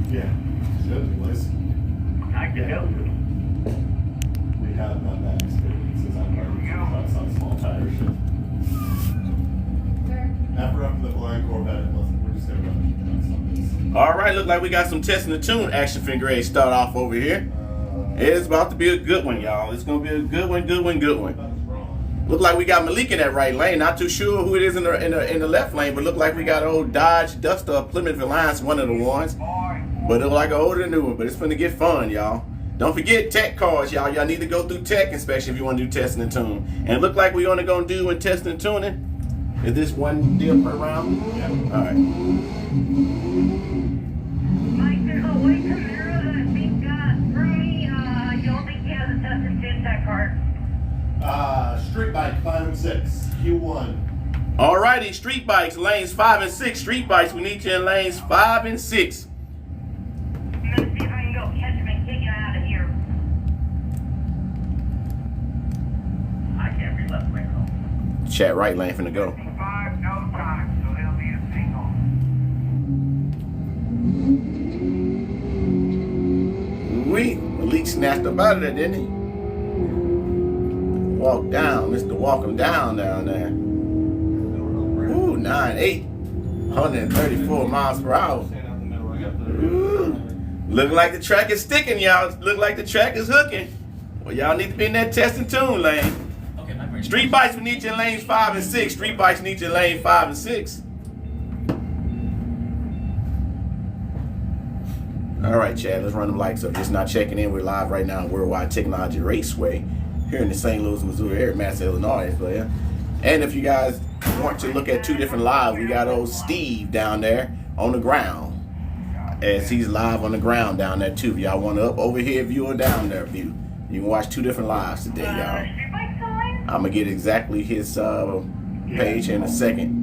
Yeah. Should be listening. I can help you. We have not that experience since I've learned on small tires. After up in the blind Corvette, we're just gonna run. All right, look like we got some testing the tune action figure eight start off over here. It's about to be a good one, y'all. It's gonna be a good one. Look like we got Malik in that right lane. Not too sure who it is in the left lane, but look like we got old Dodge Duster Plymouth Alliance, one of the ones. But it look like an older new one, but it's finna get fun, y'all. Don't forget tech cars, y'all. Y'all need to go through tech inspection if you want to do testing and tune. And it look like we only gonna do in testing and tuning. Is this one deal per round? Yeah. All right. Mike, there's a white Camaro that I think got through me. You don't think he has a test and tune that car? Street bike 5 and 6. Q1. All righty, street bikes, lanes 5 and 6. Street bikes, we need you in lanes 5 and 6. I'm gonna see if I can go catch him and kick him out of here. I can't be left lane home. Chat right lane finna go. 5, no time, so he'll be a single. Malik snatched up out of there, didn't he? Walk down, Mr. Walk him down there. Ooh, 9.8. 134 miles per hour. Ooh. Look like the track is sticking, y'all. Look like the track is hooking. Well, y'all need to be in that test and tune lane. Street bikes, we need you in lanes 5 and 6. Street bikes need you in lane 5 and 6. All right, Chad, let's run them lights up. Just not checking in. We're live right now on Worldwide Technology Raceway here in the St. Louis, Missouri area, Madison, Illinois. But, yeah. And if you guys want to look at two different lives, we got old Steve down there on the ground. As he's live on the ground down there, too. If y'all want an up over here view or down there view, you can watch two different lives today, y'all. I'm going to get exactly his page in a second.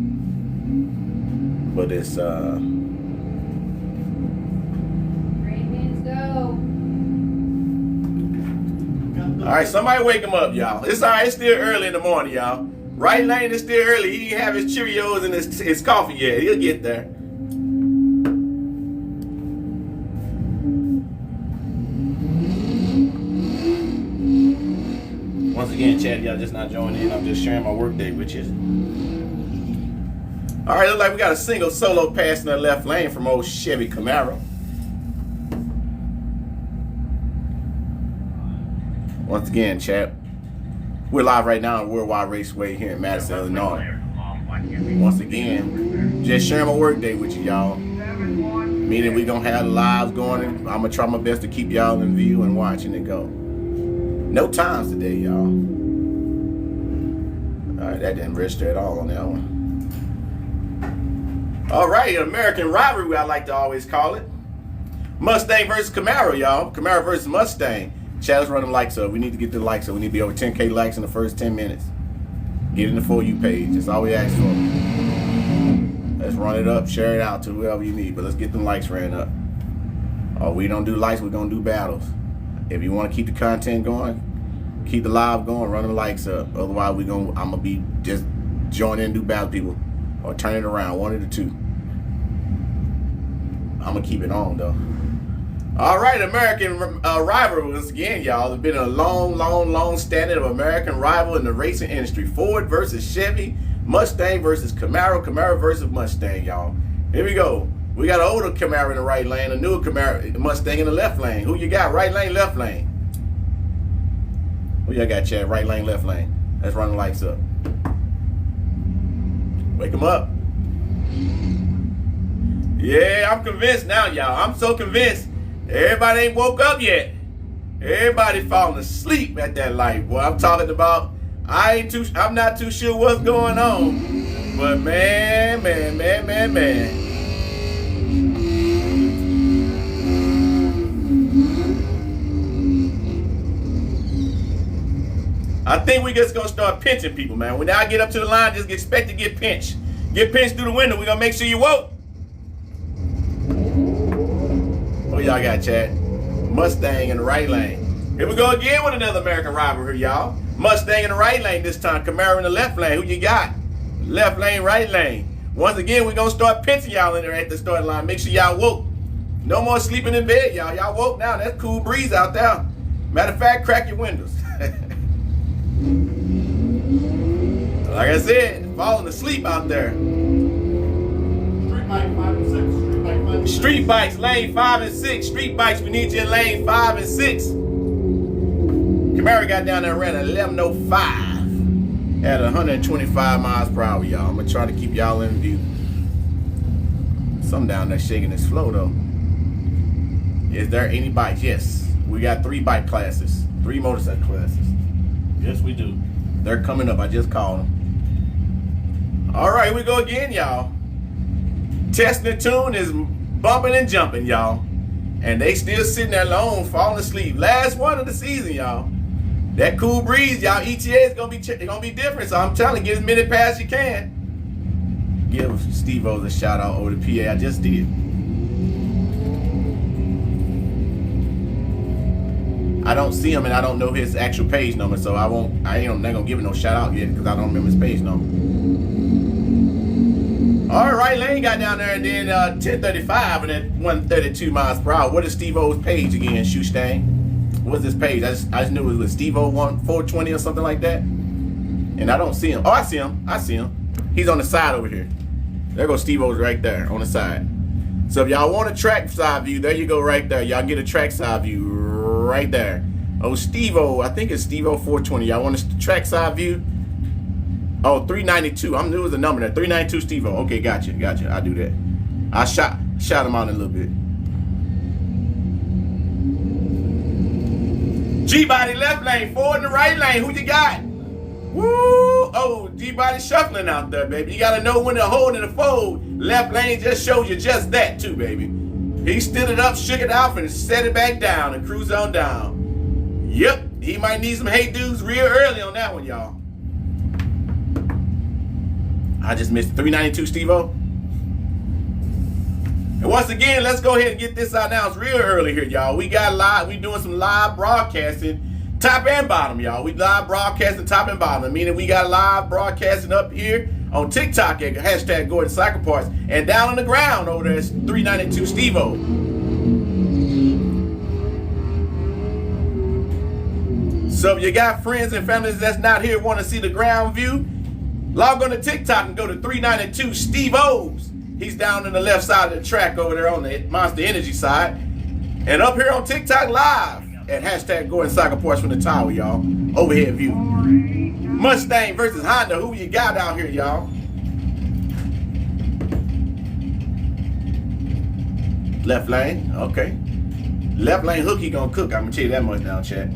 But it's... All right, somebody wake him up, y'all. It's all right. It's still early in the morning, y'all. Right lane is still early. He didn't have his Cheerios and his coffee yet. He'll get there. Once again, Chad, y'all just not joining in. I'm just sharing my workday with you. All right, look like we got a single solo pass in the left lane from old Chevy Camaro. Once again, chat, we're live right now on Worldwide Raceway here in Madison, Illinois. Once again, just sharing my work day with you, y'all. Meaning we gonna have the lives going. I'm gonna try my best to keep y'all in view and watching it go. No times today, y'all. All right, that didn't register at all on that one. All right, American rivalry, I like to always call it. Mustang versus Camaro, y'all. Camaro versus Mustang. Chat, let's run them likes up. We need to get the likes up. We need to be over 10K likes in the first 10 minutes. Get in the For You page. That's all we ask for. Let's run it up. Share it out to whoever you need. But let's get them likes ran up. Oh, we don't do likes. We're going to do battles. If you want to keep the content going, keep the live going, run the likes up. Otherwise, I'm going to be just join in and do battle people. Or turn it around. One of the two. I'm going to keep it on, though. All right, American rivalry once again, y'all. It's been a long standing of American rival in the racing industry. Ford versus Chevy, Mustang versus Camaro, Camaro versus Mustang, y'all. Here we go. We got an older Camaro in the right lane, a newer Camaro, Mustang in the left lane. Who you got? Right lane, left lane. Who y'all got, Chad? Right lane, left lane. Let's run the lights up. Wake them up. Yeah, I'm convinced now, y'all. I'm so convinced. Everybody ain't woke up yet. Everybody falling asleep at that light. Boy, I'm talking about, I'm not too sure what's going on. But man. I think we just gonna start pinching people, man. When I get up to the line, just expect to get pinched. Get pinched through the window. We're gonna make sure you woke. What y'all got, Chad? Mustang in the right lane. Here we go again with another American rivalry, y'all. Mustang in the right lane this time. Camaro in the left lane. Who you got? Left lane, right lane. Once again, we're going to start pinching y'all in there at the starting line. Make sure y'all woke. No more sleeping in bed, y'all. Y'all woke now. That's cool breeze out there. Matter of fact, crack your windows. Like I said, falling asleep out there. Street bike 5 and 6. Street bike 5 and 6. Street bikes, lane 5 and 6. Street bikes, we need you in lane 5 and 6. Camaro got down there and ran 11:05 at 125 miles per hour, y'all. I'm gonna try to keep y'all in view. Some down there shaking his flow though. Is there any bikes? Yes. We got 3 bike classes, 3 motorcycle classes. Yes, we do. They're coming up. I just called them. All right, here we go again, y'all. Testing the tune is bumping and jumping, y'all. And they still sitting there alone, falling asleep. Last one of the season, y'all. That cool breeze, y'all. ETA is gonna be different. So I'm telling you, get as many passes you can. Give Steve O's a shout out over the PA. I just did. I don't see him and I don't know his actual page number, so I ain't gonna give him no shout out yet because I don't remember his page number. All right, Lane got down there and then 10:35 and then 132 miles per hour. What is Steve O's page again, Shoestang? What's his page? I just knew it was Steve O 420 or something like that. And I don't see him. Oh, I see him. He's on the side over here. There goes Steve O's right there on the side. So if y'all want a track side view, there you go right there. Y'all get a track side view right there. Oh, Steve-O, I think it's Steve-O 420. Y'all want a track side view? Oh, 392. I knew it was a number there. 392 Steve-O. Okay, gotcha. I do that. I shot him out a little bit. G-Body left lane, Ford in the right lane. Who you got? Woo! Oh, G-Body shuffling out there, baby. You got to know when to hold and to fold. Left lane just shows you just that, too, baby. He stood it up, shook it off, and set it back down and cruised on down. Yep, he might need some hey dudes real early on that one, y'all. I just missed 392 Steve-O. And once again, let's go ahead and get this announced real early here, y'all. We doing some live broadcasting, top and bottom, y'all. We live broadcasting top and bottom, meaning we got live broadcasting up here on TikTok at hashtag Gordon Cycle Parts, and down on the ground over there is 392 Steve-O. So if you got friends and families that's not here want to see the ground view, log on to TikTok and go to 392 Steve-O's. He's down on the left side of the track over there on the Monster Energy side. And up here on TikTok live at hashtag Gordon Cycle Parts from the tower, y'all. Overhead view. Mustang versus Honda. Who you got out here, y'all? Left lane. Okay. Left lane hooky gonna cook. I'm gonna tell you that much now, chat.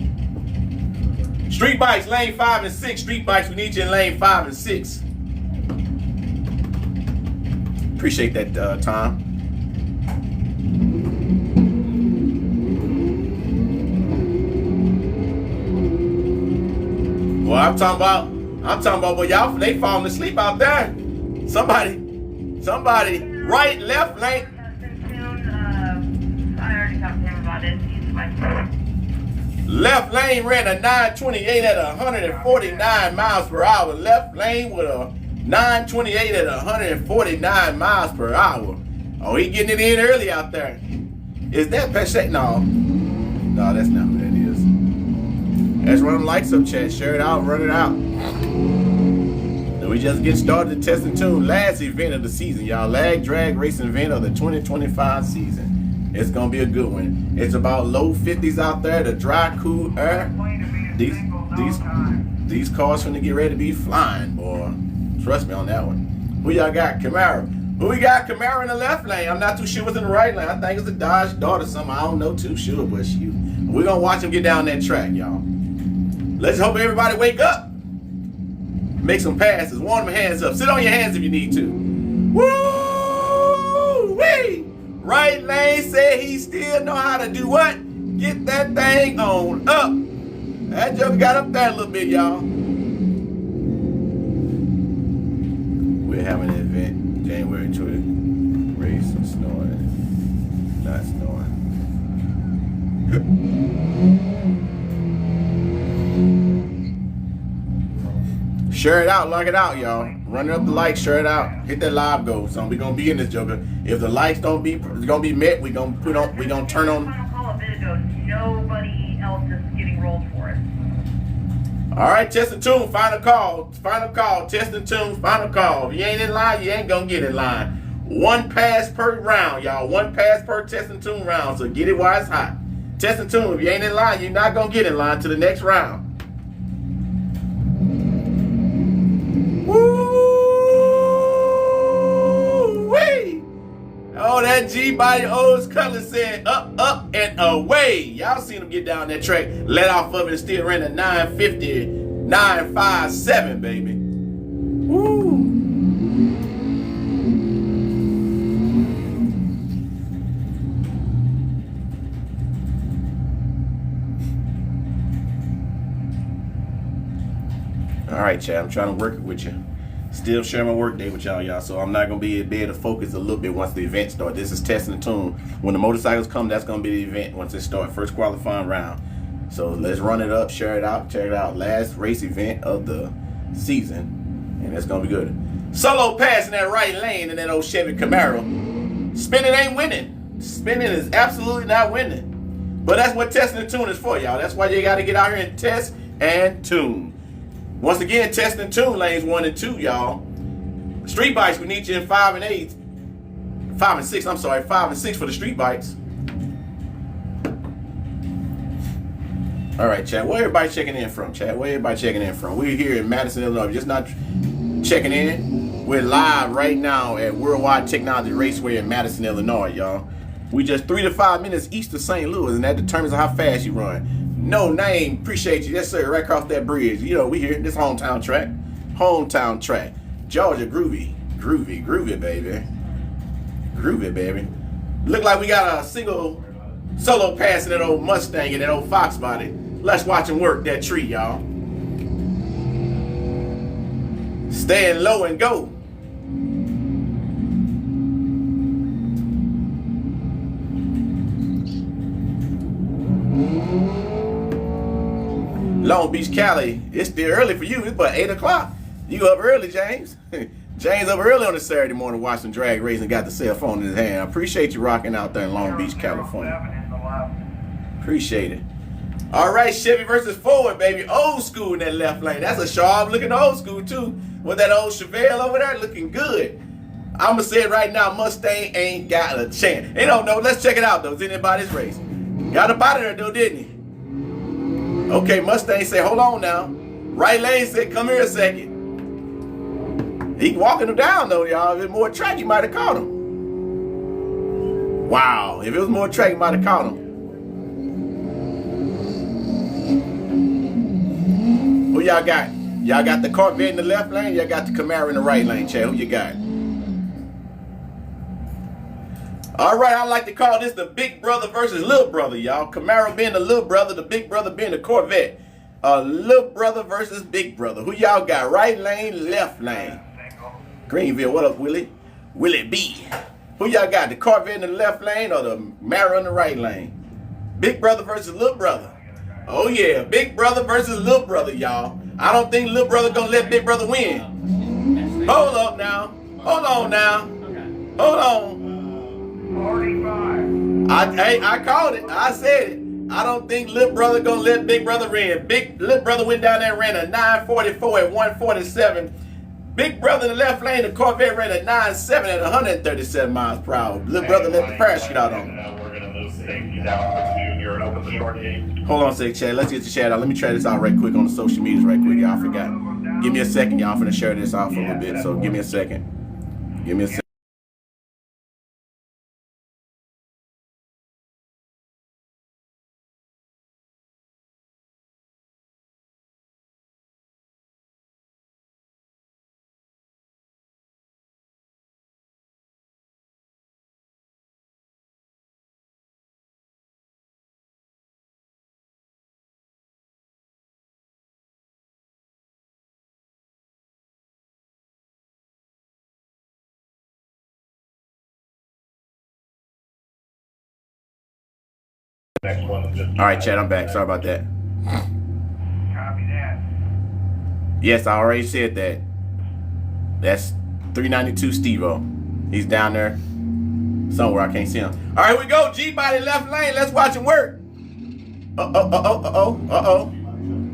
Street bikes, lane 5 and 6. Street bikes, we need you in lane 5 and 6. Appreciate that, Tom. Well, I'm talking about, well, y'all, they falling asleep out there. Somebody, right, left lane. I already talked to him about it. He's my Left lane ran a 928 at 149 miles per hour. Left lane with a 928 at 149 miles per hour. Oh, he getting it in early out there. Is that Pesce? No, that's not who that is. Let's run them lights up, chat. Share it out, run it out. And we just get started to test and tune. Last event of the season, y'all. Lag drag racing event of the 2025 season. It's gonna be a good one. It's about low 50s out there, the dry, cool air. These cars finna get ready to be flying, boy. Trust me on that one. Who y'all got? Camaro. Who we got? Camaro in the left lane. I'm not too sure what's in the right lane. I think it's a Dodge Dart or something. I don't know too sure, but shoot. We're gonna watch him get down that track, y'all. Let's hope everybody wake up. Make some passes. Warm them hands up. Sit on your hands if you need to. Woo-wee! Right lane said he still know how to do what? Get that thing on up. That joker got up there a little bit, y'all. We're having an event January 20th. Race and snoring. Not snoring. Share it out, lock it out, y'all. Run up the likes, share it out. Hit that live goal. So we gonna be in this joker. If the likes don't be met, we gonna turn on. Final call a bit ago. Nobody else is getting rolled for it. All right, test and tune, final call, test and tune, final call. If you ain't in line, you ain't gonna get in line. One pass per round, y'all. One pass per test and tune round. So get it while it's hot. Test and tune. If you ain't in line, you're not gonna get in line to the next round. Woo-wee! Oh, that G-Body O's color said up, up, and away. Y'all seen him get down that track, let off of it, and still ran a 950, 957, baby. Woo! All right, Chad, I'm trying to work it with you. Still sharing my work day with y'all, so I'm not going to be able to focus a little bit once the event starts. This is testing the tune. When the motorcycles come, that's going to be the event once it starts. First qualifying round. So let's run it up, share it out, check it out. Last race event of the season, and it's going to be good. Solo pass in that right lane in that old Chevy Camaro. Spinning ain't winning. Spinning is absolutely not winning. But that's what testing the tune is for, y'all. That's why you got to get out here and test and tune. Once again, test and tune lanes 1 and 2, y'all. Street bikes, we need you in 5 and 8. 5 and 6, I'm sorry. 5 and 6 for the street bikes. All right, Chad. Where everybody checking in from, Chad? Where everybody checking in from? We're here in Madison, Illinois. We're just not checking in. We're live right now at Worldwide Technology Raceway in Madison, Illinois, y'all. We just 3 to 5 minutes east of St. Louis, and that determines how fast you run. No name, appreciate you. Yes, sir, right across that bridge. You know, we here, this hometown track. Hometown track. Georgia, groovy, baby. Groovy, baby. Look like we got a single solo pass in that old Mustang and that old Fox body. Let's watch him work that tree, y'all. Staying low and go. Long Beach, Cali. It's still early for you. It's about 8 o'clock. You up early, James. James up early on a Saturday morning watching drag race and got the cell phone in his hand. I appreciate you rocking out there in Long Beach, California. Appreciate it. All right, Chevy versus Ford, baby. Old school in that left lane. That's a sharp looking old school, too. With that old Chevelle over there looking good. I'm going to say it right now, Mustang ain't got a chance. They don't know. Let's check it out, though. It's anybody's race. Got up out of there, though, didn't he? Okay, Mustang said, hold on now. Right lane said, come here a second. He walking him down, though, y'all. If it was more track, he might have caught him. Wow. If it was more track, he might have caught him. Who y'all got? Y'all got the Corvette in the left lane? Y'all got the Camaro in the right lane, Chad? Who you got? All right, I like to call this the big brother versus little brother, y'all. Camaro being the little brother, the big brother being the Corvette. Little brother versus big brother. Who y'all got? Right lane, left lane. Greenville, what up, Willie? Willie B. Who y'all got? The Corvette in the left lane or the Camaro in the right lane? Big brother versus little brother. Oh yeah, big brother versus little brother, y'all. I don't think little brother gonna let big brother win. Hold up now. Hold on now. Hold on. 45. I called it. I said it. I don't think little brother gonna let big brother win. Little brother went down there and ran a 944 at 147. Big brother in the left lane, the Corvette ran a 97 at 137 miles per hour. Little brother let the parachute out on him. We're going to move safety down for junior and open the short gate. Hold on a second, Chad. Let's get the chat out. Let me try this out right quick on the social medias right quick. Y'all forgot. Give me a second. Y'all finna share this out for a little bit. So give me a second. Give me a second. Next one is just All right, Chad. I'm back. Sorry about that. Copy that. Yes, I already said that. That's 392 Steve-O. He's down there somewhere. I can't see him. All right, here we go. G-body left lane. Let's watch him work. Uh-oh.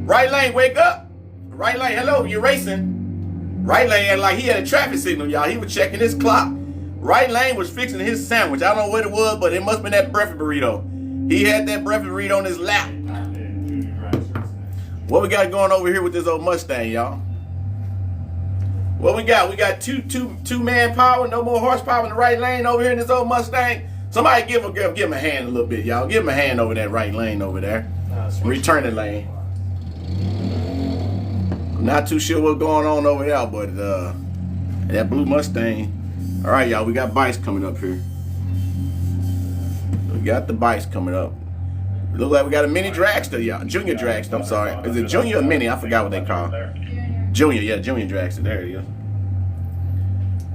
Right lane, wake up. Right lane, hello, you're racing. Right lane, like he had a traffic signal, y'all. He was checking his clock. Right lane was fixing his sandwich. I don't know what it was, but it must have been that breakfast burrito. He had that breakfast burrito on his lap. What we got going over here with this old Mustang, y'all? What we got? We got two man power, no more horsepower in the right lane over here in this old Mustang. Somebody give him a hand a little bit, y'all. Give him a hand over that right lane over there. Returning lane. I'm not too sure what's going on over there, but that blue Mustang. All right, y'all, we got bikes coming up here. We got the bikes coming up. It looks like we got a mini dragster, y'all. Junior dragster, I'm sorry. Is it junior or mini? I forgot what they call it. Junior, yeah, junior dragster. There it is.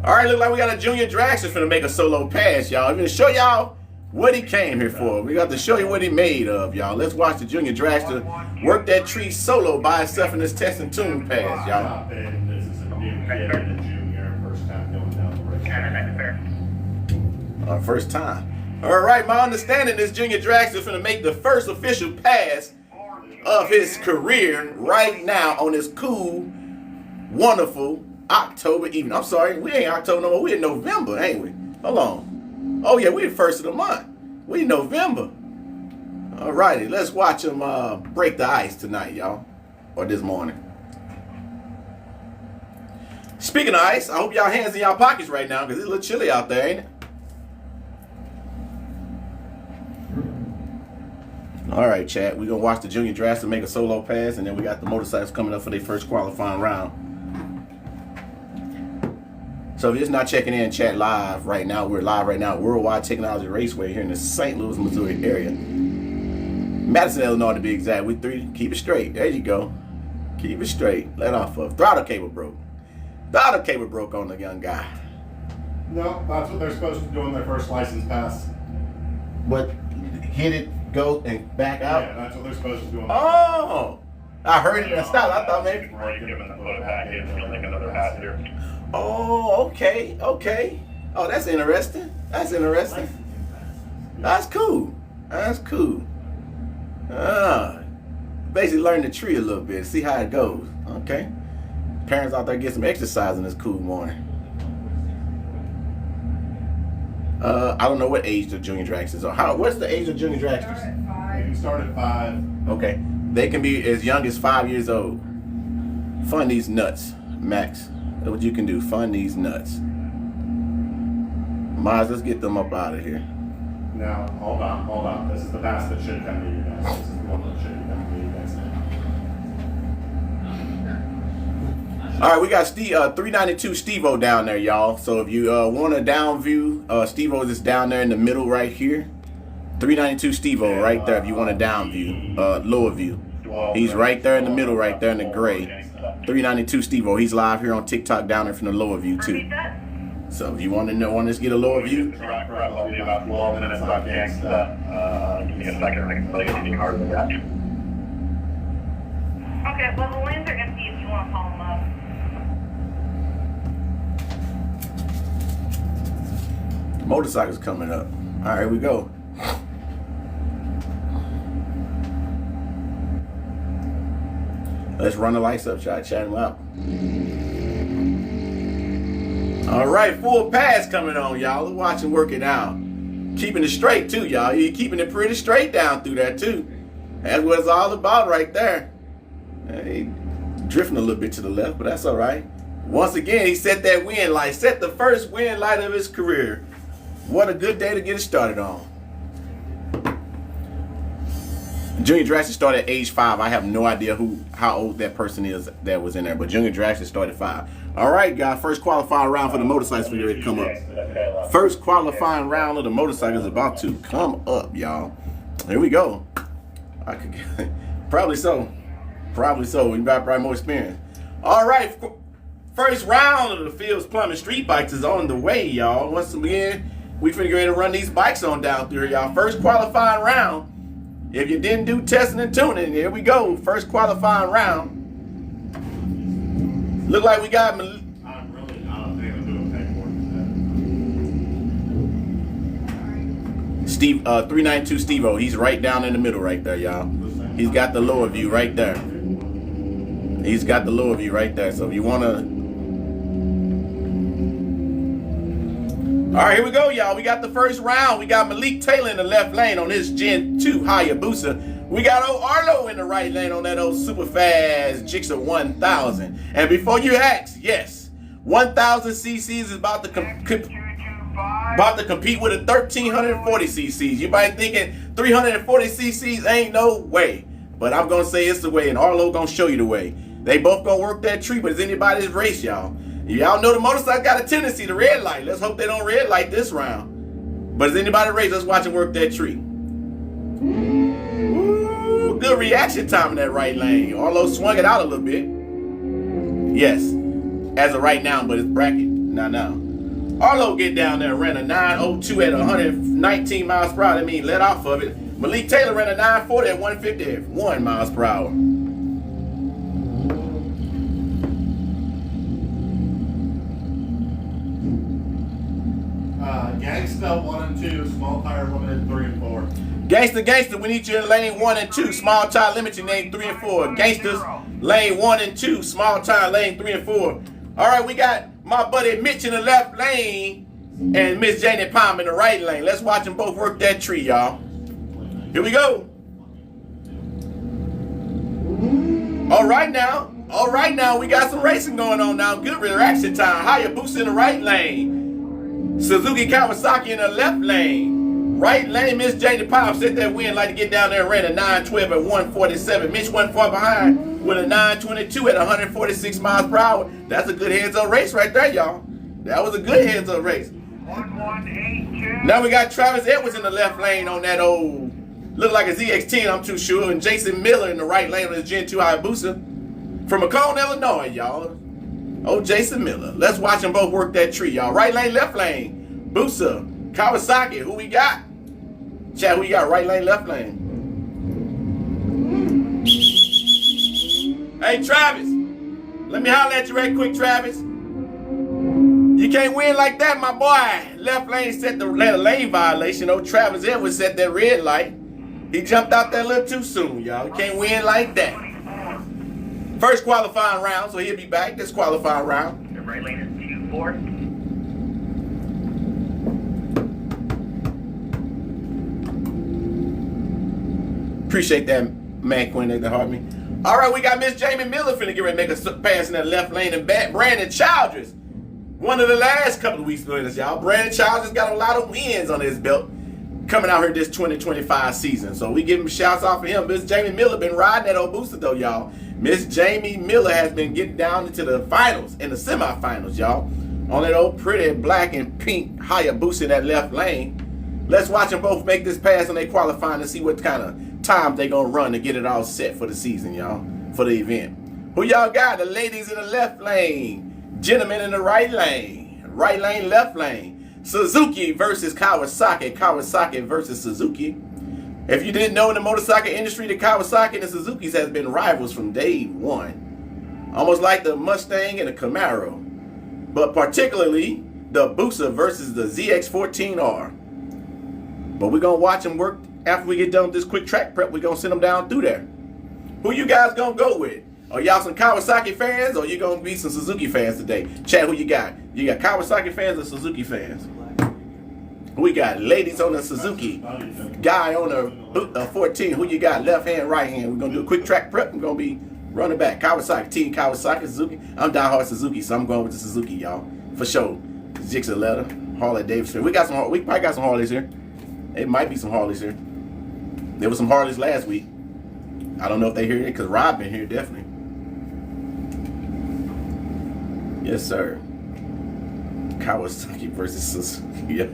All right, look like we got a junior dragster finna make a solo pass, y'all. I'm gonna show y'all what he came here for. We got to show you what he made of, y'all. Let's watch the junior dragster work that tree solo by itself in this test and tune pass, y'all. This is a new kid and a junior, first time going down the race. First time. All right, my understanding, this junior dragster is finna make the first official pass of his career right now on this cool, wonderful October evening. I'm sorry, we ain't October no more. We in November, ain't we? Hold on. Oh yeah, we the first of the month. We in November. All righty, let's watch him break the ice tonight, y'all, or this morning. Speaking of ice, I hope y'all hands in y'all pockets right now because it's a little chilly out there, ain't it? All right, chat. We're going to watch the junior dragster make a solo pass, and then we got the motorcycles coming up for their first qualifying round. So if you're just not checking in, chat live right now. We're live right now at Worldwide Technology Raceway here in the St. Louis, Missouri area. Madison, Illinois to be exact. We three. Keep it straight. There you go. Keep it straight. Let off of. Throttle cable broke. Throttle cable broke on the young guy. No, that's what they're supposed to do on their first license pass. But hit it, go, and back out? Yeah, that's what they're supposed to do. Oh! I heard it and stopped. I thought maybe. Right, give him the put it back in, and we'll make another pass here. Oh, okay. Oh, that's interesting. That's cool. Basically learn the tree a little bit, see how it goes. Okay. Parents out there get some exercise in this cool morning. I don't know what age the junior dragsters are. What's the age of junior dragsters? They can start at 5. Okay. They can be as young as 5 years old. Fund these nuts, Max. That's what you can do. Fund these nuts. Miles, let's get them up out of here. Now, hold on. This is the pass that should come to you guys. This is the one that should be coming to you guys now. All right, we got 392 Steve-O down there, y'all. So if you want a down view, Steve-O is down there in the middle right here. 392 Steve-O right there if you want a down view, lower view. He's right there in the middle, right there in the gray. 392 Steve-O. He's live here on TikTok down there from the lower view too. So if you want us to get a lower view. I'll be about 12 minutes on gangsta. Give me a second, I can tell you anything harder than that. Okay, well, the lanes are empty if you want to call them up. Motorcycles coming up. All right, here we go. Let's run the lights up, chat them out. All right, full pass coming on, y'all. Let's watch him work it out. Keeping it straight, too, y'all. He's keeping it pretty straight down through there, too. That's what it's all about right there. He drifting a little bit to the left, but that's all right. Once again, he set that wind light. Set the first wind light of his career. What a good day to get it started on. Junior Dragster started at age 5. I have no idea how old that person is that was in there, but Junior Dragster started at 5. All right, guys, first qualifying round for the motorcycles for you to come up. First qualifying round of the motorcycles is about to come up, y'all. Here we go. Probably so. We got probably more experience. All right, first round of the Fields Plumbing Street Bikes is on the way, y'all. Once again, we finna get ready to run these bikes on down through here, y'all. First qualifying round. If you didn't do testing and tuning, here we go. First qualifying round. Look like we got I'm really not a fan of doing paperwork. Steve 392 Steve-O. He's right down in the middle right there, y'all. He's got the lower view right there. He's got the lower view right there. So if you want to... All right, here we go, y'all. We got the first round. We got Malik Taylor in the left lane on his Gen 2 Hayabusa. We got old Arlo in the right lane on that old super fast Jixer 1000. And before you ask, yes, 1000 cc's is about to compete with a 1340 cc's. You might thinking 340 cc's ain't no way. But I'm going to say it's the way, and Arlo going to show you the way. They both going to work that tree, but it's anybody's race, y'all. Y'all know the motorcycle got a tendency to red light. Let's hope they don't red light this round. But it's anybody's race, let's watch them work that tree. Ooh, good reaction time in that right lane. Arlo swung it out a little bit. Yes, as of right now, but it's bracket. Now. Arlo get down there and ran a 902 at 119 miles per hour. That means let off of it. Malik Taylor ran a 940 at 151 miles per hour. Gangsta 1 and 2, small tire limited 3 and 4. Gangster, we need you in lane 1 and 2, small tire limited lane 3 and 4. Gangsters, lane 1 and 2, small tire lane 3 and 4. All right, we got my buddy Mitch in the left lane and Miss Janie Palm in the right lane. Let's watch them both work that tree, y'all. Here we go. All right now, we got some racing going on now. Good reaction time. Hayabusa in the right lane. Suzuki Kawasaki in the left lane. Right lane, Miss Janie Palm set that win, like to get down there and ran a 912 at 147. Mitch wasn't far behind with a 922 at 146 miles per hour. That's a good heads-up race right there, y'all. That was a good heads-up race. 1182. Now we got Travis Edwards in the left lane on that old, look like a ZX10, I'm too sure, and Jason Miller in the right lane on his Gen 2 Hayabusa from Macomb, Illinois, y'all. Oh, Jason Miller. Let's watch them both work that tree, y'all. Right lane, left lane. Busa, Kawasaki. Who we got? Chad, who we got? Right lane, left lane. Hey, Travis. Let me holler at you right quick, Travis. You can't win like that, my boy. Left lane set the lane violation. Oh, Travis Edwards set that red light. He jumped out there a little too soon, y'all. You can't win like that. First qualifying round, so he'll be back. This qualifying round. The right lane is 2-4. Appreciate that, man, Quinn, that heart me. All right, we got Miss Jamie Miller finna get ready to make a pass in that left lane, and Brandon Childress. One of the last couple of weeks winners, y'all. Brandon Childress got a lot of wins on his belt coming out here this 2025 season. So we give him shouts out for him. Miss Jamie Miller been riding that old booster though, y'all. Miss Jamie Miller has been getting down into the finals and the semifinals, y'all. On that old pretty black and pink Hayabusa in that left lane. Let's watch them both make this pass on their qualifying and see what kind of time they gonna run to get it all set for the season, y'all, for the event. Who y'all got? The ladies in the left lane, gentlemen in the right lane, left lane. Suzuki versus Kawasaki, Kawasaki versus Suzuki. If you didn't know, in the motorcycle industry, the Kawasaki and the Suzukis has been rivals from day one. Almost like the Mustang and the Camaro. But particularly, the Busa versus the ZX14R. But we're going to watch them work after we get done with this quick track prep. We're going to send them down through there. Who you guys going to go with? Are y'all some Kawasaki fans or you going to be some Suzuki fans today? Chat, who you got? You got Kawasaki fans or Suzuki fans? We got ladies on the Suzuki, guy on the 14. Who you got? Left hand, right hand. We're going to do a quick track prep. We're going to be running back. Kawasaki, Team Kawasaki, Suzuki. I'm diehard Suzuki, so I'm going with the Suzuki, y'all. For sure. Jixer letter, Harley Davidson. We probably got some Harleys here. It might be some Harleys here. There was some Harleys last week. I don't know if they hear it because Rob been here, definitely. Yes, sir. Kawasaki versus Suzuki. Yeah.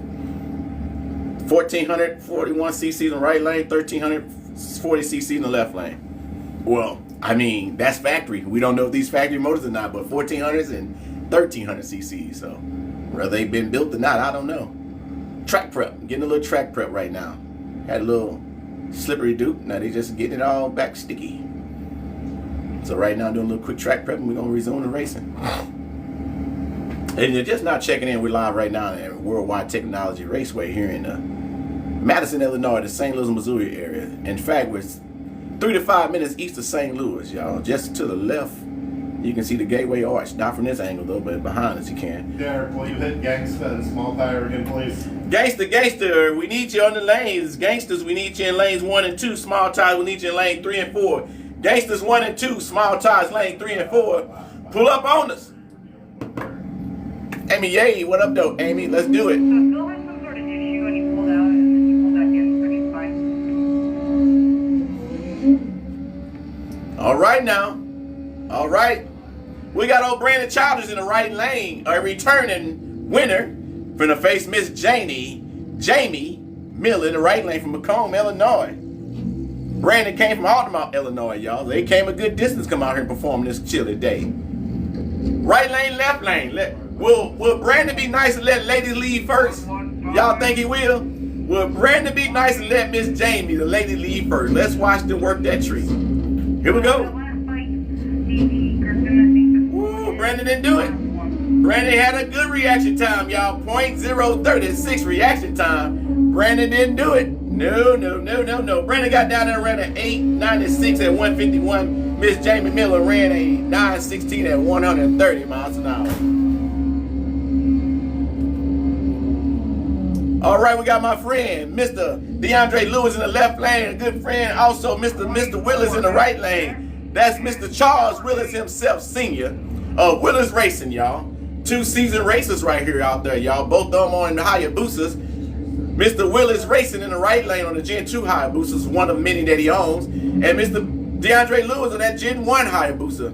1,441 cc's in the right lane, 1,340 cc's in the left lane. Well, I mean, that's factory. We don't know if these factory motors or not, but 1,400s and 1,300 cc's. So whether they've been built or not, I don't know. Track prep. Getting a little track prep right now. Had a little slippery dupe. Now they just getting it all back sticky. So right now, doing a little quick track prep, and we're gonna resume the racing. And you're just not checking in. We're live right now at Worldwide Technology Raceway here in Madison, Illinois, the St. Louis, Missouri area. In fact, we're 3 to 5 minutes east of St. Louis, y'all. Just to the left, you can see the Gateway Arch. Not from this angle though, but behind us you can. Derek, will you hit Gangsta and Small Tire again, please? Gangster, we need you on the lanes. Gangsters, we need you in lanes 1 and 2. Small tires, we need you in lane 3 and 4. Gangsters 1 and 2. Small tires, lane 3 and 4. Pull up on us. Amy, yay, what up though, Amy? Let's do it. So Phil had some sort of issue and he pulled out and he pulled back in, but he's fine. All right now. All right. We got old Brandon Childers in the right lane. A returning winner from the face Miss Jamie Miller in the right lane from Macomb, Illinois. Brandon came from Altamont, Illinois, y'all. They came a good distance come out here and perform this chilly day. Right lane, left lane. Will Brandon be nice and let ladies lead first? Y'all think he will? Will Brandon be nice and let Miss Jamie, the lady, lead first? Let's watch them work that tree. Here we go. Ooh, Brandon didn't do it. Brandon had a good reaction time, y'all. 0.036 reaction time. Brandon didn't do it. No. Brandon got down there and ran an 8.96 at 151. Miss Jamie Miller ran a 9.16 at 130 miles an hour. All right, we got my friend, Mr. DeAndre Lewis in the left lane. A good friend, also Mr. Willis in the right lane. That's Mr. Charles Willis himself, Sr. of Willis Racing, y'all. 2 seasoned racers right here out there, y'all. Both of them on the Hayabusas. Mr. Willis Racing in the right lane on the Gen 2 Hayabusas, one of many that he owns. And Mr. DeAndre Lewis on that Gen 1 Hayabusa.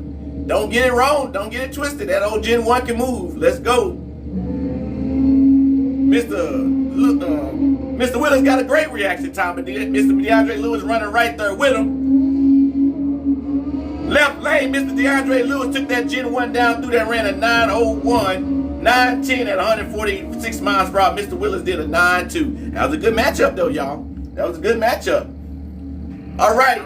Don't get it wrong. Don't get it twisted. That old Gen 1 can move. Let's go. Mr. Willis got a great reaction time, but Mr. DeAndre Lewis running right there with him. Left lane, Mr. DeAndre Lewis took that Gen 1 down through that, ran a 9.01, 9.10 at 146 miles per hour. Mr. Willis did a 9.2. That was a good matchup, though, y'all. That was a good matchup. All right.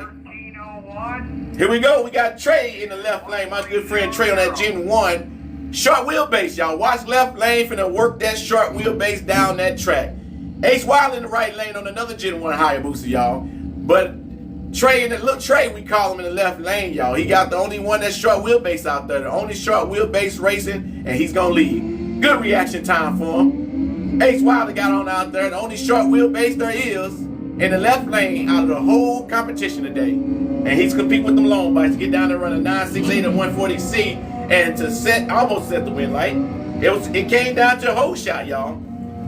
Here we go. We got Trey in the left lane. My good friend Trey on that Gen 1. Short wheelbase, y'all. Watch left lane finna work that short wheelbase down that track. Ace Wild in the right lane on another Gen 1 Hayabusa, y'all. But Trey, in the little Trey, we call him in the left lane, y'all. He got the only one that's short wheelbase out there. The only short wheelbase racing, and he's going to lead. Good reaction time for him. Ace Wilder got on out there. The only short wheelbase there is in the left lane out of the whole competition today. And he's competing with them long bikes to get down there running 9.68 at 140C and to almost set the win light. It came down to a whole shot, y'all.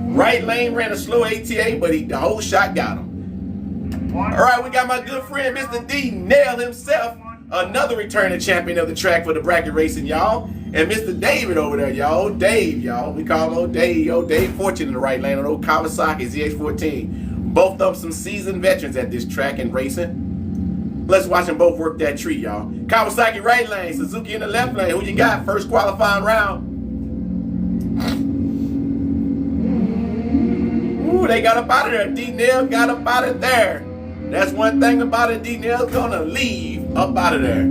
Right lane ran a slow ATA, but the whole shot got him. All right, we got my good friend, Mr. D. Nail himself, another returning champion of the track for the bracket racing, y'all. And Mr. David over there, y'all. Dave, y'all. We call him old Dave. Old Dave Fortune in the right lane on old Kawasaki ZX14. Both of them some seasoned veterans at this track and racing. Let's watch them both work that tree, y'all. Kawasaki right lane, Suzuki in the left lane. Who you got? First qualifying round. Ooh, they got up out of there. D-Nail got up out of there. That's one thing about it. D-Nail's gonna leave up out of there.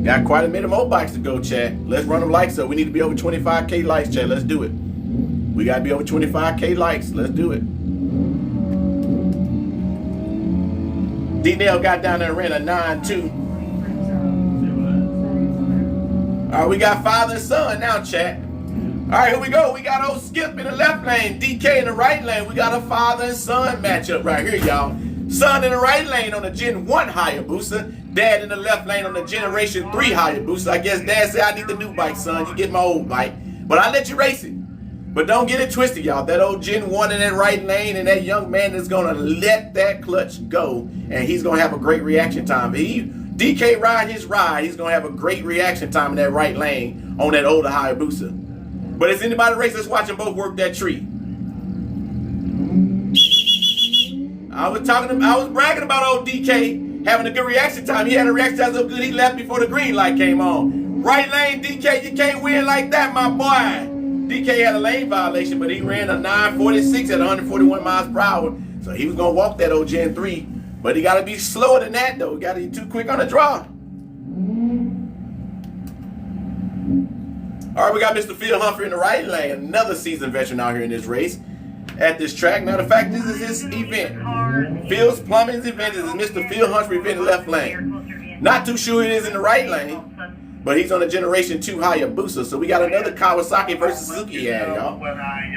Got quite a bit of more bikes to go, Chad. Let's run them likes up. We need to be over 25K likes, Chad. Let's do it. We gotta be over 25K likes. Let's do it. D-Nail got down there and ran a 9.2. All right, we got father and son now, chat. All right, here we go. We got old Skip in the left lane, DK in the right lane. We got a father and son matchup right here, y'all. Son in the right lane on the Gen 1 Hayabusa. Dad in the left lane on the Generation 3 Hayabusa. I guess Dad said, I need the new bike, son. You get my old bike. But I'll let you race it. But don't get it twisted, y'all. That old Gen 1 in that right lane and that young man is going to let that clutch go. And he's going to have a great reaction time. DK ride his ride. He's going to have a great reaction time in that right lane on that older Hayabusa. But is anybody race? Let's watch them both work that tree. I was bragging about old DK having a good reaction time. He had a reaction time so good he left before the green light came on. Right lane, DK, you can't win like that, my boy. DK had a lane violation, but he ran a 946 at 141 miles per hour. So he was going to walk that old Gen 3. But he got to be slower than that, though. He got to be too quick on the draw. All right, we got Mr. Phil Humphrey in the right lane. Another seasoned veteran out here in this race at this track. Matter of fact, this is his event. Phil's Plumbing's event. This is Mr. Phil Humphrey event in the left lane. Not too sure it is in the right lane, but he's on a Generation 2 Hayabusa. So we got another Kawasaki versus Suzuki ad, y'all.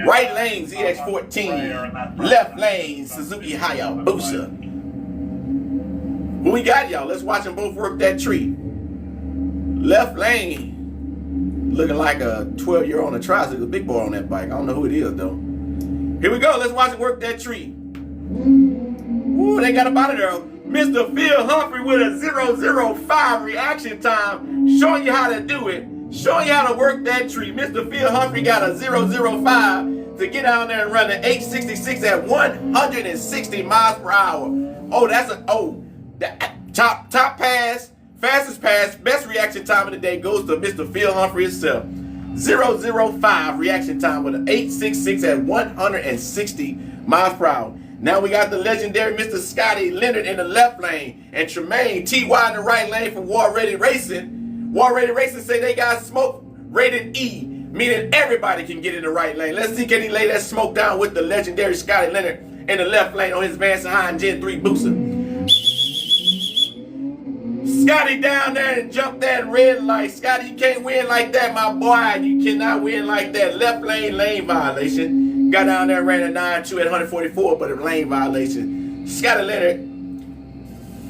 Right lane, ZX14. Left lane, Suzuki Hayabusa. Who we got, y'all? Let's watch them both work that tree. Left lane, looking like a 12-year-old on a tricycle, a big boy on that bike. I don't know who it is, though. Here we go. Let's watch it work that tree. Ooh, they got up out of there. Mr. Phil Humphrey with a 005 reaction time, showing you how to do it, showing you how to work that tree. Mr. Phil Humphrey got a 005 to get down there and run an 866 at 160 miles per hour. Oh, that's a top pass, fastest pass, best reaction time of the day goes to Mr. Phil Humphrey himself. 005 reaction time with an 866 at 160 miles per hour. Now we got the legendary Mr. Scotty Leonard in the left lane and Tremaine T.Y. in the right lane from War Ready Racing. War Ready Racing say they got smoke rated E, meaning everybody can get in the right lane. Let's see, can he lay that smoke down with the legendary Scotty Leonard in the left lane on his Vance & Hine Gen 3 booster. Scotty down there and jumped that red light. Scotty, you can't win like that, my boy. You cannot win like that. Left lane violation. Got down there and ran a 9.2 at 144, but a lane violation. Scotty Leonard,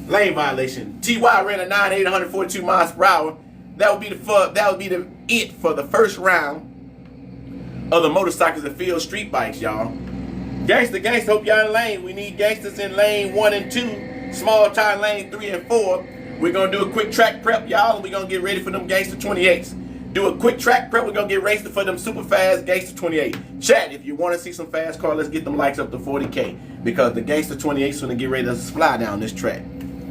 lane violation. T.Y. ran a 9.8 142 miles per hour. That would be the it for the first round of the motorcycles and field street bikes, y'all. Gangsta, hope y'all in lane. We need gangsters in lane 1 and 2. Small tire lane 3 and 4. We're going to do a quick track prep, y'all, and we're going to get ready for them Gangster 28s. Do a quick track prep. We're going to get ready for them super fast Gangster 28. Chat, if you want to see some fast cars, let's get them likes up to 40K. Because the Gangster 28s are going to get ready to fly down this track.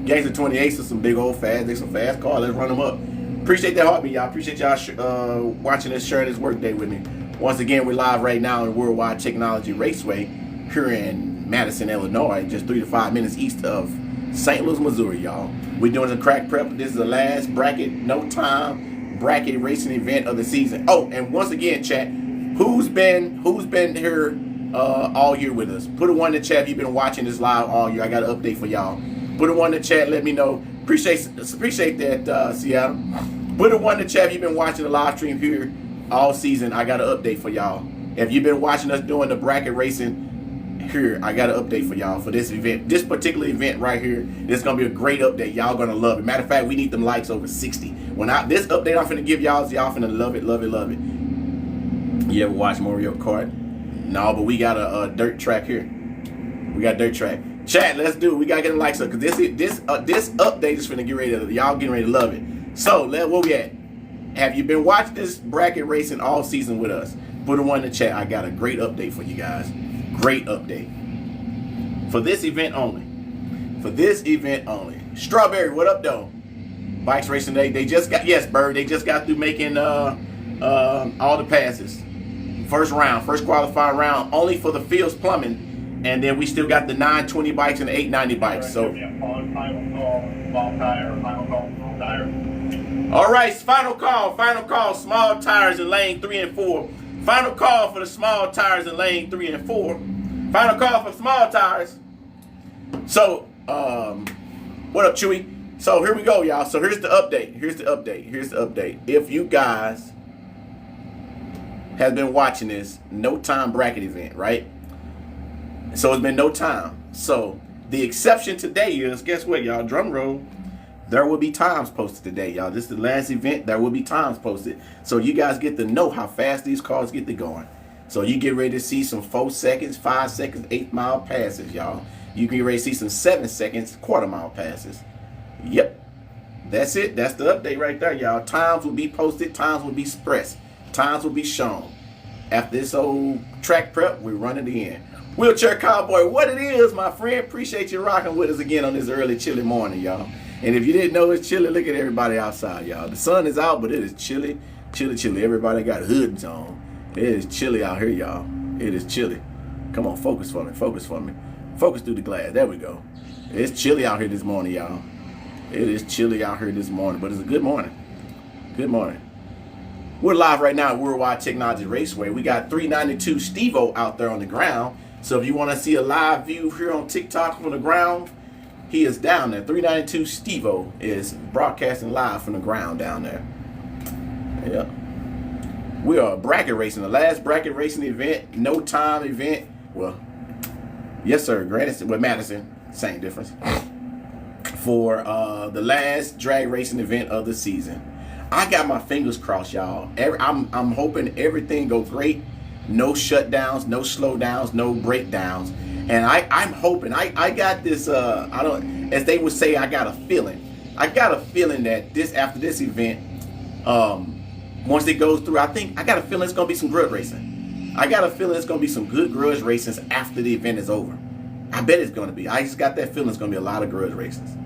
Gangster 28s are some big old fast. They're some fast cars. Let's run them up. Appreciate that heartbeat, y'all. Appreciate y'all watching this, sharing this work day with me. Once again, we're live right now in Worldwide Technology Raceway here in Madison, Illinois, just 3 to 5 minutes east of St. Louis, Missouri, y'all. We're doing a crack prep. This is the last bracket, no time bracket racing event of the season. Oh, and once again, chat, who's been here all year with us? Put a 1 in the chat if you've been watching this live all year. I got an update for y'all. Put a 1 in the chat. Let me know. Appreciate that, Seattle. Put a 1 in the chat if you've been watching the live stream here all season. I got an update for y'all. If you've been watching us doing the bracket racing here, I got an update for y'all for this event. This particular event right here, this is going to be a great update. Y'all going to love it. Matter of fact, we need them likes over 60. This update I'm finna give y'all finna love it, love it, love it. You ever watch Mario Kart? No, but we got a dirt track here. We got dirt track. Chat, let's do it. We got to get them likes up because this update is finna get ready to, y'all getting ready to love it. So, where we at? Have you been watching this bracket racing all season with us? Put a 1 in the chat. I got a great update for you guys. Great update. For this event only. For this event only. Strawberry, what up, though? Bikes Racing Day. They just got, yes, Bird, they just got through making all the passes. First round, first qualifying round, only for the Fields Plumbing. And then we still got the 920 bikes and the 890 bikes. So, all right, final call, small tires in lane 3 and 4. Final call for the small tires in lane 3 and 4. Final call for small tires. So, what up, Chewy? So here we go, y'all. So here's the update. If you guys have been watching this no time bracket event, right? So it's been no time. So the exception today is, guess what, y'all? Drum roll. There will be times posted today, y'all. This is the last event. There will be times posted. So you guys get to know how fast these cars get to going. So you get ready to see some 4 seconds, 5 seconds, 8 mile passes, y'all. You can get ready to see some 7 seconds, quarter mile passes. Yep. That's it. That's the update right there, y'all. Times will be posted. Times will be expressed. Times will be shown. After this old track prep, we're running it in. Wheelchair Cowboy, what it is, my friend. Appreciate you rocking with us again on this early, chilly morning, y'all. And if you didn't know it's chilly, look at everybody outside, y'all. The sun is out, but it is chilly, chilly, chilly. Everybody got hoods on. It is chilly out here, y'all. It is chilly. Come on, focus for me. Focus for me. Focus through the glass. There we go. It's chilly out here this morning, y'all. It is chilly out here this morning, but it's a good morning. Good morning. We're live right now at Worldwide Technology Raceway. We got 392 Steve-O out there on the ground. So if you want to see a live view here on TikTok from the ground, he is down there. 392 Steve-O is broadcasting live from the ground down there. Yeah. We are bracket racing, the last bracket racing event, no time event. Well, yes, sir. Granted, with Madison, same difference. For the last drag racing event of the season. I got my fingers crossed, y'all. I'm hoping everything goes great. No shutdowns, no slowdowns, no breakdowns. And I'm hoping. I got this. As they would say, I got a feeling. I got a feeling that after this event, once it goes through, I got a feeling it's gonna be some grudge racing. I got a feeling it's gonna be some good grudge races after the event is over. I bet it's gonna be. I just got that feeling it's gonna be a lot of grudge races.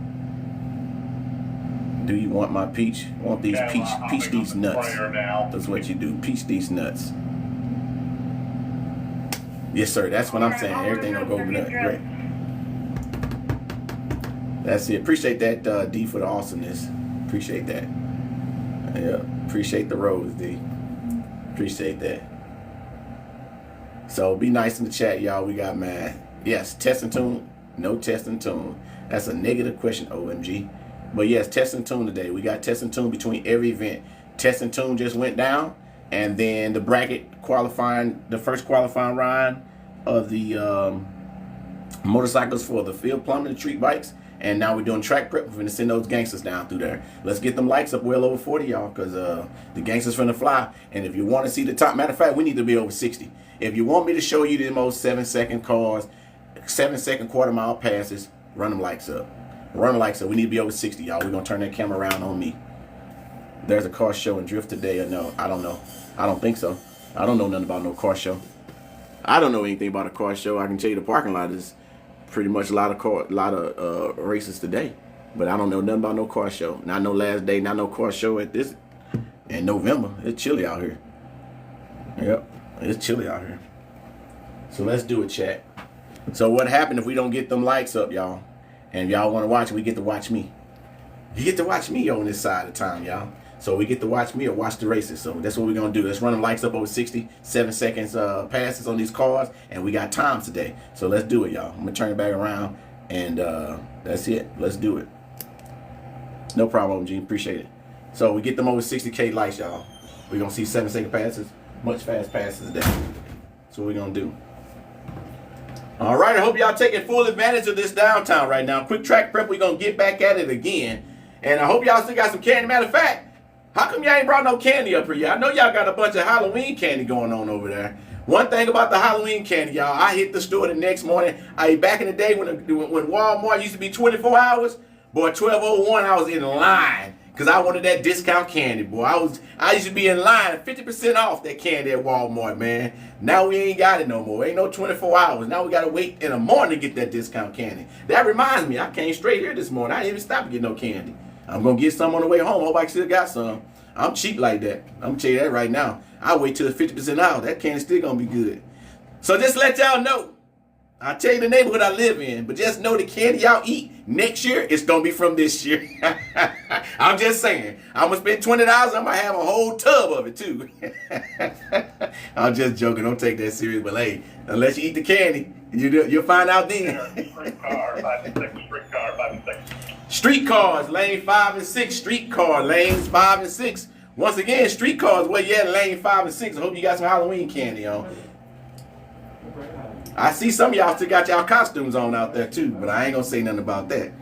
Do you want my peach? I want these peach these nuts. That's what you do. Peach these nuts. Yes, sir. That's what I'm saying. Everything gonna go nut. Great. That's it. Appreciate that, D, for the awesomeness. Appreciate that. Yeah. Appreciate the rose, D. Appreciate that. So be nice in the chat, y'all. We got mad. Yes, test and tune. No test and tune. That's a negative question, OMG. But yes, test and tune today. We got test and tune between every event. Test and tune just went down. And then the bracket qualifying, the first qualifying round of the motorcycles for the field plumbing and street bikes. And now we're doing track prep. We're going to send those gangsters down through there. Let's get them likes up well over 40, y'all, because the gangsters finna fly. And if you want to see the top, matter of fact, we need to be over 60. If you want me to show you the most 7-second cars, 7-second quarter-mile passes, run them likes up. Run them likes up. We need to be over 60, y'all. We're going to turn that camera around on me. There's a car show in Drift today or no? I don't know. I don't think so. I don't know nothing about no car show. I don't know anything about a car show. I can tell you the parking lot is pretty much a lot of races today, but I don't know nothing about no car show. Not no last day, not no car show at this in November. It's chilly out here. Yep, it's chilly out here. So let's do it, chat. So what happened if we don't get them likes up, y'all? And y'all want to watch it, we get to watch me. You get to watch me on this side of time, y'all. So we get to watch me or watch the races. So that's what we're going to do. Let's run them likes up over 60, 7 seconds passes on these cars. And we got times today. So let's do it, y'all. I'm going to turn it back around. And that's it. Let's do it. No problem, OG. Appreciate it. So we get them over 60K likes, y'all. We're going to see 7-second passes. Much fast passes today. That's what we're going to do. All right. I hope y'all taking full advantage of this downtown right now. Quick track prep. We're going to get back at it again. And I hope y'all still got some candy. Matter of fact, how come y'all ain't brought no candy up here? I know y'all got a bunch of Halloween candy going on over there. One thing about the Halloween candy, y'all, I hit the store the next morning. Back in the day when Walmart used to be 24 hours, boy, 12:01, I was in line because I wanted that discount candy, boy. I used to be in line, 50% off that candy at Walmart, man. Now we ain't got it no more. Ain't no 24 hours. Now we got to wait in the morning to get that discount candy. That reminds me, I came straight here this morning. I didn't even stop to get no candy. I'm going to get some on the way home. Hope I still got some. I'm cheap like that. I'm going to tell you that right now. I'll wait till it's 50% out. That candy's still going to be good. So just let y'all know. I'll tell you the neighborhood I live in. But just know the candy y'all eat next year, it's going to be from this year. I'm just saying. I'm going to spend $20. I'm going to have a whole tub of it too. I'm just joking. Don't take that serious. But hey, unless you eat the candy, you'll find out then. Streetcars, lane 5 and 6. Streetcar, lanes 5 and 6. Once again, streetcars, well, yeah, lane 5 and 6. I hope you got some Halloween candy on. I see some of y'all still got y'all costumes on out there too, but I ain't gonna say nothing about that.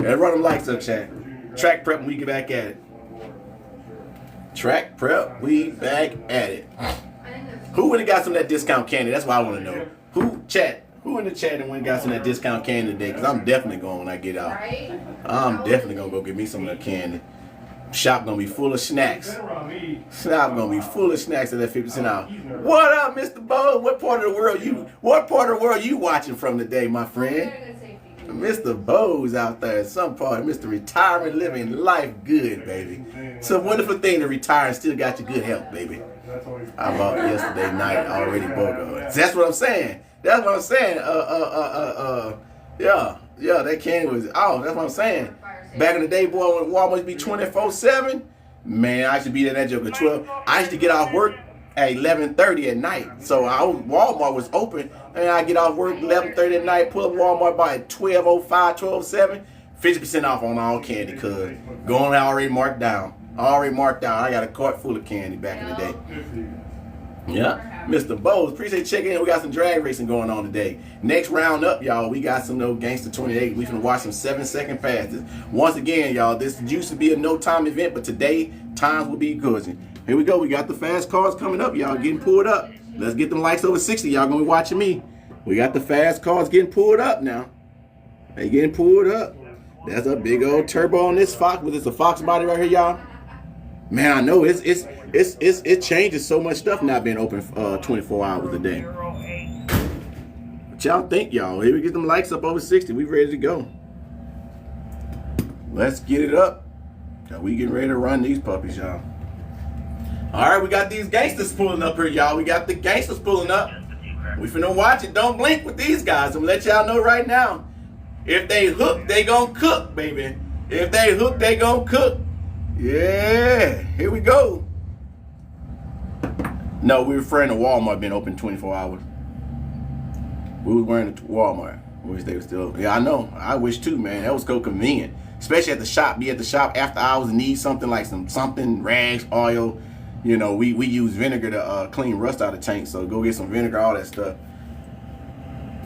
Let's run them lights up, chat. Track prep, we get back at it. Track prep, we back at it. Who would have got some of that discount candy? That's what I want to know. Who in the chat and went and got some of that discount candy today? Because I'm definitely going when I get out. I'm definitely going to go get me some of that candy. Shop going to be full of snacks. Shop going to be full of snacks at that 50% off. What up, Mr. Bo? What part of the world you watching from today, my friend? Mr. Bo's out there at some part. Mr. Retirement, living life good, baby. It's a wonderful thing to retire and still got your good health, baby. I bought yesterday night already booked. That's what I'm saying. That's what I'm saying. Yeah, that candy was, that's what I'm saying. Back in the day, boy, when Walmart be 24/7, man, I used to be there that joke at 12. I used to get off work at 11:30 at night. So Walmart was open, and I get off work 11:30 at night, pull up Walmart by 12:05, 12:07, 50% off on all candy, cuz going already marked down. Already marked down. I got a cart full of candy back in the day. Yeah, Mr. Bowes, appreciate checking in. We got some drag racing going on today. Next round up, y'all, we got some Gangsta 28. We finna watch some 7-second passes. Once again, y'all, this used to be a no-time event, but today, times will be good. Here we go. We got the fast cars coming up, y'all, getting pulled up. Let's get them likes over 60. Y'all gonna be watching me. We got the fast cars getting pulled up now. They getting pulled up. That's a big old turbo on this Fox. But it's a Fox body right here, y'all. Man, I know it changes so much stuff not being open 24 hours a day. What y'all think, y'all? Here we get them likes up over 60. We ready to go. Let's get it up. We getting ready to run these puppies, y'all. All right, we got these gangsters pulling up here, y'all. We got the gangsters pulling up. We finna watch it. Don't blink with these guys. I'm gonna let y'all know right now. If they hook, they gonna cook, baby. If they hook, they gonna cook. Yeah, here we go. No, we were referring to Walmart being open 24 hours. We was wearing the Walmart. Wish they were still. Yeah, I know. I wish too, man. That was so convenient. Especially at the shop. Be at the shop after hours and need something like something, rags, oil. You know, we use vinegar to clean rust out of tanks. So go get some vinegar, all that stuff.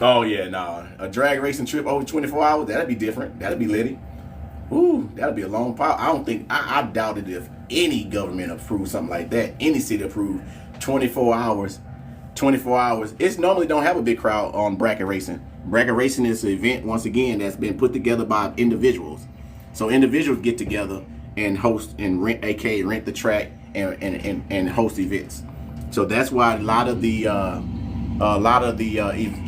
Oh yeah, nah. A drag racing trip over 24 hours, that'd be different. That'd be litty. Ooh, that'd be a long pile. I doubted if any government approved something like that. Any city approved 24 hours. 24 hours. It's normally don't have a big crowd on bracket racing. Bracket racing is an event, once again, that's been put together by individuals. So individuals get together and host and rent the track and host events. So that's why a lot of the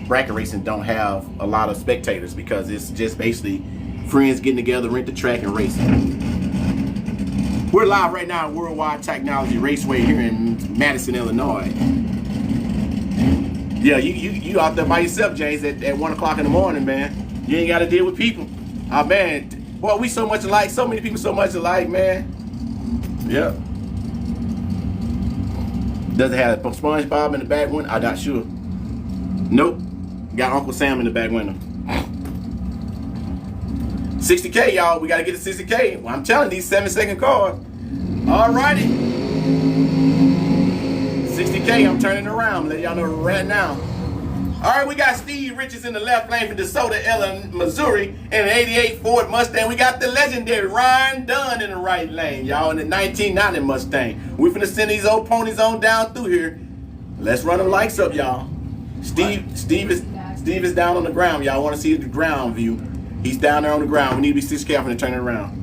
bracket racing don't have a lot of spectators, because it's just basically friends getting together, rent the track, and racing. We're live right now at Worldwide Technology Raceway here in Madison, Illinois. Yeah, you out there by yourself, James, at 1 o'clock in the morning, man. You ain't got to deal with people. Oh, man. Boy, we so much alike. So many people so much alike, man. Yeah. Does it have a SpongeBob in the back window? I'm not sure. Nope. Got Uncle Sam in the back window. 60K, y'all. We got to get to 60K. Well, I'm telling these 7-second cars. Alrighty. 60K, I'm turning around. Let y'all know right now. All right, we got Steve Richards in the left lane from DeSoto, Missouri, in an 88 Ford Mustang. We got the legendary Ryan Dunn in the right lane, y'all, in the 1990 Mustang. We finna send these old ponies on down through here. Let's run them lights up, y'all. Steve is down on the ground, y'all. Want to see the ground view? He's down there on the ground. We need to be 6K. I'm gonna turn it around.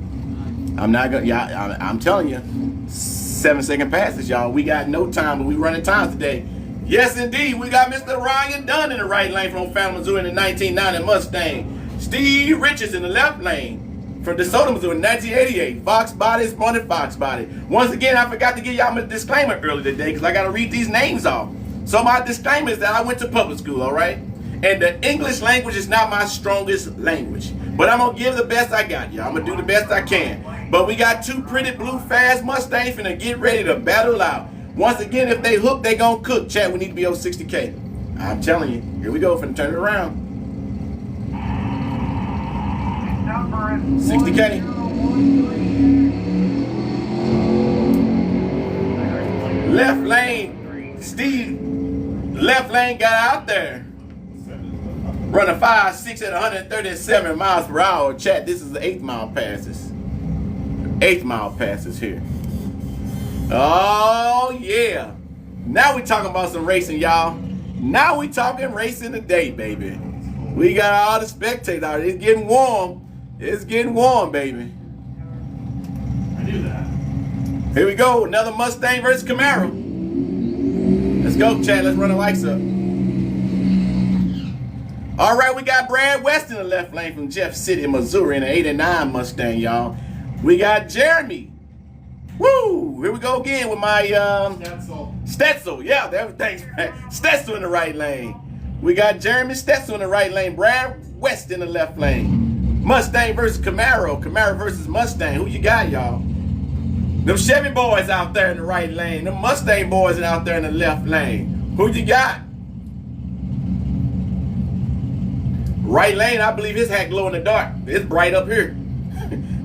I'm not gonna. Yeah, I'm telling you, 7-second passes, y'all. We got no time, but we running times today. Yes, indeed. We got Mr. Ryan Dunn in the right lane from Fountain, Missouri, in the 1990 Mustang. Steve Richards in the left lane from DeSoto, Missouri, in 1988. Fox body, spawning Fox body. Once again, I forgot to give y'all a disclaimer earlier today because I got to read these names off. So my disclaimer is that I went to public school, all right? And the English language is not my strongest language. But I'm going to give the best I got, y'all. I'm going to do the best I can. But we got two pretty blue fast Mustangs finna get ready to battle out. Once again, if they hook, they gonna cook. Chat, we need to be over 60K. I'm telling you. Here we go. Finna turn it around. 60K. Left lane. Steve. Left lane got out there. Running 5.6 at 137 miles per hour. Chat, this is the 8th mile passes. 8th mile passes here. Oh, yeah. Now we talking about some racing, y'all. Now we talking racing today, baby. We got all the spectators out. It's getting warm. It's getting warm, baby. I knew that. Here we go. Another Mustang versus Camaro. Let's go, chat. Let's run the lights up. All right, we got Brad West in the left lane from Jeff City, Missouri, in an 89 Mustang, y'all. We got Jeremy Woo! Here we go again with my Stetzel. Stetzel. Yeah, thanks. Stetzel in the right lane. We got Jeremy Stetzel in the right lane. Brad West in the left lane. Mustang versus Camaro. Camaro versus Mustang. Who you got, y'all? Them Chevy boys out there in the right lane. Them Mustang boys out there in the left lane. Who you got? Right lane, I believe his hat glow in the dark. It's bright up here.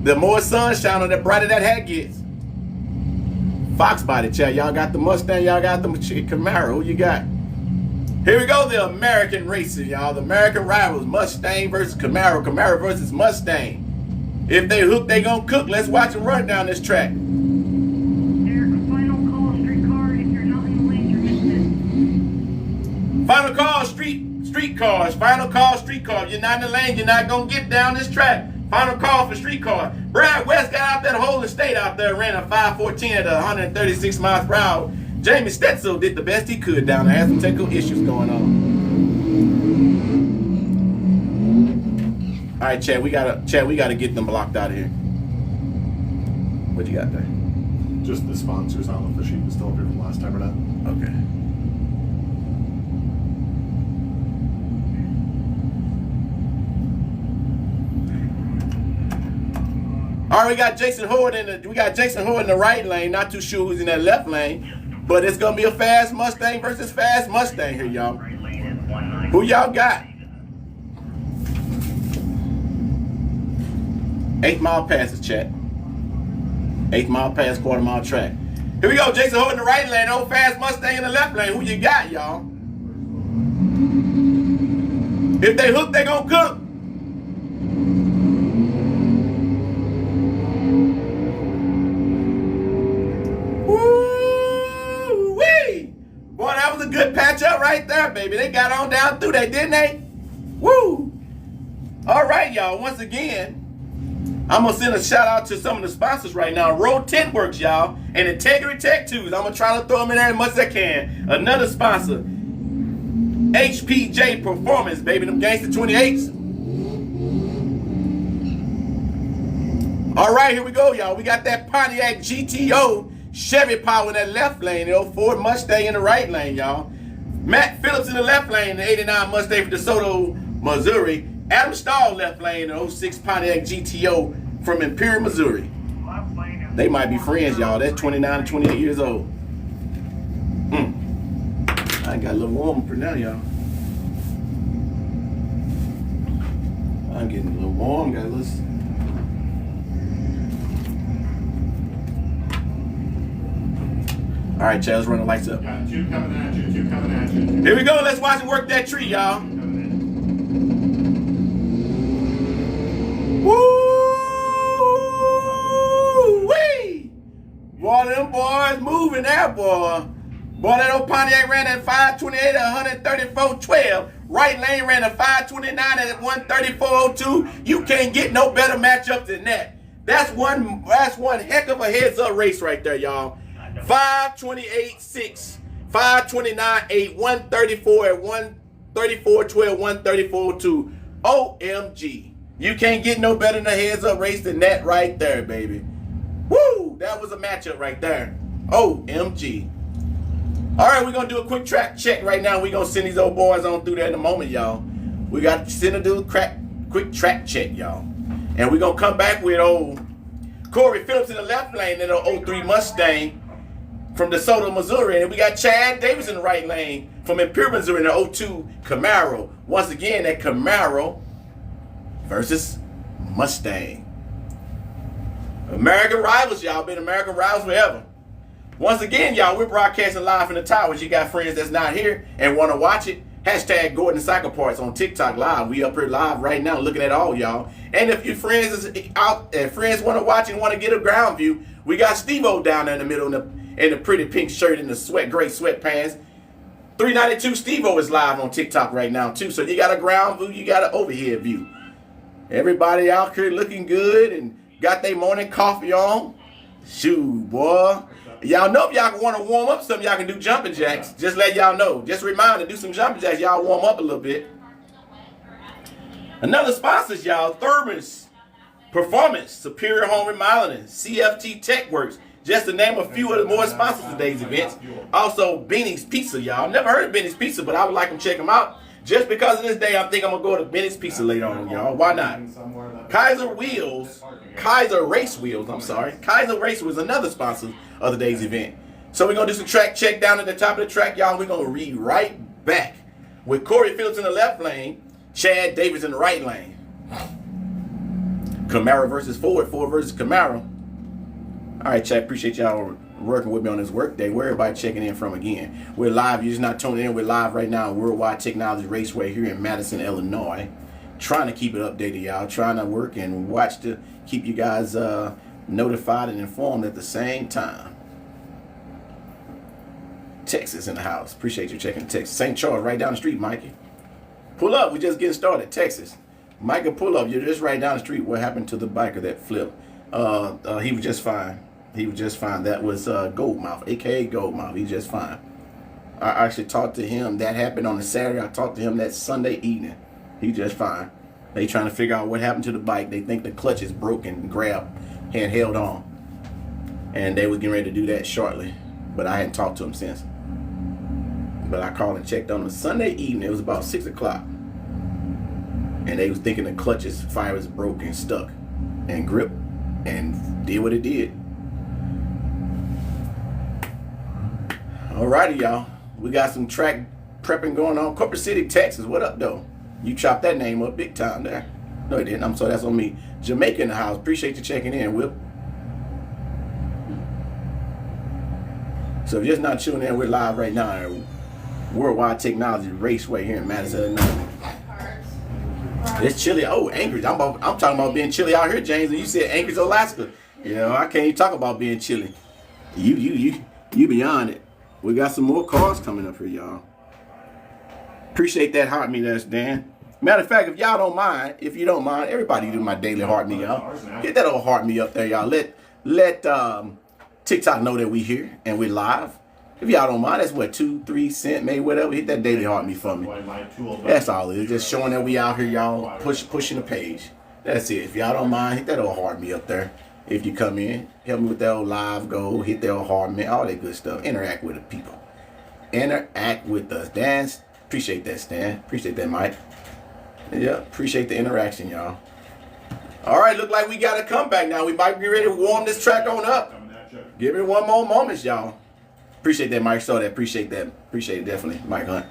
The more sunshine on, the brighter that hat gets. Fox body, chat. Y'all got the Mustang, y'all got the Camaro. Who you got? Here we go, the American racer, y'all. The American rivals, Mustang versus Camaro. Camaro versus Mustang. If they hook, they gonna cook. Let's watch them run down this track. Derek, final call, streetcar. If you're not in the lane, you're missing it. Final call, streetcars. Final call, streetcars. You're not in the lane, you're not gonna get down this track. Final call for streetcar. Brad West got out there the whole estate out there, ran a 514 at 136 miles per hour. Jamie Stetzel did the best he could down there. Had some technical issues going on. All right, Chad, we gotta get them blocked out of here. What you got there? Just the sponsors. I don't know if the sheet was still up here from last time or not. Okay. All right, we got Jason Howard in the right lane. Not too sure who's in that left lane, but it's gonna be a fast Mustang versus fast Mustang here, y'all. Who y'all got? 8 mile passes, chat. 8 mile pass, quarter mile track. Here we go, Jason Howard in the right lane. Old fast Mustang in the left lane. Who you got, y'all? If they hook, they gonna cook. Woo-wee! Boy, that was a good patch up right there, baby. They got on down through there, didn't they? Woo! All right, y'all. Once again, I'm going to send a shout out to some of the sponsors right now. Road Tent Works, y'all, and Integrity Tech Tools. I'm going to try to throw them in there as much as I can. Another sponsor, HPJ Performance, baby. Them Gangsta 28s. All right, here we go, y'all. We got that Pontiac GTO Chevy Power in that left lane. The old Ford Mustang in the right lane, y'all. Matt Phillips in the left lane, the 89 Mustang from DeSoto, Missouri. Adam Stahl left lane, the 06 Pontiac GTO from Imperial, Missouri. They might be friends, y'all. That's 29 and 28 years old. I got a little warm for now, y'all. I'm getting a little warm, got a little... All right, Chad, let's run the lights up. Got two coming at you. Two coming at you. Here we go. Let's watch him work that tree, y'all. Woo-wee! Boy, them boys moving there, boy. Boy, that old Pontiac ran at 528 at 134.12. Right lane ran at 529 at 134.02. You can't get no better matchup than that. That's one heck of a heads-up race right there, y'all. 528.6, 529.8, 134 at 134.12, 134.2. OMG. You can't get no better than a heads-up race than that right there, baby. Woo! That was a matchup right there. OMG. All right, we're going to do a quick track check right now. We're going to send these old boys on through there in a moment, y'all. We got to send a quick track check, y'all. And we're going to come back with old Corey Phillips in the left lane in the 03 Mustang from DeSoto, Missouri. And we got Chad Davis in the right lane from Imperial, Missouri in the 02 Camaro. Once again, that Camaro versus Mustang. American rivals, y'all. Been American rivals forever. Once again, y'all, we're broadcasting live from the towers. You got friends that's not here and want to watch it. Hashtag Gordon Cycle Parts on TikTok live. We up here live right now looking at all y'all. And if your friends is out and friends want to watch and want to get a ground view, we got Steve-O down there in the middle in the pretty pink shirt and the gray sweatpants. 392 Steve-O is live on TikTok right now too. So you got a ground view, you got an overhead view. Everybody out here looking good and got their morning coffee on. Shoot, boy. Y'all know if y'all want to warm up something, y'all can do jumping jacks. Just let y'all know. Just a reminder, do some jumping jacks. Y'all warm up a little bit. Another sponsors, y'all. Thermos Performance, Superior Home Remodeling, CFT Tech Works, Just to name a few of the more sponsors of today's events. Also, Benny's Pizza, y'all. Never heard of Benny's Pizza, but I would like them to check them out. Just because of this day, I think I'm going to go to Benny's Pizza later on, y'all. Why not? Kaiser Race Wheels, I'm sorry. Kaiser Race was another sponsor of today's event. So we're going to do some track check down at the top of the track, y'all. We're going to read right back with Corey Phillips in the left lane, Chad Davis in the right lane. Camaro versus Ford, Ford versus Camaro. All right, Chad, appreciate y'all working with me on this work day. Where everybody checking in from again. We're live. You're just not tuning in. We're live right now at Worldwide Technology Raceway here in Madison, Illinois. Trying to keep it updated, y'all. Trying to work and watch to keep you guys notified and informed at the same time. Texas in the house. Appreciate you checking Texas. St. Charles, right down the street, Mikey. Pull up. We're just getting started. Texas. Micah, pull up. You're just right down the street. What happened to the biker that flipped? He was just fine. He was just fine. That was Goldmouth, a.k.a. Goldmouth. He's just fine. I actually talked to him. That happened on a Saturday. I talked to him that Sunday evening. He's just fine. They trying to figure out what happened to the bike. They think the clutch is broken, grabbed, and held on. And they were getting ready to do that shortly. But I hadn't talked to him since. But I called and checked on him Sunday evening. It was about 6 o'clock. And they was thinking the clutch's fire was broken, stuck, and gripped, and did what it did. Alrighty, y'all. We got some track prepping going on. Corpus City, Texas. What up, though? You chopped that name up big time there. No, it didn't. I'm sorry, that's on me. Jamaica in the house. Appreciate you checking in, Whip. So if you're just not tuning in, we're live right now at Worldwide Technology Raceway here in Madison, Illinois. It's chilly. Oh, Anchorage. I'm talking about being chilly out here, James. And you said Anchorage, Alaska. You know, I can't even talk about being chilly. You beyond it. We got some more cars coming up here, y'all. Appreciate that heart me, that's Dan. Matter of fact, if y'all don't mind, everybody do my daily heart me, y'all. Get that old heart me up there, y'all. Let TikTok know that we here and we're live. If y'all don't mind, that's what, 2-3 cents, maybe whatever. Hit that daily heart me for me. That's all it is. Just showing that we out here, y'all, pushing the page. That's it. If y'all don't mind, hit that old heart me up there. If you come in, help me with that old live goal, hit that old heart me, all that good stuff. Interact with the people. Interact with us. Dan, appreciate that, Stan. Appreciate that, Mike. Yeah, appreciate the interaction, y'all. All right, look like we got a comeback now. We might be ready to warm this track on up. Give it one more moment, y'all. Appreciate that, Mike. Saw that. Appreciate that. Appreciate it, definitely, Mike Hunt.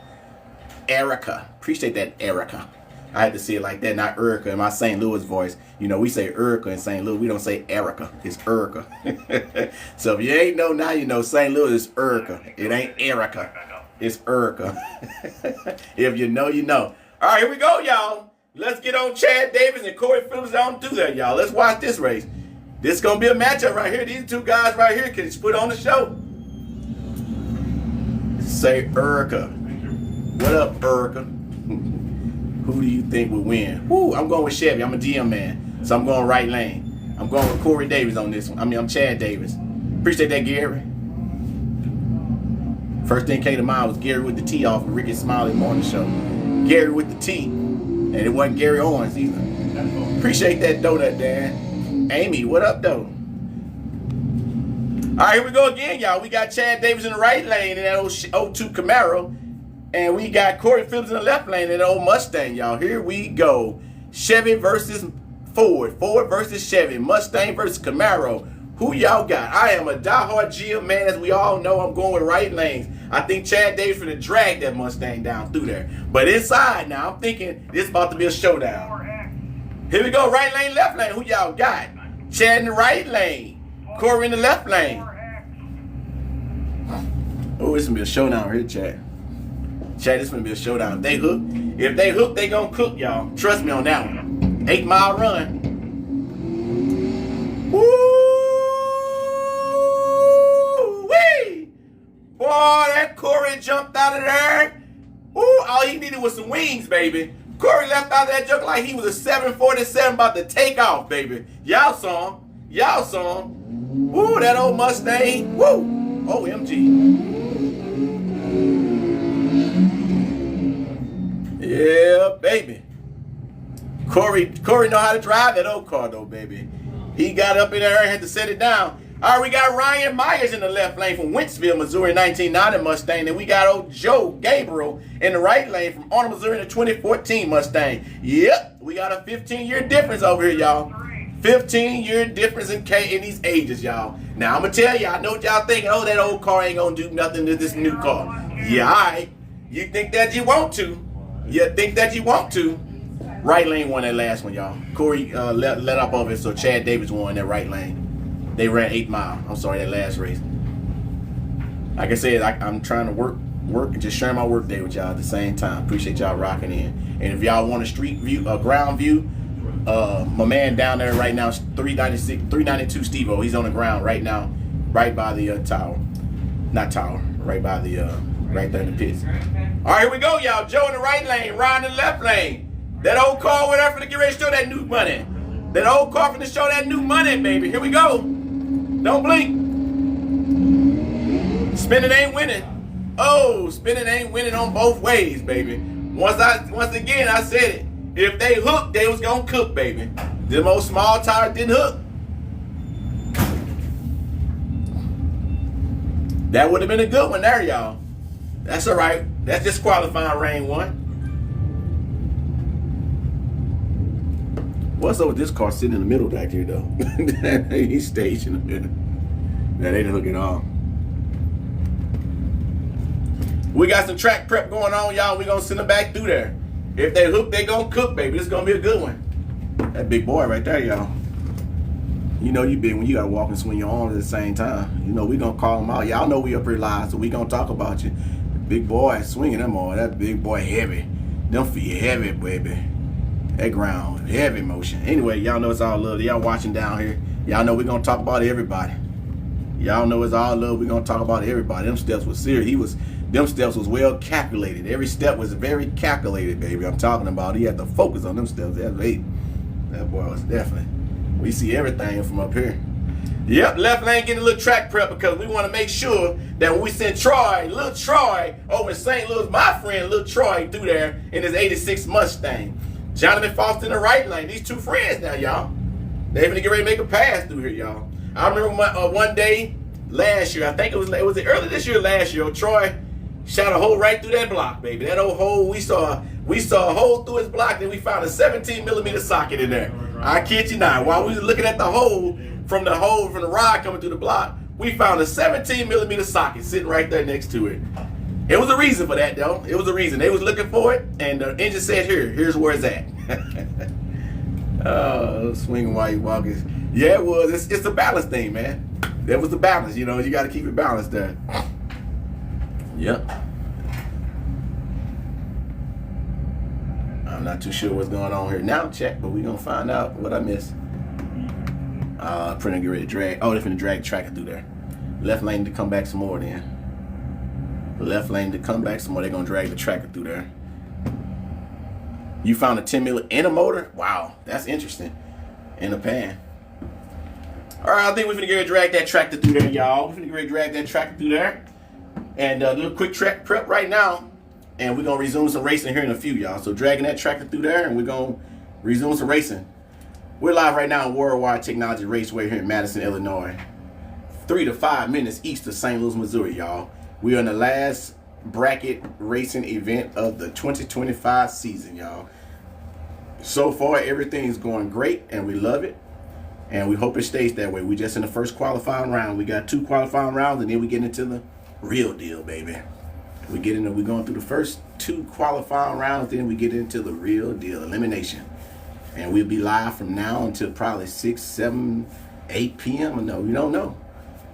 Erica. Appreciate that, Erica. I had to say it like that, not Erica in my St. Louis voice. You know, we say Erica in St. Louis. We don't say Erica. It's Erica. So if you ain't know, now you know St. Louis is Erica. It ain't Erica. It's Erica. If you know, you know. All right, here we go, y'all. Let's get on Chad Davis and Corey Phillips on through there, y'all. Let's watch this race. This is going to be a matchup right here. These two guys right here can put on the show. Say Erica. What up, Erica? Who do you think will win? Woo, I'm going with Chevy. I'm a DM man. So I'm going right lane. I'm going with Corey Davis on this one. I'm Chad Davis. Appreciate that, Gary. First thing came to mind was Gary with the T off of Ricky Smiley Morning Show. Gary with the T. And it wasn't Gary Owens either. Appreciate that donut, Dan. Amy, what up, though? All right, here we go again, y'all. We got Chad Davis in the right lane in that old 02 Camaro. And we got Corey Phillips in the left lane in that old Mustang, y'all. Here we go. Chevy versus Ford. Ford versus Chevy. Mustang versus Camaro. Who y'all got? I am a diehard GM man, as we all know. I'm going with right lanes. I think Chad Davis finna drag that Mustang down through there. But inside now, I'm thinking this is about to be a showdown. Here we go. Right lane, left lane. Who y'all got? Chad in the right lane. Corey in the left lane. Oh, it's gonna be a showdown here, Chad. Chad, it's gonna be a showdown. If they hook, they gonna cook, y'all. Trust me on that one. 8 Mile run. Woo-wee! Boy, that Corey jumped out of there. Ooh, all he needed was some wings, baby. Corey left out of that junk like he was a 747 about to take off, baby. Y'all saw him. Y'all saw him. Woo, that old Mustang. Woo! OMG. Yeah, baby. Corey know how to drive that old car, though, baby. He got up in there and had to set it down. All right, we got Ryan Myers in the left lane from Wentzville, Missouri, 1990 Mustang. And we got old Joe Gabriel in the right lane from Arnold, Missouri, in the 2014 Mustang. Yep, we got a 15-year difference over here, y'all. 15-year difference in these ages, y'all. Now, I'm going to tell you, I know what y'all thinking. Oh, that old car ain't going to do nothing to this new car. Yeah, all right. You think that you want to. You think that you want to. Right lane won that last one, y'all. Corey let up of it, so Chad Davis won that right lane. They ran 8 Mile. I'm sorry, that last race. Like I said, I'm trying to work and just share my work day with y'all at the same time. Appreciate y'all rocking in. And if y'all want a street view, a ground view, my man down there right now is 392 Steve-O. He's on the ground right now, right by the tower. Not tower, right by the, right there in the pits. All right, here we go, y'all. Joe in the right lane, Ryan in the left lane. That old car went up for the get ready to show that new money. That old car for to show that new money, baby. Here we go. Don't blink. Spinning ain't winning. Oh, spinning ain't winning on both ways, baby. Once again, I said it. If they hooked, they was gonna cook, baby. The most small tire didn't hook. That would have been a good one there, y'all. That's all right. That's just qualifying rain one. What's up with this car sitting in the middle back here, though? He staged in the middle. That ain't hooking on. We got some track prep going on, y'all. We gonna send them back through there. If they hook, they gonna cook, baby. This is gonna be a good one. That big boy right there, y'all. You know you big when you gotta walk and swing your arms at the same time. You know we gonna call them out. Y'all know we up here live, so we gonna talk about you. The big boy swinging them on. That big boy heavy. Them feet heavy, baby. That ground heavy motion. Anyway, y'all know it's all love. Y'all watching down here. Y'all know we gonna talk about everybody. Y'all know it's all love. We gonna talk about everybody. Them steps was serious. Them steps was well calculated. Every step was very calculated, baby. I'm talking about. He had to focus on them steps. That boy was definitely. We see everything from up here. Yep, left lane getting a little track prep because we want to make sure that when we send Troy, little Troy over in St. Louis, my friend little Troy through there in his 86 Mustang. Jonathan Foster in the right lane. These two friends now, y'all. They even get ready to make a pass through here, y'all. I remember one day last year, I think it was early this year, last year, Troy shot a hole right through that block, baby. That old hole, we saw a hole through his block, then we found a 17mm socket in there. I kid you not. While we was looking at the hole from the rod coming through the block, we found a 17mm socket sitting right there next to it. It was a reason for that, though. It was a reason. They was looking for it, and the engine said, here's where it's at. Oh, swinging while you walking. Yeah, it was. It's a balance thing, man. That was the balance, you know. You got to keep it balanced there. Yep. I'm not too sure what's going on here now. Check, but we're going to find out what I missed. Printer get ready to drag. Oh, they're finna drag the tracker through there. Left lane to come back some more then. Left lane to come back some more. They're going to drag the tracker through there. You found a 10mm in a motor? Wow, that's interesting. In a pan. All right, I think we're finna get ready to drag that tractor through there, y'all. We're finna get ready to drag that tractor through there. And do a quick track prep right now. And we're going to resume some racing here in a few, y'all. So dragging that tractor through there, and we're going to resume some racing. We're live right now in Worldwide Technology Raceway here in Madison, Illinois. 3 to 5 minutes east of St. Louis, Missouri, y'all. We're in the last bracket racing event of the 2025 season, y'all. So far, everything's going great, and we love it. And we hope it stays that way. We're just in the first qualifying round. We got 2 qualifying rounds, and then we get into the real deal, baby. We're going through the first 2 qualifying rounds, then we get into the real deal, elimination. And we'll be live from now until probably 6, 7, 8 p.m. No, we don't know.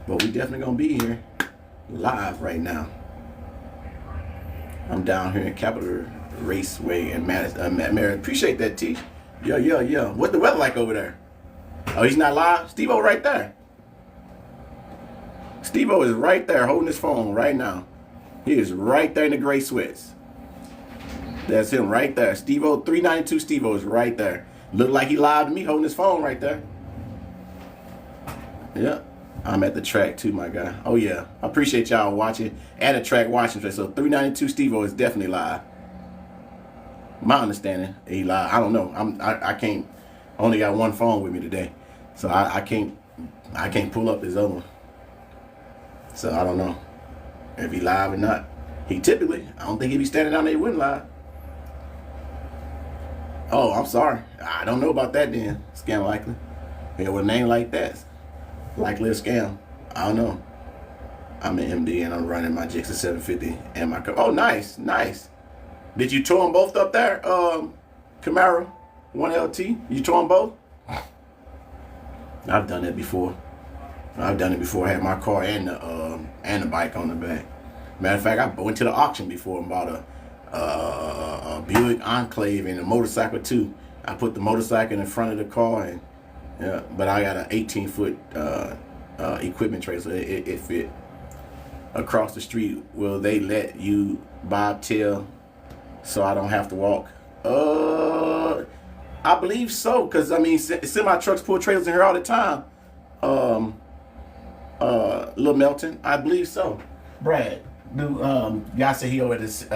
But we definitely going to be here live right now. I'm down here in Capitol Raceway in Madison. Appreciate that, T. Yo. What's the weather like over there? Oh, he's not live? Steve-O right there. Steve-O is right there holding his phone right now. He is right there in the gray sweats. That's him right there. Steve-O, 392 Steve-O is right there. Look like he live to me holding his phone right there. Yep. I'm at the track too, my guy. Oh, yeah. I appreciate y'all watching. At the track watching. So 392 Steve-O is definitely live. My understanding, he live. I don't know. I can't. I only got one phone with me today. So I can't I can't pull up his other one. So I don't know if he live or not. He typically, I don't think he'd be standing down there wouldn't live. Oh, I'm sorry. I don't know about that then. Scam likely. Yeah, with a name like that, likely a scam. I don't know. I'm an MD and I'm running my Jixer 750 and my oh nice. Did you tow them both up there? Camaro 1LT? You tow them both? I've done that before. I had my car and the bike on the back. Matter of fact, I went to the auction before and bought a Buick Enclave and a motorcycle too. I put the motorcycle in the front of the car and yeah, but I got an 18-foot equipment trailer, so it fit. Across the street, will they let you bobtail so I don't have to walk? I believe so, because I mean semi trucks pull trailers in here all the time. Lil Melton, I believe so. Brad, guy said he over at this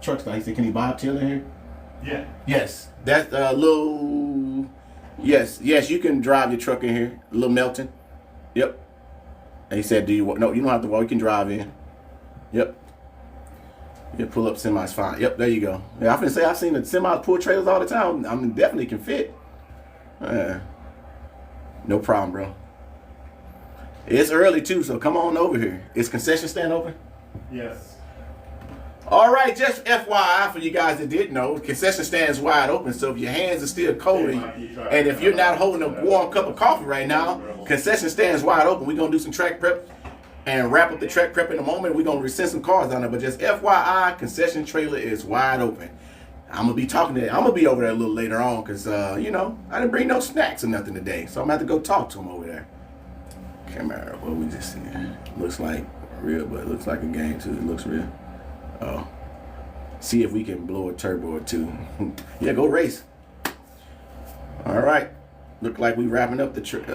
truck stop. He said, can he bobtail in here? Yeah. Yes, that's Lil. Yes, you can drive your truck in here, Lil Melton. Yep. And he said, do you no, you don't have to walk, you can drive in. Yep. You pull up semis fine. Yep, there you go. Yeah, I finna say I've seen the semis pull trailers all the time. I mean, definitely can fit. No problem, bro. It's early too, so come on over here. Is concession stand open? Yes. All right, just FYI for you guys that didn't know, concession stand is wide open. So if your hands are still cold and if you're not holding a warm cup of coffee right now, concession stand is wide open. We're gonna do some track prep and wrap up the track prep in a moment. We're gonna send some cars down there, but just FYI, concession trailer is wide open. I'm gonna be talking to. I'm gonna be over there a little later on because you know I didn't bring no snacks or nothing today, so I'm gonna have to go talk to him over there. Camera, what we just seeing? Looks like real, but it looks like a game too. It looks real. Oh, see if we can blow a turbo or two. Yeah, go race. All right, look like we wrapping up the trip.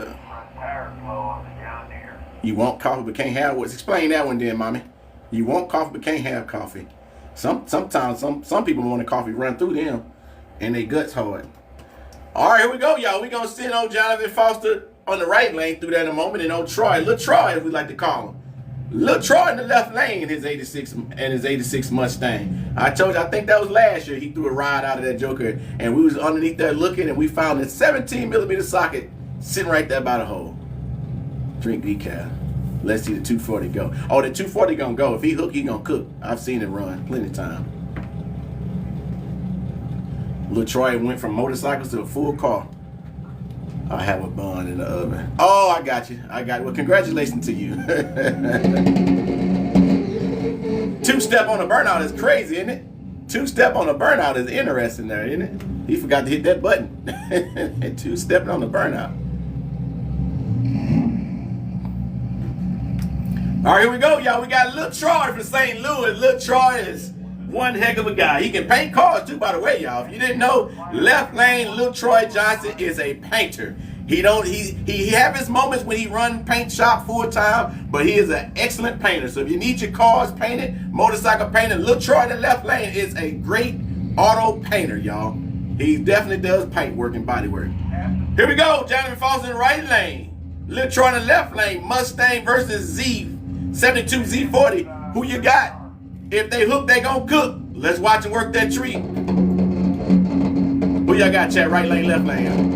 You want coffee but can't have what? Explain that one then, mommy. You want coffee but can't have coffee. Sometimes some people want the coffee run through them and they guts hard. All right, here we go, y'all. We gonna send old Jonathan Foster on the right lane through that in a moment, and old Troy, Lil Troy, as we like to call him. Lil Troy in the left lane in his 86 Mustang. I told you, I think that was last year. He threw a ride out of that Joker, and we was underneath there looking, and we found a 17mm socket sitting right there by the hole. Drink decaf. Let's see the 240 go. Oh, the 240 gonna go. If he hook, he gonna cook. I've seen it run plenty of time. Lil Troy went from motorcycles to a full car. I have a bun in the oven. Oh, I got you. Well, congratulations to you. Two-step on a burnout is crazy, isn't it? Two-step on a burnout is interesting there, isn't it? He forgot to hit that button. Two-stepping on the burnout. All right, here we go, y'all. We got Lil Troy from St. Louis. Lil Troy is one heck of a guy. He can paint cars too, by the way, y'all. If you didn't know, left lane Lil Troy Johnson is a painter. He have his moments when he run paint shop full time, but he is an excellent painter. So if you need your cars painted, motorcycle painted, Lil Troy in the left lane is a great auto painter, y'all. He definitely does paint work and body work. Here we go. Jonathan Foster in the right lane. Lil Troy in the left lane. Mustang versus Z72 Z40. Who you got? If they hook, they gonna cook. Let's watch them work that tree. Who y'all got, chat? Right lane, left lane.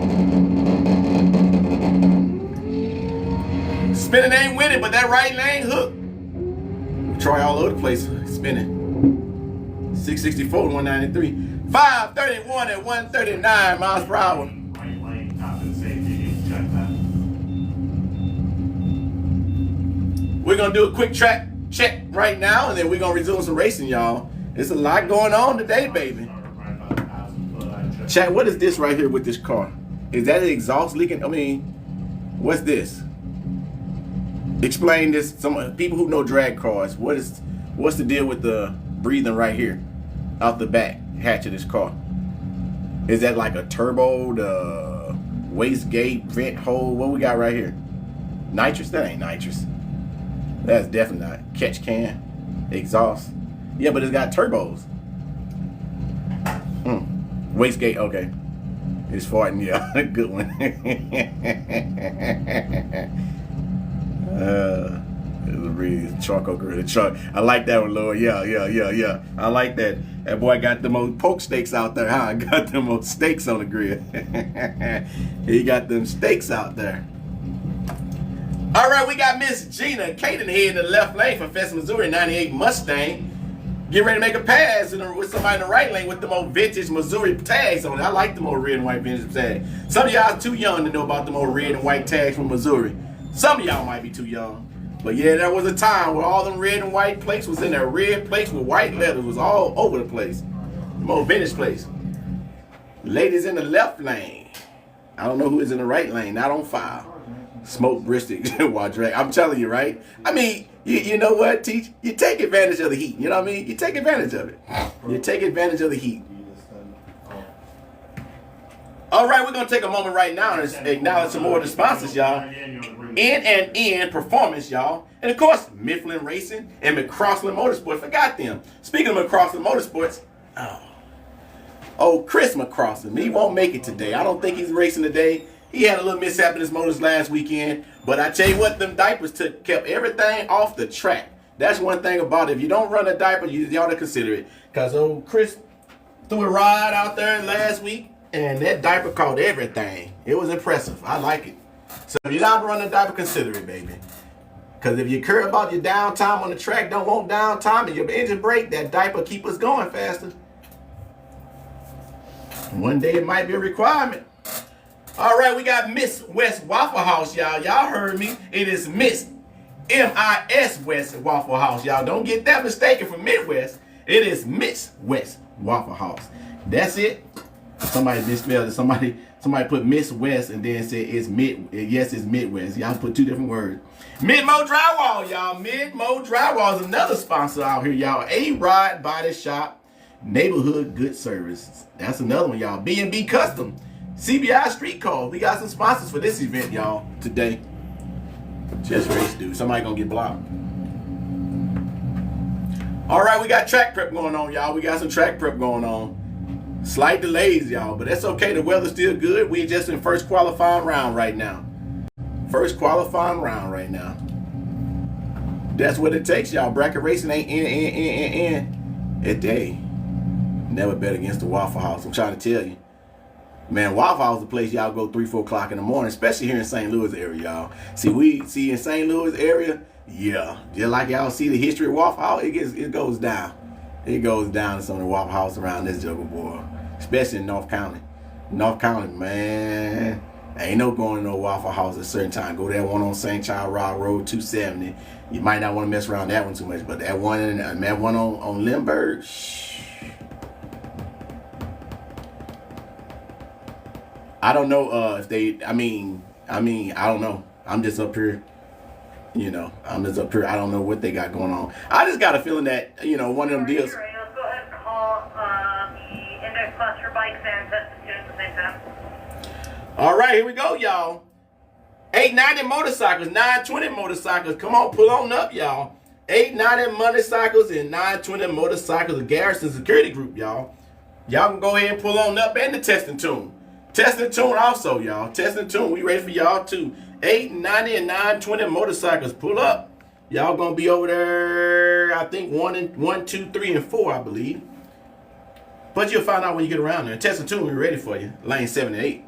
Spinning ain't winning, but that right lane hook. Troy all over the place spinning. 664 to 193. 531 and 139 miles per hour. Right lane, top of the safety. Check that. We're gonna do a quick track check right now, and then we're gonna resume some racing, y'all. There's a lot going on today, baby. Chat, what is this right here with this car? Is that an exhaust leaking? I mean, what's this? Explain this. Some people who know drag cars, what's the deal with the breathing right here out the back hatch of this car? Is that like a turbo, the wastegate, vent hole? What we got right here? Nitrous? That ain't nitrous. That's definitely not. Catch can, exhaust. Yeah, but it's got turbos. Wastegate, okay. It's farting, yeah. Good one. It's a real charcoal grill. I like that one, Lord. Yeah. I like that. That boy got them old poke steaks out there, huh? Got them old steaks on the grill. He got them steaks out there. All right, we got Miss Gina Caden here in the left lane for Fest, Missouri, 98 Mustang. Get ready to make a pass with somebody in the right lane with them old vintage Missouri tags on it. I like them old red and white vintage tags. Some of y'all too young to know about them old red and white tags from Missouri. Some of y'all might be too young. But yeah, there was a time where all them red and white plates was in there. Red plates with white letters was all over the place. Them old vintage plates. Ladies in the left lane. I don't know who is in the right lane. Not on file. Smoke brisket while drag. I'm telling you, right? I mean, you know what, Teach? You take advantage of the heat. You know what I mean? You take advantage of it. You take advantage of the heat. All right, we're going to take a moment right now and acknowledge some more of the sponsors, y'all. N Performance, y'all. And, of course, Mifflin Racing and McCrossland Motorsports. Forgot them. Speaking of McCrossland Motorsports, Chris McCrossland, he won't make it today. I don't think he's racing today. He had a little mishap in his motors last weekend. But I tell you what, them diapers kept everything off the track. That's one thing about it. If you don't run a diaper, you ought to consider it. Because old Chris threw a ride out there last week, and that diaper caught everything. It was impressive. I like it. So if you're not running a diaper, consider it, baby. Because if you care about your downtime on the track, don't want downtime, and your engine brake, that diaper keep us going faster. One day it might be a requirement. All right, we got Miss West Waffle House, y'all. Y'all heard me. It is Miss M-I-S West Waffle House, y'all. Don't get that mistaken for Midwest. It is Miss West Waffle House. That's it. Somebody misspelled it. Somebody put Miss West and then said it's mid. Yes, it's Midwest. Y'all put two different words. Midmo Drywall, y'all. Midmo Drywall is another sponsor out here, y'all. A-Rod Body Shop, Neighborhood Good Service. That's another one, y'all. B&B Custom. CBI Street Call. We got some sponsors for this event, y'all, today. Just race, dude. Somebody gonna get blocked. All right, we got track prep going on, y'all. We got some track prep going on. Slight delays, y'all, but that's okay. The weather's still good. We just in first qualifying round right now. First qualifying round right now. That's what it takes, y'all. Bracket racing ain't in a day. Never bet against the Waffle House. I'm trying to tell you. Man, Waffle House is a place y'all go 3, 4 o'clock in the morning, especially here in St. Louis area, y'all. See in St. Louis area, yeah, just like y'all see the history of Waffle House, it goes down. It goes down to some of the Waffle House around this juggle, boy, especially in North County. North County, man, ain't no going to no Waffle House at a certain time. Go that one on St. Child Road 270. You might not want to mess around that one too much, but that one on Lindbergh, shh. I don't know if they, I mean, I don't know. I'm just up here, I don't know what they got going on. I just got a feeling that, one of them deals. Let's go ahead and call the index cluster bikes and test the tunes at the same time. All right, here we go, y'all. 890 motorcycles, 920 motorcycles. Come on, pull on up, y'all. 890 motorcycles and 920 motorcycles. The Garrison Security Group, y'all. Y'all can go ahead and pull on up, and the testing tune. Testing tune also, y'all. Testing tune. We ready for y'all too. 890 and 920 motorcycles. Pull up. Y'all gonna be over there, I think 1, 2, 3, and 4, I believe. But you'll find out when you get around there. Testing tune, we're ready for you. Lane 7 and 8.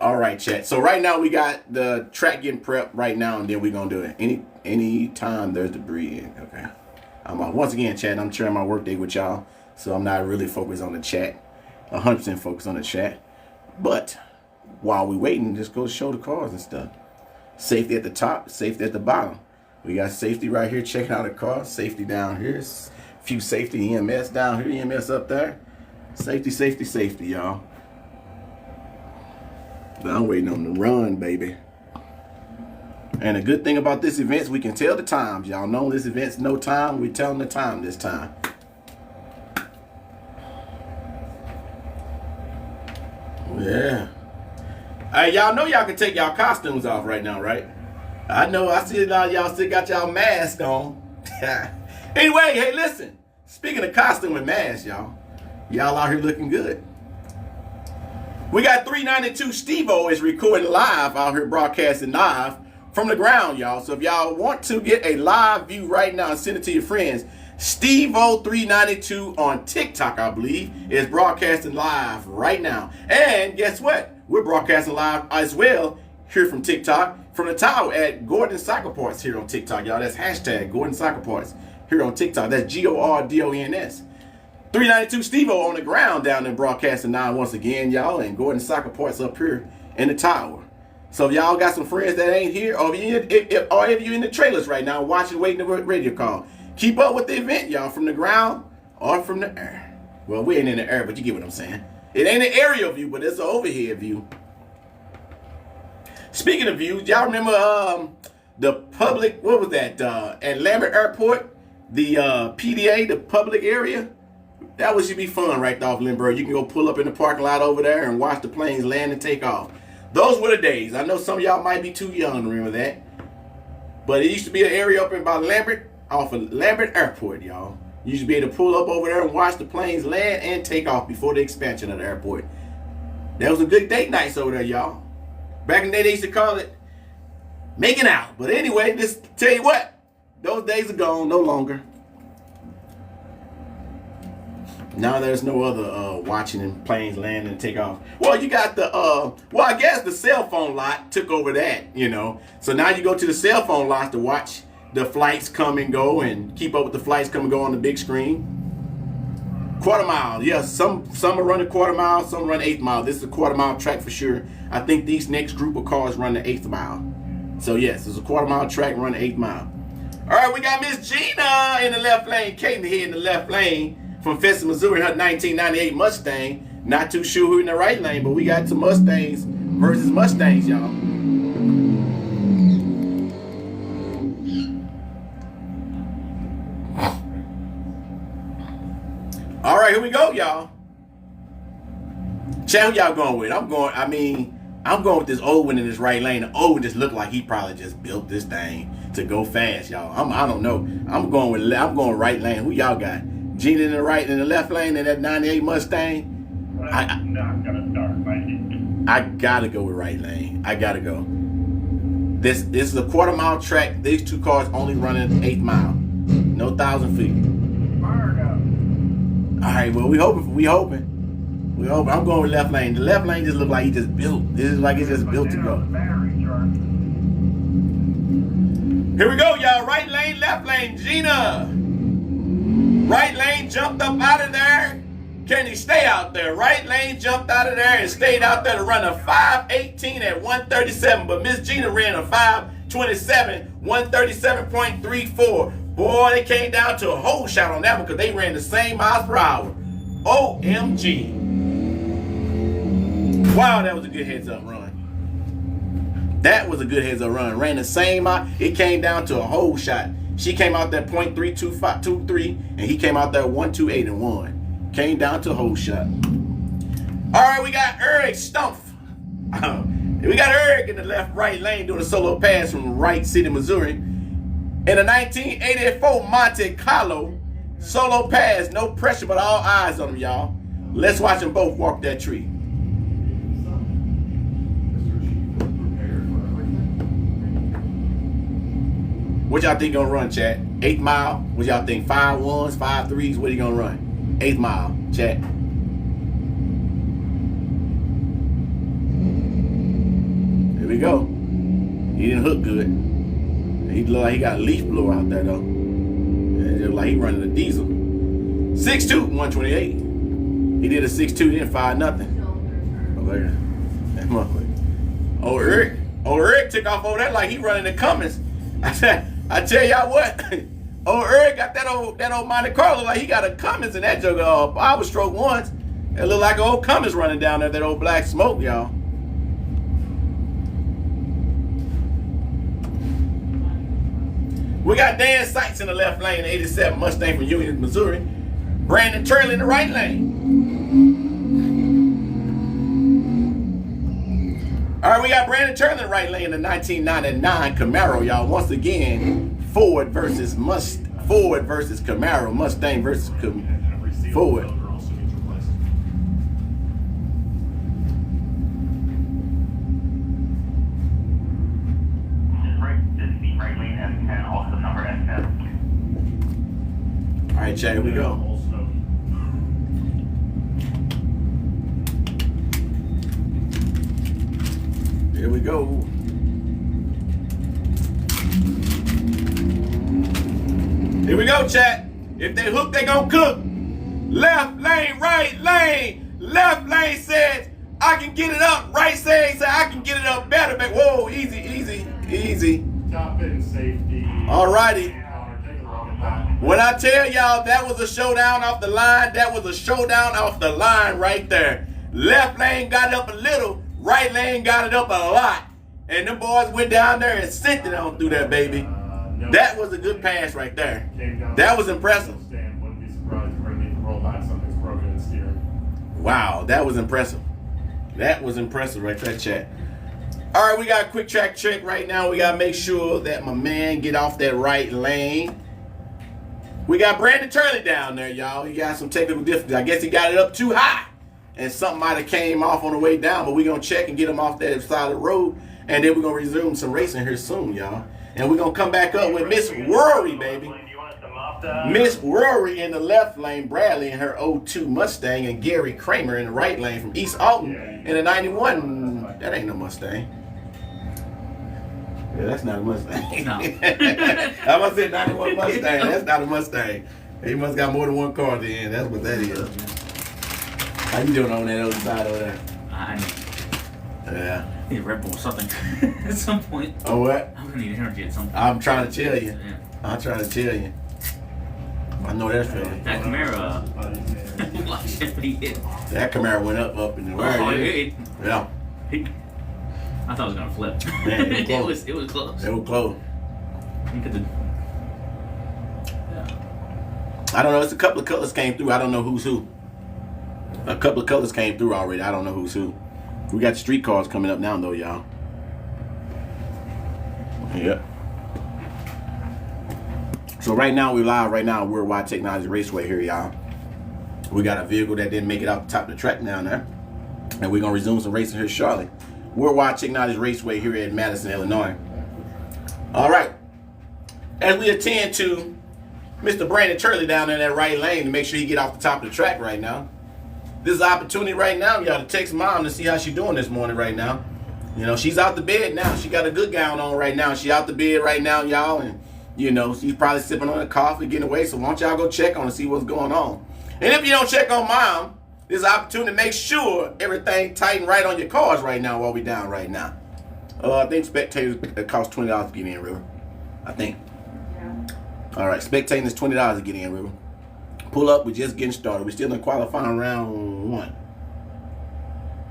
All right, chat. So right now we got the track getting prepped right now, and then we're gonna do it. Any time there's debris. Okay. Once again, chat, I'm sharing my workday with y'all, so I'm not really focused on the chat. 100% focused on the chat. But while we waiting, just go show the cars and stuff. Safety at the top, safety at the bottom. We got safety right here checking out the car. Safety down here. A few safety EMS down here, EMS up there. Safety, safety, safety, y'all. But I'm waiting on the run, baby. And the good thing about this event is we can tell the times. Y'all know this event's no time. We telling the time this time. Yeah. Hey, y'all know y'all can take y'all costumes off right now, right? I know. I see a lot of y'all still got y'all mask on. Anyway, hey, listen. Speaking of costume and mask, y'all. Y'all out here looking good. We got 392 Steve-O is recording live out here, broadcasting live from the ground, y'all. So if y'all want to get a live view right now and send it to your friends, Steve-O 392 on TikTok, I believe, is broadcasting live right now. And guess what? We're broadcasting live as well here from TikTok, from the tower at Gordon Cycle Parts here on TikTok, y'all. That's hashtag Gordon Cycle Parts here on TikTok. That's GORDONS. 392 Steve-O on the ground down there broadcasting now once again, y'all, and Gordon Soccer Parts up here in the tower. So if y'all got some friends that ain't here, or if you're in the trailers right now watching, waiting the radio call, keep up with the event, y'all, from the ground or from the air. Well, we ain't in the air, but you get what I'm saying. It ain't an aerial view, but it's an overhead view. Speaking of views, y'all remember the public, what was that, at Lambert Airport, the PDA, the public area? That should be fun right off Lindbergh. You can go pull up in the parking lot over there and watch the planes land and take off. Those were the days. I know some of y'all might be too young to remember that. But it used to be an area up in by Lambert, off of Lambert Airport, y'all. You used to be able to pull up over there and watch the planes land and take off before the expansion of the airport. That was a good date nights over there, y'all. Back in the day, they used to call it making out. But anyway, just tell you what, those days are gone, no longer. Now there's no other watching and planes land and take off. Well, you got the, well, I guess the cell phone lot took over that, you know. So now you go to the cell phone lot to watch the flights come and go and keep up with the flights come and go on the big screen. Quarter mile, yes, some are running quarter mile, some run 8th mile. This is a quarter mile track for sure. I think these next group of cars run the 8th mile. So yes, it's a quarter mile track, run the 8th mile. All right, we got Miss Gina in the left lane, Katie here in the left lane. From Festus, Missouri, her 1998 Mustang. Not too sure who in the right lane, but we got some Mustangs versus Mustangs, y'all. All right, here we go, y'all. Chat, who y'all going with? I'm going with this old one in this right lane. The old one just looked like he probably just built this thing to go fast, y'all. I don't know. I'm going right lane. Who y'all got? Gina in the right and the left lane in that 98 Mustang. I'm not gonna start fighting. I gotta go with right lane. I gotta go. This is a quarter mile track. These two cars only running 8th mile. No 1,000 feet. All right, well, we hoping. I'm going with left lane. The left lane just look like he just built. This is like it's just built to go. Here we go, y'all. Right lane, left lane. Gina. Right lane jumped up out of there. Can he stay out there? Right lane jumped out of there and stayed out there to run a 5:18 at 137. But Miss Gina ran a 5:27, 137.34. Boy, they came down to a whole shot on that one because they ran the same miles per hour. OMG. Wow, that was a good heads-up run. That was a good heads-up run. Ran the same mile. It came down to a whole shot. She came out there .32523, and he came out there 128 and 1. Came down to a whole shot. All right, we got Eric Stumpf. We got Eric in the left-right lane doing a solo pass from Wright City, Missouri. In a 1984 Monte Carlo solo pass, no pressure, but all eyes on him, y'all. Let's watch them both walk that tree. What y'all think gonna run, chat? 8th mile? What y'all think? 5 1s, 5 3s? What he gonna run? 8th mile, chat. Here we go. He didn't hook good. He looked like he got a leaf blower out there though. It looked like he running a diesel. 6'2", 128. He did a 6'2", he didn't fire nothing. Oh, look at that motherfucker. Oh, Eric took off over there like he running the Cummins. I tell y'all what, old Eric got that old Monte Carlo like he got a Cummins in that joke. Power stroke once. It looked like an old Cummins running down there, that old black smoke, y'all. We got Dan Sykes in the left lane, 87 Mustang from Union, Missouri. Brandon Turley in the right lane. All right, we got Brandon Turley in the right lane in the 1999 Camaro, y'all. Once again, Ford versus Camaro, Mustang versus Ford. chat. Here we go. Old Smoky. Here we go. Here we go, chat. If they hook, they gonna cook. Left lane, right lane. Left lane says, I can get it up. Right lane says, I can get it up better. But whoa, easy, easy, easy. Top end safety. Alrighty. Take a look at that. When I tell y'all that was a showdown off the line, that was a showdown off the line right there. Left lane got it up a little. Right lane got it up a lot. And them boys went down there and sent it on through that baby. No. That was a good pass right there. Came down That was impressive. Stand. Wouldn't be surprised if they roll back something's broken in steering. Wow, that was impressive. That was impressive right there, chat. All right, we got a quick track check right now. We got to make sure that my man get off that right lane. We got Brandon Turley down there, y'all. He got some technical difficulties. I guess he got it up too high. And something might have came off on the way down, but we're going to check and get him off that side of the road. And then we're going to resume some racing here soon, y'all. And we're going to come back up with Miss Rory, baby. Miss Rory in the left lane, Bradley in her 02 Mustang, and Gary Kramer in the right lane from East Alton in the 91. That ain't no Mustang. Yeah, that's not a Mustang. No. I must say 91 Mustang. That's not a Mustang. He must got more than one car then. That's what that is. How you doing on that other side over there? I need a Red Bull or something at some point. Oh, what? I'm gonna need energy at some point. I'm trying to tell you. Yeah. I'm trying to tell you. I know that's feeling. That Camaro, That Camaro went up in the air. Yeah. I thought it was gonna flip. Man, it was close. They were close. You could. I don't know. It's a couple of colors came through. I don't know who's who. A couple of colors came through already. I don't know who's who. We got street cars coming up now, though, y'all. Yep. So right now, we're live right now. Worldwide Technology Raceway here, y'all. We got a vehicle that didn't make it out the top of the track down there. And we're going to resume some racing here shortly. Worldwide Technology Raceway here at Madison, Illinois. All right. As we attend to Mr. Brandon Turley down there in that right lane to make sure he get off the top of the track right now. This is an opportunity right now, y'all, to text mom to see how she's doing this morning right now. You know, she's out the bed now. She got a good gown on right now. She out the bed right now, y'all, and, you know, she's probably sipping on a coffee, getting away. So why don't y'all go check on and see what's going on. And if you don't check on mom, there's an opportunity to make sure everything tight and right on your cars right now while we down right now. I think spectators, it costs $20 to get in, River. I think. Yeah. All right, spectating is $20 to get in, River. Pull up, we're just getting started. We're still in qualifying round 1.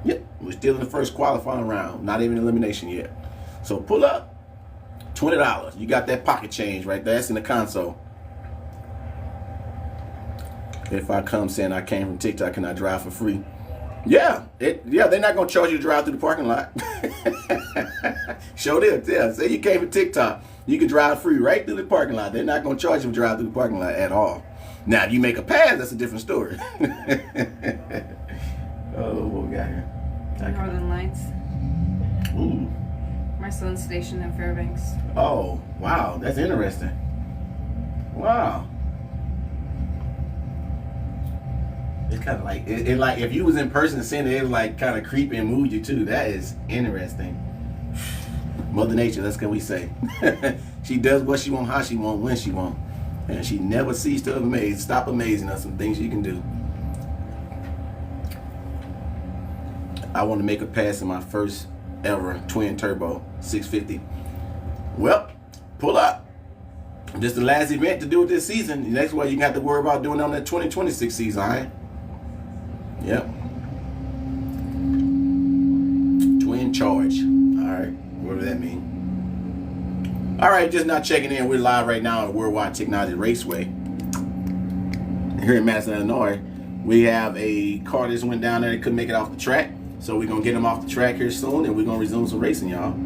Yep, we're still in the first qualifying round. Not even elimination yet. So pull up, $20. You got that pocket change right there. That's in the console. If I come saying I came from TikTok, can I drive for free? Yeah, they're not gonna charge you to drive through the parking lot. Show them, yeah. Say you came from TikTok, you can drive free right through the parking lot. They're not gonna charge you to drive through the parking lot at all. Now, if you make a pass, that's a different story. Oh, what we got here? Northern Lights. Ooh. My son's stationed in Fairbanks. Oh, wow, that's interesting. Wow. It's kind of like it like if you was in person seeing it, it was like kind of creepy and move you too. That is interesting. Mother Nature, that's what we say. She does what she want, how she want, when she want, and she never ceases to amaze. Stop amazing us some things you can do. I want to make a pass in my first ever twin turbo 650. Well, pull up. This is the last event to do it this season. The next one you have to worry about doing it on that 2026 season, all right? Yep. Twin charge. All right. What does that mean? All right, just not checking in. We're live right now at Worldwide Technology Raceway here in Madison, Illinois. We have a car that just went down there that couldn't make it off the track. So we're going to get him off the track here soon, and we're going to resume some racing, y'all.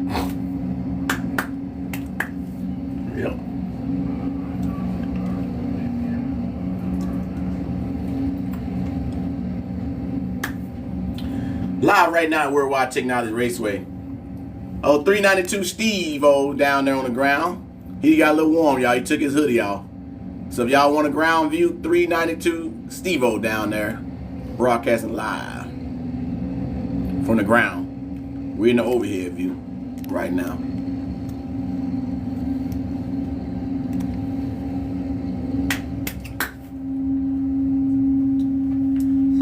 Yep. Live right now at Worldwide Technology Raceway. Oh, 392 Steve, down there on the ground. He got a little warm, y'all. He took his hoodie off. So if y'all want a ground view, 392 Steve-O down there, broadcasting live from the ground. We're in the overhead view right now.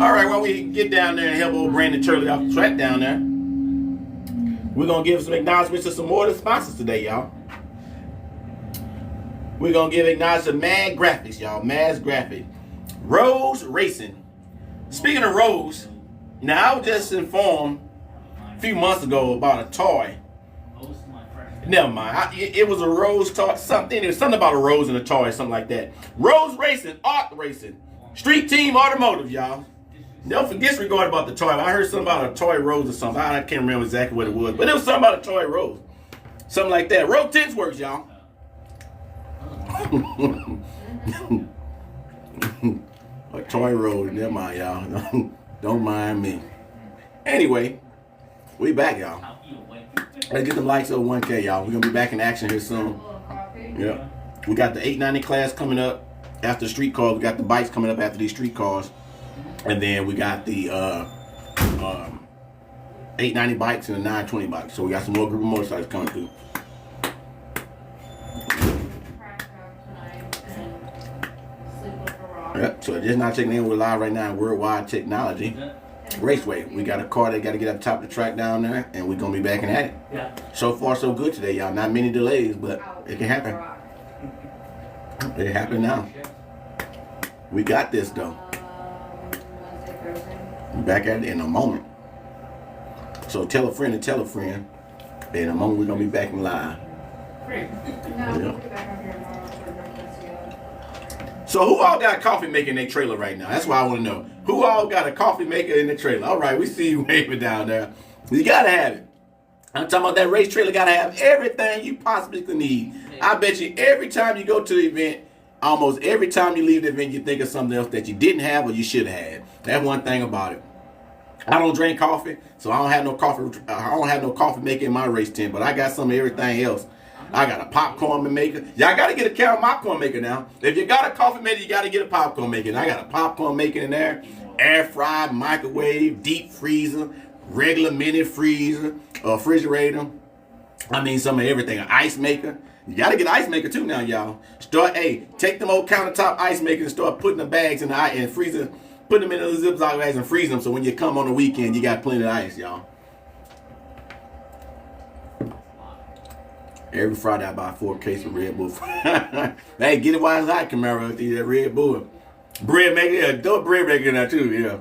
All right, while we get down there and help old Brandon Turley off the track down there, we're going to give some acknowledgments to some more of the sponsors today, y'all. We're going to give acknowledgments to Mad Graphics, y'all. Mad Graphics. Rose Racing. Speaking of Rose, now I was just informed a few months ago about a toy. Never mind. It was a Rose toy. It was something about a Rose and a toy, something like that. Rose Racing, Art Racing. Street Team Automotive, y'all. Don't disregard about the toy. I heard something about a toy Rose or something. I can't remember exactly what it was, but it was something about a toy Rose. Something like that. Road Tints Works, y'all. A toy Rose. Never mind, y'all. Don't mind me. Anyway, we back, y'all. Let's get them likes over 1K, y'all. We're going to be back in action here soon. Yeah. We got the 890 class coming up after the street cars. We got the bikes coming up after these street cars. And then we got the 890 bikes and the 920 bikes. So we got some more group of motorcycles coming through. Yep, so just not checking in. We're live right now in Worldwide Technology. Raceway. We got a car that got to get up top of the track down there, and we're going to be back at it. Yeah. So far, so good today, y'all. Not many delays, but it can happen. It happened now. We got this, though. Back at it in a moment. So tell a friend to tell a friend. In a moment, we're going to be back in live. Yeah. So who all got a coffee maker in their trailer right now? That's what I want to know. Who all got a coffee maker in their trailer? All right, we see you waving down there. You got to have it. I'm talking about that race trailer got to have everything you possibly could need. I bet you every time you go to the event, almost every time you leave the event, you think of something else that you didn't have or you should have had. That's one thing about it. I don't drink coffee, so I don't have no coffee. I don't have no coffee maker in my race tent, but I got some of everything else. I got a popcorn maker. Y'all got to get a can popcorn maker now. If you got a coffee maker, you got to get a popcorn maker. And I got a popcorn maker in there, air fry, microwave, deep freezer, regular mini freezer, refrigerator. I mean, some of everything. An ice maker. You got to get an ice maker too now, y'all. Take them old countertop ice makers and start putting the bags in the ice and freezer. Put them in those Ziploc bags and freeze them. So when you come on the weekend, you got plenty of ice, y'all. Every Friday I buy 4 cases of Red Bull. Hey, get it while it's hot, Camaro. That Red Bull. Bread maker, yeah. Throw a bread maker in there too, yeah.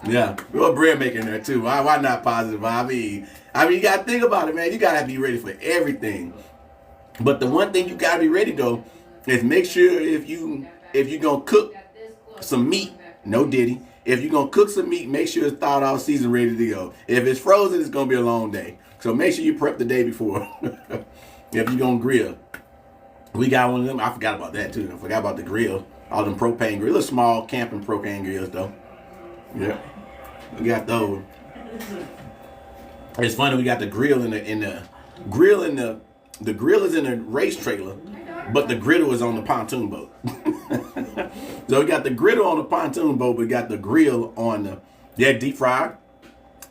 Yeah, throw a bread maker in there too. Why not positive? I mean, you gotta think about it, man. You gotta be ready for everything. But the one thing you gotta be ready though is make sure if you gonna cook some meat, no diddy. If you're gonna cook some meat, make sure it's thawed out, seasoned, ready to go. If it's frozen, it's gonna be a long day. So make sure you prep the day before. If you're gonna grill, we got one of them. I forgot about that too. I forgot about the grill. All them propane grills, little small camping propane grills though. Yeah, we got those. It's funny, we got the grill the grill is in the race trailer, but the griddle is on the pontoon boat. So we got the griddle on the pontoon boat, but we got the grill on the deep fried.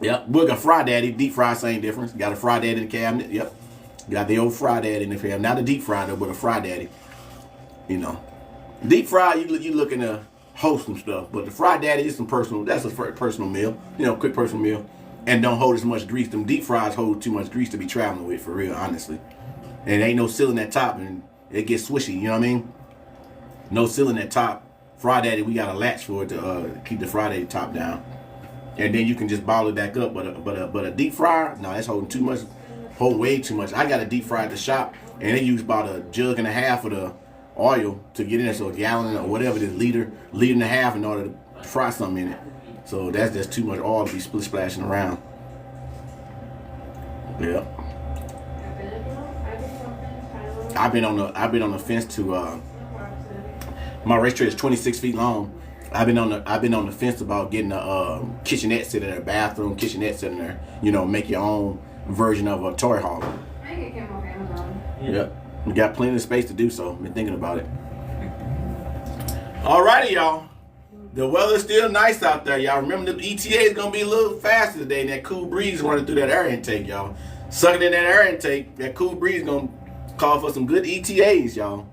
Yep, we got Fry Daddy, deep fry, same difference. Got a Fry Daddy in the cabinet. Yep. Got the old Fry Daddy in the cabinet. Not a deep fry though, but a Fry Daddy. You know, deep fry, you looking to host some stuff, but the Fry Daddy is some personal. That's a personal meal. You know, quick personal meal, and don't hold as much grease. Them deep fries hold too much grease to be traveling with, for real, honestly. And ain't no sealing that top, and it gets swishy. You know what I mean? No sealing that top. Fry Daddy, we got a latch for it to keep the Fry Daddy top down, and then you can just ball it back up. But a deep fryer, no, that's holding too much. Hold way too much. I got a deep fryer at the shop, and they use about a jug and a half of the oil to get in there, so a gallon or whatever it is, liter and a half in order to fry something in it. So that's just too much oil to be splashing around. Yeah. I've been on the fence to my race trailer is 26 feet long. I've been on the fence about getting a kitchenette set in there, bathroom kitchenette set in there. You know, make your own version of a toy hauler. I think it came off Amazon. Yep. We got plenty of space to do so. Been thinking about it. Alrighty, y'all. The weather's still nice out there, y'all. Remember the ETA is gonna be a little faster today, and that cool breeze running through that air intake, y'all. Sucking in that air intake, that cool breeze gonna call for some good ETAs, y'all.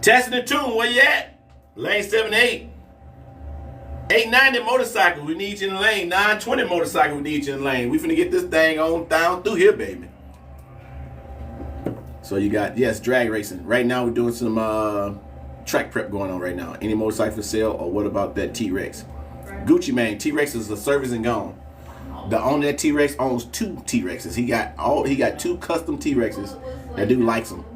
Testing the tune, where you at? Lane 78. 890 motorcycle, we need you in the lane. 920 motorcycle, we need you in the lane. We finna get this thing on down through here, baby. So you got, yes, drag racing. Right now we're doing some track prep going on right now. Any motorcycle for sale, or what about that T-Rex? Gucci Mane, T-Rex is a service and gone. The owner of that T-Rex owns 2 T-Rexes. He got 2 custom T-Rexes. That dude likes them.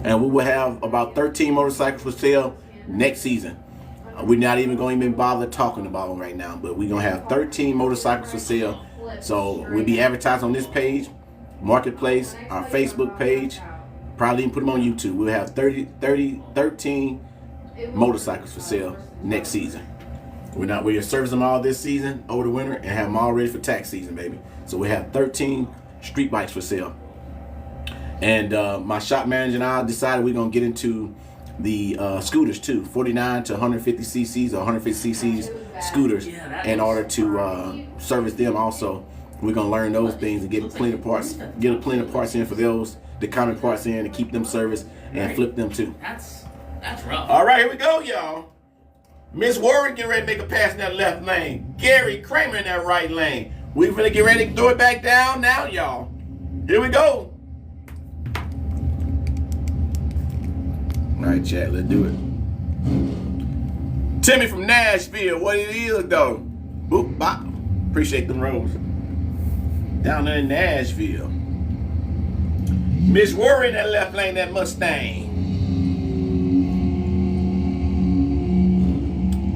And we will have about 13 motorcycles for sale next season. We're not even going to even bother talking about them right now, but we're going to have 13 motorcycles for sale. So we'll be advertised on this page, Marketplace, our Facebook page, probably even put them on YouTube. We'll have 13 motorcycles for sale next season. We're service them all this season over the winter and have them all ready for tax season, baby. So we have 13 street bikes for sale. And my shop manager and I decided we're going to get into the scooters too, 49 to 150 cc's or 150 cc's scooters, in order to service them also. We're going to learn those things and get plenty of parts in for those, the common parts in, to keep them serviced and flip them too. That's rough. All right, here we go, y'all. Miss Warren getting ready to make a pass in that left lane. Gary Kramer in that right lane. We finna get ready to throw it back down now, y'all. Here we go. All right, chat, let's do it. Timmy from Nashville, what it is though? Boop, bop. Appreciate them rolls. Down there in Nashville. Miss Warren in that left lane, that Mustang.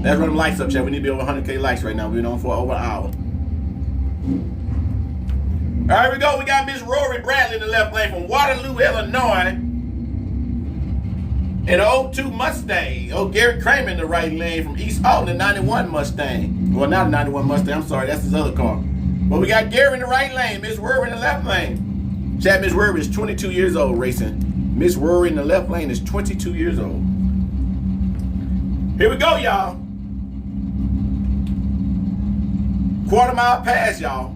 Let's run them lights up, chat. We need to be over 100K likes right now. We've been on for over an hour. All right, we go. We got Miss Rory Bradley in the left lane from Waterloo, Illinois. And an 02 Mustang. Oh, Gary Kramer in the right lane from East Alton, the 91 Mustang. Well, not a 91 Mustang. I'm sorry. That's his other car. But we got Gary in the right lane. Miss Rory in the left lane. Chat, Miss Rory is 22 years old racing. Miss Rory in the left lane is 22 years old. Here we go, y'all. Quarter-mile pass, y'all.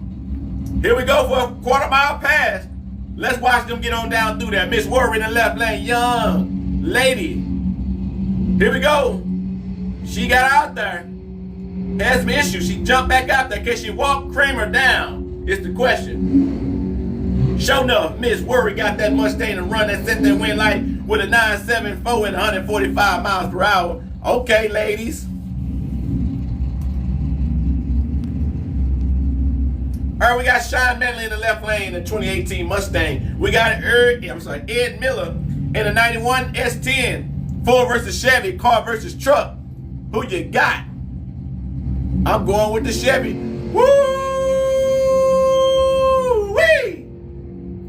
Here we go for a quarter-mile pass. Let's watch them get on down through there. Miss Rory in the left lane, young lady. Here we go. She got out there. Has some issues. She jumped back out there. Can she walk Kramer down? It's the question. Sure enough, Miss Rory got that Mustang to run that set that wind light with a 974 and 145 miles per hour. Okay, ladies. All right, we got Sean Medley in the left lane, the 2018 Mustang. We got Ed Miller in the 91 S10. Ford versus Chevy, car versus truck. Who you got? I'm going with the Chevy. Woo-wee!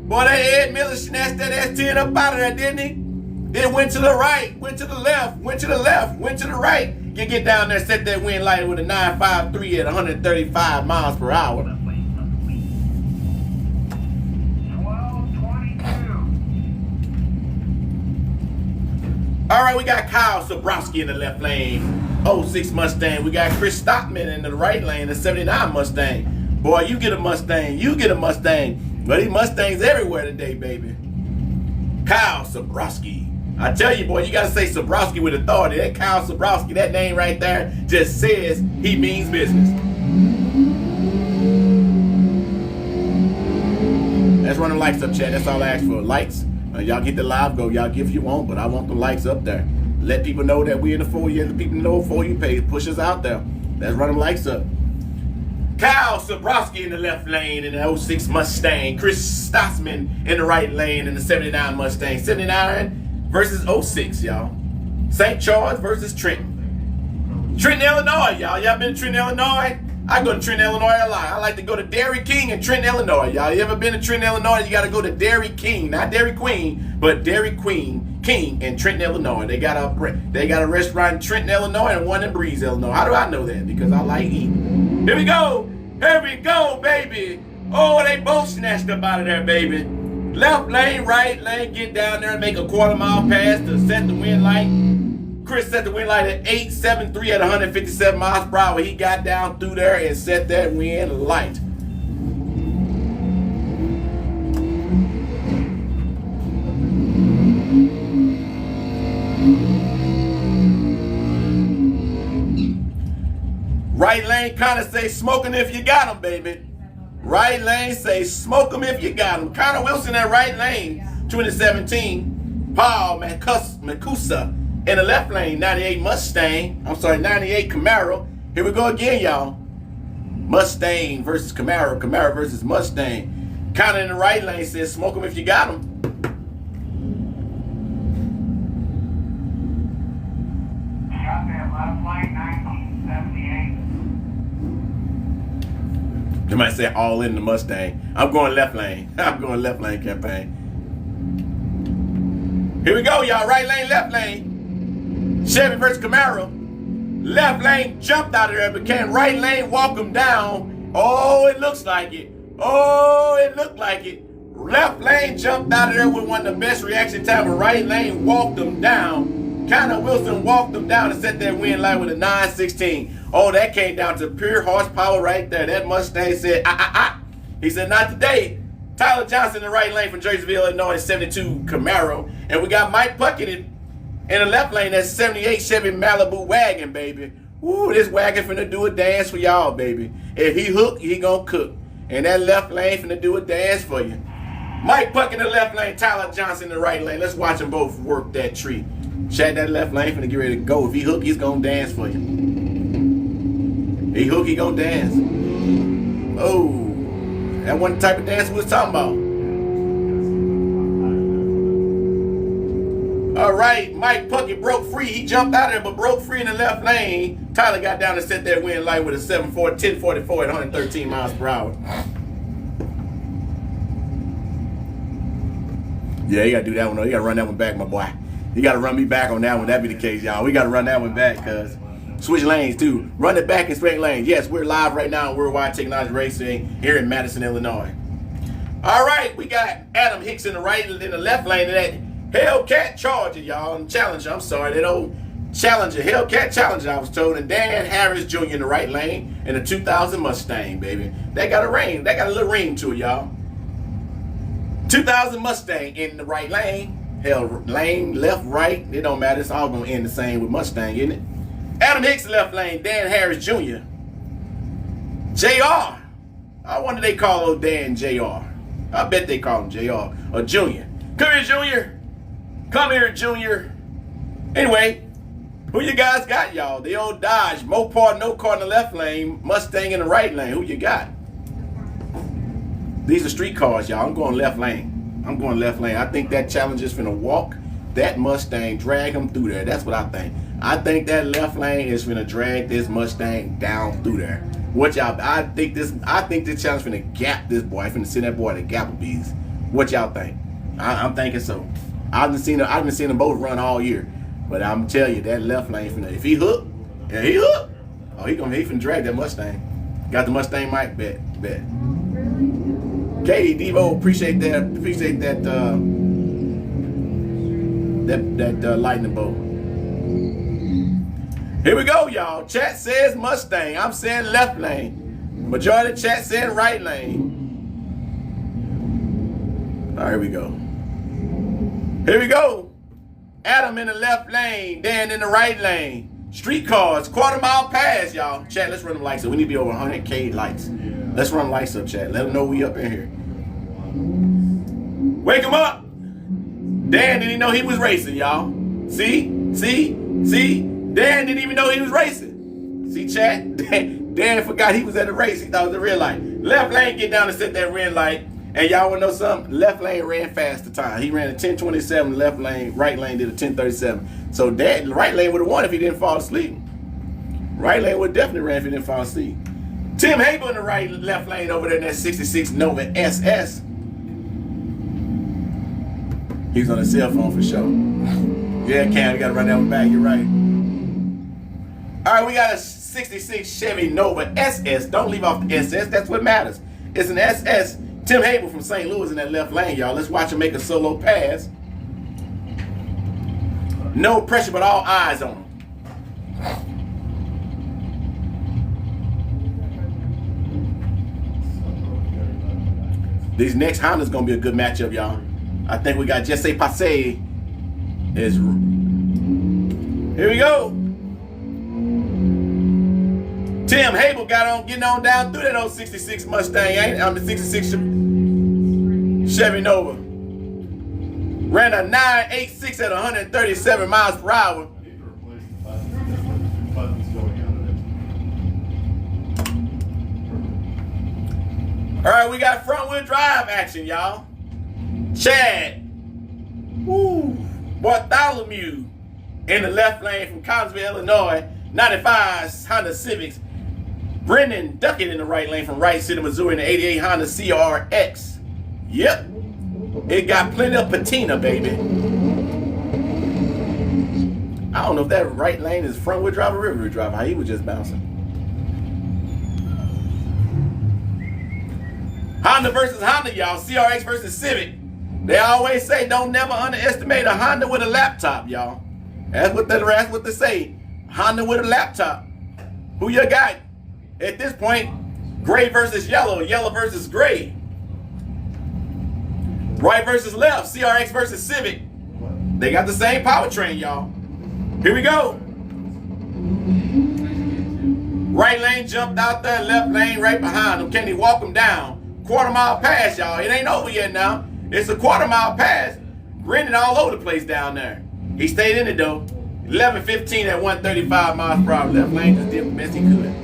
Boy, that Ed Miller snatched that S10 up out of there, didn't he? Then went to the right, went to the left, went to the left, went to the right. You get down there, set that wind light with a 953 at 135 miles per hour. All right, we got Kyle Sobrowski in the left lane, 06 Mustang. We got Chris Stockman in the right lane, the 79 Mustang. Boy, you get a Mustang, you get a Mustang. But these Mustangs everywhere today, baby. Kyle Sobrowski. I tell you, boy, you got to say Sobrowski with authority. That Kyle Sobrowski, that name right there just says he means business. Let's run the lights up, chat. That's all I ask for, lights. Y'all get the live go. Y'all give if you want, but I want the lights up there. Let people know that we in the 4 years. The people know 4U page. Push us out there. Let's run them lights up. Kyle Sobrowski in the left lane in the 06 Mustang. Chris Stossman in the right lane in the 79 Mustang. 79 versus 06, y'all. St. Charles versus Trenton. Trenton, Illinois, y'all. Y'all been to Trenton, Illinois? I go to Trenton, Illinois a lot. I like to go to Dairy King in Trenton, Illinois. Y'all, you ever been to Trenton, Illinois? You got to go to Dairy King. Not Dairy Queen, but Dairy King in Trenton, Illinois. They got a restaurant in Trenton, Illinois and one in Breeze, Illinois. How do I know that? Because I like eating. Here we go. Here we go, baby. Oh, they both snatched up out of there, baby. Left lane, right lane, get down there and make a quarter-mile pass to set the wind light. Chris set the wind light at 873 at 157 miles per hour. He got down through there and set that wind light. Right lane kind of say smoke 'em if you got 'em, baby. Right lane say smoke 'em if you got 'em. Connor Wilson at right lane, 2017. Paul Makusa in the left lane, 98 Mustang. 98 Camaro. Here we go again, y'all. Mustang versus Camaro. Camaro versus Mustang. Connor in the right lane says smoke 'em if you got 'em. Left lane 1978. They might say all in the Mustang. I'm going left lane. I'm going left lane campaign. Here we go, y'all. Right lane, left lane. Chevy versus Camaro. Left lane jumped out of there, but can right lane walk him down? Oh, it looks like it. Oh, it looked like it. Left lane jumped out of there with one of the best reaction time, but right lane walked him down. Connor Wilson walked him down and set that wind light with a 916. Oh, that came down to pure horsepower right there. That Mustang said, He said, not today. Tyler Johnson in the right lane from Jerseyville, Illinois, 72 Camaro. And we got Mike Puckett in the left lane, that's 78 Chevy Malibu wagon, baby. Woo, this wagon finna do a dance for y'all, baby. If he hook, he gonna cook. And that left lane finna do a dance for you. Mike Puckett in the left lane, Tyler Johnson in the right lane. Let's watch them both work that tree. Chad, that left lane finna get ready to go. If he hook, he's gonna dance for you. He hook, he gonna dance. Oh, that wasn't the type of dance we was talking about. All right, Mike Puckett broke free. He jumped out of there, but broke free in the left lane. Tyler got down and set that wind light with a 1044 at 113 miles per hour. Yeah, you gotta do that one though. You gotta run that one back, my boy. You got to run me back on that one. That be the case, y'all. We got to run that one back because switch lanes, too. Run it back in straight lanes. Yes, we're live right now on Worldwide Technology Racing here in Madison, Illinois. All right, we got Adam Hicks in the right and in the left lane of that Hellcat Charger, y'all. And Challenger, I'm sorry, that old Challenger, Hellcat Challenger, I was told. And Dan Harris Jr. in the right lane in a 2000 Mustang, baby. That got a ring. That got a little ring to it, y'all. 2000 Mustang in the right lane. Hell, lane, left, right, it don't matter. It's all going to end the same with Mustang, isn't it? Adam Hicks, left lane. Dan Harris Jr. JR. I wonder they call old Dan JR. I bet they call him JR or Junior. Come here, Junior. Come here, Junior. Anyway, who you guys got, y'all? The old Dodge. Mopar, no car in the left lane. Mustang in the right lane. Who you got? These are street cars, y'all. I'm going left lane. I'm going left lane. I think that Challenger's finna walk that Mustang, drag him through there. That's what I think. I think that left lane is finna drag this Mustang down through there. What y'all? I think this Challenge finna gap this boy. Finna send that boy to Gapplebees. What y'all think? I'm thinking so. I've been seeing them both run all year, but I'm telling you that left lane finna. If he hook, oh, he finna drag that Mustang. Got the Mustang mic bet. Katie Devo, appreciate that lightning bolt. Here we go, y'all. Chat says Mustang. I'm saying left lane. Majority of chat saying right lane. All right, here we go. Here we go. Adam in the left lane. Dan in the right lane. Street cars, quarter mile pass, y'all. Chat, let's run them lights up. We need to be over 100K lights. Let's run lights up, chat. Let them know we up in here. Wake him up. Dan didn't even know he was racing, y'all. See? Dan didn't even know he was racing. See, chat? Dan forgot he was at the race. He thought it was a red light. Left lane get down and set that red light. And y'all want to know something? Left lane ran fast the time. He ran a 10:27. Left lane, right lane did a 10:37. So Dan, right lane would have won if he didn't fall asleep. Right lane would definitely ran if he didn't fall asleep. Tim Haber in the left lane over there in that 66 Nova SS. He was on his cell phone for sure. Yeah, Cam, we got to run that one back. You're right. All right, we got a 66 Chevy Nova SS. Don't leave off the SS. That's what matters. It's an SS. Tim Haber from St. Louis in that left lane, y'all. Let's watch him make a solo pass. No pressure, but all eyes on him. These next Honda's gonna be a good matchup, y'all. I think we got Jesse Passe. Is here we go. Tim Hable got on getting on down through that old 66 Mustang, ain't it? I'm the 66 Chevy Nova. Ran a 986 at 137 miles per hour. I need to replace the buttons. There's like 2 buttons going on it. All right, we got front wheel drive action, y'all. Chad. Woo. Bartholomew in the left lane from Collinsville, Illinois. 95 Honda Civics. Brendan Duckett in the right lane from Rice City, Missouri in the 88 Honda CRX. Yep. It got plenty of patina, baby. I don't know if that right lane is front wheel drive or rear wheel drive. How he was just bouncing. Honda versus Honda, y'all. CRX versus Civic. They always say don't never underestimate a Honda with a laptop, y'all. That's what they say. Honda with a laptop. Who you got? At this point, gray versus yellow, yellow versus gray. Right versus left, CRX versus Civic. They got the same powertrain, y'all. Here we go. Right lane jumped out there, left lane right behind him. Can he walk him down? Quarter-mile pass, y'all. It ain't over yet now. It's a quarter-mile pass. Grinning all over the place down there. He stayed in it, though. 11:15 at 135 miles per hour. Left lane just did the best he could.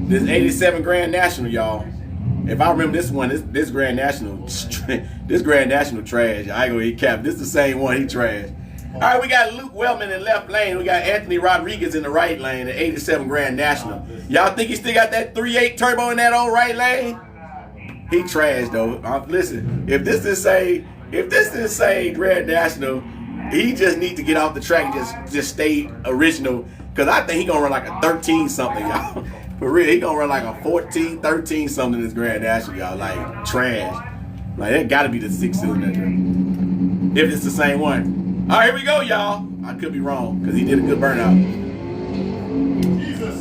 This 87 Grand National, y'all. If I remember this one, this Grand National, this Grand National trash. I ain't gonna eat cap. This the same one he trash. All right, we got Luke Wellman in left lane. We got Anthony Rodriguez in the right lane, the 87 Grand National. Y'all think he still got that 3.8 turbo in that old right lane? He trash though. Listen, if this is say Grand National, he just need to get off the track and just stay original. Cause I think he gonna run like a 13 something, y'all. For real, he gonna run like a 14, 13 something this Grand National, y'all. Like trash. Like that gotta be the 6-cylinder. If it's the same one. All right, here we go, y'all. I could be wrong because he did a good burnout. Jesus.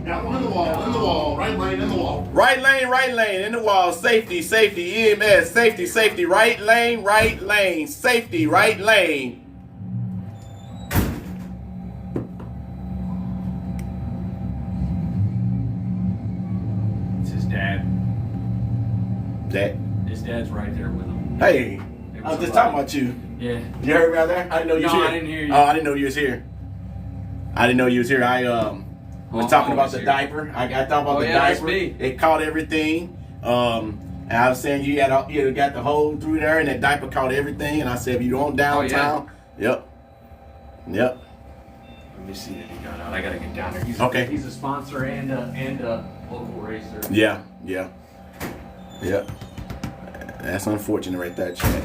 Got one in the wall, right lane, in the wall. Right lane, in the wall. Safety, EMS, safety, right lane, safety, right lane. It's his dad. That. His dad's right there with him. Hey, I was just talking about you. Yeah. You heard me out there? I didn't know you was here. I didn't hear you. Oh, I didn't know you was here. I was talking about the diaper. I talking about the that's diaper. me. It caught everything. And I was saying you got the hole through there, and that diaper caught everything. And I said, if you don't downtown, Yep. Let me see that he got out. I gotta get down there. He's a sponsor and a local racer. Yeah. That's unfortunate right there, Chad.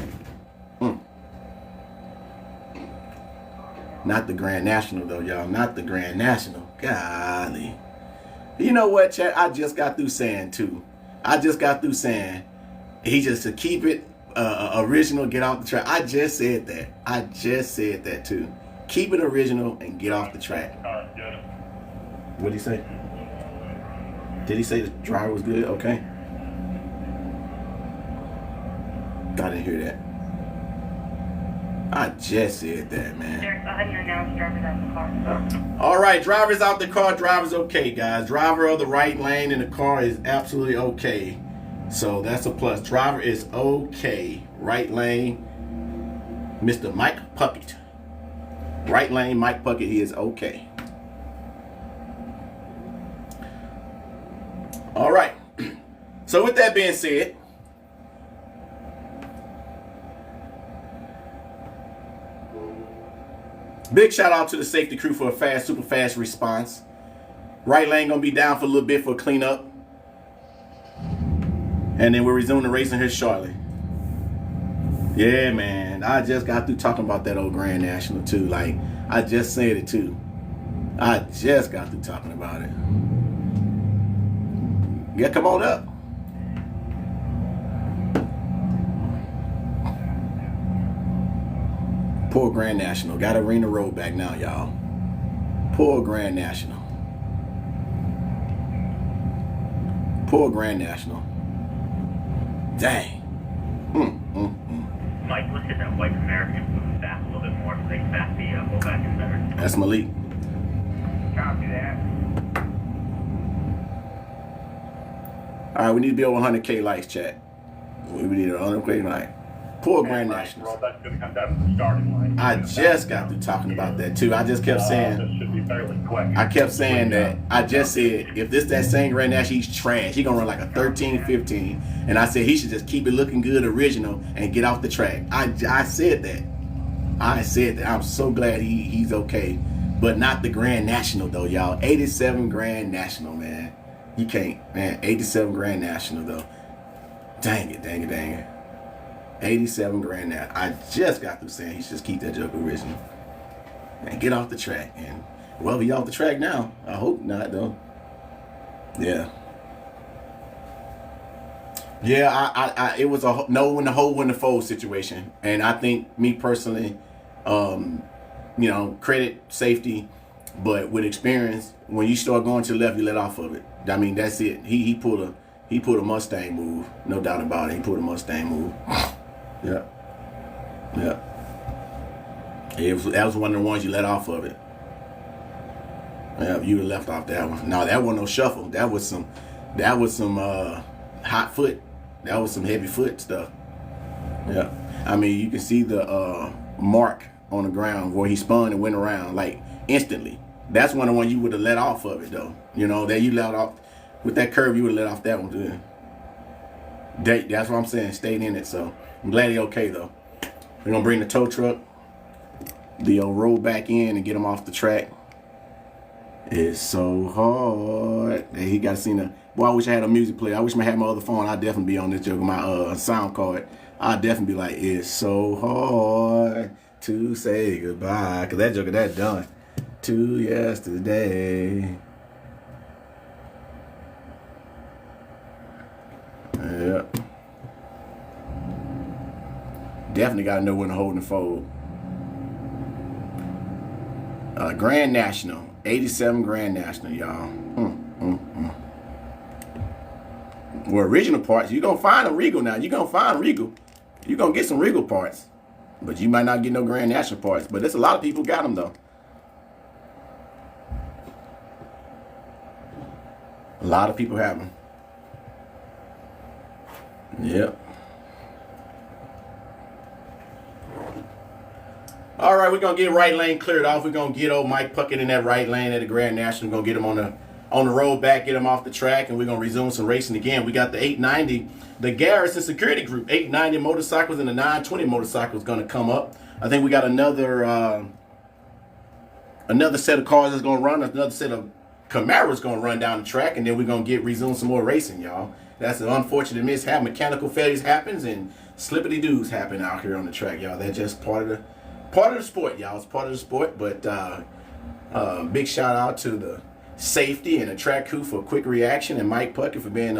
Not the Grand National, though, y'all. Not the Grand National. Golly. You know what, Chad? I just got through saying, too. He just to keep it original, get off the track. I just said that, too. Keep it original and get off the track. What did he say? Did he say the driver was good? Okay. I didn't hear that. I just said that, man. Derek, go ahead and announce drivers out the car. All right, drivers out the car. Driver's okay, guys. Driver of the right lane in the car is absolutely okay. So that's a plus. Driver is okay. Right lane, Mr. Mike Puckett. Right lane, Mike Puckett, he is okay. All right. So with that being said, big shout out to the safety crew for a super fast response. Right lane gonna be down for a little bit for a cleanup. And then we're resuming the racing here shortly. Yeah, man. I just got through talking about that old Grand National too. Like, I just said it too. I just got through talking about it. Yeah, come on up. Poor Grand National. Got to ring the road back now, y'all. Poor Grand National. Poor Grand National. Dang. Mike, let's hit that white American move back a little bit more so they can back the fullback in better. That's Malik. Copy that. All right, we need to be over 100K likes, chat. We need 100K likes. Poor Grand National. Well, that's going to come down to the starting line. I just got through talking about that too. I just kept saying. This should be fairly quick. I kept saying that. I just said, if this that same Grand National, he's trash. He gonna run like a 13-15. And I said he should just keep it looking good, original, and get off the track. I said that. I said that. I'm so glad he's okay. But not the Grand National though, y'all. 87 Grand National, man. You can't, man. 87 Grand National though. Dang it, dang it, dang it. 87 Grand National. I just got through saying he should just keep that joke original. And get off the track. And well, he off the track now. I hope not though. Yeah. Yeah, it was a no in the hole in the fold situation. And I think me personally, you know, credit safety, but with experience, when you start going to the left, you let off of it. I mean, that's it. He pulled a Mustang move, no doubt about it. He pulled a Mustang move. Yeah. Yeah. That was one of the ones you let off of it. Yeah, you would left off that one. No, that wasn't no shuffle. That was some hot foot. That was some heavy foot stuff. Yeah. I mean, you can see the mark on the ground where he spun and went around like instantly. That's one of the ones you would have let off of it though. You know, that you let off with that curve, you would have let off that one too. That's what I'm saying. Stayed in it, so I'm glad he okay though. We're gonna bring the tow truck, the roll back in and get him off the track. It's so hard. Hey, he got seen a. Boy, I wish I had a music player. I wish I had my other phone. I'd definitely be on this joke. My sound card. I'd definitely be like, it's so hard to say goodbye. Cause that joke that done to yesterday. Yeah. Definitely got to know when to hold and fold. Grand National. 87 Grand National, y'all. Well, original parts, you're going to find a Regal now. You're going to find Regal. You're going to get some Regal parts. But you might not get no Grand National parts. But there's a lot of people got them, though. A lot of people have them. Yep. All right, we're going to get right lane cleared off. We're going to get old Mike Puckett in that right lane at the Grand National. We're going to get him on the road back, get him off the track, and we're going to resume some racing again. We got the 890, the Garrison Security Group, 890 motorcycles and the 920 motorcycles going to come up. I think we got another set of cars that's going to run, another set of Camaros going to run down the track, and then we're going to resume some more racing, y'all. That's an unfortunate mishap. Mechanical failures happens and slippity-doos happen out here on the track, y'all. That's just part of the sport, y'all. It's part of the sport, but big shout out to the safety and the track crew for a quick reaction, and Mike Puckett for being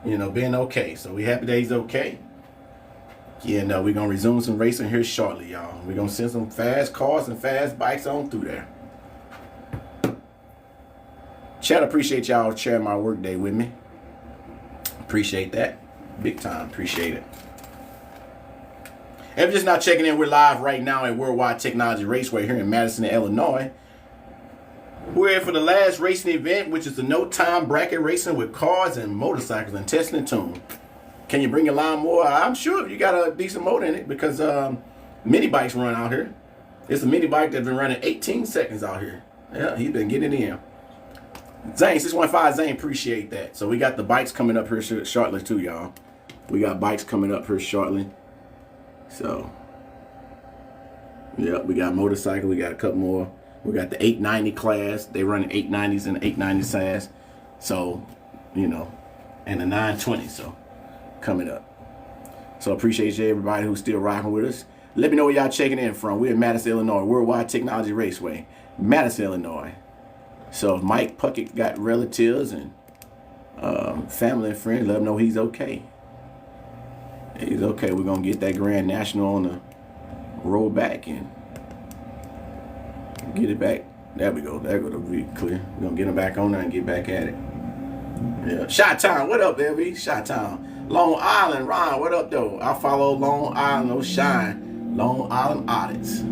being okay. So we happy that he's okay. Yeah, no, we're gonna resume some racing here shortly, y'all. We're gonna send some fast cars and fast bikes on through there. Chat, appreciate y'all sharing my work day with me. Appreciate that. Big time. Appreciate it. If you're just not checking in, we're live right now at Worldwide Technology Raceway here in Madison, Illinois. We're here for the last racing event, which is the no time bracket racing with cars and motorcycles and testing and tune. Can you bring your lawnmower? I'm sure if you got a decent motor in it, because mini bikes run out here. It's a mini bike that's been running 18 seconds out here. Yeah, he's been getting it in. Zane, 615 Zane, appreciate that. So we got the bikes coming up here shortly too, y'all. We got bikes coming up here shortly. So, yeah, we got motorcycle. We got a couple more. We got the 890 class. They run 890s and 890 class. So, and the 920. So, coming up. So, appreciate you, everybody who's still rocking with us. Let me know where y'all checking in from. We're in Madison, Illinois. Worldwide Technology Raceway. Madison, Illinois. So, if Mike Puckett got relatives and family and friends, let him know he's okay. He's okay. We're going to get that Grand National roll back and get it back. There we go. There go the V clear. We're gonna get him back on there and get back at it. Yeah. Shot Town, what up, baby? Shot Town. Long Island, Ron, what up, though? I follow Long Island, no shine. Long Island audits.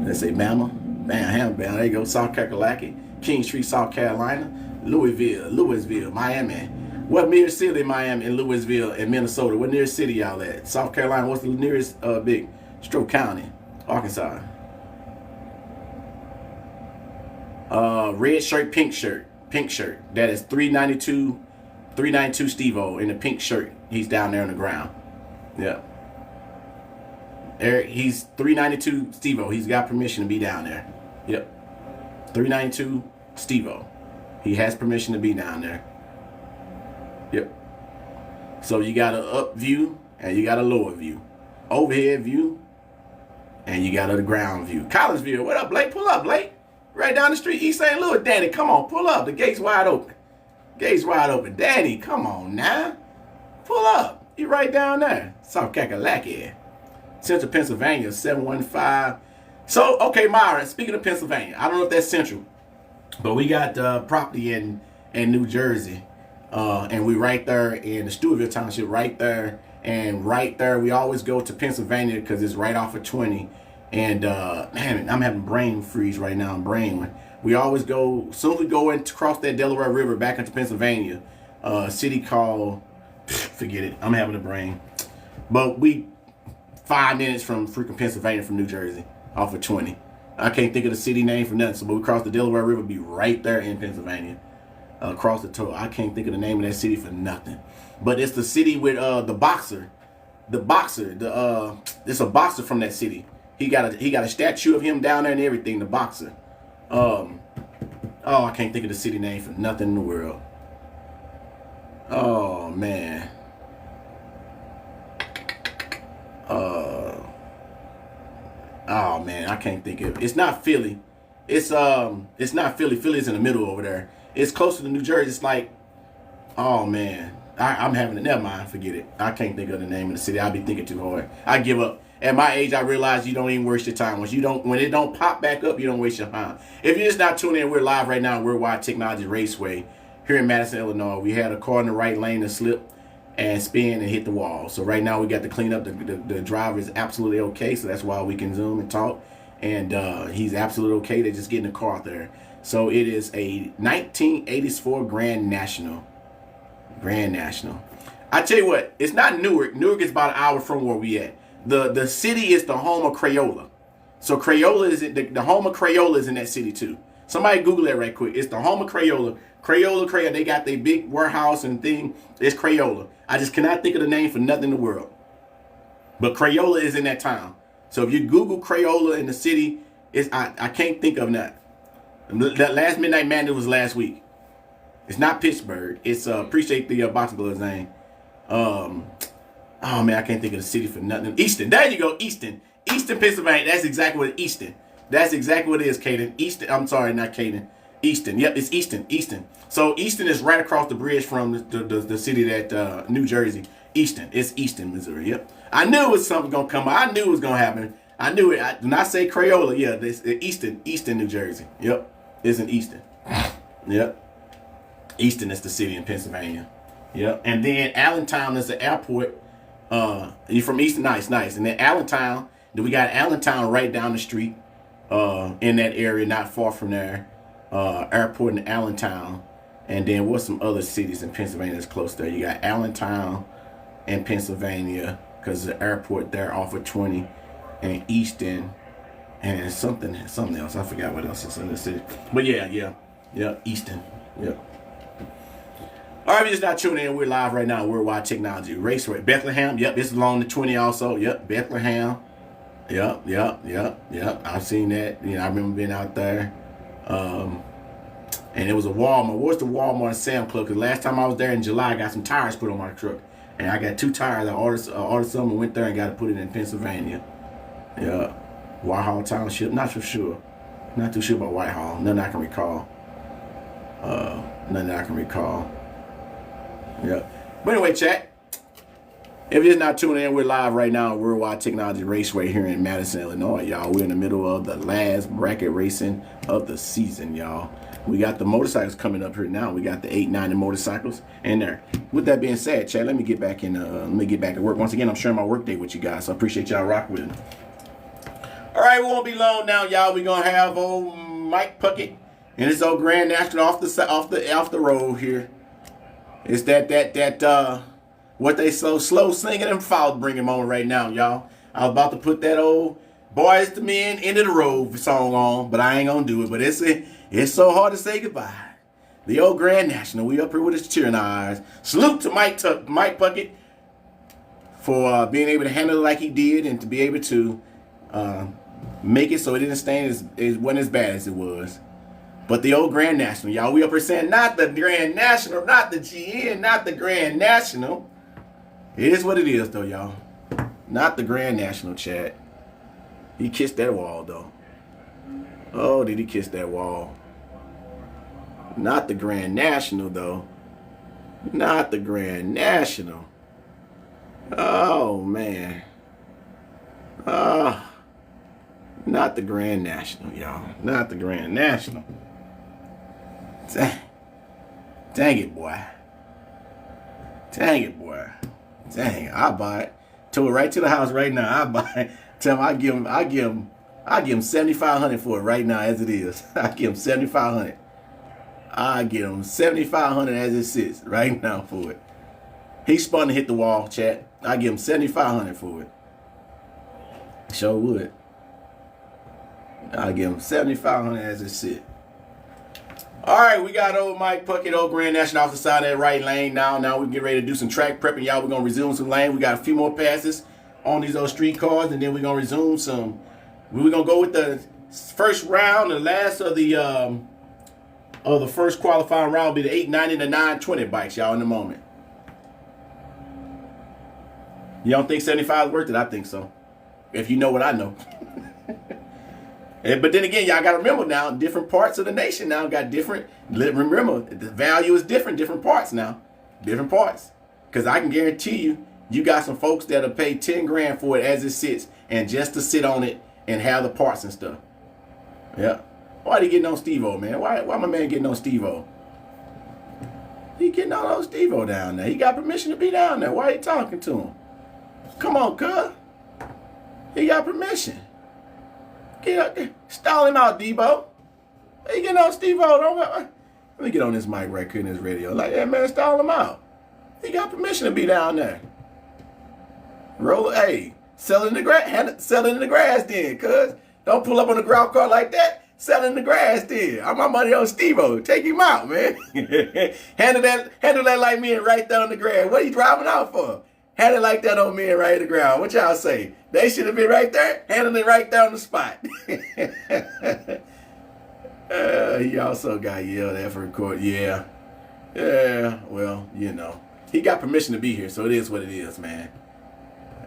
Let's say Bama. Bam, there you go. South Carolina, King Street, South Carolina. Louisville, Miami. What nearest city in Miami and Louisville and Minnesota? What nearest city y'all at? South Carolina, what's the nearest big? Stroke County, Arkansas. Red shirt, pink shirt. That is 392 Steve-O in the pink shirt. He's down there on the ground. Yeah. Eric, he's 392 Steve-O. He's got permission to be down there. Yep. 392 Steve-O. He has permission to be down there. Yep. So you got an up view and you got a lower view. Overhead view and you got a ground view. Collegeville, what up, Blake? Pull up, Blake. Right down the street, East St. Louis. Danny, come on, pull up. The gate's wide open. Gate's wide open. Danny, come on now. Pull up. You right down there. South Kakalaki. Central Pennsylvania, 715. So, okay, Myra, speaking of Pennsylvania, I don't know if that's central, but we got property in New Jersey. And we right there in the Stewartville Township, right there. And right there, we always go to Pennsylvania because it's right off of 20. And man, I'm having brain freeze right now. We always go, as soon as we go in to cross that Delaware River back into Pennsylvania, city called, forget it, I'm having a brain. But we 5 minutes from freaking Pennsylvania from New Jersey off of 20. I can't think of the city name for nothing. So, but we cross the Delaware River, be right there in Pennsylvania. Across the toll. I can't think of the name of that city for nothing. But it's the city with the boxer. It's a boxer from that city. He got a statue of him down there and everything, the boxer. I can't think of the city name for nothing in the world. Oh man. Oh man, I can't think of it. It's not Philly. It's not Philly. Philly's in the middle over there. It's closer to New Jersey. It's like, oh man. I'm having it. Never mind. Forget it. I can't think of the name of the city. I'll be thinking too hard. I give up. At my age, I realize you don't even waste your time. When it don't pop back up, you don't waste your time. If you're just not tuning in, we're live right now. Worldwide Technology Raceway here in Madison, Illinois. We had a car in the right lane to slip and spin and hit the wall. So right now we got to clean up. The driver is absolutely okay. So that's why we can zoom and talk. And he's absolutely okay. They're just getting the car out there. So it is a 1984 Grand National. I tell you what, it's not Newark. Newark is about an hour from where we at. The city is the home of Crayola. So Crayola is the home of Crayola is in that city too. Somebody Google that right quick. It's the home of Crayola. Crayola. They got their big warehouse and thing. It's Crayola. I just cannot think of the name for nothing in the world. But Crayola is in that town. So if you Google Crayola in the city, I can't think of that. That last Midnight Madness was last week. It's not Pittsburgh. It's appreciate the boxing glove name. Oh man, I can't think of the city for nothing. Easton. There you go. Easton, Pennsylvania. That's exactly what Easton. That's exactly what it is, Caden. Easton. I'm sorry, not Caden. Easton. Yep, it's Easton. So Easton is right across the bridge from the city that New Jersey. Easton. It's Easton, Missouri. Yep. I knew it was something gonna come. I knew it was gonna happen. I knew it. When I say Crayola, yeah, this Easton, New Jersey. Yep, it's in Easton. Yep. Easton is the city in Pennsylvania. Yep. And then Allentown is the airport. You from Easton? Nice. And then Allentown. Then we got Allentown right down the street. In that area, not far from there. Airport in Allentown. And then what's some other cities in Pennsylvania that's close there? You got Allentown in Pennsylvania because the airport there off of 20, and Easton, and something else. I forgot what else is in the city. But yeah, Easton. Yep. All right, we're just not tuning in. We're live right now. Worldwide Technology Raceway. Bethlehem. Yep, it's along the 20 also. Yep, Bethlehem. Yep. I've seen that. I remember being out there. And it was a Walmart. What's the Walmart and Sam Club? Because last time I was there in July, I got some tires put on my truck. And I got 2 tires. I ordered some and went there and got to put it in Pennsylvania. Yeah. Whitehall Township. Not too sure. Not too sure about Whitehall. Nothing I can recall. Yeah. But anyway, chat. If you're not tuning in, we're live right now at Worldwide Technology Raceway here in Madison, Illinois, y'all. We're in the middle of the last bracket racing of the season, y'all. We got the motorcycles coming up here now. We got the 890 motorcycles in there. With that being said, Chad, let me get back to work. Once again, I'm sharing my work day with you guys, so I appreciate y'all rock with me. All right, we won't be long now, y'all. We're gonna have old Mike Puckett and his old Grand National off the road here. It's that what they so slow singing and foul bringing moment right now, y'all. I was about to put that old Boys to Men End of the Road song on, but I ain't gonna do it. But it's so hard to say goodbye. The old Grand National, we up here with his tear in our eyes. Salute to Mike Puckett for being able to handle it like he did and to be able to make it so it didn't stain it wasn't as bad as it was. But the old Grand National, y'all, we up here saying not the Grand National, not the GN, not the Grand National. It is what it is, though, y'all. Not the Grand National, Chad. He kissed that wall, though. Oh, did he kiss that wall? Not the Grand National, though. Not the Grand National. Oh, man. Not the Grand National, y'all. Not the Grand National. Dang it, boy. Dang it, boy. Dang, I'll buy it. Tow it right to the house right now. I'll buy it. Tell him I give him $7,500 for it right now as it is. I give him $7,500. I give him $7,500 as it sits right now for it. He spun to hit the wall, chat. I give him $7,500 for it. Sure would. I give him $7,500 as it sits. All right, we got old Mike Puckett, old Grand National off the side of that right lane now. Now we can get ready to do some track prepping, y'all. We're going to resume some lane. We got a few more passes on these old street cars, and then we're going to resume some. We're going to go with the first round, the last of the first qualifying round will be the 890 and the 920 bikes, y'all, in a moment. You don't think 75 is worth it? I think so. If you know what I know. But then again, y'all got to remember now, different parts of the nation now got different. Remember, the value is different parts now. Different parts. Because I can guarantee you got some folks that'll pay 10 grand for it as it sits and just to sit on it and have the parts and stuff. Yeah. Why he getting on Steve-O, man? Why my man getting on Steve-O? He getting on Steve-O down there. He got permission to be down there. Why are you talking to him? Come on, cuz. He got permission. Get up there. Stall him out, Debo. He getting on Steve-O. Let me get on this mic right here in this radio. Like, yeah, man, stall him out. He got permission to be down there. Roll, hey, sell it in the grass then, cuz. Don't pull up on the ground car like that. Sell it in the grass then. I'm my money on Steve-O. Take him out, man. handle that like me and right there on the grass. What are you driving out for? Handle it like that on me and right at the ground. What y'all say? They should have been right there. Handle it right there on the spot. He also got yelled at for recording. Yeah. Yeah, well, you know. He got permission to be here, so it is what it is, man.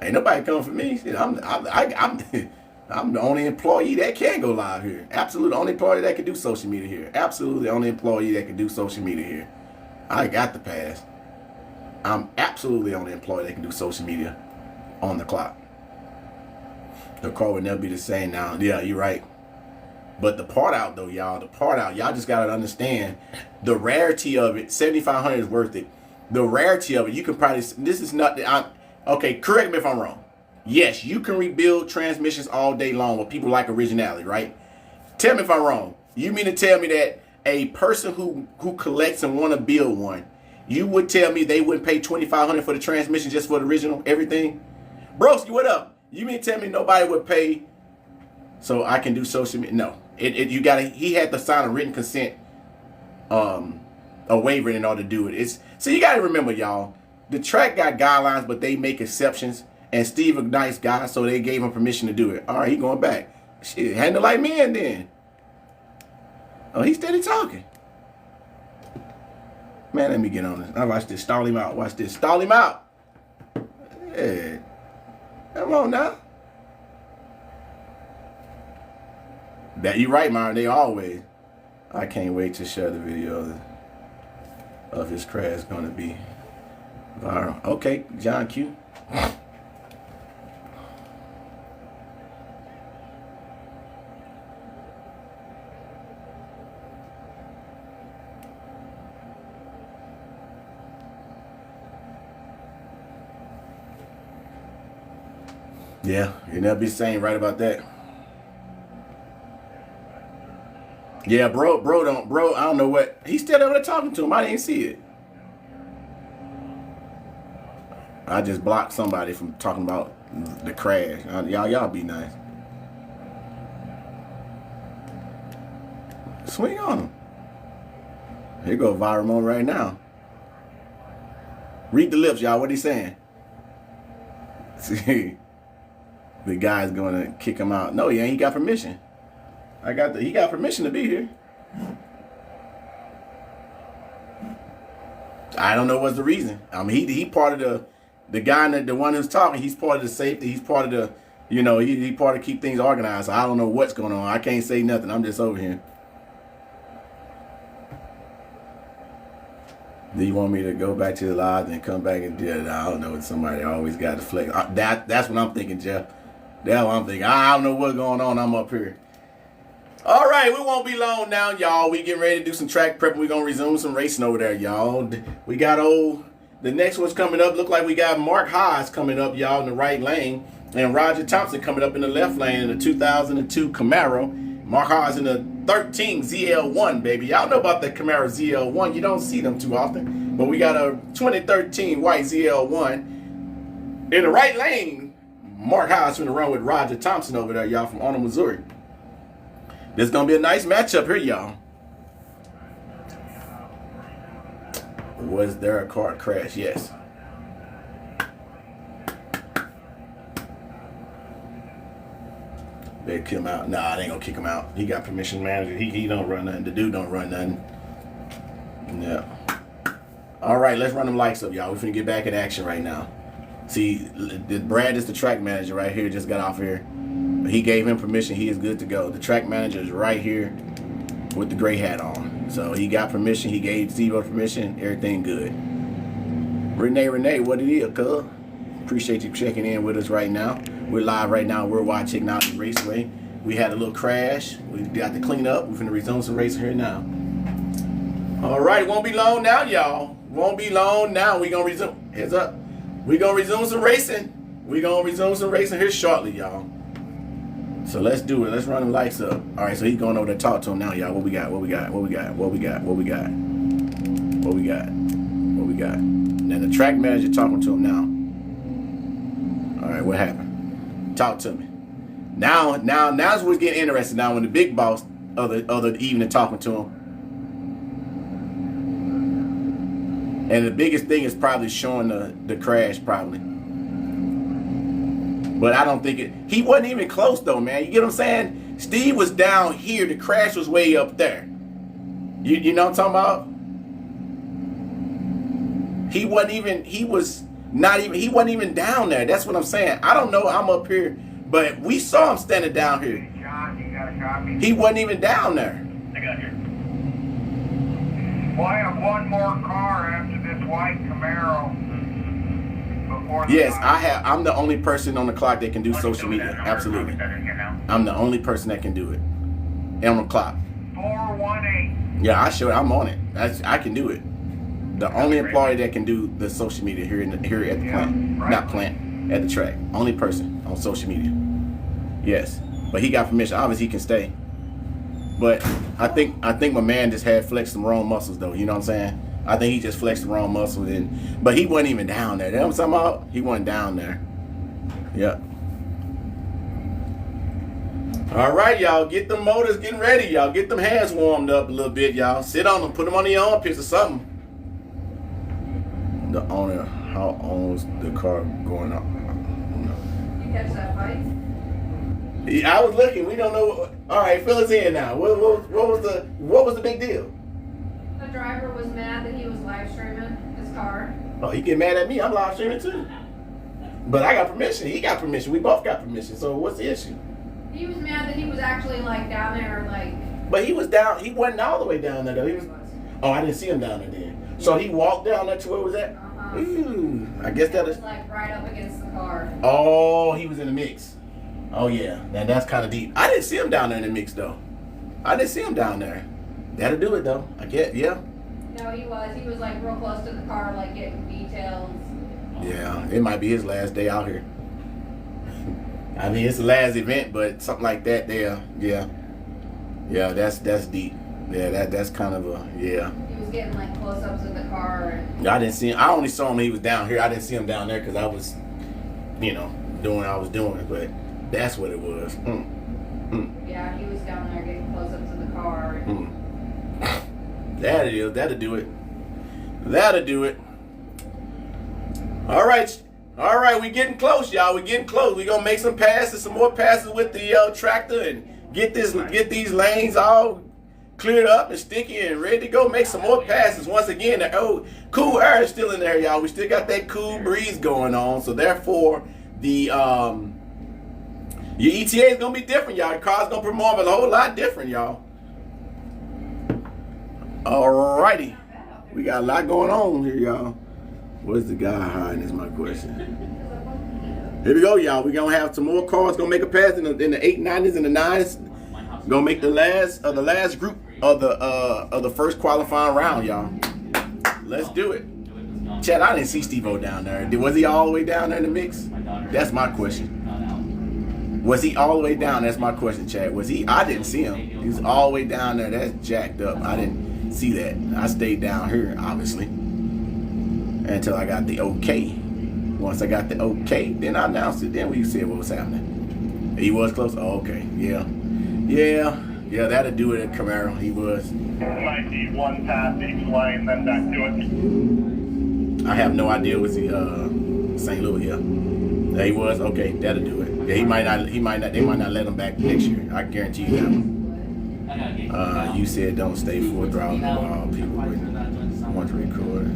Ain't nobody coming for me. I'm the only employee that can go live here. Absolutely the only employee that can do social media here. Absolutely the only employee that can do social media here. I got the pass. I'm absolutely the only employee that can do social media on the clock. The car would never be the same now. Yeah, you're right. But the part out, though, y'all, y'all just got to understand the rarity of it. $7,500 is worth it. The rarity of it, you can probably, this is not, okay, correct me if I'm wrong. Yes, you can rebuild transmissions all day long with people like originality, right? Tell me if I'm wrong. You mean to tell me that a person who collects and want to build one, you would tell me they wouldn't pay $2,500 for the transmission just for the original everything? Broski, what up? You mean to tell me nobody would pay so I can do social media? No. He had to sign a written consent, a waiver in order to do it. So you got to remember, y'all, the track got guidelines, but they make exceptions. And Steve a nice guy, so they gave him permission to do it. All right, he going back. Shit, handle like men then. Oh, he steady talking. Man, let me get on this. I watch this. Stall him out. Watch this. Stall him out. Yeah. Come on now. That you right, Myron. They always. I can't wait to share the video of his crash. Gonna be Okay, John Q. Yeah, you never be saying right about that. Yeah, bro, I don't know what. He's still over there talking to him. I didn't see it. I just blocked somebody from talking about the crash. Y'all be nice. Swing on him. Here go viral moment right now. Read the lips, y'all. What he saying? See, the guy's gonna kick him out. No, he ain't. He got permission. He got permission to be here. I don't know what's the reason. I mean, he part of the guy that the one who's talking. He's part of the safety. He's part of the, he part of keep things organized. So I don't know what's going on. I can't say nothing. I'm just over here. Do you want me to go back to the lodge and come back and do it? I don't know. Somebody always got to flex. That's what I'm thinking, Jeff. That's what I'm thinking. I don't know what's going on. I'm up here. All right, we won't be long now, y'all. We getting ready to do some track prep. We're going to resume some racing over there, y'all. We got the next one's coming up. Look like we got Mark Haas coming up, y'all, in the right lane. And Roger Thompson coming up in the left lane in the 2002 Camaro. Mark Haas in the 13 ZL1, baby. Y'all know about the Camaro ZL1. You don't see them too often. But we got a 2013 white ZL1. In the right lane, Mark Haas going to run with Roger Thompson over there, y'all, from Arnold, Missouri. This is going to be a nice matchup here, y'all. Was there a car crash? Yes. They kick him out. Nah, they ain't going to kick him out. He got permission manager. He don't run nothing. The dude don't run nothing. Yeah. All right, let's run them lights up, y'all. We're finna get back in action right now. See, Brad is the track manager right here. Just got off here. He gave him permission. He is good to go. The track manager is right here with the gray hat on. So he got permission. He gave Zero permission. Everything good. Renee, what it is, cuz? Appreciate you checking in with us right now. We're live right now. Worldwide Technology Raceway. We had a little crash. We got to clean up. We're finna resume some racing here now. All right, won't be long now, y'all. Won't be long now. We gonna resume. Heads up. We gonna resume some racing. We gonna resume some racing here shortly, y'all. So let's do it. Let's run the lights up. All right, so he's going over there to talk to him now, y'all. What we got? Now the track manager talking to him now. All right, what happened? Talk to me. Now's what's getting interesting. Now when the big boss of the evening talking to him. And the biggest thing is probably showing the crash probably. But I don't think he wasn't even close though, man. You get what I'm saying? Steve was down here. The crash was way up there. You know what I'm talking about? He wasn't even down there. That's what I'm saying. I don't know. I'm up here, but we saw him standing down here. He wasn't even down there. I got you. Well, I have one more car after this white Camaro. Yes, I'm the only person on the clock that can do social media. Absolutely. I'm the only person that can do it. And on the clock. 418. Yeah, I'm on it. I can do it. The only employee that can do the social media here at the plant. Not plant, at the track. Only person on social media. Yes. But he got permission. Obviously he can stay. But I think my man just had flexed some wrong muscles though. You know what I'm saying? I think he just flexed the wrong muscle, but he wasn't even down there. You know what I'm talking about? He wasn't down there. Yep. All right, y'all. Get them motors getting ready, y'all. Get them hands warmed up a little bit, y'all. Sit on them. Put them on your armpits or something. The owner, how owns the car going up? You catch that fight? Yeah, I was looking. We don't know. All right, fill us in now. What was the big deal? The driver was mad that he was live streaming his car. Oh, he get mad at me. I'm live streaming too. But I got permission. He got permission. We both got permission. So what's the issue? He was mad that he was actually like down there, like. But he was down. He wasn't all the way down there though. He was. Oh, I didn't see him down there then. So he walked down there to where it was at. Ooh, I guess that was is. like right up against the car. Oh, he was in the mix. Oh yeah, now that's kind of deep. I didn't see him down there in the mix though. I didn't see him down there. That'll do it though. I get, yeah. No, he was. He was like real close to the car, like getting details. Yeah, it might be his last day out here. I mean, it's the last event, but something like that there, yeah. Yeah, that's deep. Yeah, that's kind of a, yeah. He was getting like close-ups of the car. And I didn't see him. I only saw him when he was down here. I didn't see him down there because I was, doing what I was doing, but that's what it was. yeah, he was down there getting close-ups of the car. That it is. That'll do it. That'll do it. All right, we getting close, y'all. We getting close. We gonna make some passes, some more passes with the tractor, and get these lanes all cleared up and sticky and ready to go. Make some more passes. Once again, the cool air is still in there, y'all. We still got that cool breeze going on, so therefore the your ETA is gonna be different, y'all. The car's gonna perform a whole lot different, y'all. Alrighty, we got a lot going on here, y'all. Where's the guy hiding is my question. Here we go, y'all. We're gonna have some more cars gonna make a pass in the 890s and the 9s. Gonna make the last group of the first qualifying round, y'all. Let's do it. Chad, I didn't see Steve-O down there. Was he all the way down there in the mix? That's my question. Was he all the way down? That's my question, Chad. Was he? I didn't see him. He was all the way down there. That's jacked up. I didn't see that. I stayed down here, obviously, until I got the okay. Once I got the okay, then I announced it. Then we said what was happening. He was close. Oh, okay. Yeah. That'll do it at Camaro. He was. Might need one pass each lane, then that do it. I have no idea. Was he St. Louis? Yeah. Yeah, he was. Okay, that'll do it. Yeah, he might not. They might not let him back next year. I guarantee you that one. You said don't stay full throttle while people want to record.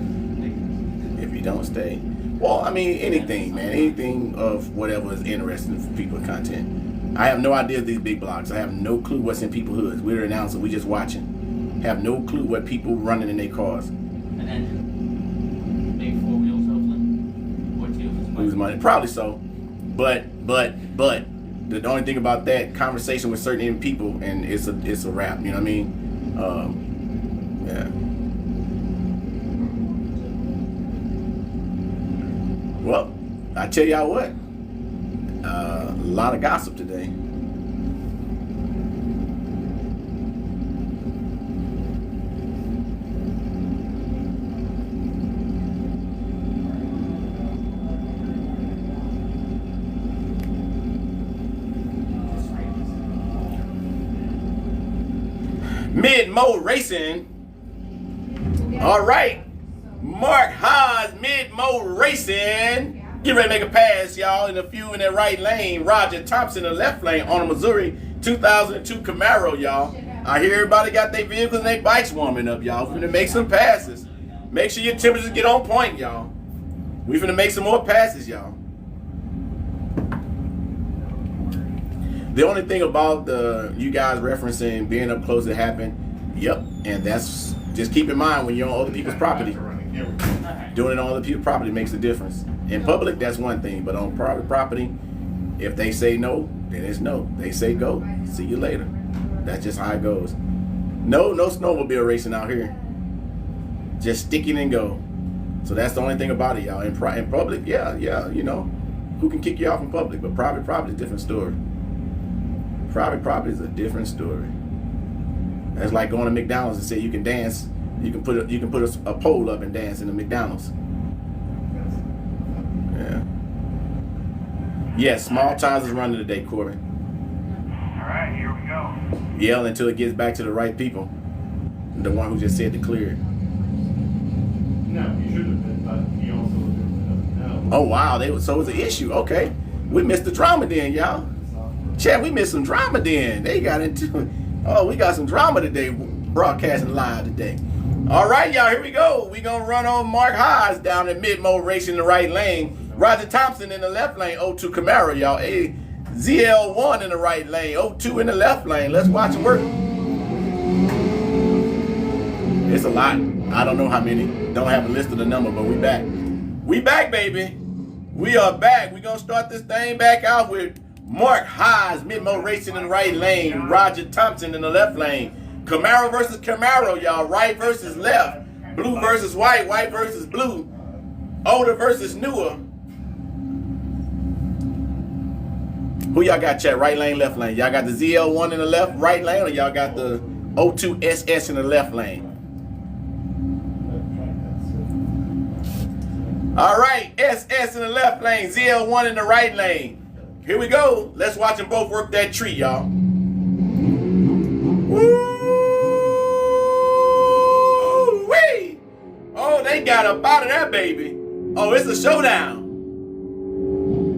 If you don't stay, well, I mean anything, man. Anything of whatever is interesting for people's content. I have no idea of these big blocks. I have no clue what's in people's hoods. We're the announcers. We just watching. Have no clue what people running in their cars. An engine. Maybe 4 wheels, hopefully. Or 2 Lose money, probably so. But the only thing about that conversation with certain people, and it's a wrap. You know what I mean? Yeah. Well, I tell y'all what. A lot of gossip today. Mid-Mo Racing. All right. Mark Haas, Mid-Mo Racing. Get ready to make a pass, y'all. In a few in that right lane. Roger Thompson in the left lane on a Missouri 2002 Camaro, y'all. I hear everybody got their vehicles and their bikes warming up, y'all. We're finna make some passes. Make sure your temperatures get on point, y'all. We're finna make some more passes, y'all. The only thing about you guys referencing being up close to happen, yep, and that's just keep in mind when you're on other people's property. Doing it on other people's property makes a difference. In public, that's one thing, but on private property, if they say no, then it's no. They say go, see you later. That's just how it goes. No snowmobile racing out here. Just stick it and go. So that's the only thing about it, y'all. In public, yeah, you know, who can kick you off in public? But private property is a different story. Private property is a different story. That's like going to McDonald's and say you can dance. You can put a pole up and dance in the McDonald's. Yeah. Yes, small tires is running today, Corbin. All right, here we go. Yell until it gets back to the right people. The one who just said to clear it. No, he should have been, but he also doesn't know. Oh wow, so it was an issue. Okay, we missed the drama then, y'all. Chad, we missed some drama then. They got into it. Oh, we got some drama today, broadcasting live today. All right, y'all, here we go. We gonna run on Mark Haas down in Mid-Mo Racing in the right lane. Roger Thompson in the left lane, 02 Camaro, y'all. ZL1 in the right lane, 02 in the left lane. Let's watch it work. It's a lot. I don't know how many. Don't have a list of the number, but we back. We back, baby. We are back. We're going to start this thing back out with Mark Haas, mid-mo racing in the right lane. Roger Thompson in the left lane. Camaro versus Camaro, y'all. Right versus left. Blue versus white. White versus blue. Older versus newer. Who y'all got, chat? Right lane, left lane. Y'all got the ZL1 in the left, right lane, or y'all got the 02SS in the left lane? All right, SS in the left lane, ZL1 in the right lane. Here we go. Let's watch them both work that tree, y'all. Woo-wee! Oh, they got up out of that, baby. Oh, it's a showdown.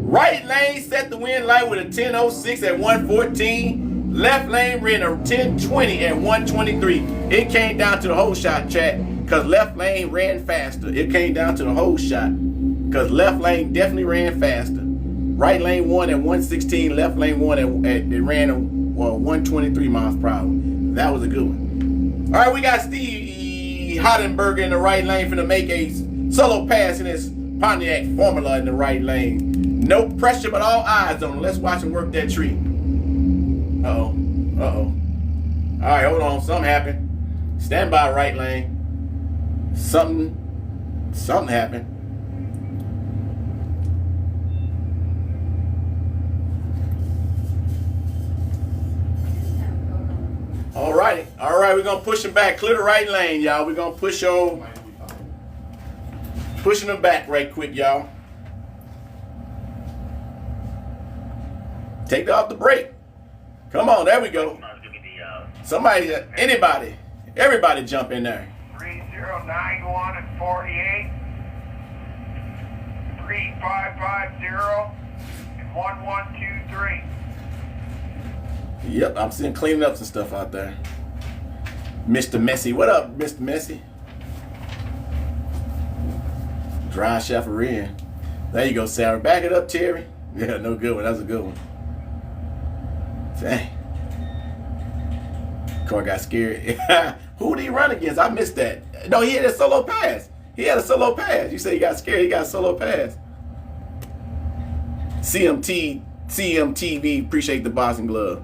Right lane set the win light with a 10.06 at 114. Left lane ran a 10.20 at 123. It came down to the whole shot, chat, because left lane ran faster. It came down to the whole shot because left lane definitely ran faster. Right lane won at 116. Left lane won it ran at 123 miles per hour. That was a good one. All right, we got Steve Hottenberger in the right lane for the make a solo pass in his Pontiac Formula in the right lane. No pressure, but all eyes on him. Let's watch him work that tree. Uh-oh. Uh-oh. All right, hold on. Something happened. Stand by, right lane. Something happened. All right, we're gonna push him back. Clear the right lane, y'all. We're gonna pushing him back right quick, y'all. Take off the brake. Come on, there we go. Somebody, anybody, everybody jump in there. 3091 and 48. 3550 and 1123. Yep, I'm seeing cleaning up some stuff out there. Mr. Messy, what up, Mr. Messy? Dry chafferin. There you go, Sarah. Back it up, Terry. Yeah, no good one. That was a good one. Dang. Car got scared. Who did he run against? I missed that. No, he had a solo pass. You say he got scared. He got a solo pass. CMTV, appreciate the boxing glove.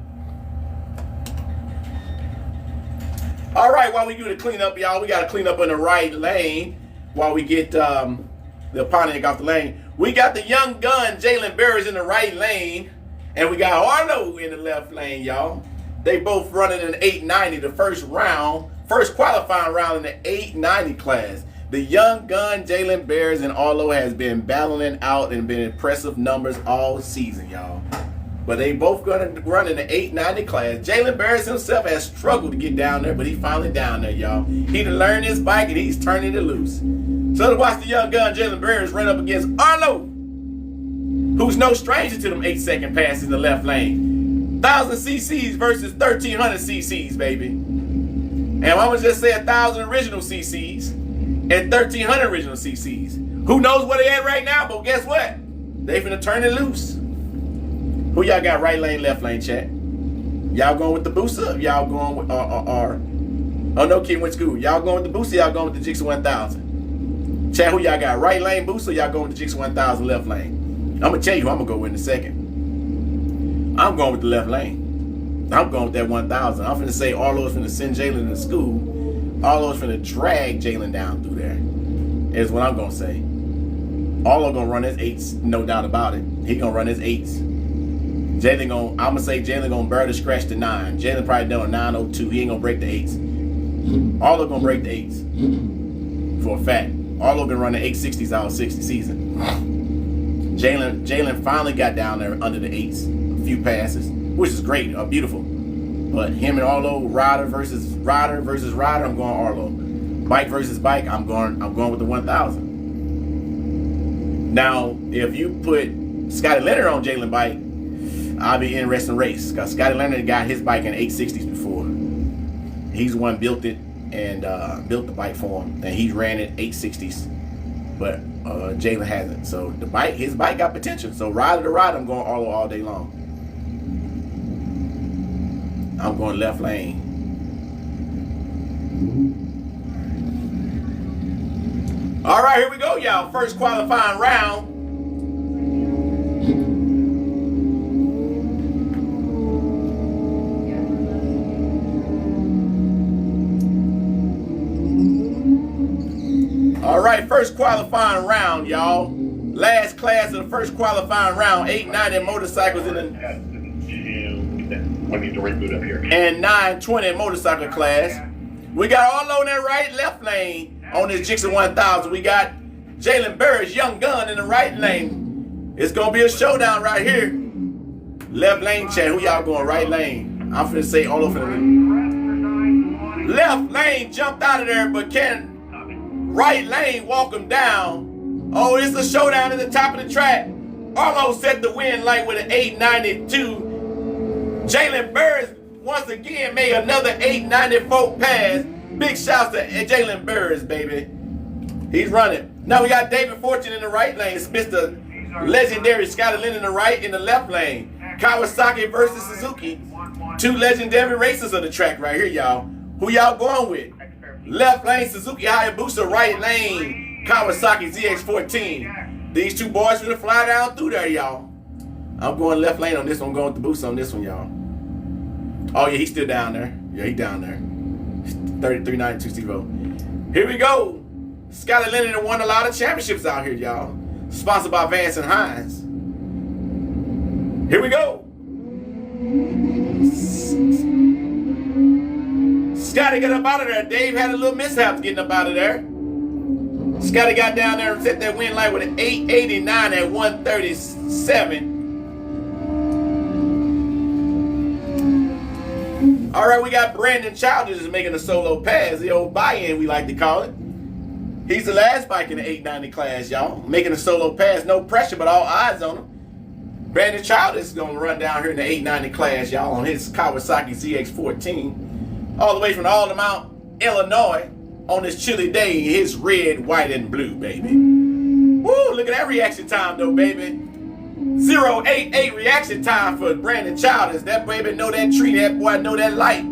All right, while we do the cleanup, y'all, we got to clean up in the right lane while we get the Pontiac off the lane. We got the young gun, Jalen Barris, in the right lane, and we got Arlo in the left lane, y'all. They both running an 890, the first qualifying round in the 890 class. The young gun, Jalen Barris, and Arlo has been battling out and been impressive numbers all season, y'all. But they both gonna run in the 890 class. Jalen Barris himself has struggled to get down there, but he finally down there, y'all. He done learned his bike and he's turning it loose. So to watch the young gun, Jalen Barris, run up against Arlo, who's no stranger to them 8-second passes in the left lane. 1,000 cc's versus 1,300 cc's, baby. And I'm gonna just say 1,000 original cc's and 1,300 original cc's. Who knows where they at right now? But guess what? They finna turn it loose. Who y'all got right lane, left lane, chat? Y'all going with the booster? Y'all going with oh no, kid went to school. Y'all going with the booster? Y'all going with the Jixer 1000? Chat, who y'all got? Right lane booster? Y'all going with the Jixer 1000 left lane? I'm gonna tell you who I'm gonna go with in a second. I'm going with the left lane. I'm going with that 1000. I'm finna say Arlo's finna send Jalen to school. Arlo's finna drag Jalen down through there. Is what I'm gonna say. Arlo gonna run his 8s, no doubt about it. He gonna run his 8s. I'm gonna say Jalen gonna barely scratch the 9. Jalen probably done a 902. He ain't gonna break the 8s. Arlo gonna break the 8s. For a fact. Arlo been running 860s all 60 season. Jalen finally got down there under the 8s. A few passes, which is great, beautiful. But him and Arlo, rider versus rider, I'm going Arlo. Bike versus bike, I'm going with the 1000. Now, if you put Scotty Leonard on Jalen bike, I'll be interested in race, because Scotty Leonard got his bike in 860s before. He's the one built it and built the bike for him, and he ran it 860s, but Jalen hasn't. So his bike got potential. So rider to rider, I'm going Arlo all day long. I'm going left lane. All right, here we go, y'all. First qualifying round. All right, first qualifying round, y'all. Last class of the first qualifying round. 890 motorcycles in the We need to reboot up here. and 920 motorcycle class. We got all on that right left lane on this Jixon 1000. We got Jalen Burris, young gun, in the right lane. It's gonna be a showdown right here. Left lane, chat. Who y'all going? Right lane. I'm finna say all over. Left lane jumped out of there, but can right lane walk him down? Oh, it's a showdown at the top of the track. Almost set the win light with an 892. Jalen Burris once again made another 894 pass. Big shouts to Jalen Burris, baby. He's running. Now we got David Fortune in the right lane. It's Mr. Legendary Scotty Lynn in the right, in the left lane. Kawasaki versus Suzuki. Two legendary racers on the track right here, y'all. Who y'all going with? Left lane, Suzuki Hayabusa. Right lane, Kawasaki ZX14. These two boys finna fly down through there, y'all. I'm going left lane on this one. I'm going with the boost on this one, y'all. Oh, yeah, he's still down there. Yeah, he's down there. 33.920. Here we go. Scotty Lennon won a lot of championships out here, y'all. Sponsored by Vance and Hines. Here we go. Scotty got up out of there. Dave had a little mishap getting up out of there. Scotty got down there and set that win light with an 889 at 137. All right, we got Brandon Childers making a solo pass, the old buy-in we like to call it. He's the last bike in the 890 class, y'all. Making a solo pass, no pressure, but all eyes on him. Brandon Childers is going to run down here in the 890 class, y'all, on his Kawasaki ZX14. All the way from Aldermont, Illinois, on this chilly day, his red, white, and blue, baby. Woo, look at that reaction time, though, baby. 088 reaction time for Brandon Childers. That baby know that tree, that boy know that light.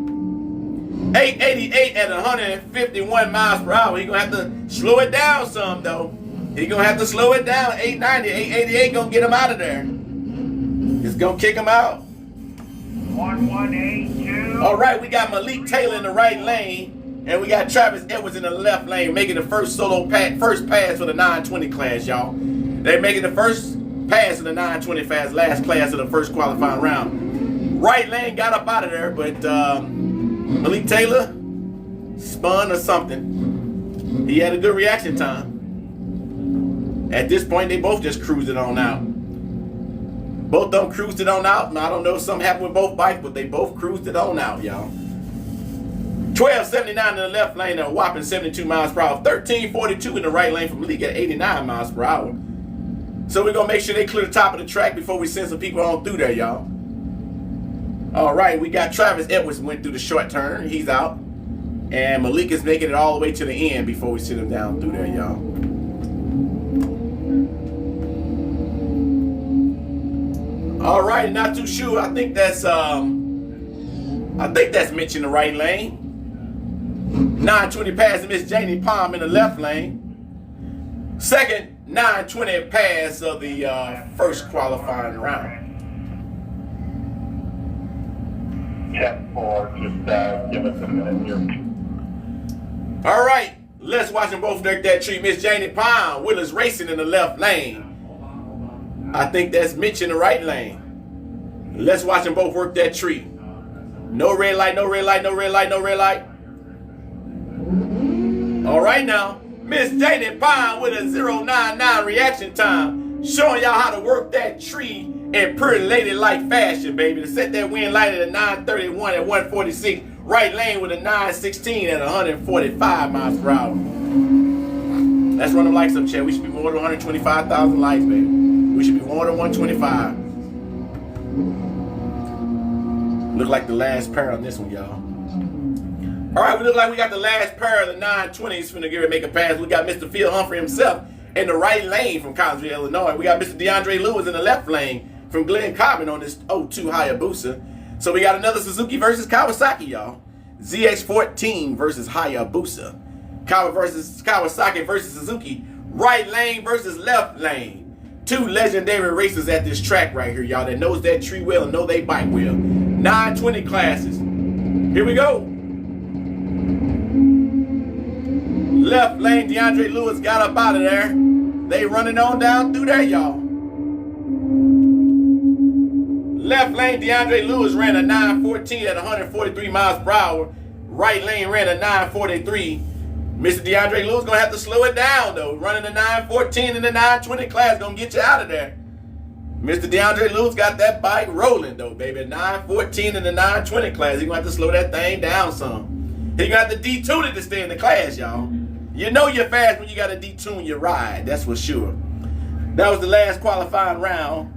888 at 151 miles per hour. He gonna have to slow it down some, though. He gonna have to slow it down. 890, 888 gonna get him out of there. It's gonna kick him out. 1182. All right, we got Malik Taylor in the right lane, and we got Travis Edwards in the left lane, making the first first pass for the 920 class, y'all. They're making the first pass in the 920 fast, last class of the first qualifying round. Right lane got up out of there, but Malik Taylor spun or something. He had a good reaction time. At this point, they both just cruised it on out. Both of them cruised it on out. And I don't know if something happened with both bikes, but they both cruised it on out, y'all. 1279 in the left lane at a whopping 72 miles per hour. 1342 in the right lane from Malik at 89 miles per hour. So we're going to make sure they clear the top of the track before we send some people on through there, y'all. All right, we got Travis Edwards went through the short turn. He's out. And Malik is making it all the way to the end before we send him down through there, y'all. All right, not too sure. I think that's Mitch in the right lane. 920 pass to Miss Janie Palm in the left lane. Second 920 pass of the first qualifying round. Check for just give us a minute here. All right, let's watch them both work that tree. Miss Janie Palm, Willis Racing in the left lane. I think that's Mitch in the right lane. Let's watch them both work that tree. No red light, no red light, no red light, no red light. All right now, Miss Janie Pine with a 099 reaction time, showing y'all how to work that tree in pretty ladylike fashion, baby. To set that wind light at a 931 at 146, right lane with a 916 at 145 miles per hour. Let's run them lights up, Chad. We should be more than 125,000 lights, baby. We should be more than 125. Look like the last pair on this one, y'all. All right, we look like we got the last pair of the 920s finna get ready to make a pass. We got Mr. Phil Humphrey himself in the right lane from Collinsville, Illinois. We got Mr. DeAndre Lewis in the left lane from Glen Carbon on this 02 Hayabusa. So we got another Suzuki versus Kawasaki, y'all. ZX14 versus Hayabusa. Kawasaki versus Suzuki. Right lane versus left lane. Two legendary racers at this track right here, y'all, that knows that tree well and know they bike well. 920 classes. Here we go. Left lane, DeAndre Lewis got up out of there. They running on down through there, y'all. Left lane, DeAndre Lewis ran a 9:14 at 143 miles per hour. Right lane ran a 9:43. Mr. DeAndre Lewis gonna have to slow it down though. Running the 9:14 in the 9:20 class gonna get you out of there. Mr. DeAndre Lewis got that bike rolling though, baby. 9:14 in the 9:20 class. He gonna have to slow that thing down some. He gonna have to detune it to stay in the class, y'all. You know you're fast when you gotta detune your ride. That's for sure. That was the last qualifying round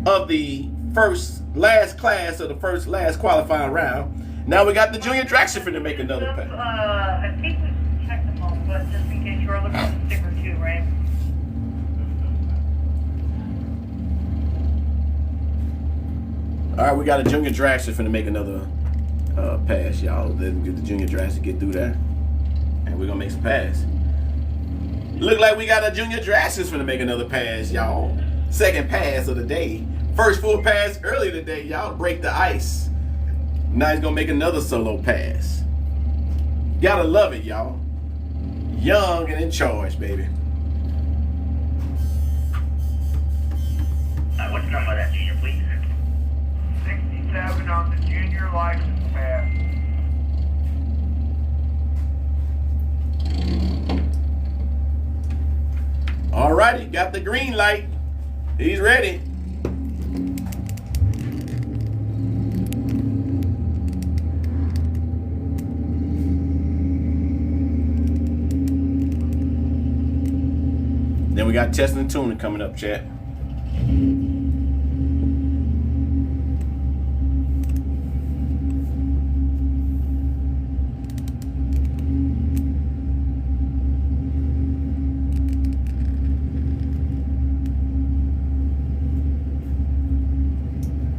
of the last class of the last qualifying round. Now we got the junior dragster finna make another pass. I think we checked them all, but just in case you are looking for the sticker too, right? All right, we got a junior dragster finna make another pass, y'all. Let me get the junior dragster get through there, and we're gonna make some pass. Look like we got a junior dragster finna make another pass, y'all. Second pass of the day. First full pass earlier today, y'all. Break the ice. Now he's gonna make another solo pass. Gotta love it, y'all. Young and in charge, baby. What's the number of that junior, please? 67 on the junior license pass. Alrighty, got the green light. He's ready. Then we got testing and tuning coming up, chat.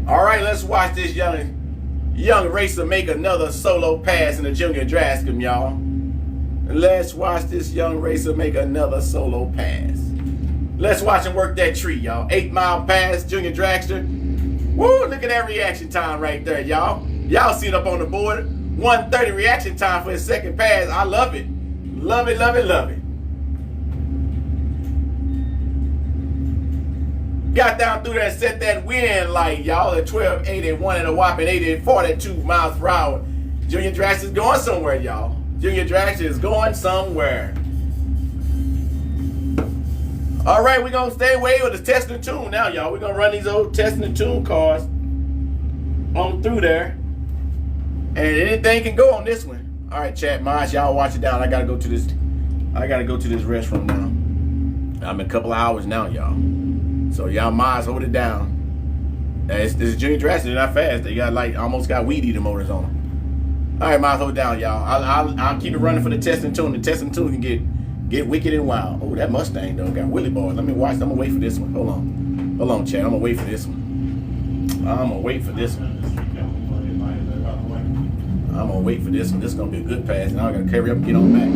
All right, let's watch this young racer make another solo pass in the junior drascum, y'all. Let's watch this young racer make another solo pass. Let's watch him work that tree, y'all. 8-mile pass, junior dragster. Woo, look at that reaction time right there, y'all. Y'all see it up on the board. 1:30 reaction time for his second pass. I love it. Love it, love it, love it. Got down through there and set that wind light, y'all, at 1281 and a whopping 842 miles per hour. Junior dragster is going somewhere, y'all. Junior dragster is going somewhere. All right, we're going to stay away with the test and tune now, y'all. We're going to run these old test and tune cars on through there. And anything can go on this one. All right, chat, Maj, y'all watch it down. I got to go to this restroom now. I'm in a couple of hours now, y'all. So y'all Maj, hold it down. This is junior dragster. They're not fast. They got almost got weed eater motors on them. All right, Maj, hold it down, y'all. I'll keep it running for the test and tune. The test and tune can get wicked and wild. Oh, that Mustang though got Willie boys. Let me watch. I'm gonna wait for this one. Hold on, Chad. I'm gonna wait for this one. I'm gonna wait for this one. This is gonna be a good pass. Now I gotta carry up and get on back.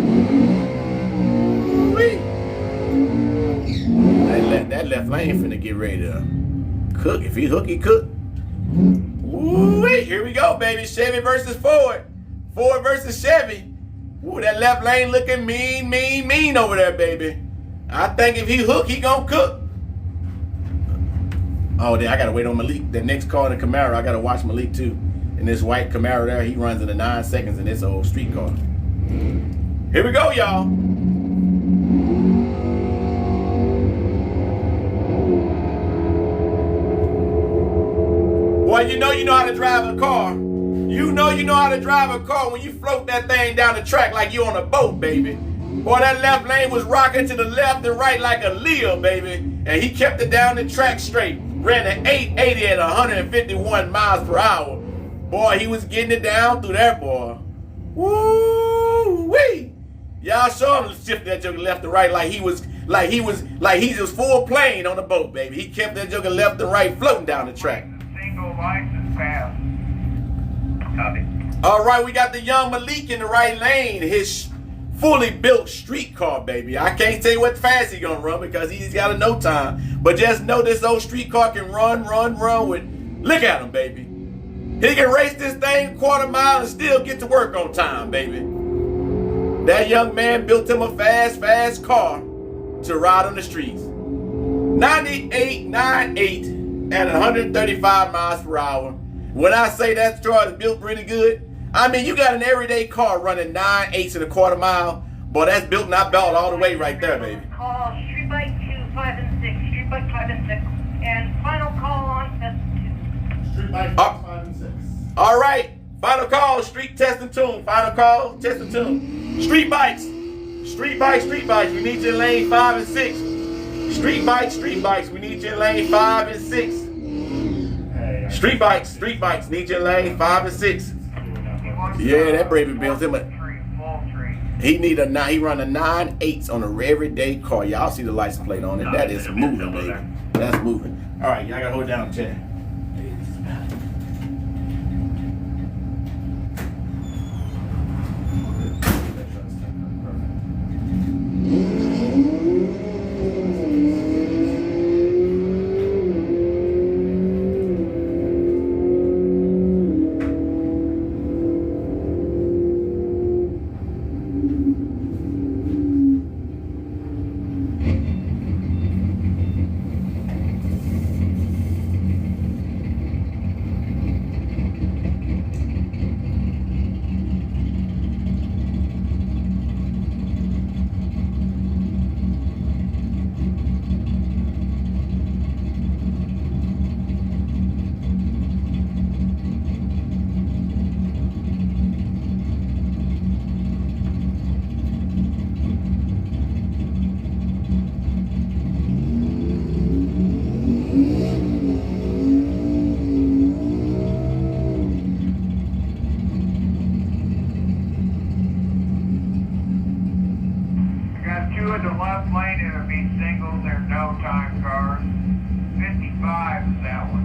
That left lane finna get ready to cook. If he hook, he cook. Woo-wee. Here we go, baby. Chevy versus Ford. Ford versus Chevy. Ooh, that left lane looking mean over there, baby. I think if he hook, he gonna cook. Oh, then I gotta wait on Malik. The next car in the Camaro, I gotta watch Malik too. And this white Camaro there, he runs in the 9 seconds in this old street car. Here we go, y'all. Boy, you know how to drive a car. You know how to drive a car when you float that thing down the track like you on a boat, baby. Boy, that left lane was rocking to the left and right like a Leo, baby. And he kept it down the track straight. Ran an 880 at 151 miles per hour. Boy, he was getting it down through there, boy. Woo-wee. Y'all saw him shift that joker left to right like he's just full plane on the boat, baby. He kept that joker left and right floating down the track. Single license pass. Copy. All right, we got the young Malik in the right lane. His fully built street car, baby. I can't tell you what fast he's gonna run because he's got a no time. But just know this old street car can run with. Look at him, baby. He can race this thing quarter mile and still get to work on time, baby. That young man built him a fast car to ride on the streets. 98.98 at 135 miles per hour. When I say that car is built pretty good, I mean, you got an everyday car running 9/8 in a quarter mile. Boy, that's built not belt all the way right there, baby. Call Street Bike 2, 5 and 6. Street Bike 5 and 6. And final call on test 2. Street bike 5 and 6. All right, final call, street test and tune. Final call, test and tune. Street bikes. We need you in lane 5 and 6. Street bikes, we need you in lane 5 and 6. Street bikes, need you in lane 5 and 6. Yeah, that baby built him a. He run a 9/8 on a everyday car. Y'all see the license plate on it. That is moving, baby. That's moving. All right, y'all gotta hold it down, Chad. In the left lane, it'll be singles, they're no time cars. 55 is that one.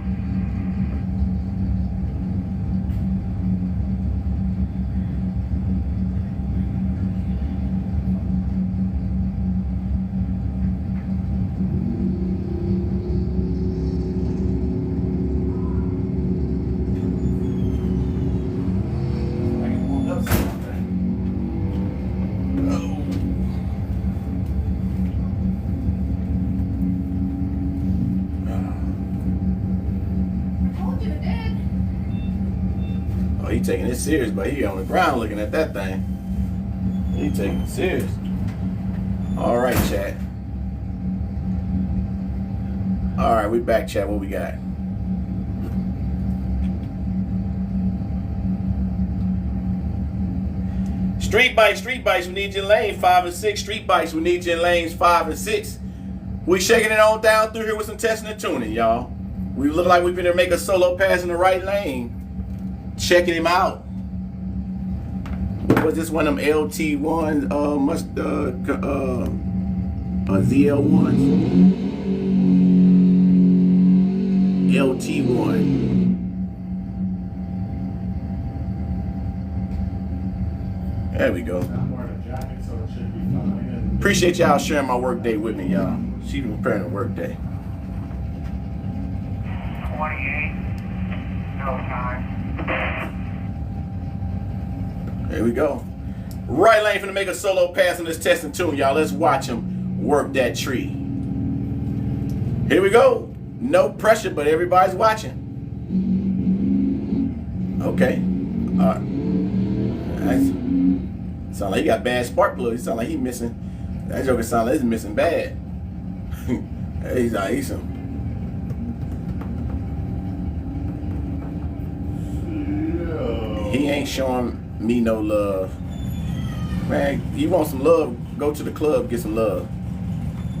He taking it serious, but he on the ground looking at that thing. He taking it serious. All right, chat. All right, we back, chat. What we got? Street bikes, we need you in lane 5 and 6. Street bikes, we need you in lanes 5 and 6. We shaking it on down through here with some testing and tuning, y'all. We look like we've been to make a solo pass in the right lane. Checking him out. Was this one of them LT1s? ZL1s? LT1. There we go. I'm wearing a jacket, so it should be fine. Appreciate y'all sharing my work day with me, y'all. She's preparing a work day. 28, no time. There we go. Right lane finna make a solo pass on this test and tune, y'all. Let's watch him work that tree. Here we go. No pressure, but everybody's watching. Okay. All right. Nice. Sound like he got bad spark plug. He sound like he missing. That joker sound like he's missing bad. He's some. He ain't showing me no love. Man, you want some love, go to the club, get some love.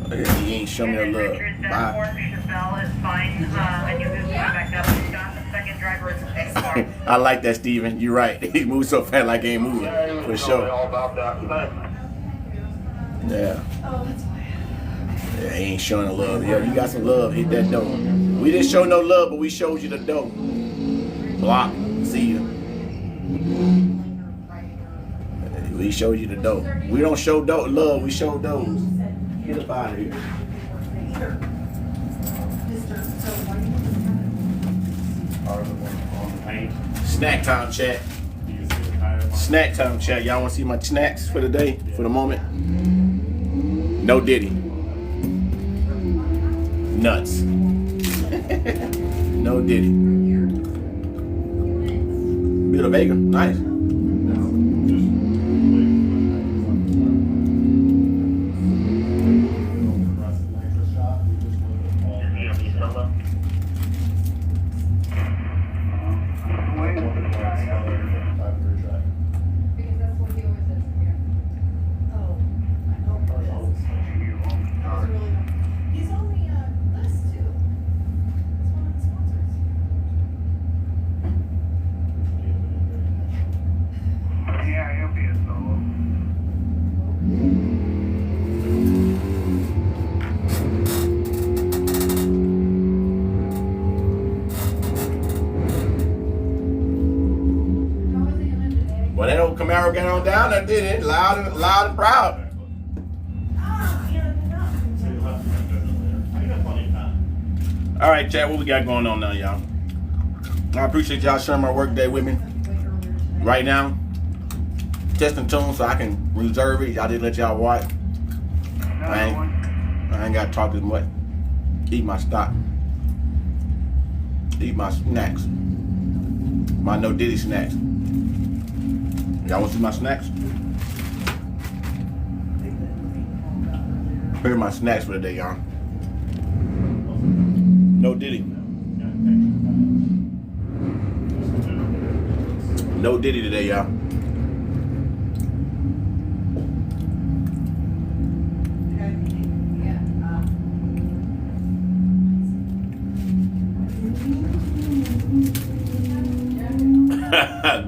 He ain't showing me no love. That orange Chevelle is fine. And you move back up. Scott, the second driver is the same car. I like that, Steven. You're right. He moves so fast like he ain't moving. For sure. All about that. Yeah. Oh, that's why. Yeah, he ain't showing no love. Yeah, you got some love. Hit that dough. We didn't show no love, but we showed you the dough. Block. See you. We show you the dope. We don't show dope love, we show those. Get up out of here. On the paint. Snack time chat. You can see the tire mark. Snack time chat. Y'all want to see my snacks for the day, for the moment? No Diddy. Nuts. No Diddy. Bit of Vega. Nice. Because that's what he always says. He's on the list too. He's one of the sponsors. Yeah, he'll be a solo. How was he in it today? Well, that old Camaro got on down there, did it? Loud and proud. Ah, yeah, no. See the left front doesn't there. I got plenty of time. All right, chat, what we got going on now, y'all? I appreciate y'all sharing my work day with me. Right now, testing tunes so I can reserve it. Y'all didn't let y'all watch. I ain't got to talk as much. Eat my stock. Eat my snacks. My no Diddy snacks. Y'all want to see my snacks? Here are my snacks for the day, y'all. No Diddy. No Diddy today, y'all.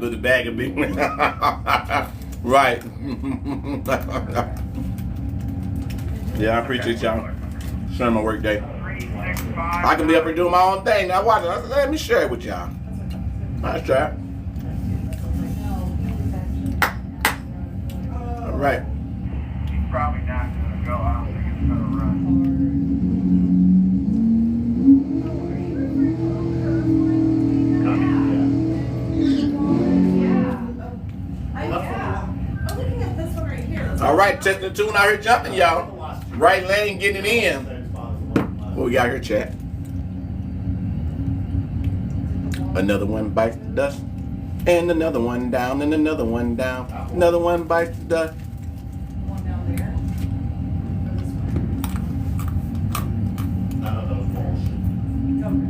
With the bag of big. Right. Yeah, I appreciate y'all sharing my work day. 365. I can be up here doing my own thing. Now watch it. Let me share it with y'all. Nice try. All right. He's probably not gonna go. I don't think it's gonna run. I'm looking at this one right here. All right, testing the tune out here jumping, y'all. Right lane getting it in. What we got here, chat? Another one bites the dust. And another one down, and another one down. Another one bites the dust. One down there. Or this one. None of those bullshit. Okay.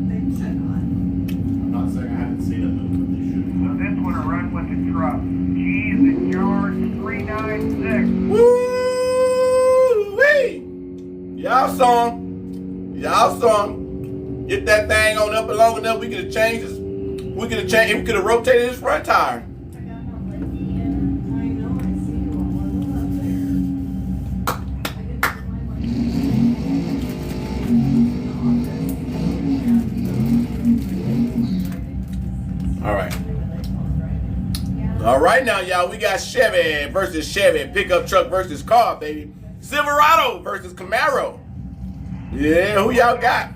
They should not. I'm not saying I haven't seen it move, but they should. So this one will run with the truck. Cheese and George 396. Woo-wee! Y'all saw him. Y'all saw him. Get that thing on up and long enough, we could have changed this. We could have rotated his front tire. I got him like, yeah, I know, I see you on one up there. I didn't find All right. All right now, y'all. We got Chevy versus Chevy. Pickup truck versus car, baby. Silverado versus Camaro. Yeah, who y'all got?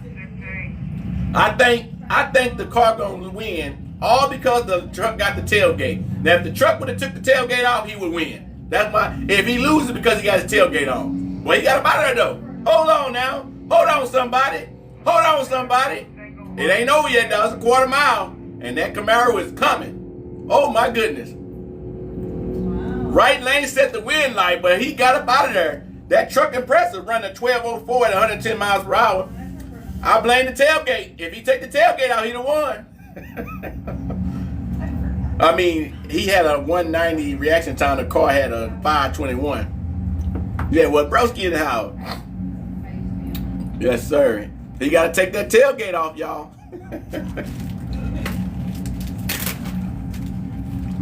6'8". I think the car gonna win, all because the truck got the tailgate. Now, if the truck would have took the tailgate off, he would win. That's my. If he loses because he got his tailgate on, well, he got him out of there though. Hold on now. Hold on, somebody. Hold on, somebody. It ain't over yet, though. It's a quarter mile, and that Camaro is coming. Oh my goodness. Right lane set the wind light, but he got up out of there. That truck impressive, running 1204 at 110 miles per hour. I blame the tailgate. If he take the tailgate out, he'd have won. I mean, he had a 190 reaction time. The car had a 521. Yeah, well, broski in the house. Yes, sir. You got to take that tailgate off, y'all.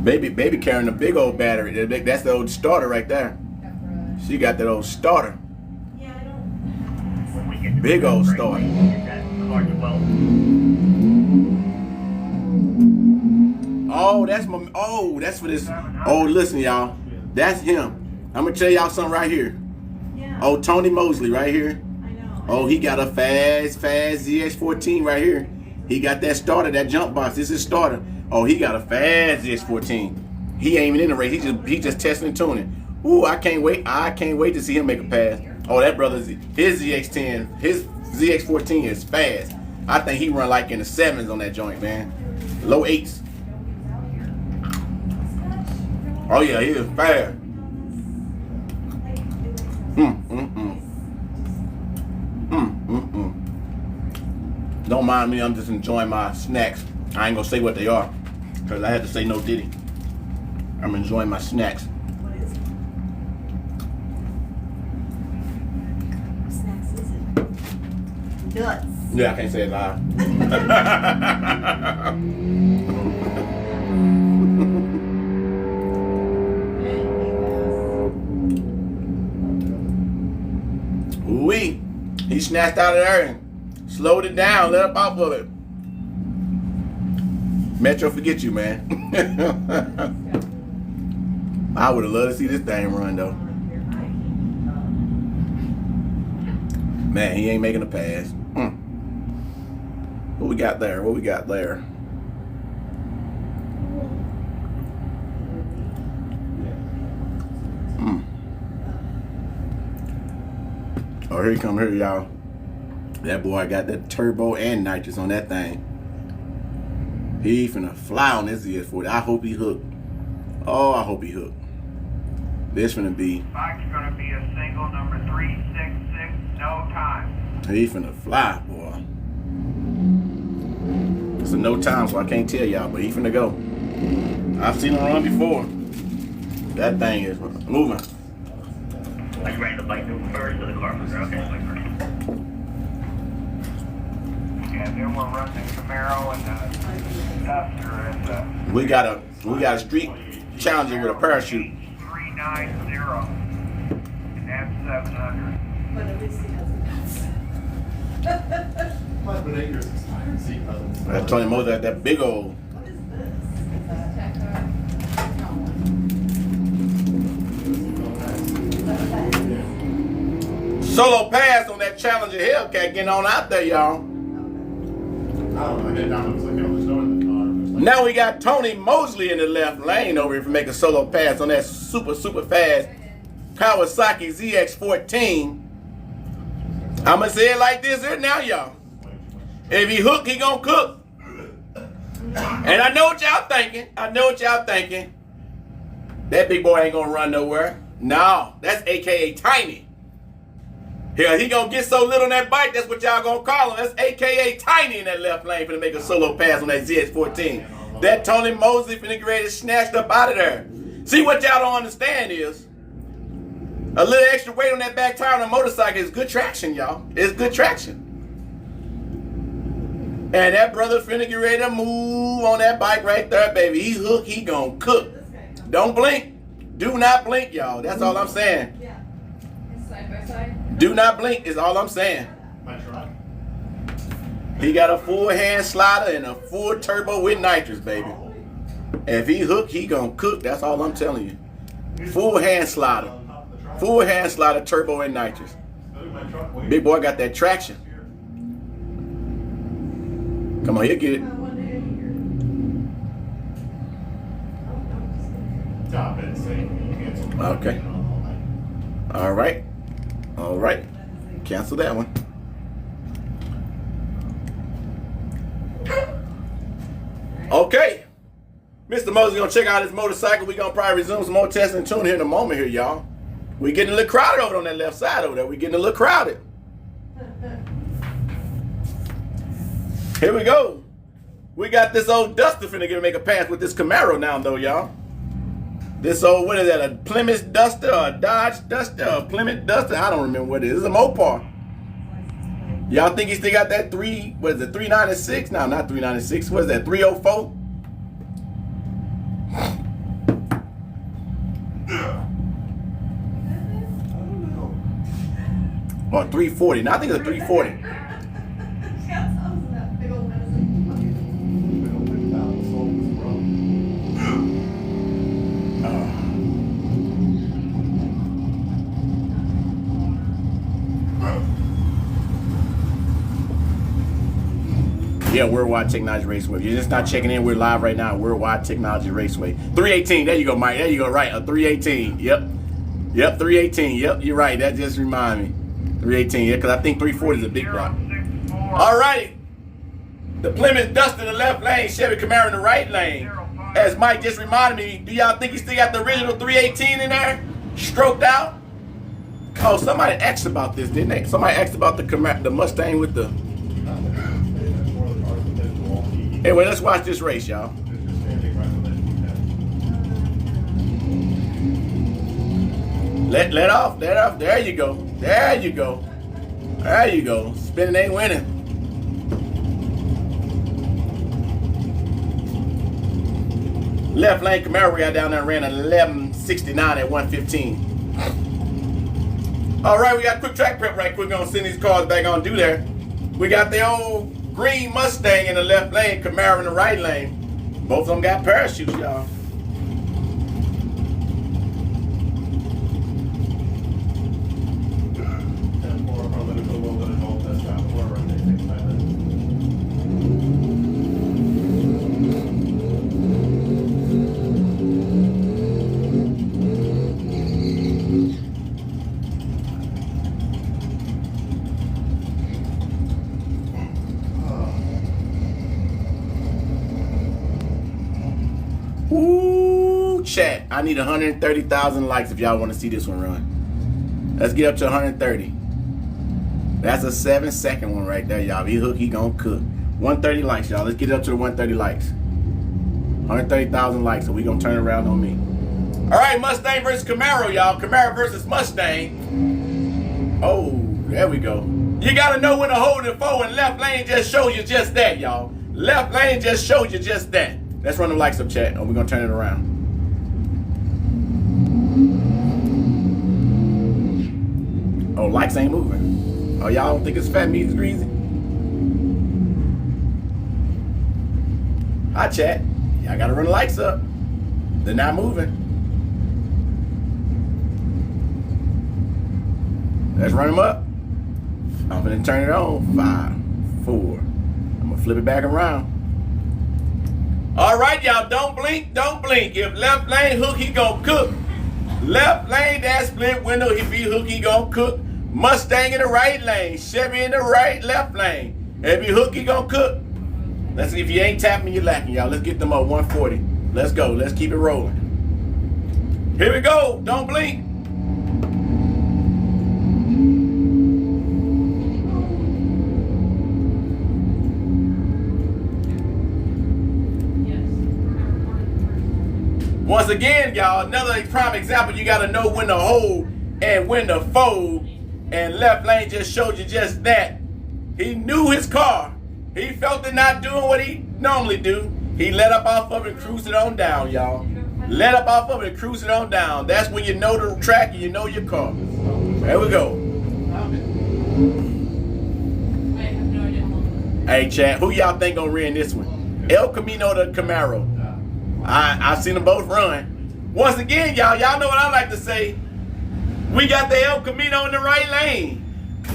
Baby carrying a big old battery. That's the old starter right there. She got that old starter. Yeah, I don't. Big old starter. Oh, that's my. Oh, that's for this. Oh, listen, y'all. That's him. I'm gonna tell y'all something right here. Yeah. Oh, Tony Mosley right here. I know. Oh, he got a fast ZX14 right here. He got that starter, that jump box. This is starter. Oh, he got a fast ZX14. He ain't even in the race. He just testing and tuning. Ooh, I can't wait. I can't wait to see him make a pass. Oh, that brother's his ZX10, his ZX14 is fast. I think he run like in the 7s on that joint, man. Low 8s. Oh yeah, he is fast. Don't mind me, I'm just enjoying my snacks. I ain't gonna say what they are, because I had to say no Diddy. I'm enjoying my snacks. What is it? What snacks is it? Nuts. Yeah, I can't say it loud. Ooh-wee. He snatched out of there and slowed it down, let up off of it. Metro, forget you, man. I would have loved to see this thing run, though. Man, he ain't making a pass. What we got there? What we got there? Oh, here he come here, y'all. That boy got that turbo and nitrous on that thing. He finna fly on this ZX40. I hope he hooked. Oh, I hope he hooked. This finna be. Bike's gonna be a single number 366, no time. He finna fly, boy. It's a no time, so I can't tell y'all, but he finna go. I've seen him run before. That thing is moving. Are you ready to bike move first or the car mover? Okay, bike first. And then we'll run the Camaro and the Duster and the We got a street challenger with a parachute. 390 and that's 700. But at least he has That's Tony Mosley at that big old. What is this? Solo pass on that Challenger Hellcat getting on out there, y'all. Now we got Tony Mosley in the left lane over here for making a solo pass on that super fast Kawasaki ZX14. I'ma say it like this here now, y'all. If he hook, he gonna cook. And I know what y'all thinking. That big boy ain't gonna run nowhere. No, that's AKA tiny. Hell, he gonna get so little on that bike, that's what y'all gonna call him. That's AKA tiny in that left lane finna make a solo pass on that ZX14. That Tony Mosley finna get ready to snatch up out of there. See, what y'all don't understand is a little extra weight on that back tire on a motorcycle is good traction, y'all. It's good traction. And that brother finna get ready to move on that bike right there, baby. He hook, he gonna cook. Don't blink. Do not blink, y'all. That's all I'm saying. Yeah. It's side by side. Do not blink is all I'm saying. He got a full hand slider and a full turbo with nitrous, baby. If he hook, he gonna cook. That's all I'm telling you. Full hand slider. Full hand slider, turbo and nitrous. Big boy got that traction. Come on, he'll get it. Okay. All right. All right. Cancel that one. Okay. Mr. Mosley gonna check out his motorcycle. We're gonna probably resume some more testing and tuning here in a moment here, y'all. We're getting a little crowded over on that left side over there. We're getting a little crowded. Here we go. We got this old Duster finna make a pass with this Camaro now, though, y'all. This old, what is that, a Plymouth Duster or a Dodge Duster or a Plymouth Duster? I don't remember what it is. It's a Mopar. Y'all think he still got that 396? No, not 396. What is that, 304? Or 340. No, I think it's a 340. Yeah, Worldwide Technology Raceway. If you're just not checking in, we're live right now. Worldwide Technology Raceway. 318. There you go, Mike. There you go. Right. A 318. Yep. Yep. 318. Yep. You're right. That just reminded me. 318. Yeah, because I think 340 is a big block. All right. The Plymouth Duster in the left lane. Chevy Camaro in the right lane. As Mike just reminded me, do y'all think he still got the original 318 in there? Stroked out? Oh, somebody asked about this, didn't they? Somebody asked about the Mustang with the... Anyway, let's watch this race, y'all. Let off. There you go. There you go. There you go. Spinning ain't winning. Left lane Camaro got down there and ran 1169 at 115. All right, we got quick track prep right quick. We're gonna send these cars back on do there. We got the old green Mustang in the left lane, Camaro in the right lane. Both of them got parachutes, y'all. Ooh, chat. I need 130,000 likes if y'all want to see this one run. Let's get up to 130. That's a 7-second one right there, y'all. If he hook, he gonna cook. 130 likes, y'all. Let's get it up to the 130 likes. 130,000 likes, so we gonna turn it around on me. All right, Mustang versus Camaro, y'all. Camaro versus Mustang. Oh, there we go. You gotta know when to hold it forward, and left lane just shows you just that, y'all. Left lane just shows you just that. Let's run the likes up, chat, and we're gonna turn it around. Oh, likes ain't moving. Oh, y'all don't think it's fat meat is greasy? Hi, chat. Y'all gotta run the likes up. They're not moving. Let's run them up. I'm gonna turn it on. 5, 4. I'm gonna flip it back around. All right, y'all, don't blink, don't blink. If left lane hook, he gonna cook. Left lane, that split window, if he hook, he gonna cook. Mustang in the right lane, Chevy in the left lane. If he hook, he gonna cook. Let's see if you ain't tapping, you're lacking, y'all. Let's get them up 140. Let's go, let's keep it rolling. Here we go, don't blink. Once again, y'all, another prime example, you gotta know when to hold and when to fold. And left lane just showed you just that. He knew his car. He felt it not doing what he normally do. He let up off of it and cruised it on down, y'all. Let up off of it and cruise it on down. That's when you know the track and you know your car. There we go. I have no idea. Hey, chat, who y'all think gonna win this one? El Camino to Camaro. I've seen them both run. Once again, y'all know what I like to say. We got the El Camino in the right lane.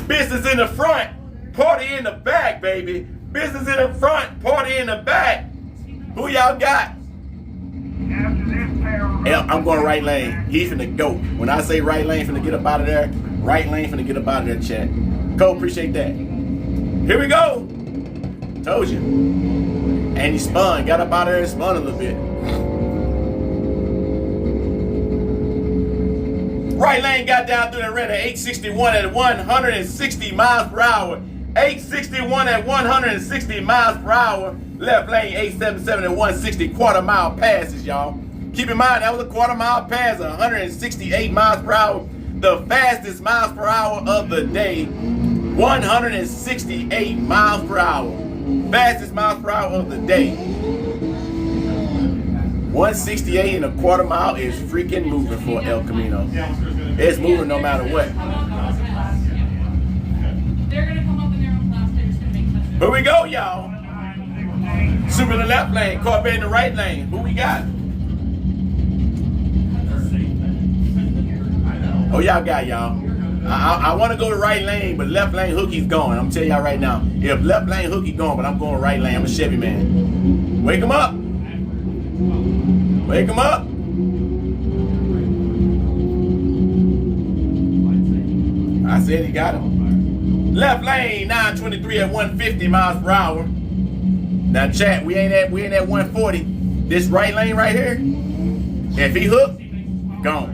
Business in the front, party in the back, baby. Business in the front, party in the back. Who y'all got? I'm going right lane. He's finna go. When I say right lane, finna get up out of there. Right lane, finna get up out of there, chat. Cole, appreciate that. Here we go. Told you. And he spun. Got up out of there and spun a little bit. Right lane got down through and ran at 861 at 160 miles per hour. 861 at 160 miles per hour. Left lane 877 at 160 quarter mile passes, y'all. Keep in mind, that was a quarter mile pass, 168 miles per hour. The fastest miles per hour of the day, 168 miles per hour. Fastest miles per hour of the day. 168 and a quarter mile is freaking moving for El Camino. It's moving no matter what. They're gonna come up in their own class. They're just gonna make touchdowns. Here we go, y'all. Super in the left lane, Corvette in the right lane. Who we got? Oh, y'all got y'all. I want to go to right lane, but left lane Hookie's going. I'm telling y'all right now. If left lane Hookie's going, but I'm going right lane. I'm a Chevy man. Wake him up. Wake him up. I said he got him. Left lane, 923 at 150 miles per hour. Now chat, we ain't at 140. This right lane right here, if he hooked, gone.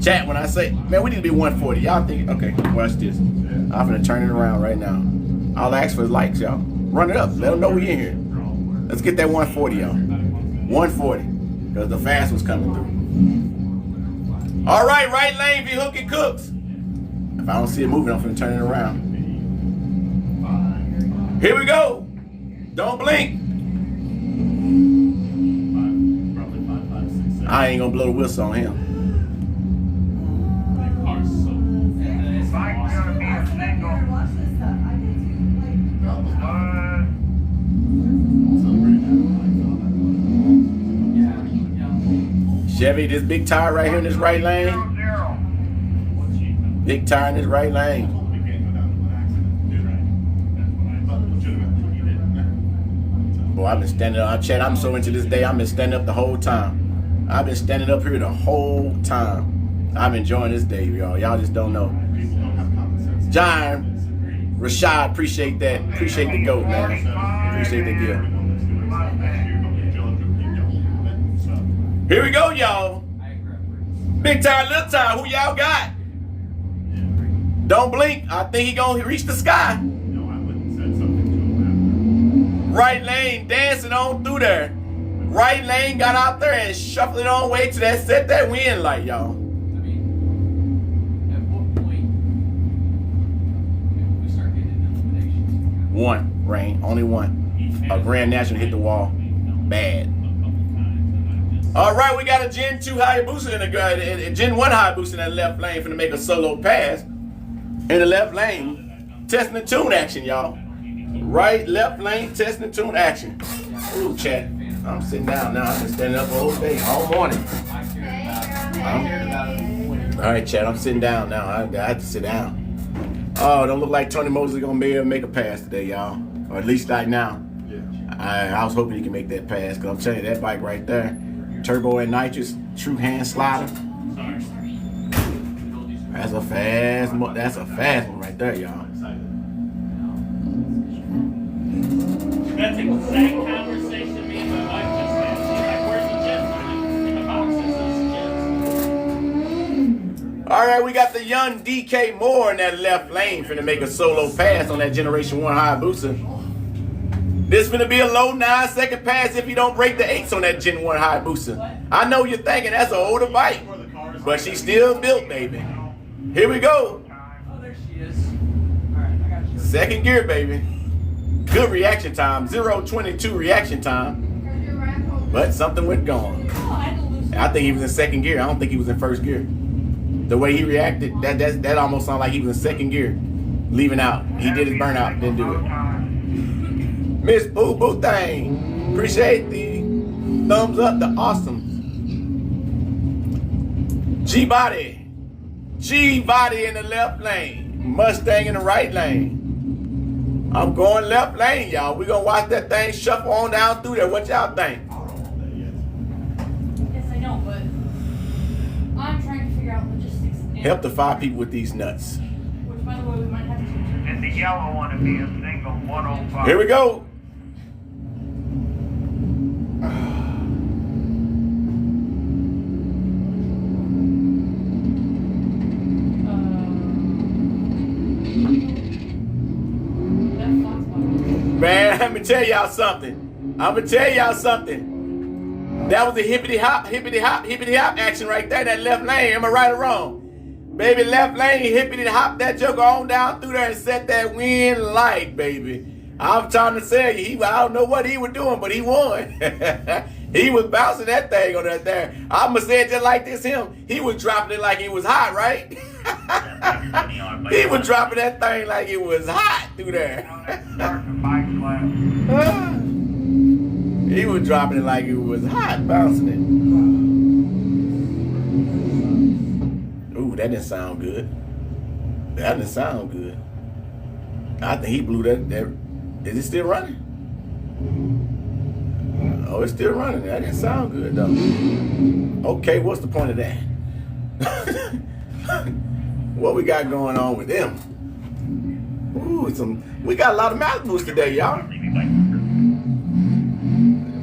Chat, when I say, man, we need to be 140. Y'all think, okay, watch this. I'm gonna turn it around right now. I'll ask for likes, y'all. Run it up. Let them know we in here. Let's get that 140, y'all. 140. Because the fast was coming through. All right lane, if he hook, it cooks. If I don't see it moving, I'm gonna turn it around. Here we go. Don't blink. I ain't gonna blow the whistle on him. Mike's gonna be a single. Watch this stuff. I get to, Chevy, this big tire right here in this right lane. 0-0. Big tire in this right lane. Boy, I've been standing up. Chat, I'm so into this day. I've been standing up the whole time. I've been standing up here the whole time. I'm enjoying this day, y'all. Y'all just don't know. John, Rashad, appreciate that. Appreciate the goat, man. Appreciate the gift. Here we go, y'all. Big tire, little tire. Who y'all got? Don't blink. I think he gonna reach the sky. Right lane dancing on through there. Right lane got out there and shuffled it on way to that set that wind light, y'all. I mean, at what point we start getting eliminations? One, rain, only one. A Grand National hit the wall. Bad. All right, we got a Gen 2 Hayabusa and a Gen 1 Hayabusa in that left lane finna make a solo pass. In the left lane, testing the tune action, y'all. Right, left lane, testing the tune action. Ooh, chat. I'm sitting down now. I've been standing up all day, all morning. All right, Chad, I'm sitting down now. I have to sit down. Oh, don't look like Tony Moses is going to be able to make a pass today, y'all. Or at least right now. I was hoping he can make that pass, because I'm telling you, that bike right there, turbo and nitrous, true hand slider. That's a fast one right there, y'all. That's the exact conversation me and my wife just had. She's like, where's the jet in the boxes? All right, we got the young DK Moore in that left lane finna make a solo pass on that Generation 1 Hayabusa. This finna be a low 9-second pass if he don't break the 8s on that Gen 1 Hayabusa. I know you're thinking that's an older bike, but she's still built, baby. Here we go. Oh, there she is. All right, I got you. Second gear, baby. Good reaction time, 0.22 reaction time, but something went gone. I think he was in second gear. I don't think he was in first gear. The way he reacted, that almost sounded like he was in second gear, leaving out. He did his burnout, didn't do it. Miss Boo Boo Thing, appreciate the thumbs up, the awesome. G-Body in the left lane, Mustang in the right lane. I'm going left lane, y'all. We're going to watch that thing shuffle on down through there. What y'all think? Yes, I know, but I'm trying to figure out logistics. Help the 5 people with these nuts. Which, by the way, we might have to. And the yellow one to be a single 105. Here we go. Man, let me tell y'all something. I'm going to tell y'all something. That was a hippity hop action right there, that left lane. Am I right or wrong? Baby, left lane, hippity hop that joker on down through there and set that wind light, baby. I'm trying to tell you, I don't know what he was doing, but he won. He was bouncing that thing on that there. I'm going to say it just like this, him. He was dropping it like it was hot, right? He was dropping that thing like it was hot through there. He was dropping it like it was hot, bouncing it. Ooh, Ooh, that didn't sound good. That didn't sound good. I think he blew that. Is it still running? Oh, it's still running. That didn't sound good though. Okay, what's the point of that? What we got going on with them? Ooh, we got a lot of Malibus today, y'all.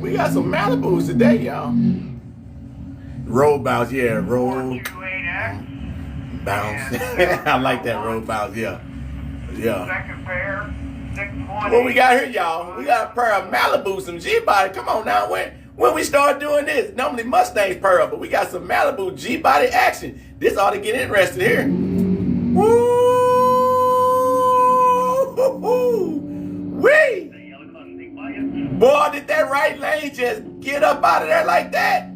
We got some Malibus today, y'all. Roll bounce, yeah, roll 428X. bounce. I like that roll bounce, yeah. Yeah. Second pair, 620. What we got here, y'all? We got a pair of Malibus, some G-body. Come on now, when we start doing this, normally Mustangs pair up, but we got some Malibu G-body action. This ought to get interested here. Woo! Wee! Boy, did that right lane just get up out of there like that?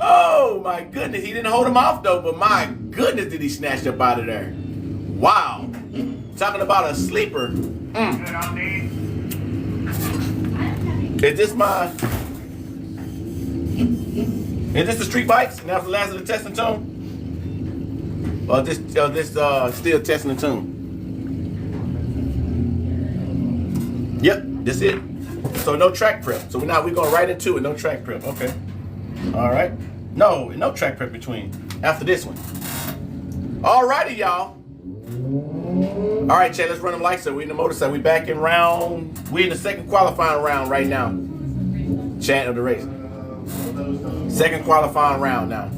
Oh my goodness, he didn't hold him off though, but my goodness did he snatch up out of there. Wow. Talking about a sleeper. Good on these. Is this the street bikes? And that's the last of the testing tune? Or this still testing the tune? Yep, that's it. So no track prep. So we're going right into it. No track prep. Okay. All right. No track prep between. After this one. All righty, y'all. All right, Chad, let's run them lights up. We in the motorcycle. We back in round. We in the second qualifying round right now. Chad of the race. Second qualifying round now.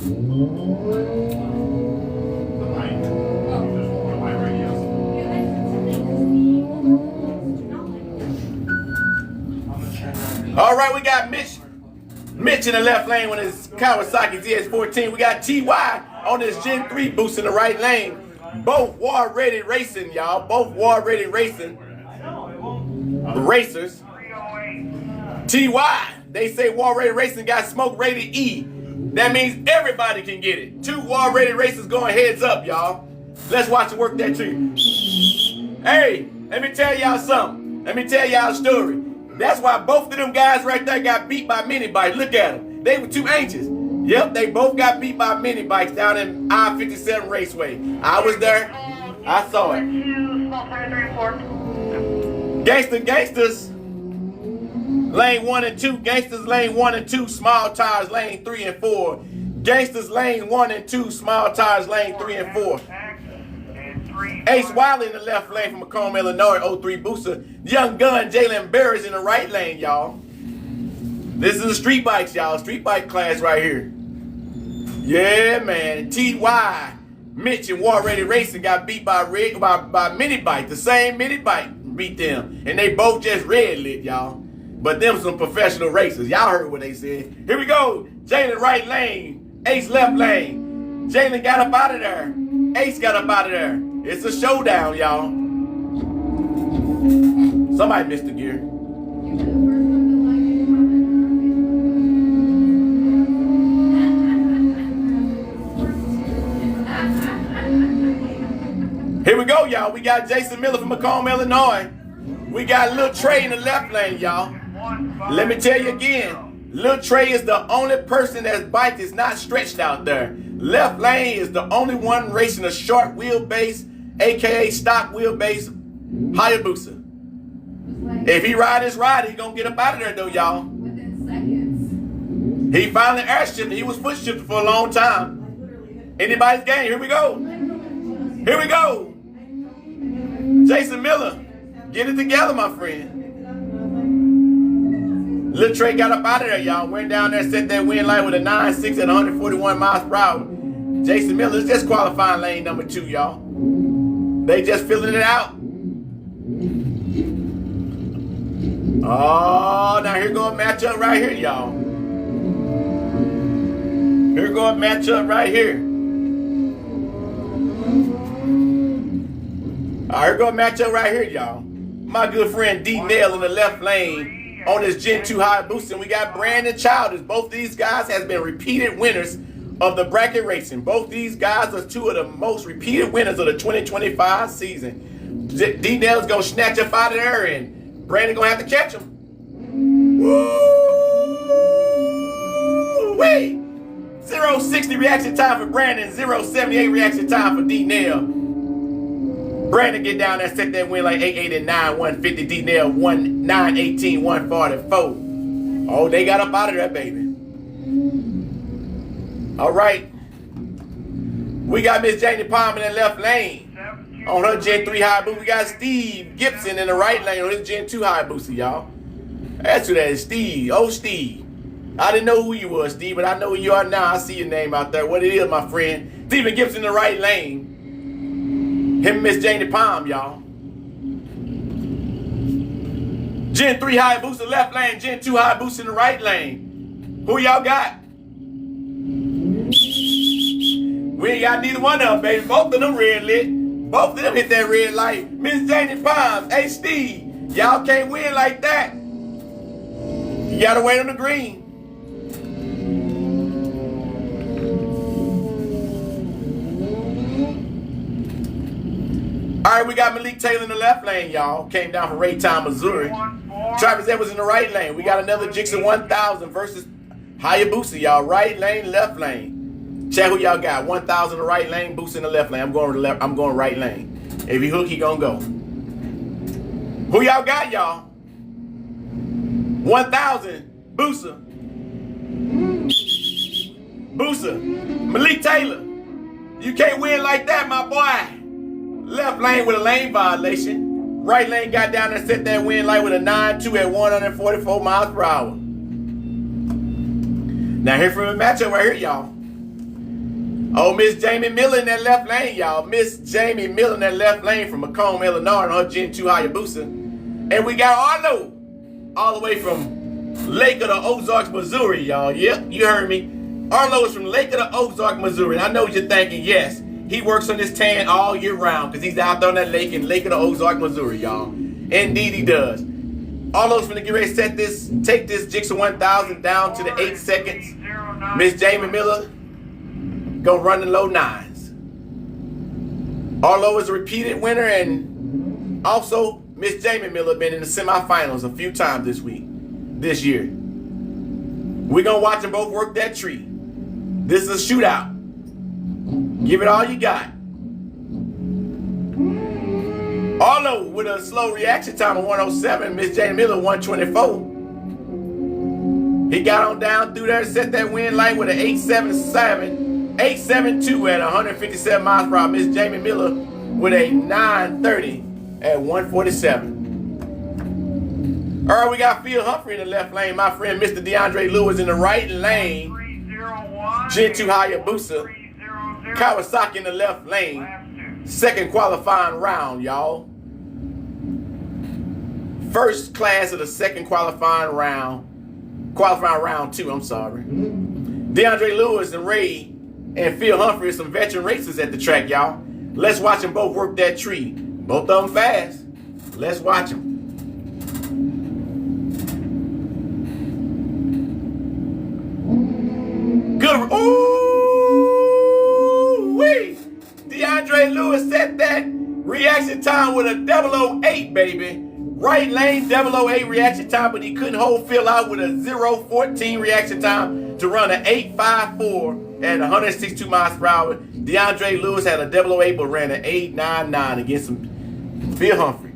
All right, we got Mitch in the left lane with his Kawasaki ZX14. We got TY on his Gen 3 boost in the right lane. Both war ready racing, y'all. Both war ready racing. The racers. 308. TY, they say war ready racing got smoke rated E. That means everybody can get it. 2 war ready racers going heads up, y'all. Let's watch it work that tree. Hey, let me tell y'all something. Let me tell y'all a story. That's why both of them guys right there got beat by mini bikes. Look at them. They were too anxious. Yep, they both got beat by mini bikes down in I-57 Raceway. I was there. I saw it. 2, small tire 3 and 4. Gangsters. Lane 1 and 2. Gangsters lane 1 and 2. Small tires lane 3 and 4. Gangsters lane 1 and 2. Small tires lane 3 and 4. Ace Wiley in the left lane from Macomb, Illinois, 03 Booster. Young Gun Jalen Barris in the right lane, y'all. This is the street bikes, y'all. Street bike class right here. Yeah, man. TY, Mitch and War Ready Racing got beat by mini bike. The same mini bike beat them. And they both just red lit, y'all. But them some professional racers. Y'all heard what they said. Here we go. Jalen right lane. Ace left lane. Jalen got up out of there. Ace got up out of there. It's a showdown, y'all. Somebody missed the gear. Here we go, y'all. We got Jason Miller from Macomb, Illinois. We got Lil Trey in the left lane, y'all. Let me tell you again. Lil Trey is the only person that's bike is not stretched out there. Left lane is the only one racing a short wheelbase, aka stock wheelbase Hayabusa. If he ride his ride, he gonna get up out of there though, y'all. Within seconds. He finally airshifted. He was foot shifted for a long time. Anybody's game. Here we go. Here we go. Jason Miller, get it together, my friend. Lil Trey got up out of there, y'all. Went down there, set that wind line with a 9.6 at 141 miles per hour. Jason Miller is just qualifying lane number 2, y'all. They just filling it out. Oh, now here go a matchup right here, y'all. Here go a matchup right here. All right, here go a matchup right here, y'all. My good friend D Nail in the left lane on his Gen 2 Hayabusa. And we got Brandon Childers. Both these guys has been repeated winners of the bracket racing. Both these guys are 2 of the most repeated winners of the 2025 season. D Nail's gonna snatch up out of there, and Brandon gonna have to catch him. Woo! Wait! 0 060 reaction time for Brandon. 078 reaction time for D-Nail. Brandon get down there, set that win like 889, 150. D-Nail 1918, 144. Oh, they got up out of that, baby. All right. We got Miss Janie Palm in the left lane. On her Gen 3 Hayabusa, we got Steve Gibson in the right lane on his Gen 2 Hayabusa, y'all. That's who that is, Steve. Oh, Steve. I didn't know who you was, Steve, but I know who you are now. I see your name out there. What it is, my friend. Steven Gibson in the right lane. Him and Miss Janie Palm, y'all. Gen 3 Hayabusa left lane, Gen 2 Hayabusa in the right lane. Who y'all got? We ain't got neither one of them, baby. Both of them red lit. Both of them hit that red light. Miss Janie Palm, hey Steve, y'all can't win like that. You gotta wait on the green. All right, we got Malik Taylor in the left lane, y'all. Came down from Raytown, Missouri. Travis Edwards in the right lane. We got another Jixon 1000 versus Hayabusa, y'all. Right lane, left lane. Chat, who y'all got? 1000 in the right lane, Boost in the left lane. I'm going to the left. I'm going right lane. If he hook, he gonna go. Who y'all got, y'all? 1000, Booster. Booster. Malik Taylor. You can't win like that, my boy. Left lane with a lane violation. Right lane got down there, set that wind light with a 9.2 at 144 miles per hour. Now here from the matchup right here, y'all. Oh, Miss Jamie Miller in that left lane, y'all. Miss Jamie Miller in that left lane from Macomb, Illinois on her Gen 2 Hayabusa. And we got Arlo all the way from Lake of the Ozarks, Missouri, y'all. Yep, you heard me. Arlo is from Lake of the Ozarks, Missouri. And I know what you're thinking, yes, he works on this tan all year round because he's out there on that lake in Lake of the Ozarks, Missouri, y'all. Indeed he does. Arlo's finna get ready to set this, take this Jixon 1000 down to the 8 seconds. Miss Jamie Miller gonna run the low 9s. Arlo is a repeated winner, and also Miss Jamie Miller been in the semifinals a few times this year. We're gonna watch them both work that tree. This is a shootout. Give it all you got. Arlo with a slow reaction time of 107, Miss Jamie Miller 124. He got on down through there, set that wind light with an 872 at 157 miles per hour. Miss Jamie Miller with a 930 at 147. All right, we got Phil Humphrey in the left lane. My friend Mr. DeAndre Lewis in the right lane. Gen 2 Hayabusa. Kawasaki in the left lane. Second qualifying round, y'all. First class of the second qualifying round. Qualifying round 2, I'm sorry. DeAndre Lewis and Ray and Phil Humphrey are some veteran racers at the track, y'all. Let's watch them both work that tree. Both of them fast. Let's watch them. Good. Ooh, wee. DeAndre Lewis set that reaction time with a 008, baby. Right lane 008 reaction time, but he couldn't hold Phil out with a 014 reaction time to run an 854 at 162 miles per hour. DeAndre Lewis had a 008 but ran an 899 against Phil Humphrey.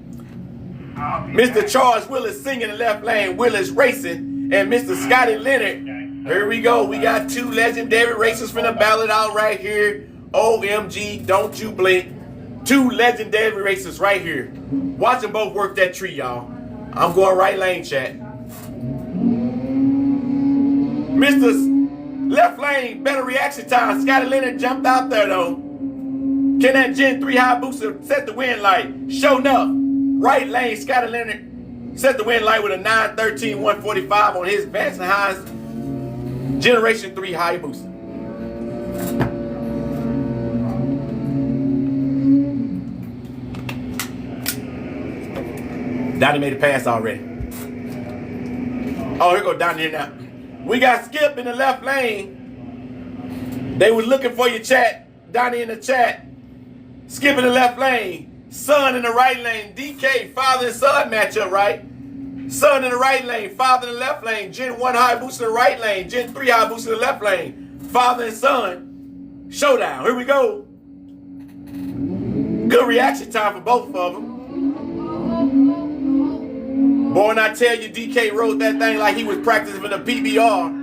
Mr. Charles Willis singing in the left lane, Willis Racing, and Mr. Scotty Leonard. Here we go. We got two legendary racers from the ballot out right here. OMG, don't you blink. Two legendary racers right here. Watch them both work that tree, y'all. I'm going right lane, chat. Mr. Left lane, better reaction time. Scotty Leonard jumped out there, though. Can that Gen 3 Hayabusa set the wind light? Show enough. Right lane, Scotty Leonard set the wind light with a 913 145 on his Vance & Hines Generation 3 Hayabusa. Donnie made a pass already. Oh, here go Donnie here now. We got Skip in the left lane. They was looking for your chat. Donnie in the chat. Skip in the left lane. Son in the right lane. DK, father and son matchup, right? Son in the right lane. Father in the left lane. Gen 1 Hayabusa in the right lane. Gen 3 Hayabusa in the left lane. Father and son showdown. Here we go. Good reaction time for both of them. Boy, when I tell you, DK rode that thing like he was practicing for the PBR.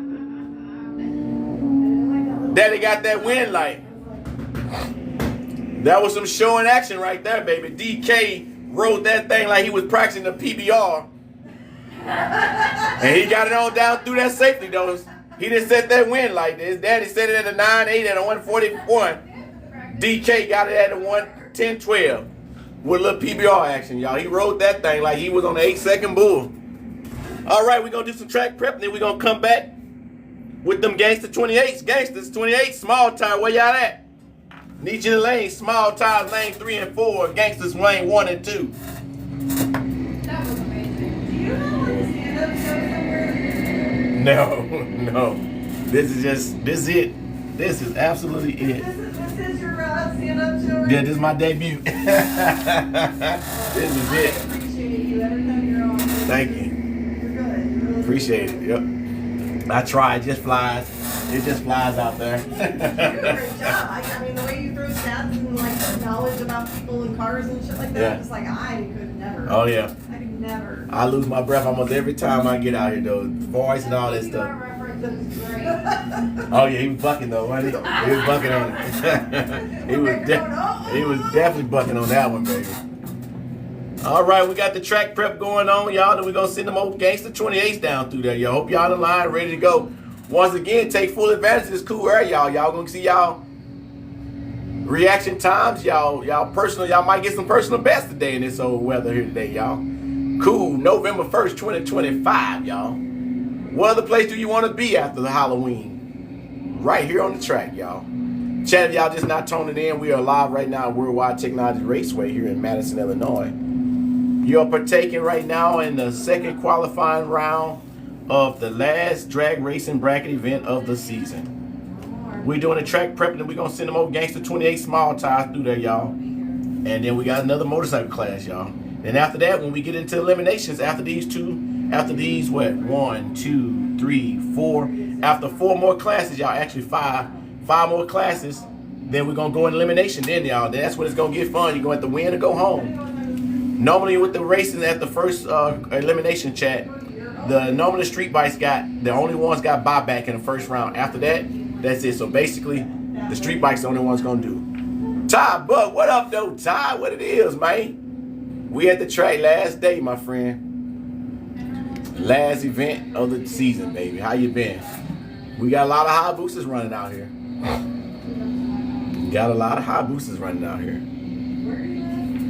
Daddy got that wind light. That was some show and action right there, baby. DK rode that thing like he was practicing the PBR. And he got it on down through that safety, though. He didn't set that wind like this. Daddy set it at a 9.8 and a 141. DK got it at a 110.12 with a little PBR action, y'all. He rode that thing like he was on the 8-second bull. All right, we're going to do some track prep, and then we're going to come back with them Gangster 28s. Gangsters 28, small tire, where y'all at? Need you in the lane, small tires, lane 3 and 4. Gangsters lane 1 and 2. That was amazing. Do you know where the stand-up show somewhere? No. This is it. This is absolutely it. This is your stand-up show? Yeah, this is my debut. This is I it. appreciate you every time you're on. Thank you. You're good. You're really Appreciate it. Yep. I try. It just flies. It just flies out there. You do a great job. I mean, the way you throw stats and like knowledge about people and cars and shit like that, Yeah. it's like I could never. Oh yeah. I could never. I lose my breath almost every time I get out here though. Voice and all that PBR stuff. reference is great. Oh yeah, he was bucking though, wasn't he? He was bucking on it. he was definitely bucking on that one, baby. All right, we got the track prep going on, y'all. Then we're going to send them old Gangster 28s down through there, y'all. Hope y'all in line, ready to go. Once again, take full advantage of this cool air, y'all. Y'all going to see y'all reaction times. Y'all might get some personal best today in this old weather here today, y'all. Cool, November 1st, 2025, y'all. What other place do you want to be after the Halloween? Right here on the track, y'all. Chat, if y'all just not tuning in, we are live right now at Worldwide Technology Raceway here in Madison, Illinois. You're partaking right now in the second qualifying round of the last drag racing bracket event of the season. We're doing a track prep, and we're going to send them old Gangster 28 small tires through there, y'all. And then we got another motorcycle class, y'all. Then after that, when we get into eliminations, after these, what? 1, 2, 3, 4. After 4 more classes, y'all, actually 5 more classes, then we're going to go in elimination then, y'all. That's when it's going to get fun. You're going to have to win or go home. Normally with the racing at the first elimination chat, normally the street bikes the only ones got buyback in the first round. After that, that's it. So basically, the street bikes the only ones gonna do. Ty Buck, what up though, Ty? What it is, man? We at the track last day, my friend. Last event of the season, baby. How you been? We got a lot of high boosters running out here. Got a lot of high boosters running out here.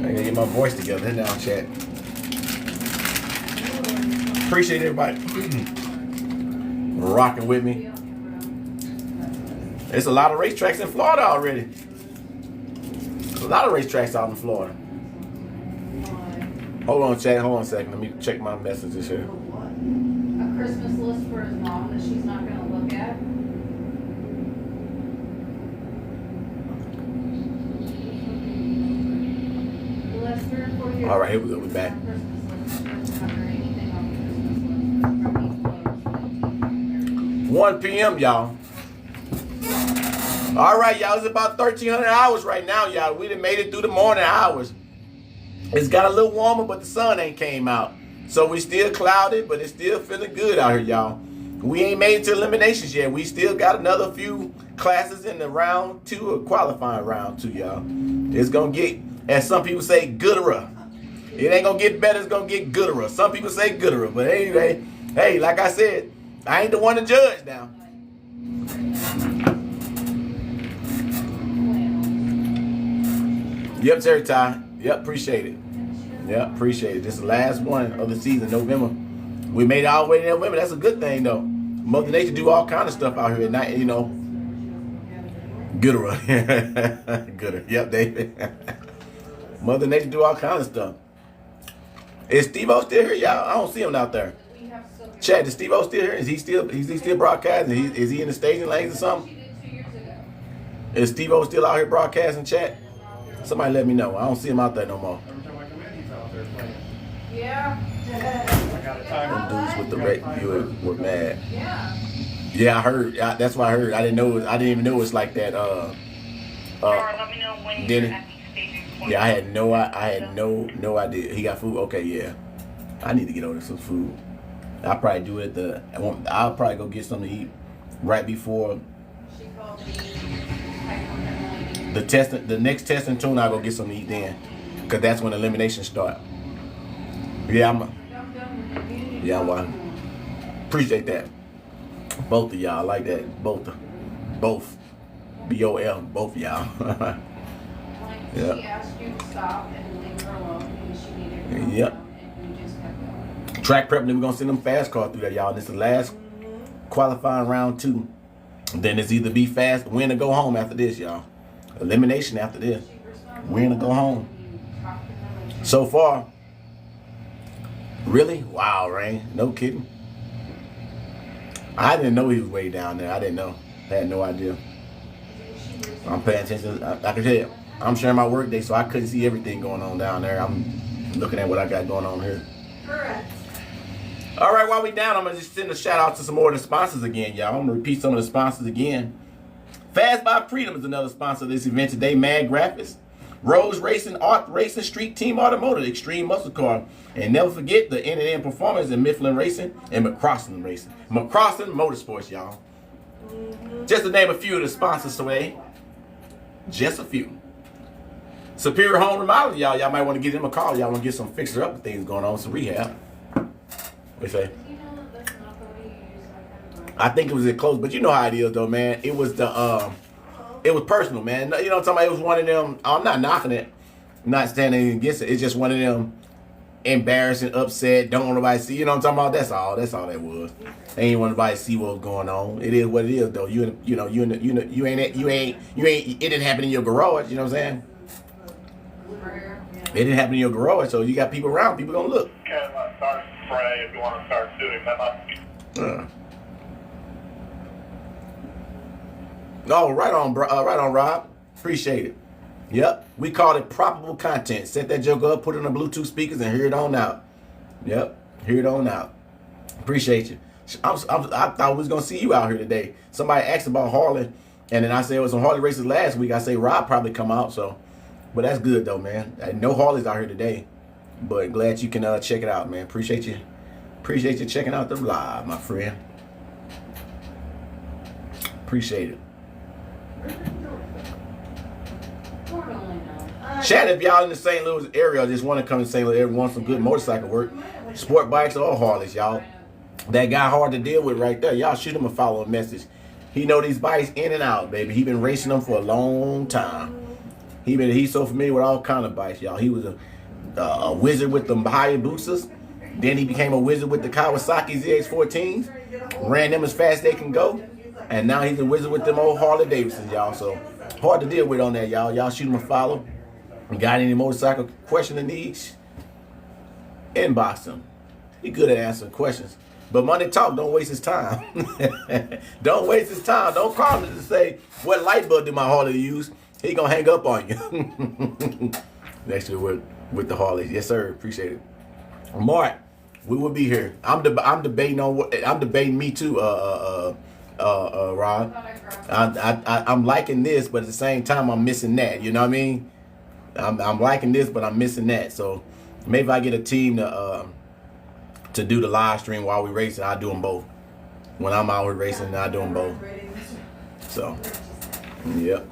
I gotta get my voice together now, chat. Appreciate everybody rocking with me. There's a lot of racetracks in Florida already. A lot of racetracks out in Florida. Hold on, chat. Hold on a second. Let me check my messages here. A Christmas list for his mom that she's not going to look at. All right, here we go. We're back. 1 p.m., y'all. All right, y'all. It's about 1,300 hours right now, y'all. We done made it through the morning hours. It's got a little warmer, but the sun ain't came out. So we still clouded, but it's still feeling good out here, y'all. We ain't made it to eliminations yet. We still got another few classes in the round 2 or qualifying round 2, y'all. It's going to get, as some people say, gooder. It ain't going to get better. It's going to get gooder. Some people say gooder. But anyway, hey, like I said, I ain't the one to judge now. Yep, Terry Ty. Yep, appreciate it. Yep, appreciate it. This is the last one of the season, November. We made it all the way to November. That's a good thing, though. Mother Nature do all kind of stuff out here at night, you know. Gooder. Gooder. Yep, David. Mother Nature do all kind of stuff. Is Steve-O still here, y'all? I don't see him out there. Chad, is Steve-O still here? Is he still broadcasting? Is he in the staging lanes or something? Is Steve-O still out here broadcasting, chat? Somebody let me know. I don't see him out there no more. Yeah. Them dudes with the red viewer were mad. Yeah. Yeah, I heard. That's what I heard. I didn't know. I didn't even know it's like that. Or let me know when Did you're it? at the station point. Yeah, I had no idea. He got food. Okay, yeah. I need to get over some food. I'll probably do it I'll probably go get something to eat right before She called me. I told her the next testing tune. I'll go get something to eat then, cause that's when elimination start. Yeah, well, appreciate that. Both of y'all, I like that. Both. BOL, both of y'all. Like, Yeah. she asked you to stop and leave her alone because she needed to calm Yep. down, and we just kept going. Track prep, then we're gonna send them fast cars through there, y'all. This is the last qualifying round 2. Then it's either be fast, win or go home after this, y'all. Elimination after this. Win or go home. So far, really? Wow, Rain. No kidding. I didn't know he was way down there. I didn't know. I had no idea. I'm paying attention. I can tell you, I'm sharing my work day, so I couldn't see everything going on down there. I'm looking at what I got going on here. Correct. All right, while we down, I'm going to just send a shout out to some more of the sponsors again, y'all. I'm going to repeat some of the sponsors again. Fast by Freedom is another sponsor of this event today. Mad Graphics, Rose Racing, Art Racing, Street Team Automotive, Extreme Muscle Car, and never forget the N&N Performance and Mifflin Racing and McCrossin Racing. McCrossin Motorsports, y'all. Just to name a few of the sponsors today. Just a few. Superior Home Remodel, y'all. Y'all might want to give them a call. Y'all want to get some fixer-up things going on, some rehab. What you say? You know that that's not the way you use that kind of I think it was close, but you know how it is, though, man. It was it was personal, man. You know what I'm talking about? It was one of them. I'm not knocking it, I'm not standing against it. It's just one of them embarrassing, upset, don't want nobody to see. You know what I'm talking about? That's all. That's all that was. Ain't want nobody to see what was going on. It is what it is, though. You ain't. It didn't happen in your garage. You know what I'm saying? It didn't happen in your garage, so you got people around. People gonna look. Okay, let's start spray if you want to start doing that. Oh, right on, Rob. Appreciate it. Yep, we called it proppable content. Set that joke up, put it on the Bluetooth speakers, and hear it on out. Yep, hear it on out. Appreciate you. I thought we was gonna see you out here today. Somebody asked about Harley, and then I said it was some Harley races last week. I say Rob probably come out, so, but that's good though, man. No Harleys out here today, but glad you can check it out, man. Appreciate you checking out the live, my friend. Appreciate it. Chat if y'all in the St. Louis area, just want to come to St. Louis area, want some good motorcycle work, sport bikes or Harleys, y'all. That guy hard to deal with right there. Y'all shoot him a follow-up message. He know these bikes in and out, baby. He been racing them for a long time. He's so familiar with all kind of bikes, y'all. He was a wizard with the Hayabusas. Then he became a wizard with the Kawasaki ZX14s. Ran them as fast as they can go. And now he's a wizard with them old Harley Davidsons, y'all. So hard to deal with on that, y'all. Y'all shoot him a follow. Got any motorcycle question or needs? Inbox him. He good at answering questions. But Money Talk, don't waste his time. Don't waste his time. Don't call him to say, what light bulb did my Harley use? He gonna hang up on you. Next year with the Harleys. Yes, sir. Appreciate it. Mark, we will be here. I'm debating me too, Rob. I'm liking this, but at the same time I'm missing that. You know what I mean? I'm liking this, but I'm missing that. So maybe if I get a team to do the live stream while we racing, I'll do them both. When I'm out here racing, I'll do them both. So, yep.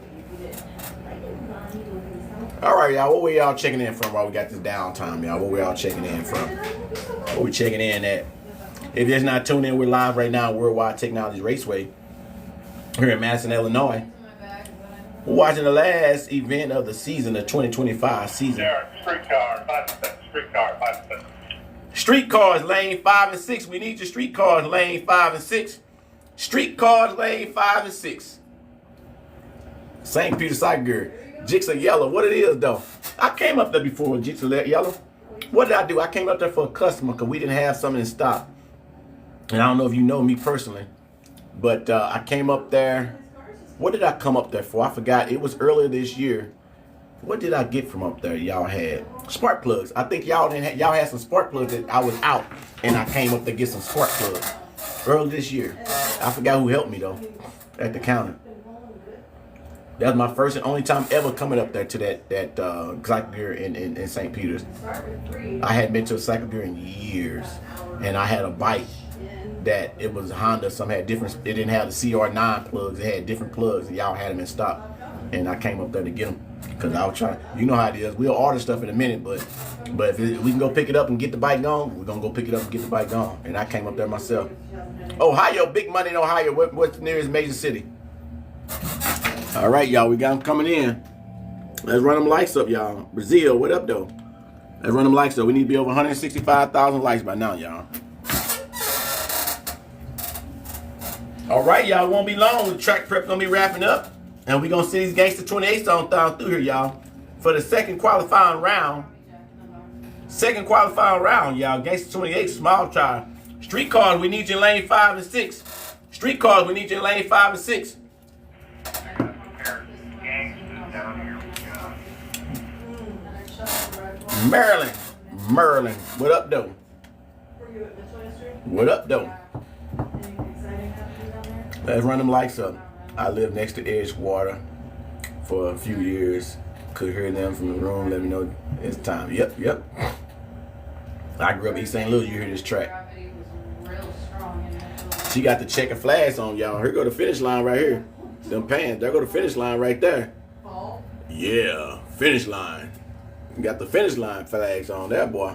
All right, y'all. Where y'all checking in from while we got this downtime, y'all? Where we all checking in from? Where we checking in at? If you're not tuned in, we're live right now at Worldwide Technology Raceway here in Madison, Illinois. We're watching the last event of the season, the 2025 season. There, streetcar, 5%. Streetcar, 5%. Streetcars, lane 5 and 6. We need your streetcars, lane 5 and 6. Streetcars, lane 5 and 6. St. Peter Cyger, Jigsaw Yellow. What it is, though? I came up there before with Jigsaw Yellow. What did I do? I came up there for a customer because we didn't have something in stock. And I don't know if you know me personally, but I came up there. What did I come up there for? I forgot. It was earlier this year. What did I get from up there? Y'all had spark plugs. I think y'all had some spark plugs that I was out, and I came up to get some spark plugs. early this year. I forgot who helped me though at the counter. That was my first and only time ever coming up there to that cycle gear in St. Peter's. I hadn't been to a cycle gear in years, and I had a bike that it was Honda. Some had different. It didn't have the CR9 plugs. It had different plugs, and y'all had them in stock. And I came up there to get them because I was trying. You know how it is. We'll order stuff in a minute, but if we can go pick it up and get the bike gone, we're gonna go pick it up and get the bike gone. And I came up there myself. Ohio, big money in Ohio. What's the nearest major city? All right, y'all. We got them coming in. Let's run them likes up, y'all. Brazil, what up, though? Let's run them likes up. We need to be over 165,000 likes by now, y'all. All right, y'all. It won't be long. The track prep gonna be wrapping up, and we gonna see these Gangster 28s on down through here, y'all, for the second qualifying round. Second qualifying round, y'all. Gangster 28 small tire. Street cars, we need you in lane 5 and 6. Street cars, we need you in lane 5 and 6. Maryland, what up, though? What up, though? Let's run them lights up. I lived next to Edgewater for a few years. Could hear them from the room. Let me know it's time. Yep. I grew up East St. Louis. You hear this track. She got the checker flags on, y'all. Here go the finish line right here. Them pants. There go the finish line right there. Yeah, finish line. Got the finish line flags on there, boy.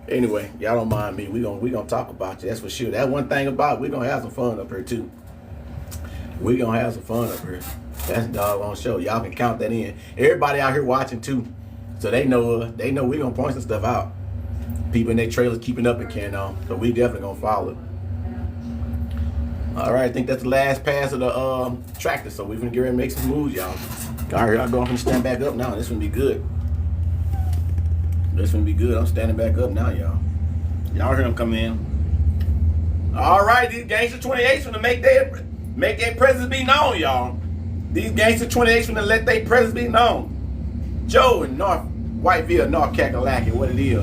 Anyway, y'all don't mind me. We gonna talk about you. That's for sure. That one thing about it, we gonna have some fun up here too. We gonna have some fun up here. That's a doggone show. Y'all can count that in. Everybody out here watching too, so they know we gonna point some stuff out. People in their trailers keeping up and carrying on, so we definitely gonna follow. All right, I think that's the last pass of the tractor, so we're gonna get ready to make some moves, y'all. All right, I'm going to stand back up now. This gonna be good. This gonna be good. I'm standing back up now, y'all. Y'all hear them come in. All right, these Gangster 28s gonna make their presence be known, y'all. These Gangster 28s gonna let their presence be known. Joe in North Whiteville, North Kakalaki, what it is.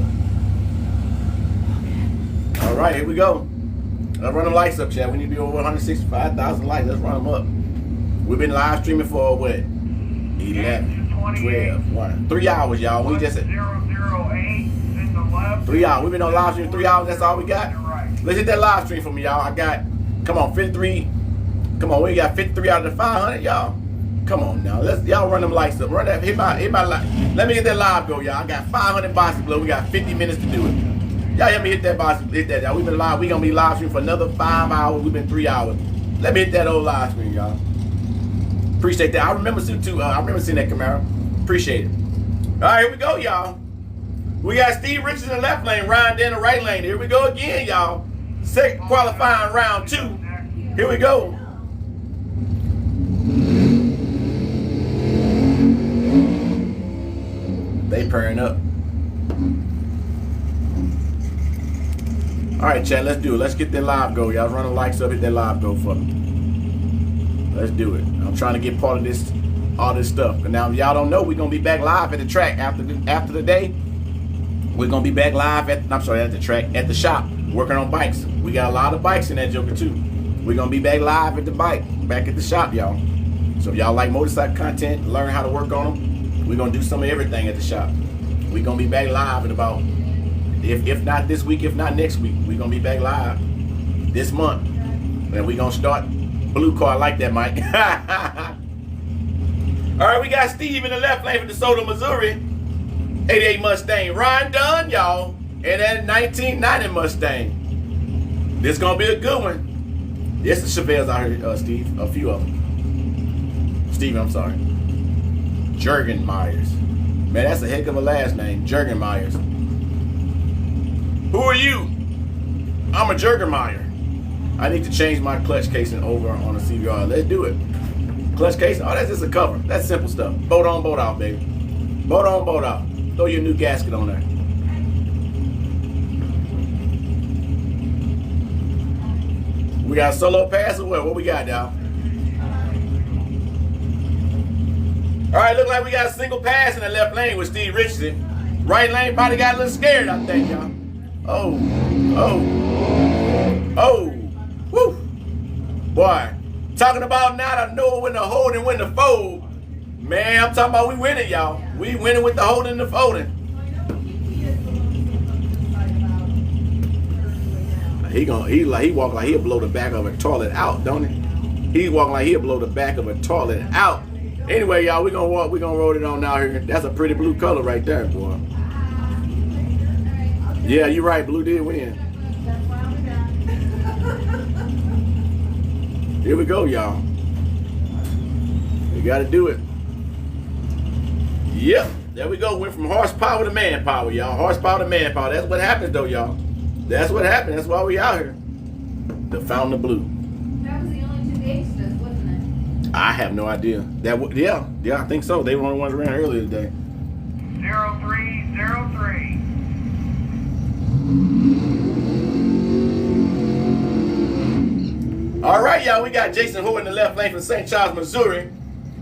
All right, here we go. Let's run them lights up, Chad. We need to be over 165,000 likes. Let's run them up. We've been live streaming for what? 11, 12, 1. 3 hours, y'all. We just 008 in the left. 3 hours. We've been on live stream 3 hours. That's all we got. Let's hit that live stream for me, y'all. I got, come on, 53. Come on, we got 53 out of the 500, y'all. Come on now. Y'all run them lights up. Run that. Hit my light. Let me get that live go, y'all. I got 500 boxes below. We got 50 minutes to do it. Y'all help me hit that box. Hit that, y'all. We've been live. We gonna be live stream for another 5 hours. We've been 3 hours. Let me hit that old live stream, y'all. Appreciate that. I remember seeing that Camaro. Appreciate it. All right, here we go, y'all. We got Steve Richards in the left lane, Ryan Dan in the right lane. Here we go again, y'all. Second qualifying round 2. Here we go. They pairing up. All right, chat, let's do it. Let's get that live go, y'all. Run the likes up, hit that live go for me. Let's do it. I'm trying to get part of this, all this stuff. But now, if y'all don't know, we're gonna be back live at the track after the day. We're gonna be back live at the track, at the shop, working on bikes. We got a lot of bikes in that joker too. We're gonna be back live at the back at the shop, y'all. So if y'all like motorcycle content, learn how to work on them, we're gonna do some of everything at the shop. We're gonna be back live in about, if not this week, if not next week, we're gonna be back live this month. And we're gonna start blue car. I like that, Mike. All right, we got Steve in the left lane for DeSoto, Missouri. 88 Mustang. Ron Dunn, y'all. And that 1990 Mustang. This gonna be a good one. Yes, the Chevelles out here, Steve. A few of them. Steven, I'm sorry. Jurgen Myers. Man, that's a heck of a last name. Jurgen Myers. Who are you? I'm a Jurgen Meyer. I need to change my clutch casing over on a CBR. Let's do it. Clutch casing? Oh, that's just a cover. That's simple stuff. Bolt on, bolt out, baby. Bolt on, bolt out. Throw your new gasket on there. We got a solo pass or what? What we got, y'all? All right, look like we got a single pass in the left lane with Steve Richardson. Right lane probably got a little scared, I think, y'all. Oh. Boy, talking about now I know when to hold and when to fold. Man, I'm talking about we winning, y'all. We winning with the holding and the folding. He walk like he'll blow the back of a toilet out, don't he? He walk like he'll blow the back of a toilet out. Anyway, y'all, we gonna roll it on out here. That's a pretty blue color right there, boy. Yeah, you're right. Blue did win. Here we go, y'all. We gotta do it. Yep, there we go. Went from horsepower to manpower, y'all. Horsepower to manpower. That's what happens, though, y'all. That's what happened. That's why we out here. The Fountain of Blue. That was the only two gangsters, wasn't it? I have no idea. Yeah, I think so. They were the only ones around earlier today. 0303. All right, y'all. We got Jason Hood in the left lane from St. Charles, Missouri.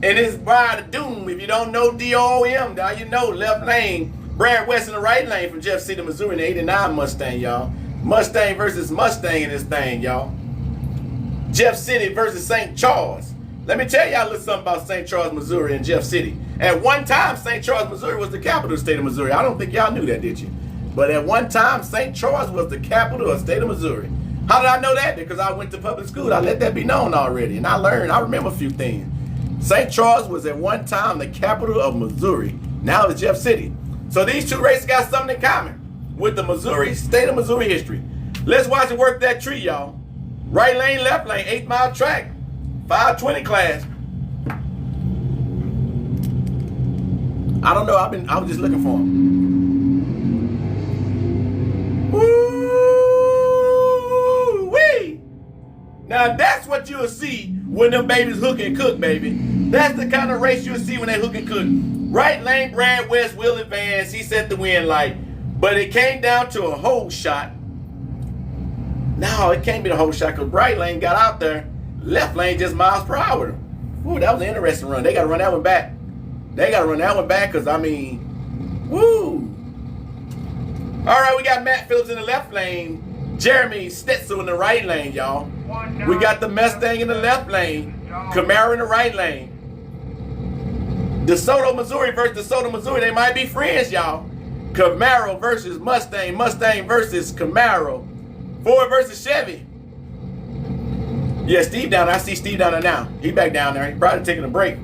And his Bride of Doom. If you don't know DOM, now you know left lane. Brad West in the right lane from Jeff City, Missouri in the 89 Mustang, y'all. Mustang versus Mustang in this thing, y'all. Jeff City versus St. Charles. Let me tell y'all a little something about St. Charles, Missouri and Jeff City. At one time, St. Charles, Missouri was the capital of the state of Missouri. I don't think y'all knew that, did you? But at one time, St. Charles was the capital of the state of Missouri. How did I know that? Because I went to public school. I let that be known already. And I remember a few things. St. Charles was at one time the capital of Missouri. Now it's Jeff City. So these two races got something in common with the Missouri, state of Missouri history. Let's watch it work that tree, y'all. Right lane, left lane, 8-mile track, 520 class. I don't know. I was just looking for him. Woo-wee! Now that's what you'll see when them babies hook and cook, baby. That's the kind of race you'll see when they hook and cook. Right lane, Brad West will advance. He set the wind light. But it came down to a hole shot. No, it can't be the whole shot because right lane got out there. Left lane just miles per hour. Ooh, that was an interesting run. They got to run that one back. They got to run that one back because, I mean, woo. All right, we got Matt Phillips in the left lane. Jeremy Stetzel in the right lane, y'all. We got the Mustang in the left lane. Camaro in the right lane. DeSoto, Missouri versus DeSoto, Missouri. They might be friends, y'all. Camaro versus Mustang. Mustang versus Camaro. Ford versus Chevy. Yeah, Steve down there. I see Steve down there now. He back down there. He probably taking a break.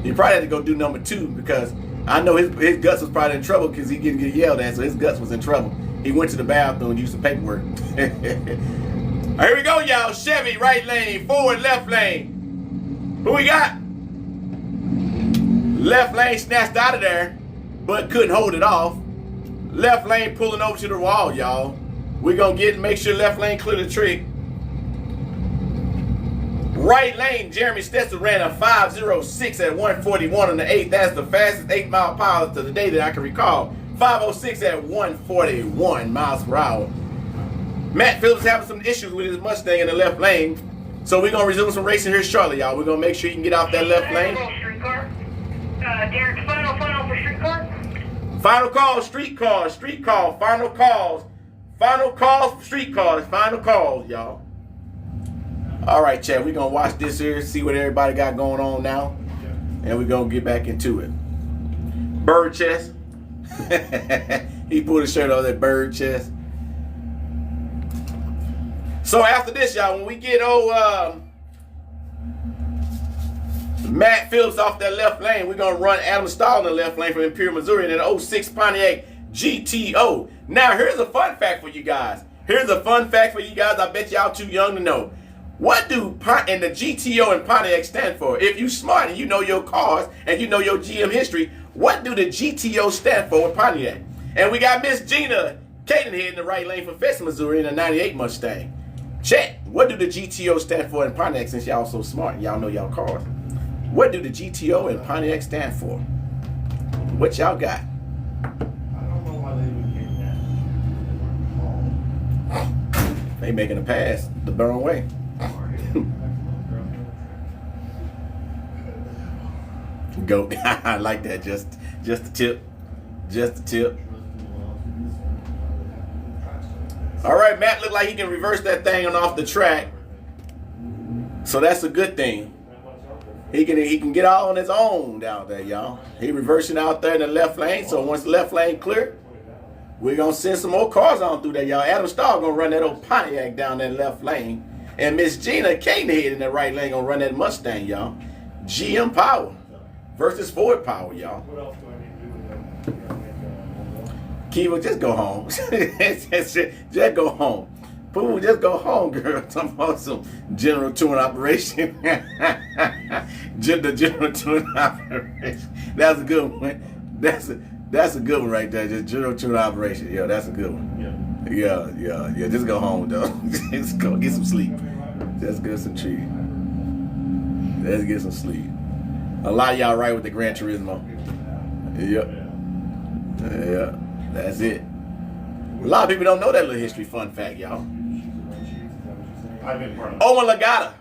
He probably had to go do number 2 because I know his guts was probably in trouble because he didn't get yelled at, so his guts was in trouble. He went to the bathroom and used some paperwork. Here we go, y'all. Chevy, right lane. Ford, left lane. Who we got? Left lane snatched out of there, but couldn't hold it off. Left lane pulling over to the wall, y'all. We're going to make sure left lane clear the trick. Right lane, Jeremy Stetzel ran a 5.06 at 141 on the 8th. That's the fastest 8-mile power to the day that I can recall. 5.06 at 141 miles per hour. Matt Phillips having some issues with his Mustang in the left lane. So we're going to resume some racing here shortly, y'all. We're going to make sure you can get out that left lane. Streetcar. Derek, final for streetcar. Final call, streetcars, final calls. Final calls, streetcars, final calls, y'all. All right, Chad, we're going to watch this here, see what everybody got going on now. And we're going to get back into it. Bird chest. He pulled his shirt on that bird chest. So after this, y'all, when we get Matt Phillips off that left lane, we're going to run Adam Stahl in the left lane from Imperial, Missouri in an 06 Pontiac GTO. Now, here's a fun fact for you guys. I bet y'all too young to know. What do and the GTO and Pontiac stand for? If you smart and you know your cars and you know your GM history, what do the GTO stand for with Pontiac? And we got Miss Gina Cadenhead in the right lane for Fest, Missouri in a 98 Mustang. Check. What do the GTO stand for in Pontiac since y'all so smart and y'all know y'all cars? What do the GTO and Pontiac stand for? What y'all got? I don't know why they became that. They making a pass the wrong way. Go. I like that. Just a tip. Just a tip. All right, Matt looked like he can reverse that thing on off the track. So that's a good thing. He can get out on his own down there, y'all. He reversing out there in the left lane. So once the left lane clear, we're gonna send some more cars on through there, y'all. Adam Starr gonna run that old Pontiac down that left lane. And Miss Gina Cadenhead in that right lane gonna run that Mustang, y'all. GM power versus Ford power, y'all. Kiva, just go home. just go home. Pooh, just go home, girl. Talking about some general tuning operation. The general tuning operation. That's a good one. That's a good one right there. Just general tuning operation. Yeah, that's a good one. Yeah. Just go home, though. Just go get some sleep. Just get some treat. Let's get some sleep. A lot of y'all right with the Gran Turismo. Yeah. That's it. A lot of people don't know that little history fun fact, y'all. Oma Lagata.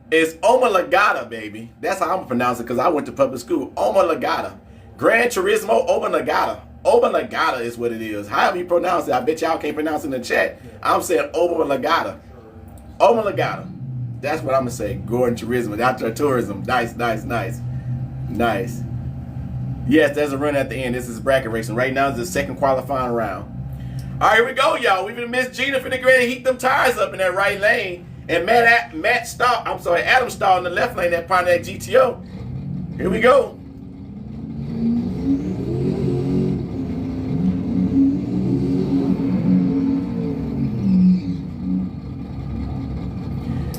It's Oma Lagata, baby. That's how I'm gonna pronounce it because I went to public school. Oma Lagata. Gran Turismo Oma Lagata. Oma Lagata is what it is. However you pronounce it, I bet y'all can't pronounce it in the chat. I'm saying Oma Lagata. Oma Lagata. That's what I'm gonna say. Gran Turismo. Outdoor tourism. Nice. Yes, there's a run at the end. This is bracket racing. Right now it's the second qualifying round. All right, here we go, y'all. We've been Miss Gina finna go ahead and heat them tires up in that right lane. And Adam Starr in the left lane, that Pontiac GTO. Here we go.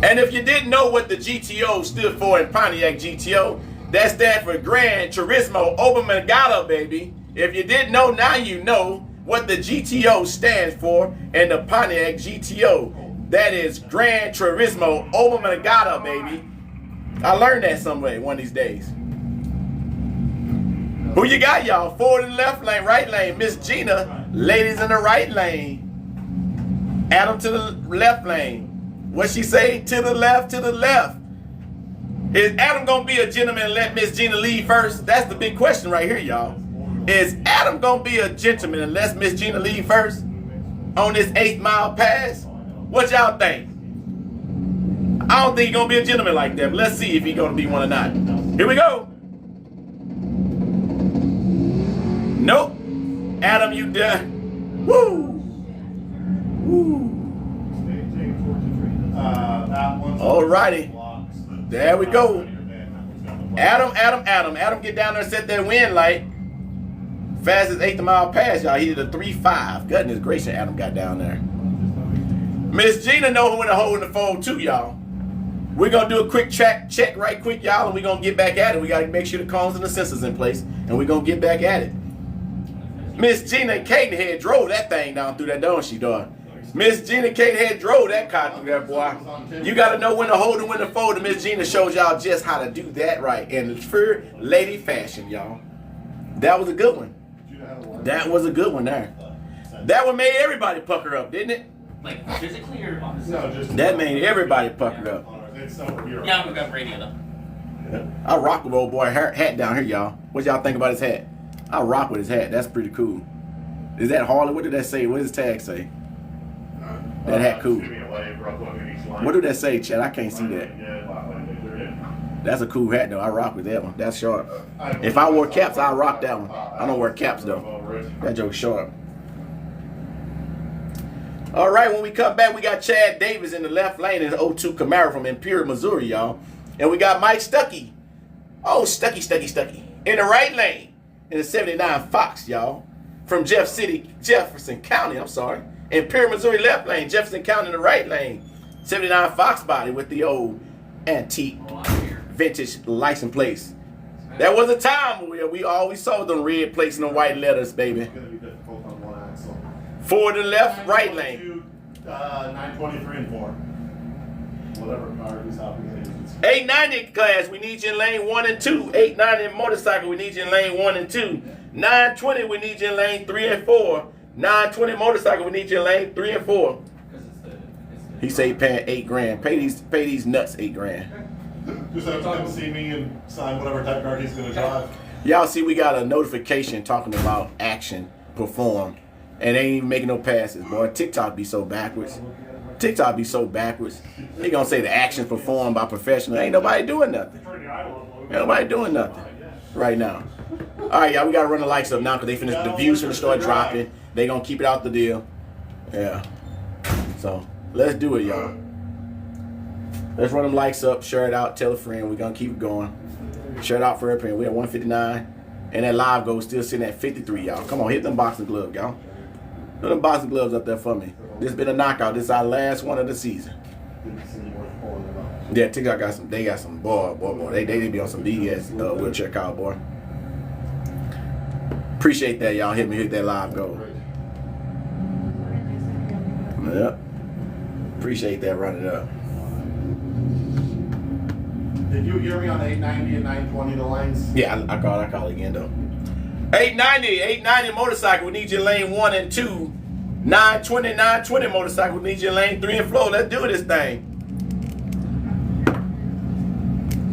And if you didn't know what the GTO stood for in Pontiac GTO, that stands for Gran Turismo Oma Lagata, baby. If you didn't know, now you know what the GTO stands for in the Pontiac GTO. That is Gran Turismo Oma Lagata, baby. I learned that somewhere one of these days. Who you got, y'all? Ford in the left lane, right lane. Miss Gina, ladies in the right lane. Adam to the left lane. What she say? To the left, to the left. Is Adam gonna be a gentleman and let Miss Gina lead first? That's the big question right here, y'all. Is Adam gonna be a gentleman and let Miss Gina lead first on this 8 mile pass? What y'all think? I don't think he's gonna be a gentleman like that, but let's see if he's gonna be one or not. Here we go. Nope. Adam, you done. Woo. Alrighty. There we go. Adam, get down there and set that wind light. Fastest 8 mile pass, y'all. He did a 3.5. Goodness gracious, Adam got down there. Miss Gina know when to hold in the fold too, y'all. We're gonna do a quick check right quick, y'all, and we're gonna get back at it. We gotta make sure the cones and the sensors in place, and we're gonna get back at it. Miss Gina Cadenhead drove that thing down through that, don't she, dog? Miss Gina Cadenhead drove that car through there, boy. You gotta know when to hold and when to fold, and Miss Gina shows y'all just how to do that right in true lady fashion, y'all. That was a good one. That was a good one there. That one made everybody pucker up, didn't it? Like physically or on the No, just that made everybody pucker up. Yeah, I'm gonna radio though. I rock with old boy hat down here, y'all. What y'all think about his hat? I rock with his hat. That's pretty cool. Is that Harley? What did that say? What does his tag say? That hat cool. What did that say, Chad? I can't see that. That's a cool hat, though. I rock with that one. That's sharp. If I wore caps, I'd rock that one. I don't wear caps, though. That joke's sharp. All right, when we come back, we got Chad Davis in the left lane in the 02 Camaro from Imperial, Missouri, y'all. And we got Mike Stuckey. Oh, Stuckey. In the right lane in the 79 Fox, y'all. From Jefferson County, I'm sorry. Imperial, Missouri, left lane. Jefferson County in the right lane. 79 Fox body with the old antique vintage license plates. There was a time where we always saw them red plates and the white letters, baby. Forward to the left, right lane. 923 and 4. Whatever car he's hopping in. 890 class, we need you in lane 1 and 2. 890 motorcycle, we need you in lane 1 and 2. 920, we need you in lane 3 and 4. 920 motorcycle, we need you in lane 3 and 4. He say paying $8 grand. Pay these nuts $8 grand. Just have to come see me and sign whatever type car he's gonna drive. Y'all see we got a notification talking about action performed. And they ain't even making no passes, boy. TikTok be so backwards. TikTok be so backwards. They gonna say the actions performed by professionals. Ain't nobody doing nothing. Ain't nobody doing nothing right now. All right, y'all, we gotta run the likes up now because they finished. The views finna start dropping. They gonna keep it out the deal. Yeah. So let's do it, y'all. Let's run them likes up. Share it out. Tell a friend. We're gonna keep it going. Share it out for everyone. We at 159, and that live goal is still sitting at 53, y'all. Come on, hit them boxing gloves, y'all. Put them boxing gloves up there for me. This been a knockout. This is our last one of the season. Yeah, TikTok got some. They got some boy. They be on some BS. Wheelchair cowboy. Appreciate that, y'all. Hit that live goal. Yep. Appreciate that. Run it up. Did you hear me on 890 and 920 the lanes? Yeah, I call again though. 890 motorcycle. We need your lane 1 and 2. 920 motorcycle. We need your lane 3 and 4. Let's do this thing.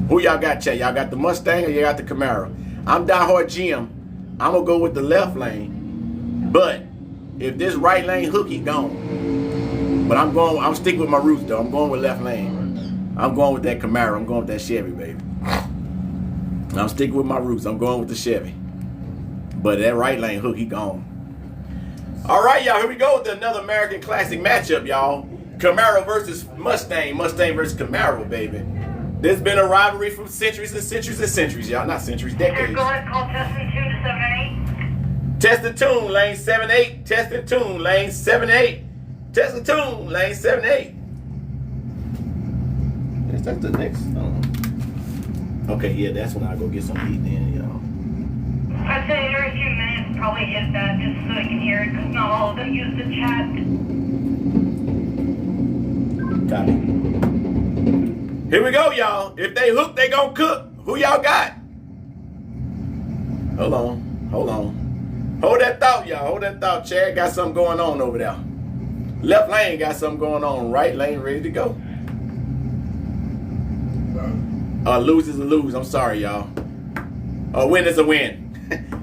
Who y'all got, Chat? Y'all got the Mustang or you got the Camaro? I'm diehard GM. I'm gonna go with the left lane. But if this right lane hook, he gone. But I'm sticking with my roots though. I'm going with left lane. I'm going with that Camaro. I'm going with that Chevy, baby. I'm sticking with my roots. I'm going with the Chevy. But that right lane hook, he gone. All right, y'all. Here we go with another American Classic matchup, y'all. Camaro versus Mustang. Mustang versus Camaro, baby. There's been a rivalry from centuries and centuries and centuries, y'all. Not centuries, decades. Go ahead, call testing 2 to 7 8. Test the tune, lane 7-8. Test the tune, lane 7-8. Test the tune, lane 7-8. Is that the next? Okay, yeah, that's when I go get some heat then, y'all. I'd say every few minutes, probably hit that just so I can hear it, because not all of them use the chat. Copy. Here we go, y'all. If they hook, they gonna cook. Who y'all got? Hold on. Hold that thought, y'all. Hold that thought. Chad got something going on over there. Left lane got something going on. Right lane ready to go. Lose is a lose. I'm sorry, y'all. A win is a win.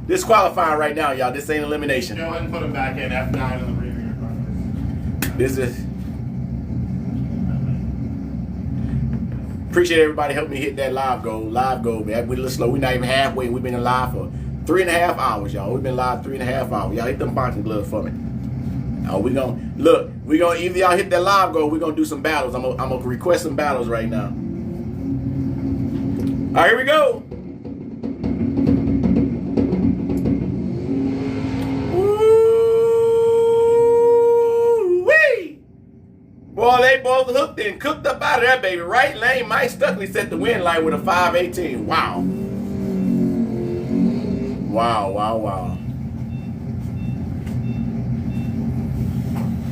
This qualifying right now, y'all. This ain't elimination. Go ahead and put him back in F9 in the preview. This is. Appreciate everybody helping me hit that live goal. Live goal, man. We're a little slow. We're not even halfway. We've been live for 3.5 hours, y'all. We've been live 3.5 hours. Y'all hit them boxing gloves for me. We gonna either y'all hit that live goal. We're gonna do some battles. I'm gonna request some battles right now. All right, here we go. Woo-wee. Boy, they both hooked and cooked up out of that, baby. Right lane, Mike Stuckley set the win line with a 518. Wow. Wow.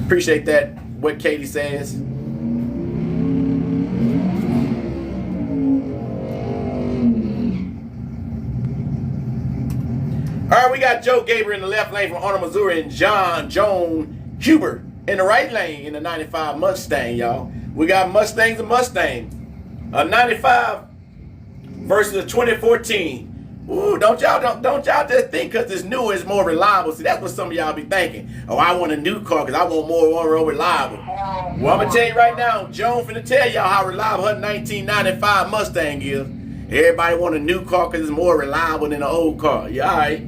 Appreciate that, what Katie says. All right, we got Joe Gabriel in the left lane from Arnold, Missouri, and Joan Huber in the right lane in the 95 Mustang, y'all. We got Mustangs and Mustangs. A 95 versus a 2014. Ooh, don't y'all just think because it's new, it's more reliable. See, that's what some of y'all be thinking. Oh, I want a new car because I want more reliable. Well, I'm going to tell you right now, Joan finna tell y'all how reliable her 1995 Mustang is. Everybody want a new car because it's more reliable than an old car. You all right?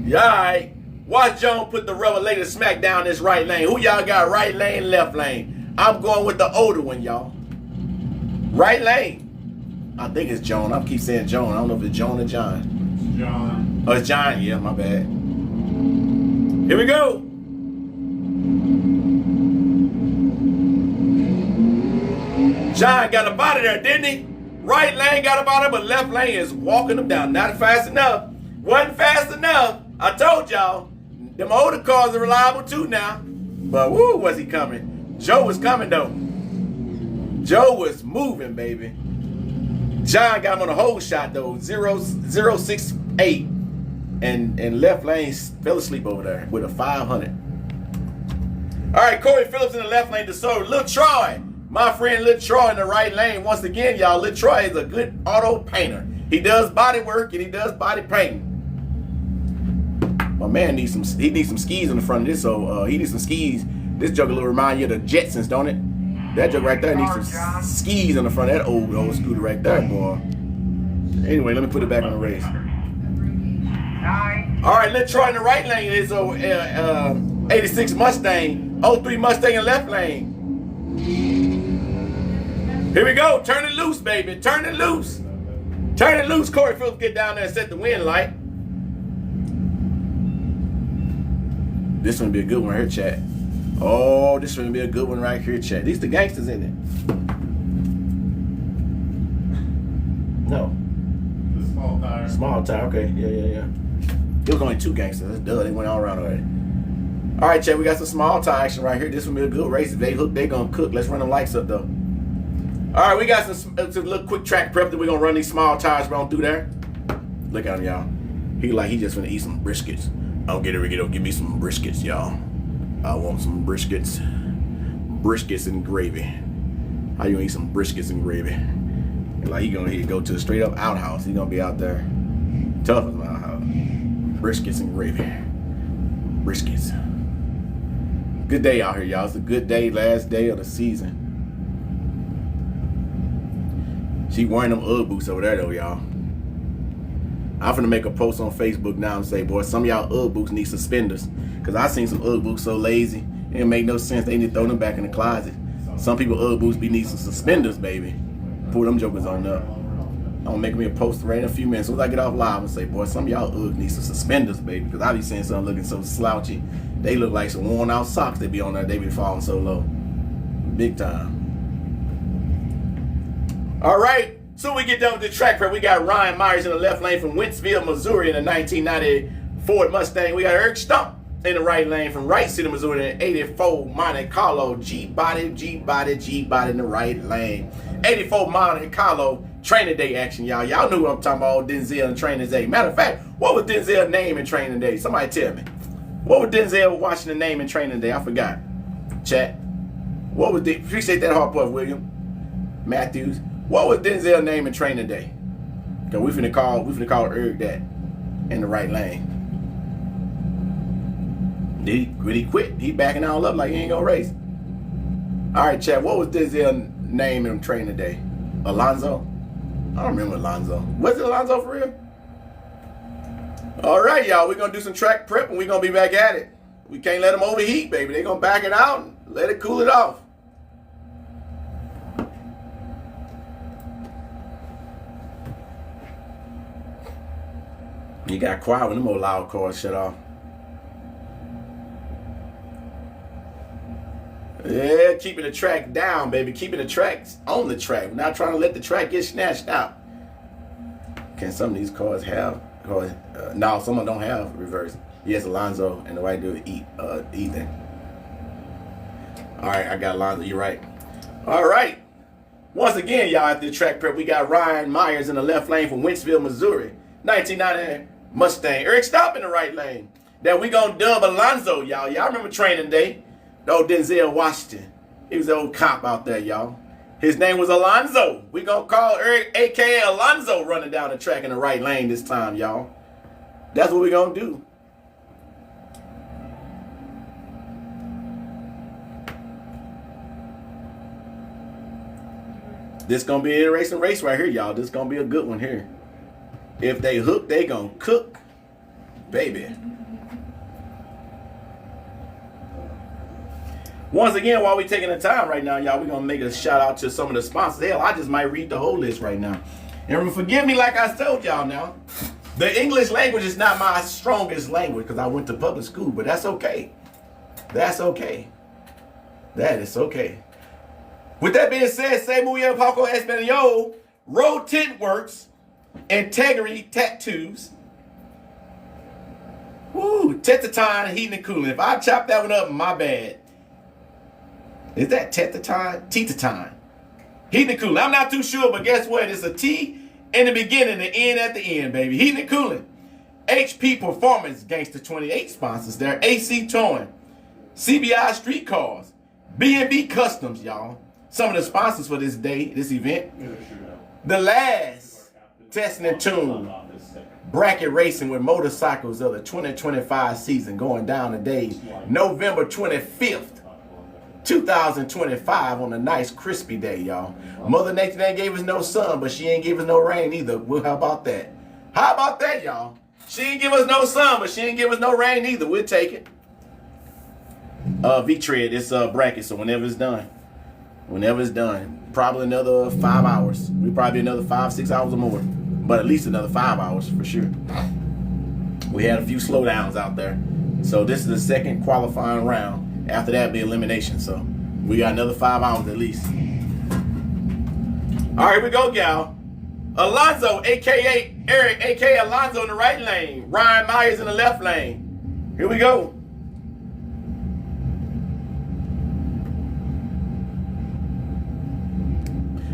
You all right? Watch Joan put the rubber lady smack down this right lane. Who y'all got right lane, left lane? I'm going with the older one, y'all. Right lane. I think it's Joan. I keep saying Joan. I don't know if it's Joan or John. It's John. Oh, it's John. Yeah, my bad. Here we go. John got up out of there, didn't he? Right lane got up out of there, but left lane is walking them down. Not fast enough. Wasn't fast enough. I told y'all. Them older cars are reliable too now. But woo, was he coming? Joe was coming though. Joe was moving, baby. John got him on a whole shot though, 0.068, and left lane fell asleep over there with a 500. All right, Corey Phillips in the left lane to serve Lil Troy. My friend Lil Troy in the right lane. Once again, y'all, Lil Troy is a good auto painter. He does body work and he does body painting. My man needs some skis in the front of this, so he needs some skis. This joker will remind you of the Jetsons, don't it? That joke right there needs some skis on the front of that old scooter right there, boy. Anyway, let me put it back on the race. 9. All right, let's try in the right lane. It's 86 Mustang, 03 Mustang in left lane. Here we go. Turn it loose, baby. Turn it loose. Turn it loose. Corey Phillips, get down there and set the wind light. This one be a good one right here, chat. Oh, this one be a good one right here, chat. These the gangsters in it. No. The small tire. Small tire, okay. Yeah. It was only 2 gangsters. That's duh. They went all around already. All right, chat. We got some small tire action right here. This one be a good race. If they hook, they gonna cook. Let's run the lights up though. All right, we got some little quick track prep that we're gonna run these small tires around through there. Look at him, y'all. He just gonna eat some briskets. I'll get it. Give me some briskets, y'all. I want some briskets. Briskets and gravy. How you gonna eat some briskets and gravy? Like he gonna go to a straight up outhouse. He gonna be out there tough as an outhouse. Briskets and gravy. Briskets. Good day out here, y'all. It's a good day, last day of the season. She wearing them Ugg boots over there though, y'all. I'm finna make a post on Facebook now and say, boy, some of y'all Ugg boots need suspenders. Cause I seen some Ugg boots so lazy, it make no sense. They need to throw them back in the closet. Some people Ugg boots be need some suspenders, baby. Pull them jokers on up. I'm gonna make me a post right in a few minutes. As soon as I get off live and say, boy, some of y'all Ugg need some suspenders, baby. Cause I be seeing some looking so slouchy. They look like some worn out socks they be on there. They be falling so low. Big time. All right, so we get done with the track prep. We got Ryan Myers in the left lane from Wentzville, Missouri in a 1990 Ford Mustang. We got Eric Stump in the right lane from Wright City, Missouri in an 84 Monte Carlo. G-body in the right lane. 84 Monte Carlo training day action, y'all. Y'all knew what I'm talking about, Denzel and training day. Matter of fact, what was Denzel's name in training day? Somebody tell me. What was Denzel Washington name in training day? I forgot. Chat. What was the, appreciate that hard puff, William Matthews. What was Denzel's name in training day? Cause we finna call Eric that in the right lane. Did he quit? He backing all up like he ain't gonna race. All right, chat. What was Denzel's name in training day? Alonzo? I don't remember Alonzo. Was it Alonzo for real? All right, y'all. We're gonna do some track prep and we're gonna be back at it. We can't let them overheat, baby. They're gonna back it out and let it cool it off. You got quiet when them old loud cars shut off. Yeah, keeping the track down, baby. Keeping the tracks on the track. We're not trying to let the track get snatched out. Can some of these cars have? No, some of them don't have reverse. Yes, Alonzo and the white dude Ethan. All right, I got Alonzo. You're right. All right. Once again, y'all, at the track prep, we got Ryan Myers in the left lane from Wentzville, Missouri. 1990 Mustang. Eric Stump in the right lane. Then we gonna dub Alonzo, y'all. Y'all remember training day? The old Denzel Washington. He was the old cop out there, y'all. His name was Alonzo. We gonna call Eric, a.k.a. Alonzo, running down the track in the right lane this time, y'all. That's what we gonna do. This gonna be an interesting race right here, y'all. This gonna be a good one here. If they hook, they gonna cook, baby. Once again, while we taking the time right now, y'all, we're gonna make a shout out to some of the sponsors. Hell, I just might read the whole list right now. And forgive me, like I told y'all now, the English language is not my strongest language because I went to public school, but that's okay. That's okay. That is okay. With that being said, say muy bien, Paco Espanol, Road Tint Works, Integrity Tattoos, woo, Tetatine Heating and Cooling. If I chop that one up, my bad. Is that Tetatine? Tetatine. Heating and Cooling. I'm not too sure, but guess what? It's a T in the beginning, the N at the end, baby. Heating and Cooling. HP Performance, Gangster 28 sponsors there. AC Towing, CBI Street Cars, B&B Customs, y'all. Some of the sponsors for this day, this event. The Last Testing and Tune Bracket Racing with motorcycles of the 2025 season going down today, November 25th. 2025 on a nice crispy day, y'all. Mother Nature ain't gave us no sun, but she ain't give us no rain either. Well, how about that? How about that, y'all? She ain't give us no sun, but she ain't give us no rain either. We'll take it. V-tread, it's bracket, so whenever it's done, probably another 5 hours. We probably another 5-6 hours or more, but at least another 5 hours for sure. We had a few slowdowns out there, so this is the second qualifying round. After that, be elimination. So we got another 5 hours at least. All right, here we go, gal. Alonzo, aka Eric, aka Alonzo in the right lane. Ryan Myers in the left lane. Here we go.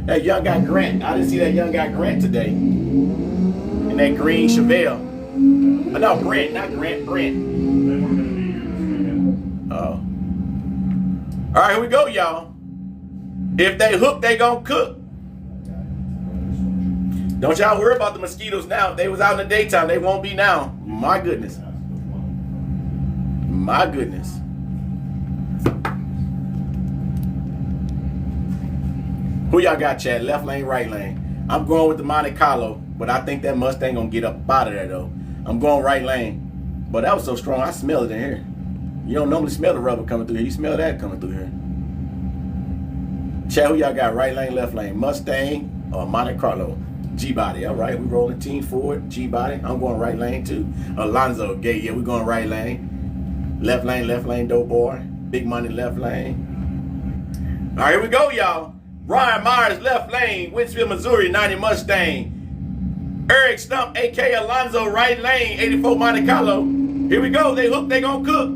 That young guy Grant. I didn't see that young guy Grant today. And that green Chevelle. No, Brent, not Grant, Brent. Oh. All right, here we go, y'all. If they hook, they gonna cook. Don't y'all worry about the mosquitoes now. If they was out in the daytime, they won't be now. My goodness. My goodness. Who y'all got, Chad? Left lane, right lane? I'm going with the Monte Carlo, but I think that Mustang gonna get up out of there though. I'm going right lane. But that was so strong, I smell it in here. You don't normally smell the rubber coming through here. You smell that coming through here. Chad, who y'all got? Right lane, left lane? Mustang or Monte Carlo? G-body, all right. We rolling team forward, G-body. I'm going right lane too. Alonzo, Gay, yeah, we going right lane. Left lane, dope boy. Big money, left lane. All right, here we go, y'all. Ryan Myers, left lane, Winsfield, Missouri, 90 Mustang. Eric Stump, a.k.a. Alonzo, right lane, 84 Monte Carlo. Here we go. They hook, they gonna cook.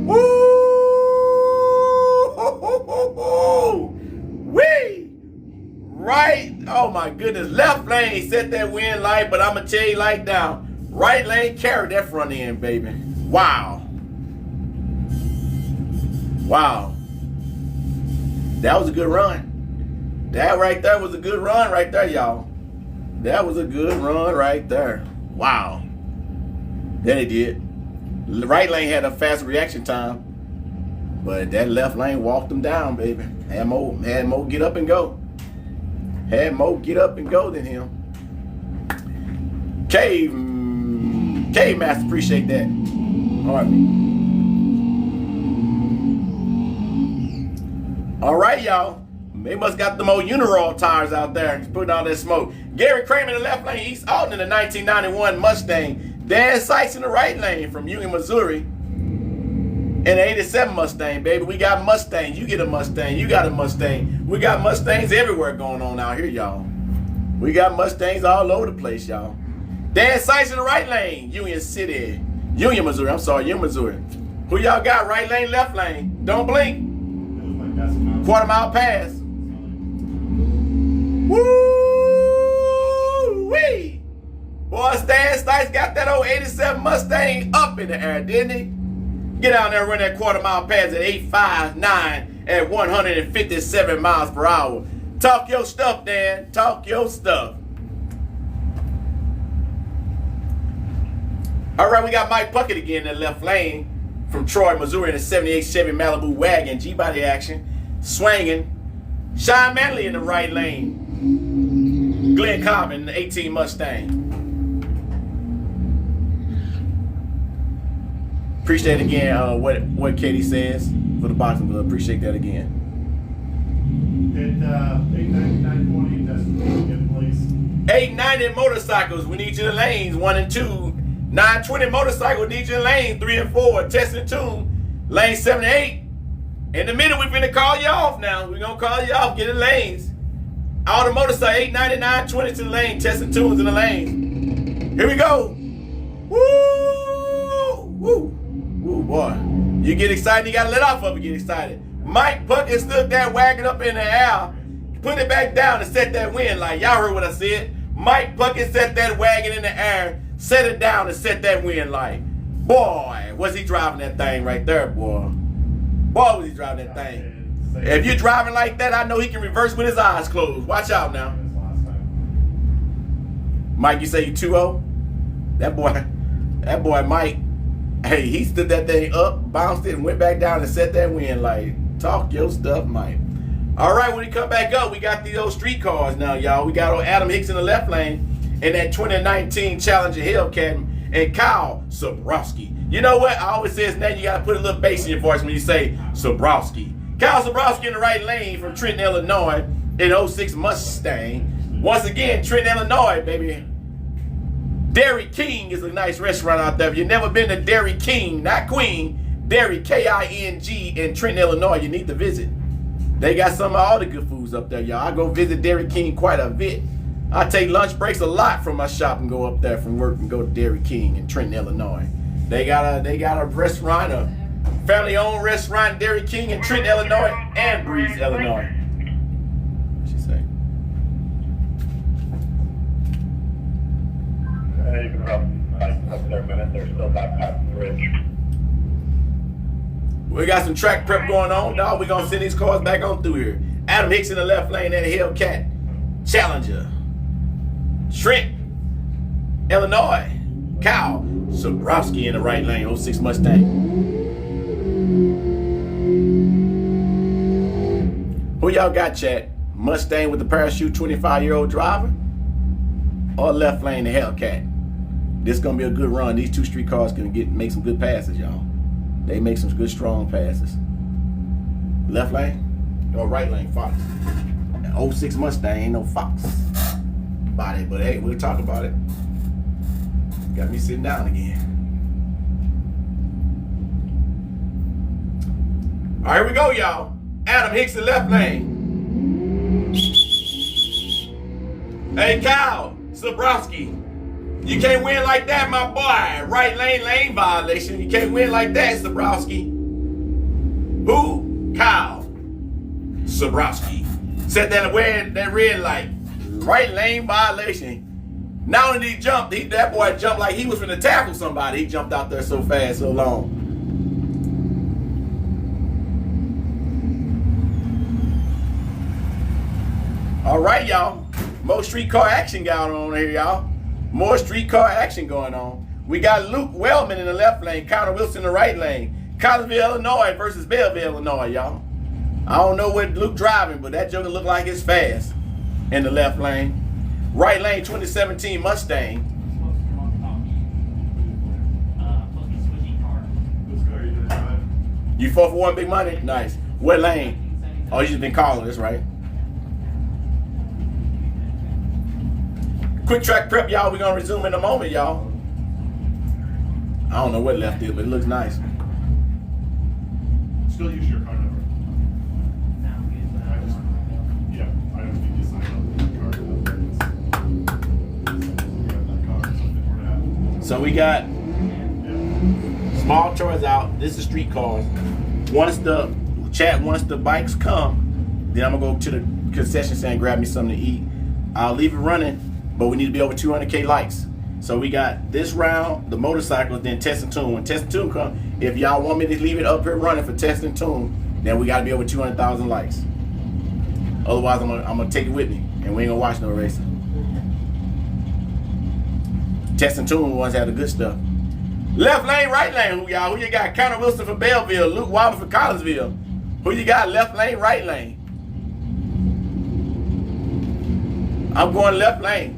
Woo! Wee! Right, oh my goodness. Left lane set that wind light, but I'm gonna tell you like now. Right lane carried that front end, baby. Wow. Wow. That was a good run. That right there was a good run right there, y'all. That was a good run right there. Wow. That it did. The right lane had a fast reaction time, but that left lane walked them down, baby. Had Mo get up and go. Had Mo get up and go than him. Cave Master, appreciate that. All right, y'all. They must got them old Uniroyal tires out there putting all that smoke. Gary Kramer in the left lane, East Alton in the 1991 Mustang. Dan Sykes in the right lane from Union, Missouri. And the 87 Mustang, baby. We got Mustangs. You get a Mustang. You got a Mustang. We got Mustangs everywhere going on out here, y'all. We got Mustangs all over the place, y'all. Dan Sykes in the right lane, Union City. Union, Missouri. I'm sorry, Union, Missouri. Who y'all got? Right lane, left lane. Don't blink. Quarter-mile pass. Woo-wee! Boy, Stan Stice got that old 87 Mustang up in the air, didn't he? Get out there and run that quarter-mile pass at 8.59 at 157 miles per hour. Talk your stuff, Dan. Talk your stuff. All right, we got Mike Puckett again in the left lane from Troy, Missouri in a 78 Chevy Malibu wagon, G-body action, swinging. Sean Manley in the right lane. Glenn Cobbin in the 18 Mustang. Appreciate again what Katie says for the boxing club. Appreciate that again. Hit 89920, that's good, please. 890 motorcycles, we need you in the lanes 1 and 2. 920 motorcycles, need you in lanes 3 and 4. Test and tune, lane 7 and 8. In the middle, we're finna call you off now. We're gonna call you off, get in lanes. All the motorcycle, 890, 920 to the lane, test and tunes in the lanes. Here we go. Woo! Woo! Woo, boy. You get excited, you gotta let off of it, get excited. Mike Puckett stood that wagon up in the air, put it back down and set that wind light. Y'all heard what I said. Mike Puckett set that wagon in the air, set it down and set that wind light. Boy, was he driving that thing right there, boy. Boy, was he driving that thing. If you're driving like that, I know he can reverse with his eyes closed. Watch out now. Mike, you say you 2-0? That boy Mike, hey, he stood that thing up, bounced it, and went back down and set that wind light. Talk your stuff, Mike. All right, when we come back up, we got these old street cars now, y'all. We got old Adam Hicks in the left lane in that 2019 Challenger Hellcat and Kyle Sobrowski. You know what? I always say his name. You got to put a little bass in your voice when you say Sobrowski. Kyle Sobrowski in the right lane from Trenton, Illinois in 06 Mustang. Once again, Trenton, Illinois, baby. Dairy King is a nice restaurant out there. If you've never been to Dairy King, not Queen, Dairy King in Trenton, Illinois, you need to visit. They got some of all the good foods up there, y'all. I go visit Dairy King quite a bit. I take lunch breaks a lot from my shop and go up there from work and go to Dairy King in Trenton, Illinois. They got a restaurant, a family-owned restaurant, Dairy King in Trenton, Illinois, and Breeze, Illinois. What'd she say? You can probably up there a minute. They're still back past the bridge. We got some track prep going on, dog. We're going to send these cars back on through here. Adam Hicks in the left lane, that Hellcat Challenger. Trent, Illinois. Kyle Sobrowski in the right lane, 06 Mustang. Who y'all got, chat? Mustang with the parachute 25-year-old driver? Or left lane, the Hellcat? This is going to be a good run. These two street cars can make some good passes, y'all. They make some good, strong passes. Left lane or right lane, Fox. 06 Mustang ain't no Fox body, but hey, we'll talk about it. Got me sitting down again. All right, here we go, y'all. Adam Hicks in left lane. Hey, Kyle Sobrowski. You can't win like that, my boy. Right lane, lane violation. You can't win like that, Sobrowski. Who? Kyle Sobrowski. Set that red light. Right lane violation. Not only did he jump, that boy jumped like he was finna tackle somebody. He jumped out there so fast, so long. All right, y'all. More streetcar action going on here, y'all. More streetcar action going on. We got Luke Wellman in the left lane, Connor Wilson in the right lane. Collinsville, Illinois versus Belleville, Illinois, y'all. I don't know what Luke driving, but that joker look like it's fast in the left lane. Right lane, 2017 Mustang. You 4 for 1 big money? Nice. What lane? Oh, you just been calling, that's right. Quick track prep, y'all. We're going to resume in a moment, y'all. I don't know what left is, but it looks nice. Still use your car number. I just need to sign up for the car. So we got small toys out. This is street cars. Once the bikes come, then I'm gonna go to the concession stand and grab me something to eat. I'll leave it running, but we need to be over 200K likes. So we got this round, the motorcycles, then test and tune. When test and tune come, if y'all want me to leave it up here running for test and tune, then we gotta be over 200,000 likes. Otherwise, I'm gonna take it with me, and we ain't gonna watch no racing. Test and tune ones have the good stuff. Left lane, right lane, who y'all? Who you got? Connor Wilson for Belleville, Luke Wobble for Collinsville. Who you got? Left lane, right lane. I'm going left lane.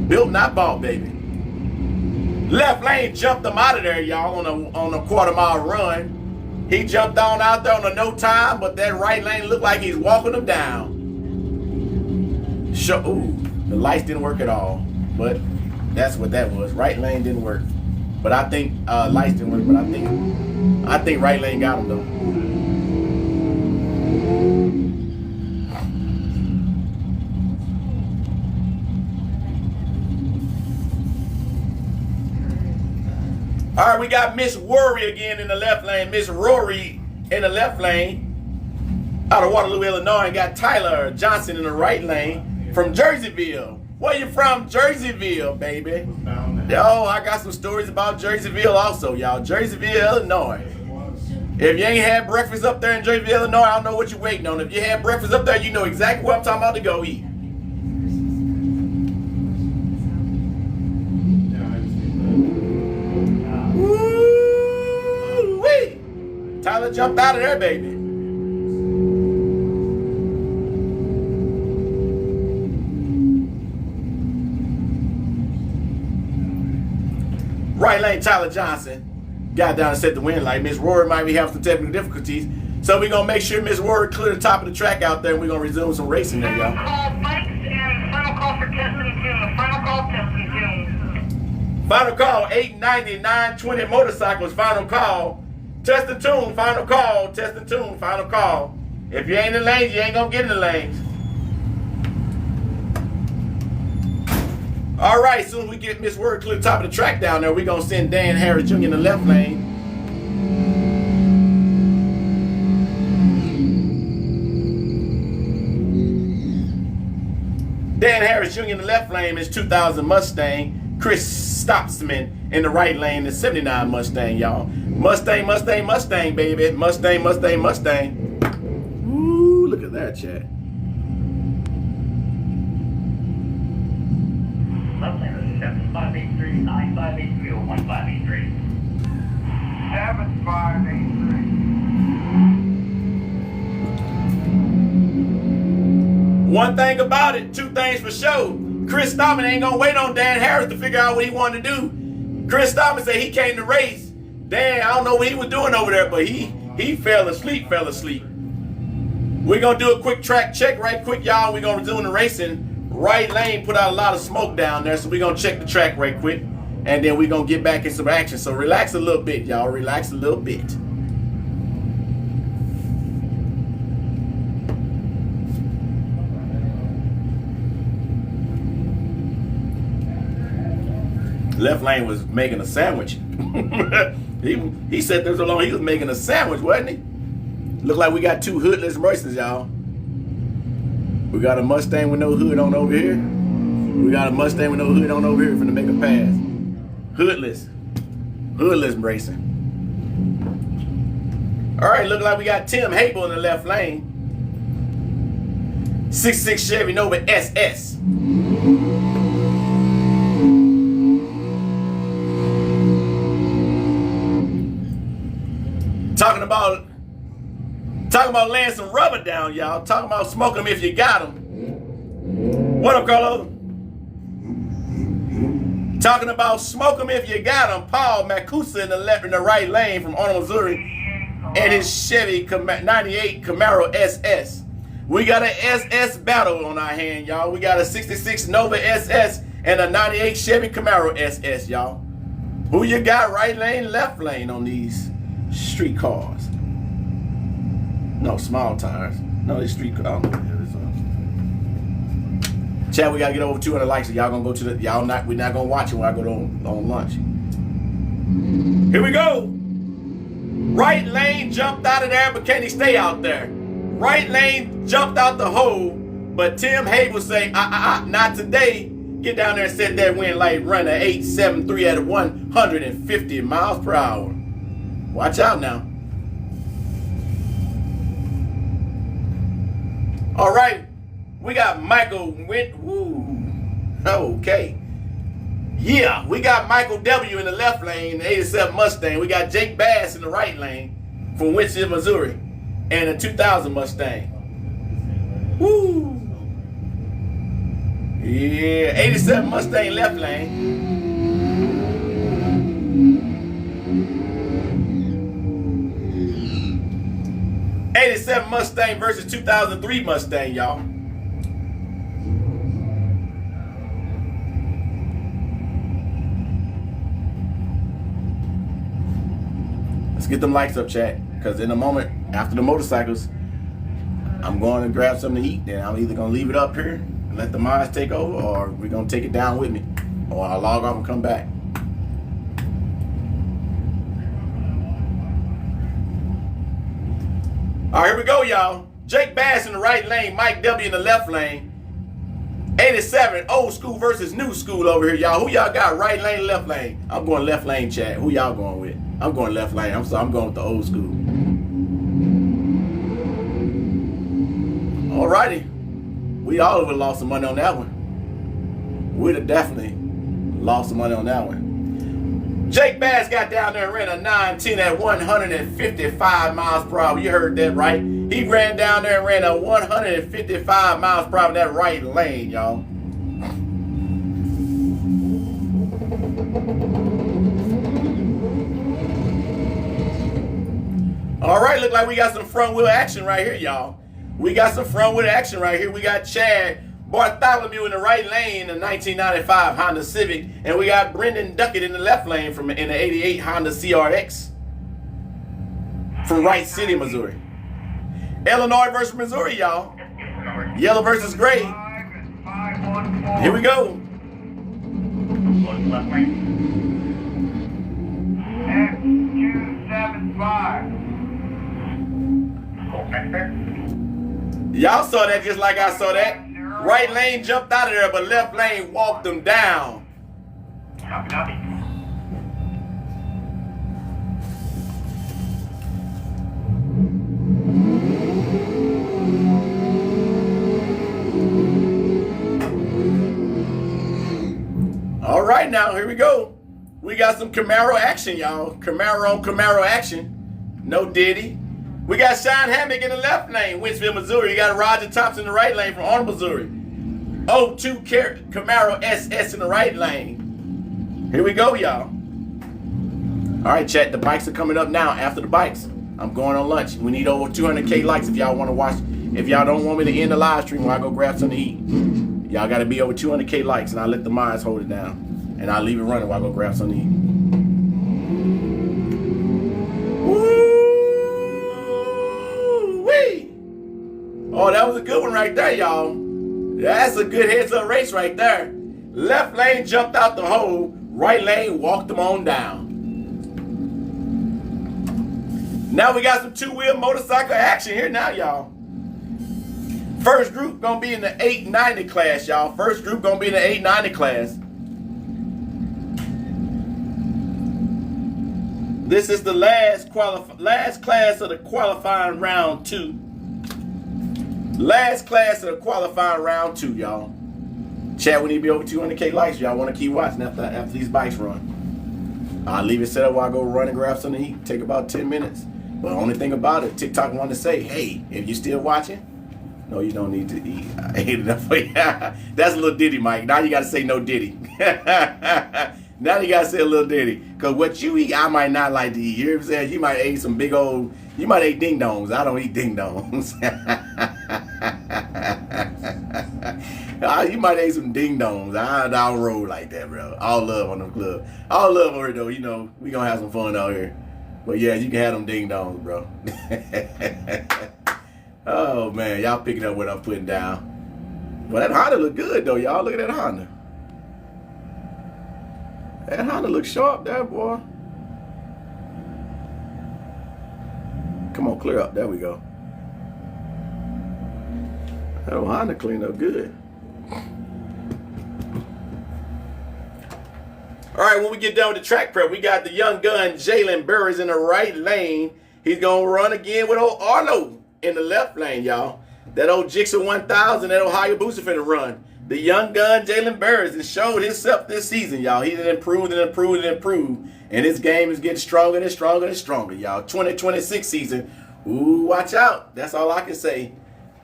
Built, not bought, baby. Left lane jumped them out of there, y'all, on a quarter-mile run. He jumped on out there on a no time, but that right lane looked like he's walking them down. Ooh, the lights didn't work at all, but that's what that was. Right lane didn't work, but I think lights didn't work. But I think right lane got him though. All right, we got Miss Worry again in the left lane. Miss Rory in the left lane. Out of Waterloo, Illinois, got Tyler Johnson in the right lane from Jerseyville. Where you from? Jerseyville, baby. Yo, I got some stories about Jerseyville also, y'all. Jerseyville, Illinois. If you ain't had breakfast up there in Jerseyville, Illinois, I don't know what you're waiting on. If you had breakfast up there, you know exactly what I'm talking about to go eat. Woo-wee! Tyler jumped out of there, baby. Right lane, Tyler Johnson got down and set the wind light. Miss Rory might be having some technical difficulties. So we're going to make sure Miss Rory clear the top of the track out there, and we're going to resume some racing there, y'all. Final call, bikes, and final call for testing tune. Final call, testing tune. Final call, 890, 920 motorcycles, final call. Test the tune, final call. Test the tune, final call. If you ain't in the lanes, you ain't going to get in the lanes. All right, as soon as we get Miss Rory clear the top of the track down there, we're going to send Dan Harris Jr. in the left lane. Dan Harris Jr. in the left lane is 2000 Mustang. Chris Stopsman in the right lane is 79 Mustang, y'all. Mustang, Mustang, Mustang, baby. Mustang, Mustang, Mustang. Ooh, look at that, chat. Left lane is 7583, 9583, or 1583. 7583. One thing about it, two things for sure. Chris Stopman ain't gonna wait on Dan Harris to figure out what he wanted to do. Chris Stopman said he came to race. Dan, I don't know what he was doing over there, but he fell asleep. We're gonna do a quick track check right quick, y'all. We're gonna resume the racing. Right lane put out a lot of smoke down there, so we're gonna check the track right quick, and then we're gonna get back in some action. So relax a little bit, y'all. Relax a little bit. Left lane was making a sandwich. he said there so long he was making a sandwich, wasn't he? Look like we got two hoodless races, y'all. We got a Mustang with no hood on over here. We got a Mustang with no hood on over here finna make a pass. Hoodless racing. All right, look like we got Tim Hable in the left lane. 66 Chevy Nova SS. Talking about laying some rubber down, y'all. Talking about smoking them if you got them. What up, Carlo? Talking about smoke them if you got them. Paul Macusa in the right lane from Arnold, Missouri, and his Chevy 98 Camaro SS. We got an SS battle on our hand, y'all. We got a 66 Nova SS and a 98 Chevy Camaro SS, y'all. Who you got right lane, left lane on these street cars? No, small tires. No, these street cars. Chad, we gotta get over 200 likes, so y'all gonna go to the, we're not gonna watch it when I go on lunch. Here we go. Right lane jumped out of there, but can he stay out there? Right lane jumped out the hole, but Tim Hable say, not today. Get down there and set that wind light, run at 873 at 150 miles per hour. Watch out now. All right, we got Michael Wint. Okay. Yeah, we got Michael W in the left lane, the 87 Mustang. We got Jake Bass in the right lane from Winston, Missouri, and a 2000 Mustang. Woo! Yeah, 87 Mustang left lane. '87 Mustang versus 2003 Mustang, y'all. Let's get them likes up, chat, because in a moment after the motorcycles, I'm going to grab something to eat. Then I'm either going to leave it up here and let the mods take over, or we're going to take it down with me, or I'll log off and come back. All right, here we go, y'all. Jake Bass in the right lane, Mike W in the left lane. 87, old school versus new school over here, y'all. Who y'all got right lane, left lane? I'm going left lane, chat. Who y'all going with? I'm going left lane. I'm going with the old school. All righty. We all would have lost some money on that one. We'd have definitely lost some money on that one. Jake Bass got down there and ran a 910 at 155 miles per hour. You heard that right. He ran down there and ran a 155 miles per hour in that right lane, y'all. All right, look like we got some front wheel action right here, y'all. We got some front wheel action right here. We got Chad Bartholomew in the right lane in the 1995 Honda Civic, and we got Brendan Duckett in the left lane in the 88 Honda CRX from Wright City, Missouri. Illinois versus Missouri, y'all. Yellow versus gray. 5 and 514. Here we go. Left lane. X275. Cool, next there. Y'all saw that just like I saw that. Right lane jumped out of there, but left lane walked them down. Copy, copy. All right, now here we go. We got some Camaro action, y'all. Camaro on Camaro action. No Diddy. We got Sean Hammock in the left lane, Winsfield, Missouri. You got Roger Thompson in the right lane from Arnold, Missouri. 02 Camaro SS in the right lane. Here we go, y'all. All right, chat. The bikes are coming up now. After the bikes, I'm going on lunch. We need over 200K likes if y'all want to watch. If y'all don't want me to end the live stream while I go grab something to eat, y'all got to be over 200K likes, and I'll let the mods hold it down, and I'll leave it running while I go grab something to eat. Woo-wee! Oh, that was a good one right there, y'all. That's a good heads-up race right there. Left lane jumped out the hole. Right lane walked them on down. Now we got some two-wheel motorcycle action here now, y'all. First group gonna be in the 890 class, y'all. First group gonna be in the 890 class. This is the last class of the qualifying round 2. Last class of the qualifying round 2, y'all. Chat, we need to be over 200K likes. Y'all want to keep watching after these bikes run. I'll leave it set up while I go run and grab something to eat. Take about 10 minutes. But the only thing about it, TikTok wanted to say, hey, if you're still watching, no, you don't need to eat. I ate enough for you. That's a little ditty, Mike. Now you got to say no ditty. Now you got to say a little ditty. Because what you eat, I might not like to eat. You know what I'm saying? You might eat some big old, you might eat ding-dongs. I don't eat ding-dongs. You might eat some ding-dongs. I don't roll like that, bro. All love on them club. All love over here, though. You know, we going to have some fun out here. But yeah, you can have them ding-dongs, bro. Oh, man. Y'all picking up what I'm putting down. Well, that Honda look good, though, y'all. Look at that Honda. That Honda looks sharp there, boy. Come on, clear up. There we go. That Honda cleaned up good. All right, when we get done with the track prep, we got the young gun, Jalen Burris, in the right lane. He's going to run again with old Arlo in the left lane, y'all. That old Jixer 1000, that old Hayabusa finna run. The young gun, Jalen Burris, has showed himself this season, y'all. He done improved and improved and improved. And his game is getting stronger and stronger and stronger, y'all. 2026 season, ooh, watch out. That's all I can say.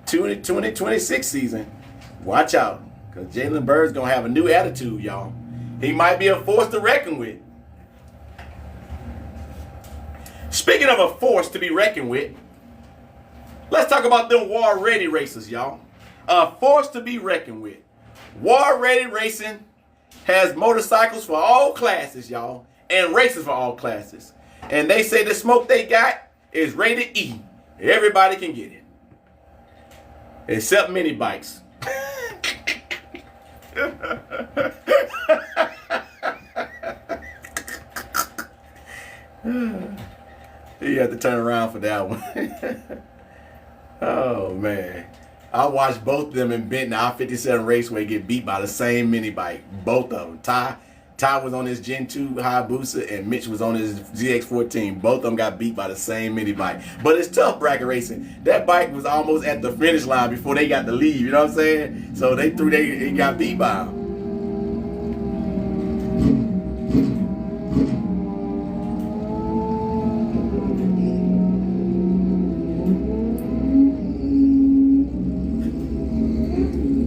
2026 season, watch out. Because Jalen Burris going to have a new attitude, y'all. He might be a force to reckon with. Speaking of a force to be reckoned with, let's talk about them war-ready racers, y'all. A force to be reckoned with. War-ready racing has motorcycles for all classes, y'all, and races for all classes. And they say the smoke they got is rated E. Everybody can get it. Except mini bikes. You have to turn around for that one. Oh, man. I watched both of them in Benton, I-57 Raceway, get beat by the same mini bike. Both of them. Ty was on his Gen 2 Hayabusa, and Mitch was on his ZX14. Both of them got beat by the same mini bike. But it's tough bracket racing. That bike was almost at the finish line before they got to leave. You know what I'm saying? So they got beat by them.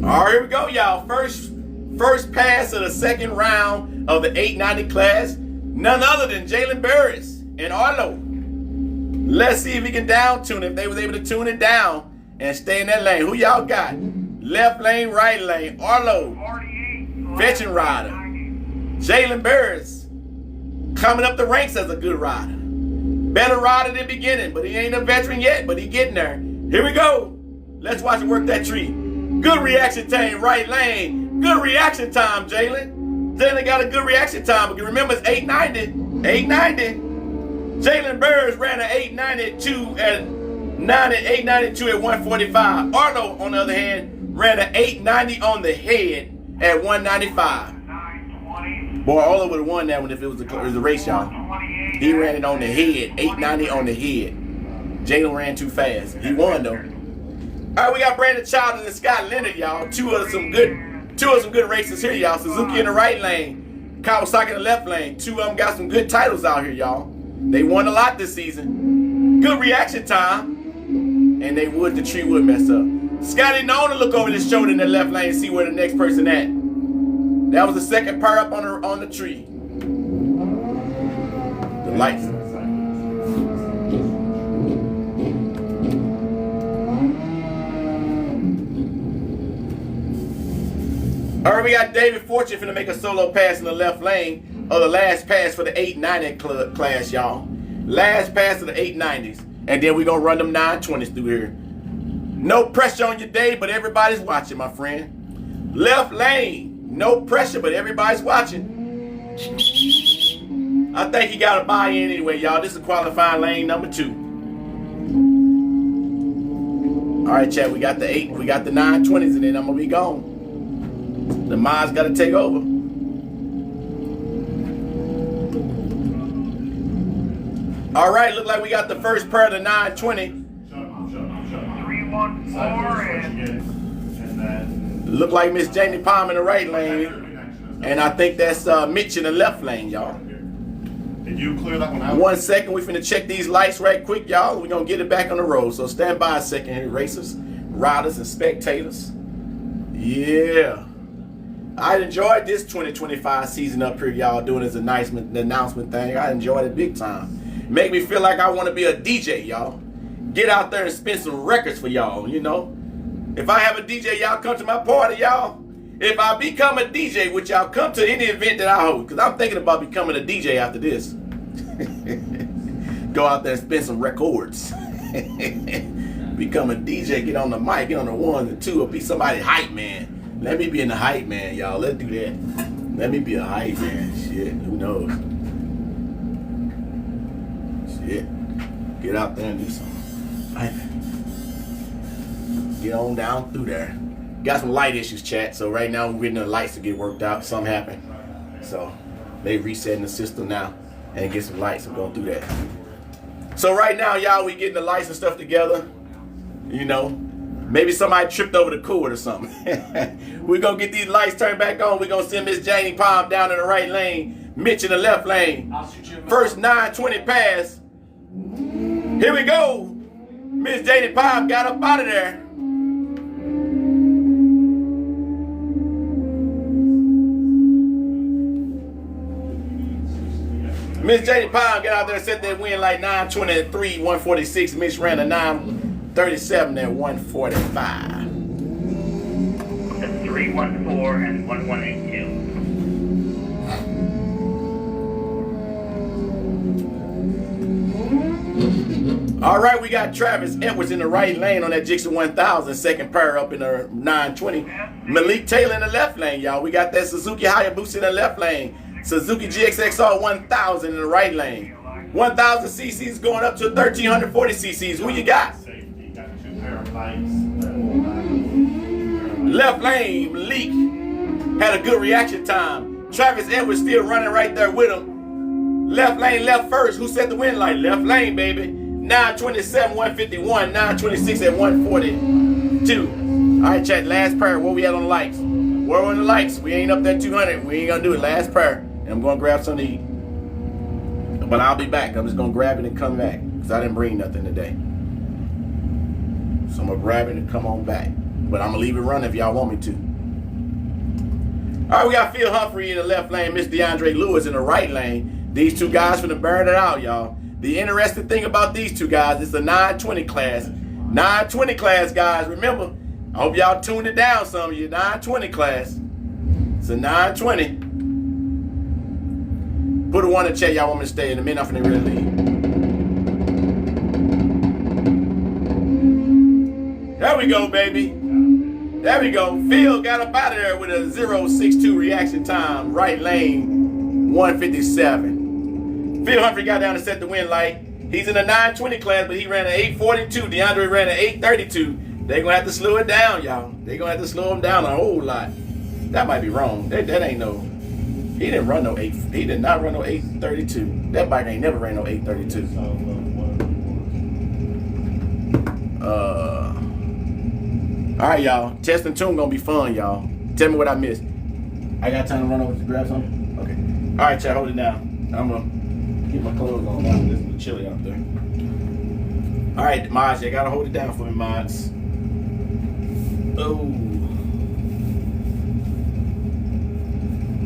All right, here we go, y'all. First pass of the second round of the 890 class. None other than Jalen Burris and Arlo. Let's see if he can down tune it. If they was able to tune it down and stay in that lane. Who y'all got? Left lane, right lane. Arlo, 48. veteran rider. Jalen Burris, coming up the ranks as a good rider. Better rider than beginning, but he ain't a veteran yet, but he getting there. Here we go. Let's watch him work that tree. Good reaction time, right lane. Good reaction time, Jalen. Jalen got a good reaction time, but remember it's 890. 890. Jalen Burris ran an 892 at 892 at 145. Arlo, on the other hand, ran an 890 on the head at 195. 920. Boy, Arlo would have won that one if it was a race, y'all. 28. He ran it on the head, 890 on the head. Jalen ran too fast. He won though. All right, we got Brandon Childs and Scott Leonard, y'all. Two of some good races here, y'all. Suzuki in the right lane, Kawasaki in the left lane. Two of them got some good titles out here, y'all. They won a lot this season. Good reaction time, and the tree would mess up. Scotty known to look over his shoulder in the left lane and see where the next person at. That was the second pair up on the tree. The lights. All right, we got David Fortune finna make a solo pass in the left lane, or the last pass for the 890 class, y'all. Last pass of the 890s. And then we're gonna run them 920s through here. No pressure on your day, but everybody's watching, my friend. Left lane, no pressure, but everybody's watching. I think he got a buy-in anyway, y'all. This is qualifying lane number 2. All right, chat, we got the 920s, and then I'm gonna be gone. The Maz got to take over. All right, look like we got the first pair of the 920. 314 And then Look like Miss Jamie Palm in the right lane. And I think that's Mitch in the left lane, y'all. did you clear that one out? 1 second, we finna check these lights right quick, y'all. We're gonna get it back on the road. So stand by a second here, racers, riders, and spectators. Yeah. I enjoyed this 2025 season up here, y'all, doing this announcement thing. I enjoyed it big time. Make me feel like I want to be a DJ, y'all. Get out there and spin some records for y'all, you know. If I have a DJ, y'all come to my party, y'all. If I become a DJ, which y'all come to any event that I hold, because I'm thinking about becoming a DJ after this. Go out there and spin some records. Become a DJ, get on the mic, get on the 1 and 2, or be somebody's hype man. Let me be in the hype man, y'all. Let's do that. Let me be a hype man. Shit, who knows? Shit. Get out there and do something. Get on down through there. Got some light issues, chat. So right now we're waiting on the lights to get worked out. Something happened. So they resetting the system now and get some lights. I'm going through that. So right now, y'all, we getting the lights and stuff together. You know. Maybe somebody tripped over the cord or something. We're going to get these lights turned back on. We're going to send Miss Janie Palm down in the right lane. Mitch in the left lane. First 920 pass. Here we go. Miss Janie Palm got up out of there. Miss Janie Palm got out there and set that win like 920 at 3, 146. Mitch ran a 937 at 145. 314 and 1182. All right, we got Travis Edwards in the right lane on that Jixon 1000, second pair up in the 920. Malik Taylor in the left lane, y'all. We got that Suzuki Hayabusa in the left lane. Suzuki GXXR 1000 in the right lane. 1000 cc's going up to 1340 cc's. Who you got? Safety, got 2 pair of lights. Left lane, Malik had a good reaction time. Travis Edwards still running right there with him. Left lane, left first. Who set the win light? Left lane, baby. 927, 151, 926 at 142. All right, chat, last pair. Where we at on the lights? Where on the lights? We ain't up there 200. We ain't gonna do it. Last pair. And I'm gonna grab something to eat. But I'll be back. I'm just gonna grab it and come back. Because I didn't bring nothing today. So I'm gonna grab it and come on back. But I'm gonna leave it running if y'all want me to. All right, we got Phil Humphrey in the left lane, Miss DeAndre Lewis in the right lane. These two guys finna burn it out, y'all. The interesting thing about these two guys, it's a 920 class. 920 class, guys. Remember, I hope y'all tuned it down some of you. 920 class. It's a 920. Put a 1 in the chat, y'all want me to stay. In a minute, I'm finna really leave. There we go, baby. There we go. Phil got up out of there with a 0.62 reaction time. Right lane, 157. Phil Humphrey got down and set the wind light. He's in the 920 class, but he ran an 842. DeAndre ran an 832. They're going to have to slow it down, y'all. They're going to have to slow him down a whole lot. That might be wrong. That ain't no... He didn't run no 8... He did not run no 832. That bike ain't never ran no 832. All right, y'all. Test and tune going to be fun, y'all. Tell me what I missed. I got time to run over to grab something? Okay. All right, chat. Hold it down. I'm going to get my clothes on. It's a little chilly out there. All right, mods. You got to hold it down for me, mods. Oh.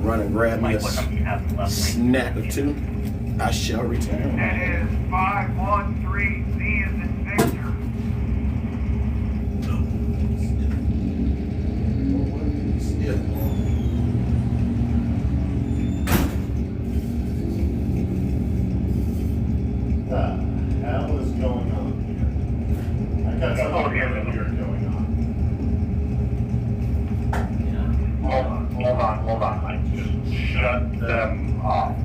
Run and grab me a snack or two. I shall return. That is 513. Z is in Victor. The hell is going on here? I got something weird going on. Hold on. I just shut them off.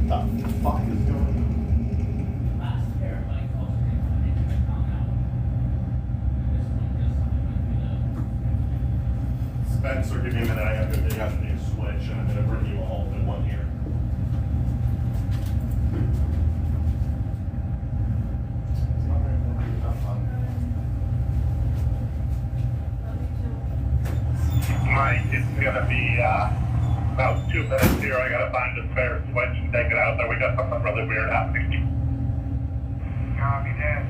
What the fuck is going on? Spencer, give me a minute. I got to switch, and I'm going to bring you all in one here. Mike, it's gonna be about 2 minutes here. I gotta find a spare switch and take it out there. We got something really weird happening. Copy that.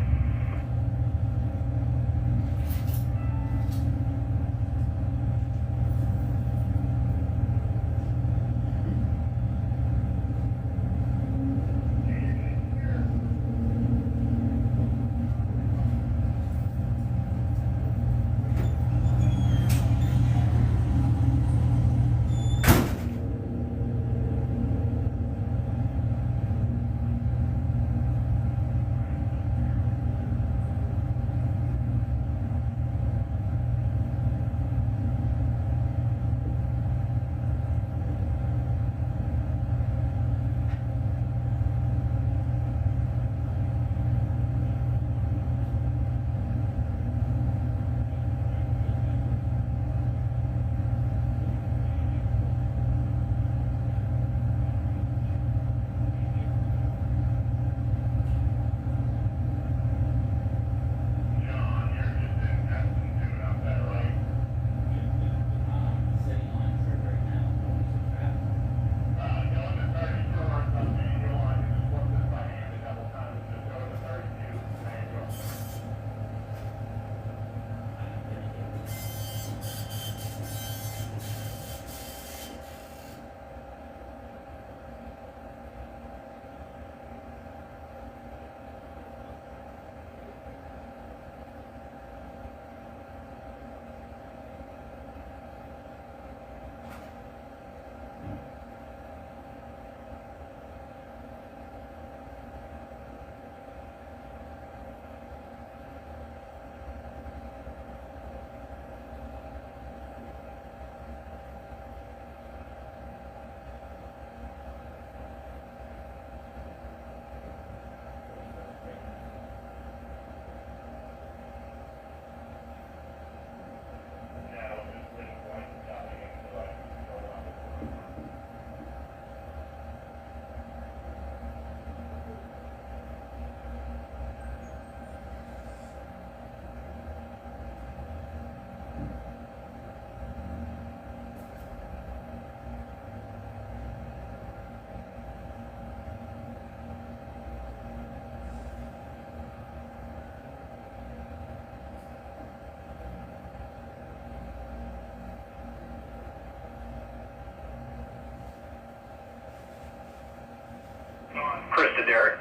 to Derek.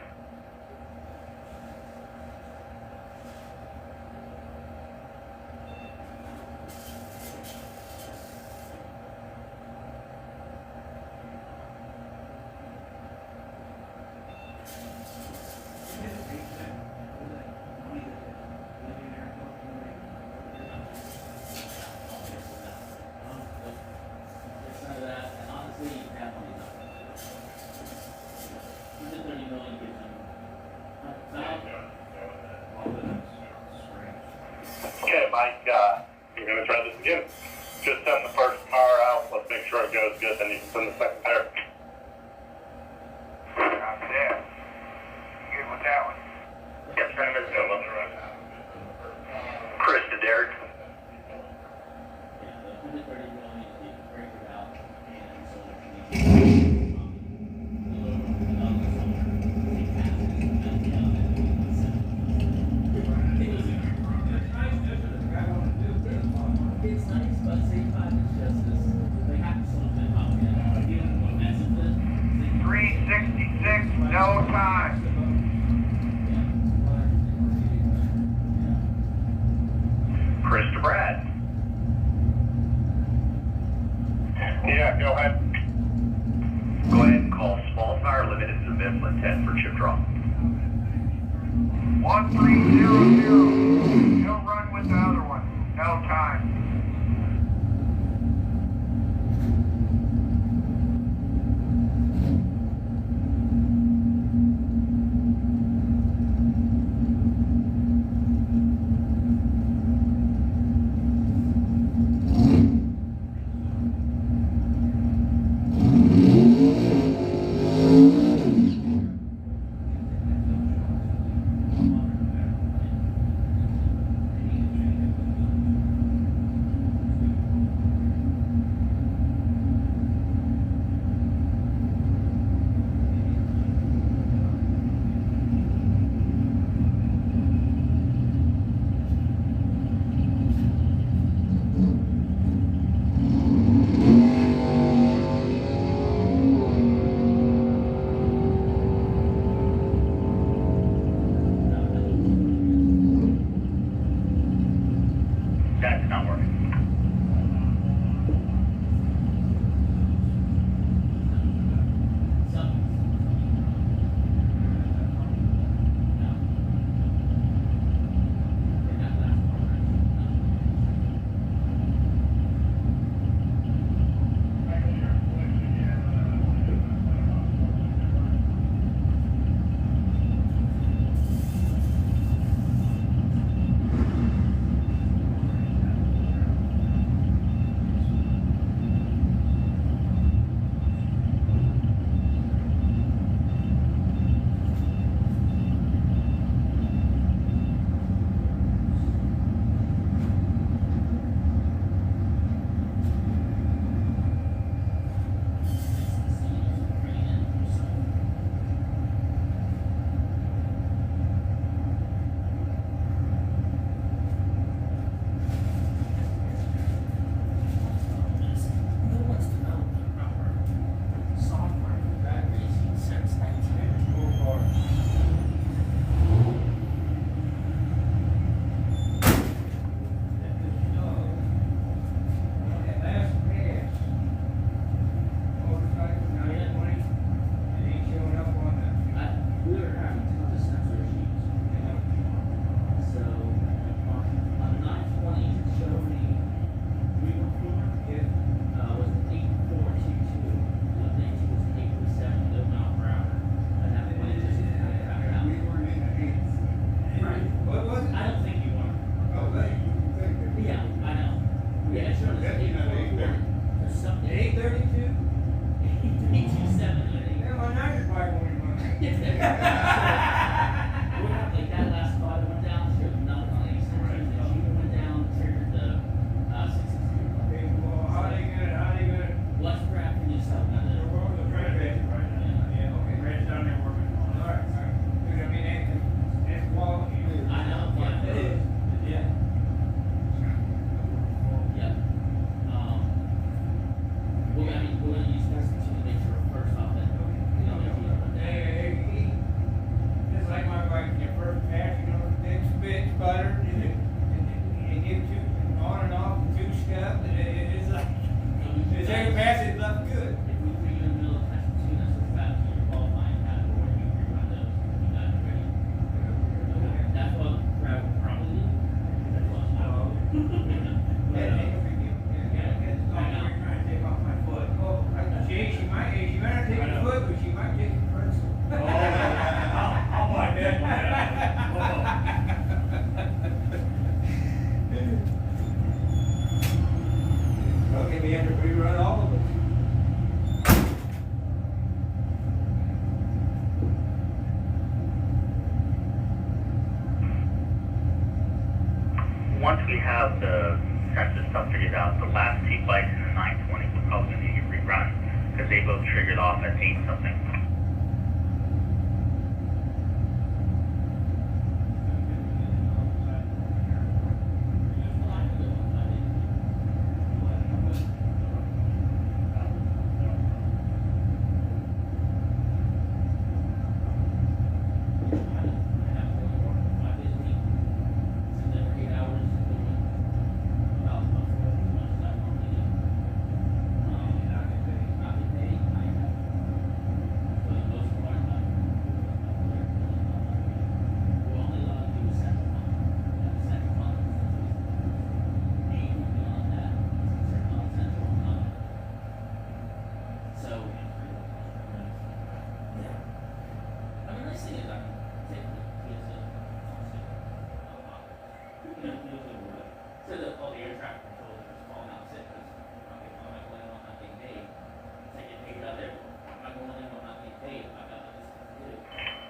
Okay, Mike, you're going to try this again. Just send the first car out. Let's make sure it goes good, then you can send the second pair. Copy that. Good with that one. Yep, send it to him. Chris to Derek. It's nice, but same time it's just this. They have to sort of been up in dealing with messages. 366, no time. Chris to Brad. Yeah, go ahead. Go ahead and call Small Fire Limited to Mifflin 10 for chip drop. 1300. He'll run with the other one. No time. That's not working. we had to rerun all of it. Once we have the sensor stuff figured out, the last two bikes in the 920 will probably need to get rerun because they both triggered off at 8 something.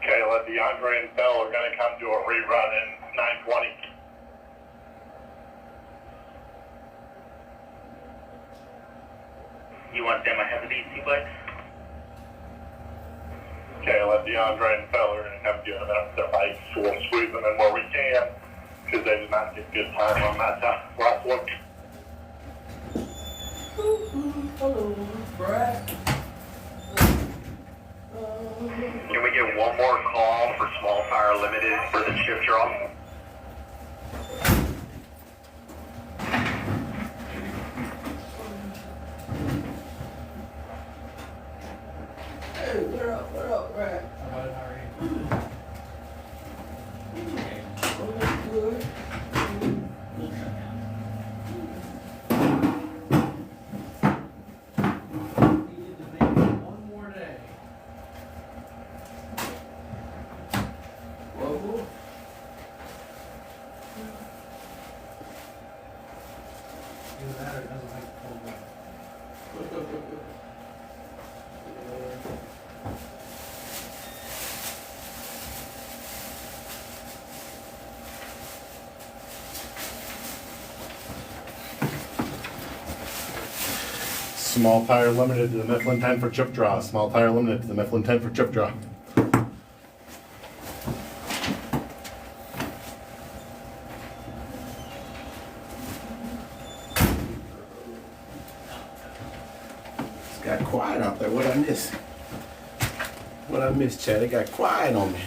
Kayla, DeAndre, and Bell are going to come to a rerun in 920. You want them ahead of these two bikes? Kayla, DeAndre, and Bell are going to come get them up their bikes. We'll squeeze them in where we can because they did not get good time on that last one. Hello, Brad. Can we get one more call for small tire limited for the chip draw? Hey, what up, Brad? Good. Small tire limited to the Mifflin 10 for chip draw. Small tire limited to the Mifflin 10 for chip draw. It's got quiet out there. What I miss? What I miss, Chad? It got quiet on me.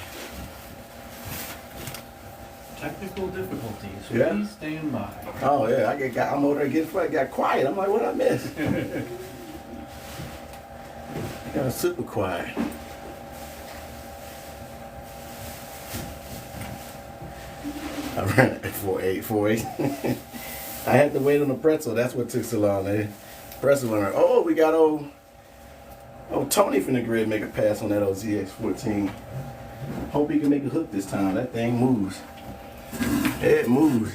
Technical difficulties. Yeah. Please stand by. Oh yeah, I'm over there getting quiet. It got quiet. I'm like, what I miss? Got super quiet. I ran it at 48. I had to wait on the pretzel. That's what took so long. The pretzel went. Oh, we got old Tony from the grid make a pass on that old ZX14. Hope he can make a hook this time. That thing moves. It moves.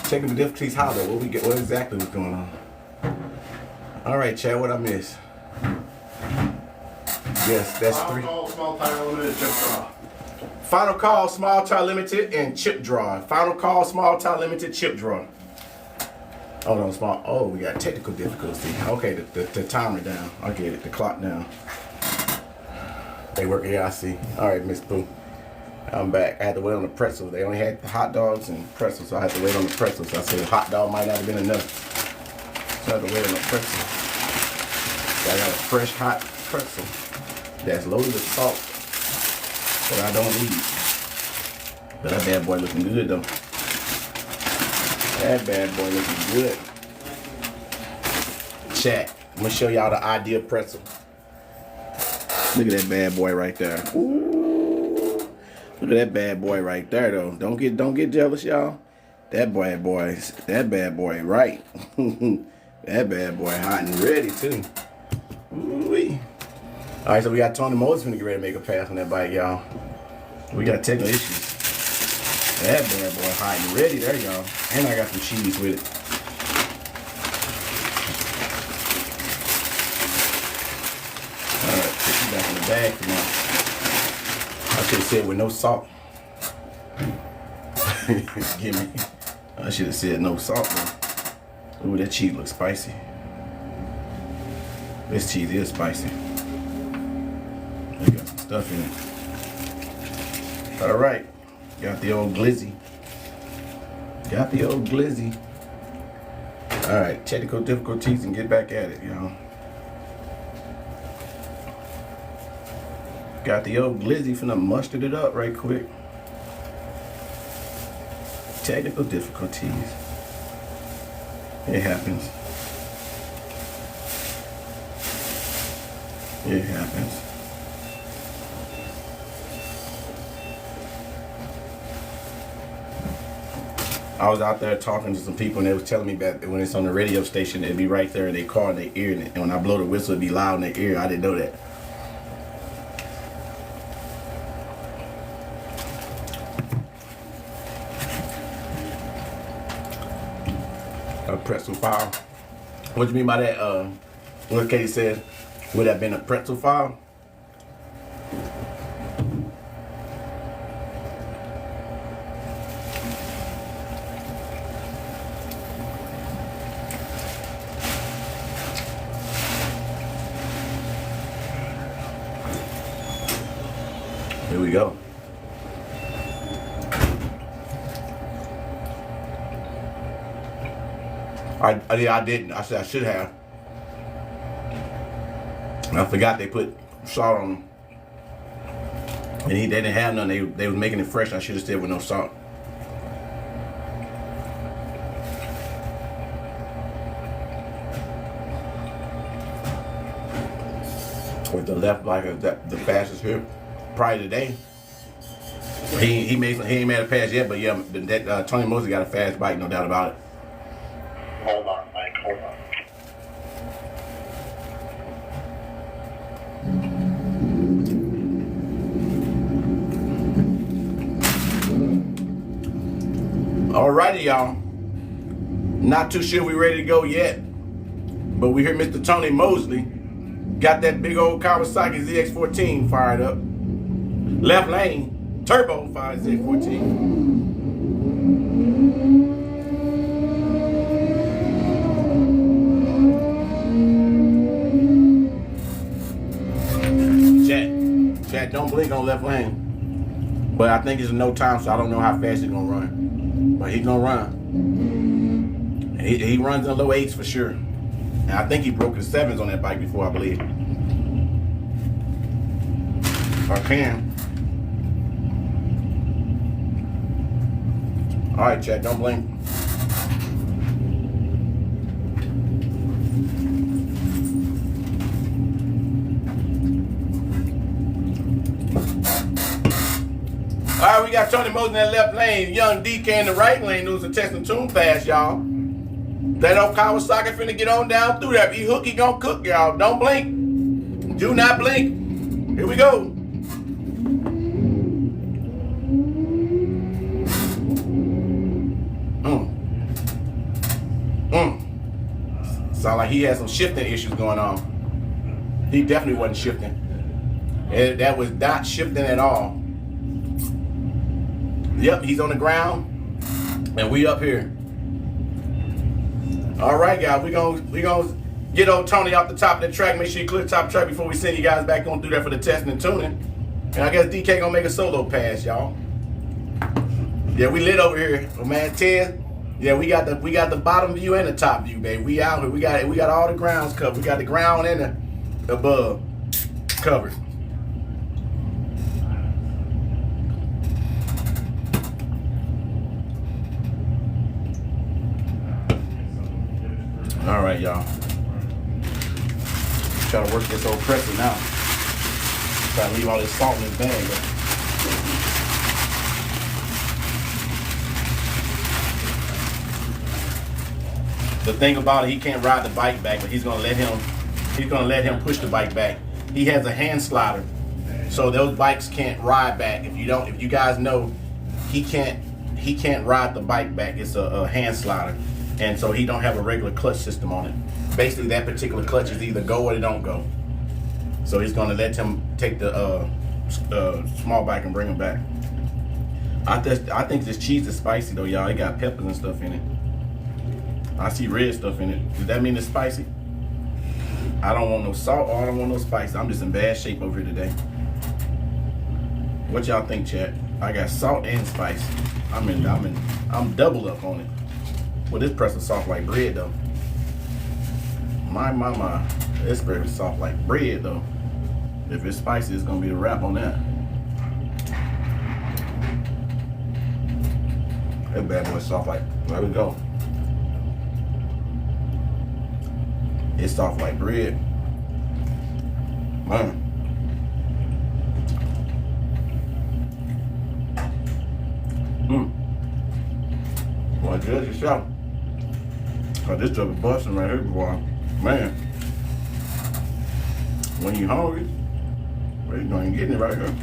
Checking the difficulties how though. What exactly was going on? All right, Chad. What I miss? Yes, that's Final 3. call, small tire limited, chip draw. Final call, small tire limited, and chip draw. Final call, small tire limited, chip draw. Oh no, small. Oh, we got technical difficulty. Okay, the timer down. I get it. The clock down. They work. Yeah, I see. All right, Miss Boo. I'm back. I had to wait on the pretzels. They only had hot dogs and pretzels, so I had to wait on the pretzels. I said hot dog might not have been enough, so I had to wait on the pretzels. I got a fresh hot pretzel that's loaded with salt that I don't need. But that bad boy looking good though. That bad boy looking good. Chat. I'm gonna show y'all the ideal pretzel. Look at that bad boy right there. Ooh. Look at that bad boy right there though. Don't get jealous, y'all. That bad boy right. That bad boy hot and ready too. Ooh-wee. All right, so we got Tony Moses finna get ready to make a pass on that bike, y'all. We got technical issues. That bad boy hot and ready there, y'all. And I got some cheese with it. bag for now. I should have said with no salt. Give me. I should have said no salt, man. Ooh, that cheese looks spicy. This cheese is spicy. They got some stuff in it. All right, got the old glizzy. Got the old glizzy. All right, technical difficulties and get back at it, y'all. Got the old glizzy, finna mustard it up right quick. Technical difficulties. It happens. It happens. I was out there talking to some people and they was telling me that when it's on the radio station, it'd be right there in their car in their ear, and when I blow the whistle, it'd be loud in their ear. I didn't know that. A pretzel file. What do you mean by that? What Katie said, would that have been a pretzel file? Here we go. I didn't. I said I should have. I forgot they put salt on them. And they didn't have none. They was making it fresh. I should have said with no salt. With the left like the fastest here. Probably today. He ain't made a pass yet, but yeah, Tony Mosley got a fast bike, no doubt about it. Hold on, Mike, hold on. Alrighty, y'all. Not too sure we ready to go yet, but we hear Mr. Tony Mosley got that big old Kawasaki ZX14 fired up. Left lane, turbo fired ZX14. Chat, don't blink on left lane. But I think it's no time, so I don't know how fast he's gonna run. But he's gonna run. He runs in low 8s for sure. And I think he broke his 7s on that bike before, I believe. Or can. All right, chat, don't blink. All right, we got Tony Mosley in that left lane, young DK in the right lane, doing some test and tune pass, y'all. That old Kawasaki finna get on down through that. He hook, he gonna cook, y'all. Don't blink. Do not blink. Here we go. Sound like he had some shifting issues going on. He definitely wasn't shifting. That was not shifting at all. Yep, he's on the ground, and we up here. All right, guys, we gonna get old Tony off the top of the track. Make sure you clear the top track before we send you guys back. Gonna do that for the testing and tuning. And I guess DK gonna make a solo pass, y'all. Yeah, we lit over here, oh, man. Ted. Yeah, we got the bottom view and the top view, baby. We out here. We got all the grounds covered. We got the ground and the above covered. All right, y'all. Try to work this old presser now. Try to leave all this salt in his bag. The thing about it, he can't ride the bike back, but he's gonna let him push the bike back. He has a hand slider, so those bikes can't ride back. If you guys know, he can't ride the bike back. It's a hand slider, and so he don't have a regular clutch system on it. Basically, that particular clutch is either go or it don't go. So he's gonna let him take the small bike and bring him back. I think this cheese is spicy though, y'all. It got peppers and stuff in it. I see red stuff in it. Does that mean it's spicy? I don't want no salt or I don't want no spice. I'm just in bad shape over here today. What y'all think, chat? I got salt and spice. I'm double up on it. Well, this pretzel soft like bread though. My. This pretzel soft like bread though. If it's spicy, it's gonna be a wrap on that. That bad boy soft like, there we go. It's soft like bread. Man. Well, judge yourself. Cause this stuff is busting right here, boy. Man. When you hungry, well, you gonna get it right here.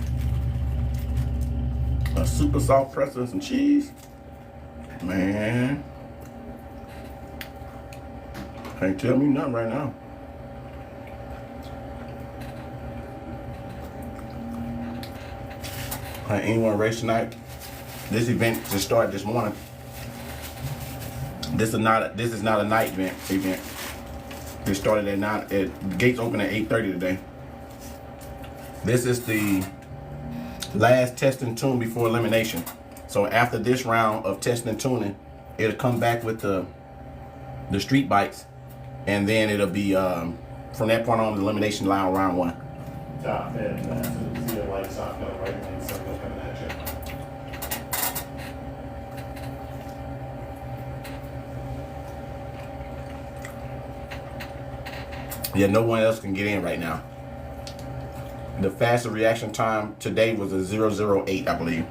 A super soft pretzel and some cheese. Man. Can't tell me nothing right now. Anyone race tonight? This event just started this morning. This is not a night event. It started at 9. Gates open at 8:30 today. This is the last test and tune before elimination. So after this round of testing and tuning, it'll come back with the street bikes, and then it'll be from that point on the elimination line round 1. Top head, so see the lights off, no right hand circle coming at you. Yeah, no one else can get in right now. The fastest reaction time today was a 008, I believe.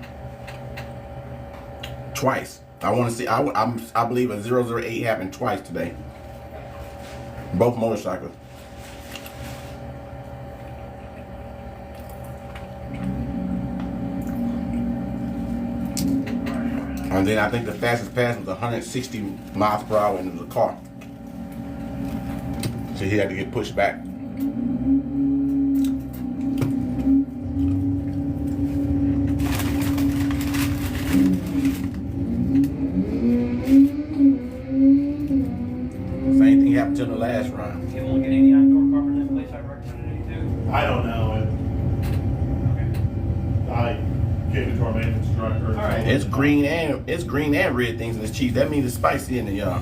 Twice. I want to see. I believe a 008 happened twice today. Both motorcycles. And then I think the fastest pass was 160 miles per hour into the car. So he had to get pushed back. Same thing happened to the last round. Can we look at any outdoor cars in place I recommended you to? I don't know. I gave it to our maintenance director. All right. It's green and red things in this cheese. That means it's spicy in it, y'all.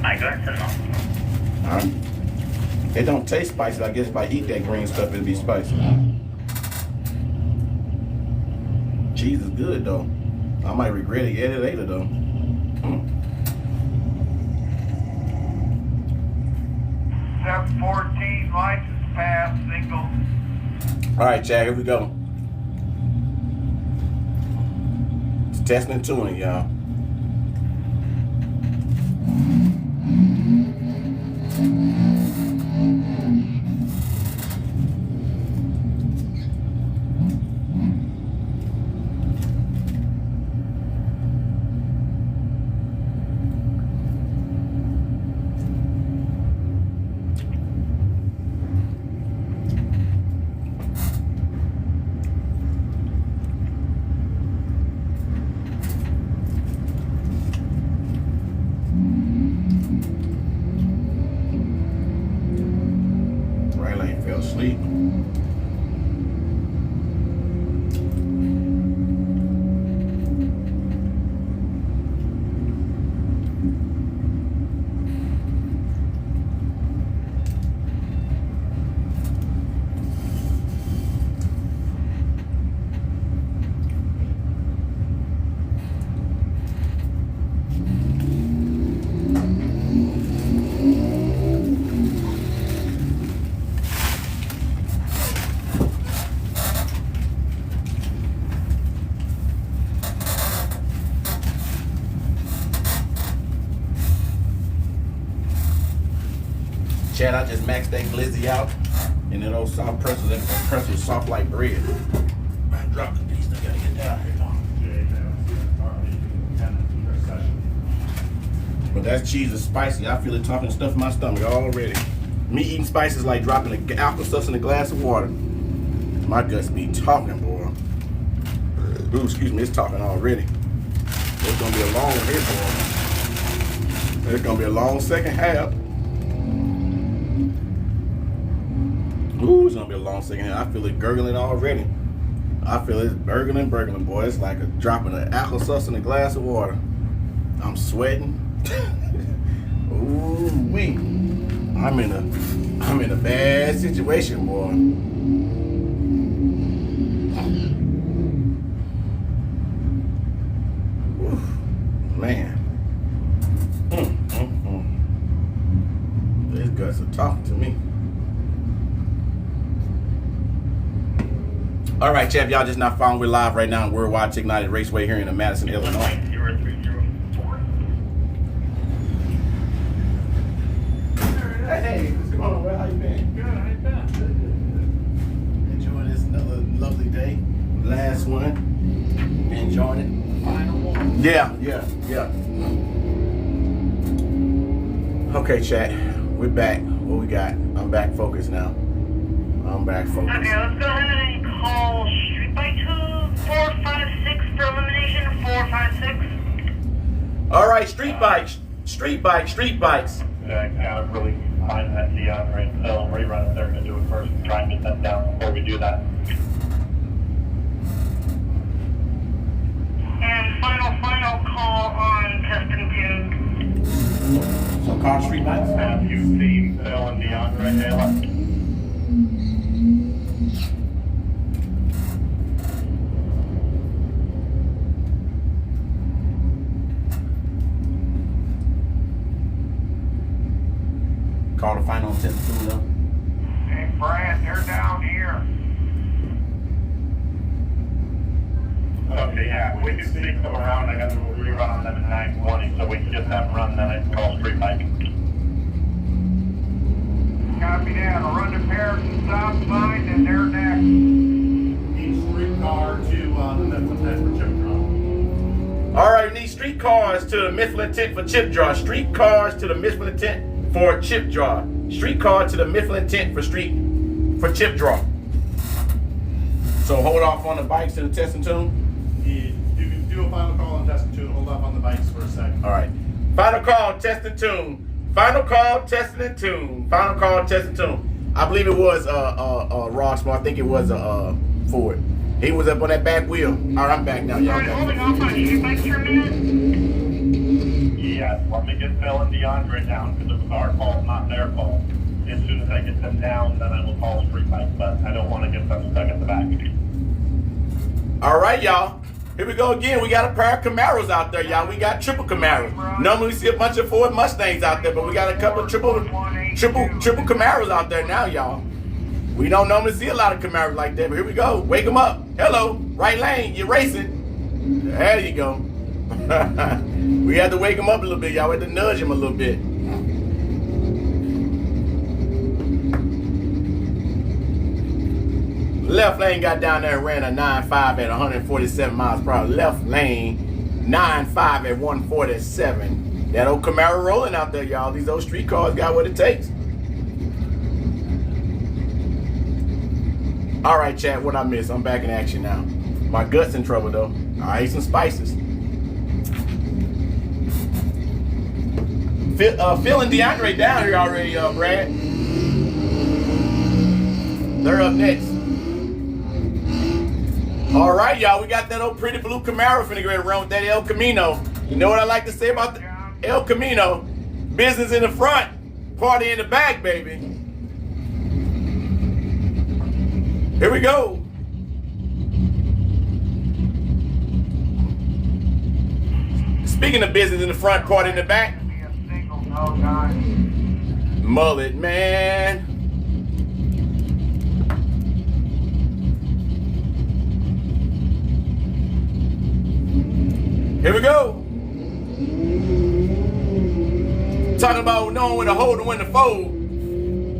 I got to know. It don't taste spicy. I guess if I eat that green stuff, it'll be spicy. Cheese is good though. I might regret it later though. Step 14, license pass, single. All right, Chad, here we go. It's testing and tuning, y'all. Sleep. Chad, I just maxed that glizzy out, and then those soft pretzels, that pretzel soft like bread. I dropped the piece, I gotta get down here. But that cheese is spicy. I feel it talking stuff in my stomach already. Me eating spices like dropping the apple sauce in a glass of water. My guts be talking, boy. Ooh, excuse me, it's talking already. It's gonna be a long one here, boy. It's gonna be a long second half. Ooh, it's gonna be a long second half. I feel it gurgling already. I feel it burgling, boy. It's like a dropping of applesauce in a glass of water. I'm sweating. Ooh wee. I'm in a bad situation, boy. Ooh, man. These guys are talking to me. All right, Chef, y'all just not following. We're live right now in Worldwide Ignited Raceway here in Madison, Illinois. 0304. Hey, what's going on, bro? How you been? Good, how you been? Enjoying this another lovely day. Last one. Enjoying it. Final one. Yeah. Okay, chat. We're back. What we got? I'm back focused now. I'm back focused. Okay, let's go ahead and call Street Bike 456 for elimination. 456. All right, street bikes. Yeah, I gotta really find that DeAndre and Phil rerun if they're gonna do it first and try and get them down before we do that. And final call on test and tune. So call street bikes. Have you seen Phil and DeAndre, Taylor? Call the final test tune though. Hey, Brad, they're down here. Okay, yeah, we can sneak them around. I got to do a rerun on them at 9:20, so we can get them run, then I can call Street Bike. Copy that. I'll run the pairs and stop signs, and they're next. Each streetcar to the Mifflin tent for chip drop. All right, we need streetcars to the Mifflin tent for chip draw. Streetcars to the Mifflin tent for chip draw. Streetcar to the Mifflin tent for chip draw. So hold off on the bikes to the test and tune. You can do a final call on test and tune. Hold off on the bikes for a second. All right. Final call, test and tune. Final call, testing and tune. Final call, test and tune. I believe it was Ross, but I think it was Ford. He was up on that back wheel. All right, I'm back now, y'all. Alright, holding off on Street Bike for a minute. Yes, let me get Phil and DeAndre down, because it was our fault, not their fault. As soon as I get them down, then I will call Street Bike, but I don't want to get them stuck at the back. All right, y'all. Here we go again. We got a pair of Camaros out there, y'all. We got triple Camaros. Normally we see a bunch of Ford Mustangs out there, but we got a couple of triple Camaros out there now, y'all. We don't normally see a lot of Camaros like that, but here we go. Wake them up. Hello, right lane. You're racing. There you go. We had to wake them up a little bit, y'all. We had to nudge them a little bit. Left lane got down there and ran a 9.5 at 147 miles per hour. Left lane, 9.5 at 147. That old Camaro rolling out there, y'all. These old street cars got what it takes. All right, chat, what I missed? I'm back in action now. My gut's in trouble, though. I ate some spices. Phil and DeAndre down here already, Brad. They're up next. All right, y'all, we got that old pretty blue Camaro finna get ready to run with that El Camino. You know what I like to say about the El Camino? Business in the front, party in the back, baby. Here we go. Speaking of business in the front, party in the back. Mullet, man. Here we go. Talking about knowing when to hold and when to fold.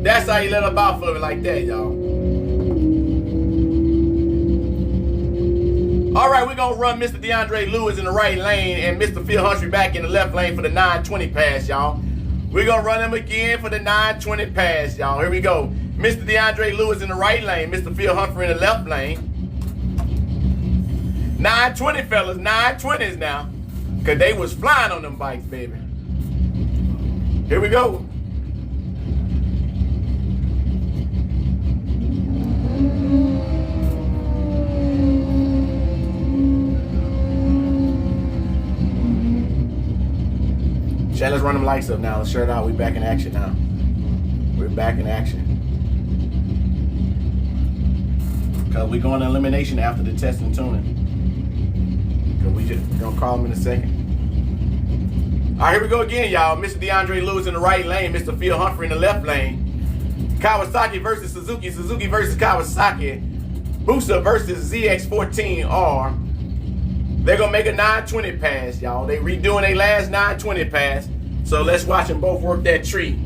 That's how you let up off of it like that, y'all. All right, we're going to run Mr. DeAndre Lewis in the right lane and Mr. Phil Humphrey back in the left lane for the 920 pass, y'all. We're going to run him again for the 920 pass, y'all. Here we go. Mr. DeAndre Lewis in the right lane, Mr. Phil Humphrey in the left lane. 920, fellas, 920s now. Because they was flying on them bikes, baby. Here we go. Chad, let's run them lights up now. Let's shut it out. We're back in action now. We're back in action. Because we're going to elimination after the test and tuning. Because we're going to call them in a second. All right, here we go again, y'all. Mr. DeAndre Lewis in the right lane. Mr. Phil Humphrey in the left lane. Kawasaki versus Suzuki. Suzuki versus Kawasaki. Busa versus ZX14R. They're going to make a 920 pass, y'all. They redoing their last 920 pass. So let's watch them both work that tree.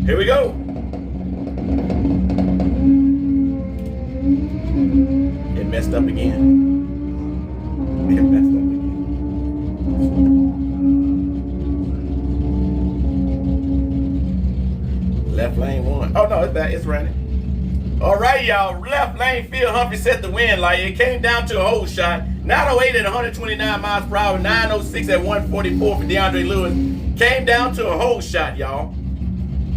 Here we go. It messed up again. It messed up again. Left lane one. Oh, no, it's back. It's running. All right, y'all. Left lane, Phil Humphrey set the win light. It came down to a hole shot. 908 at 129 miles per hour. 906 at 144 for DeAndre Lewis. Came down to a hole shot, y'all.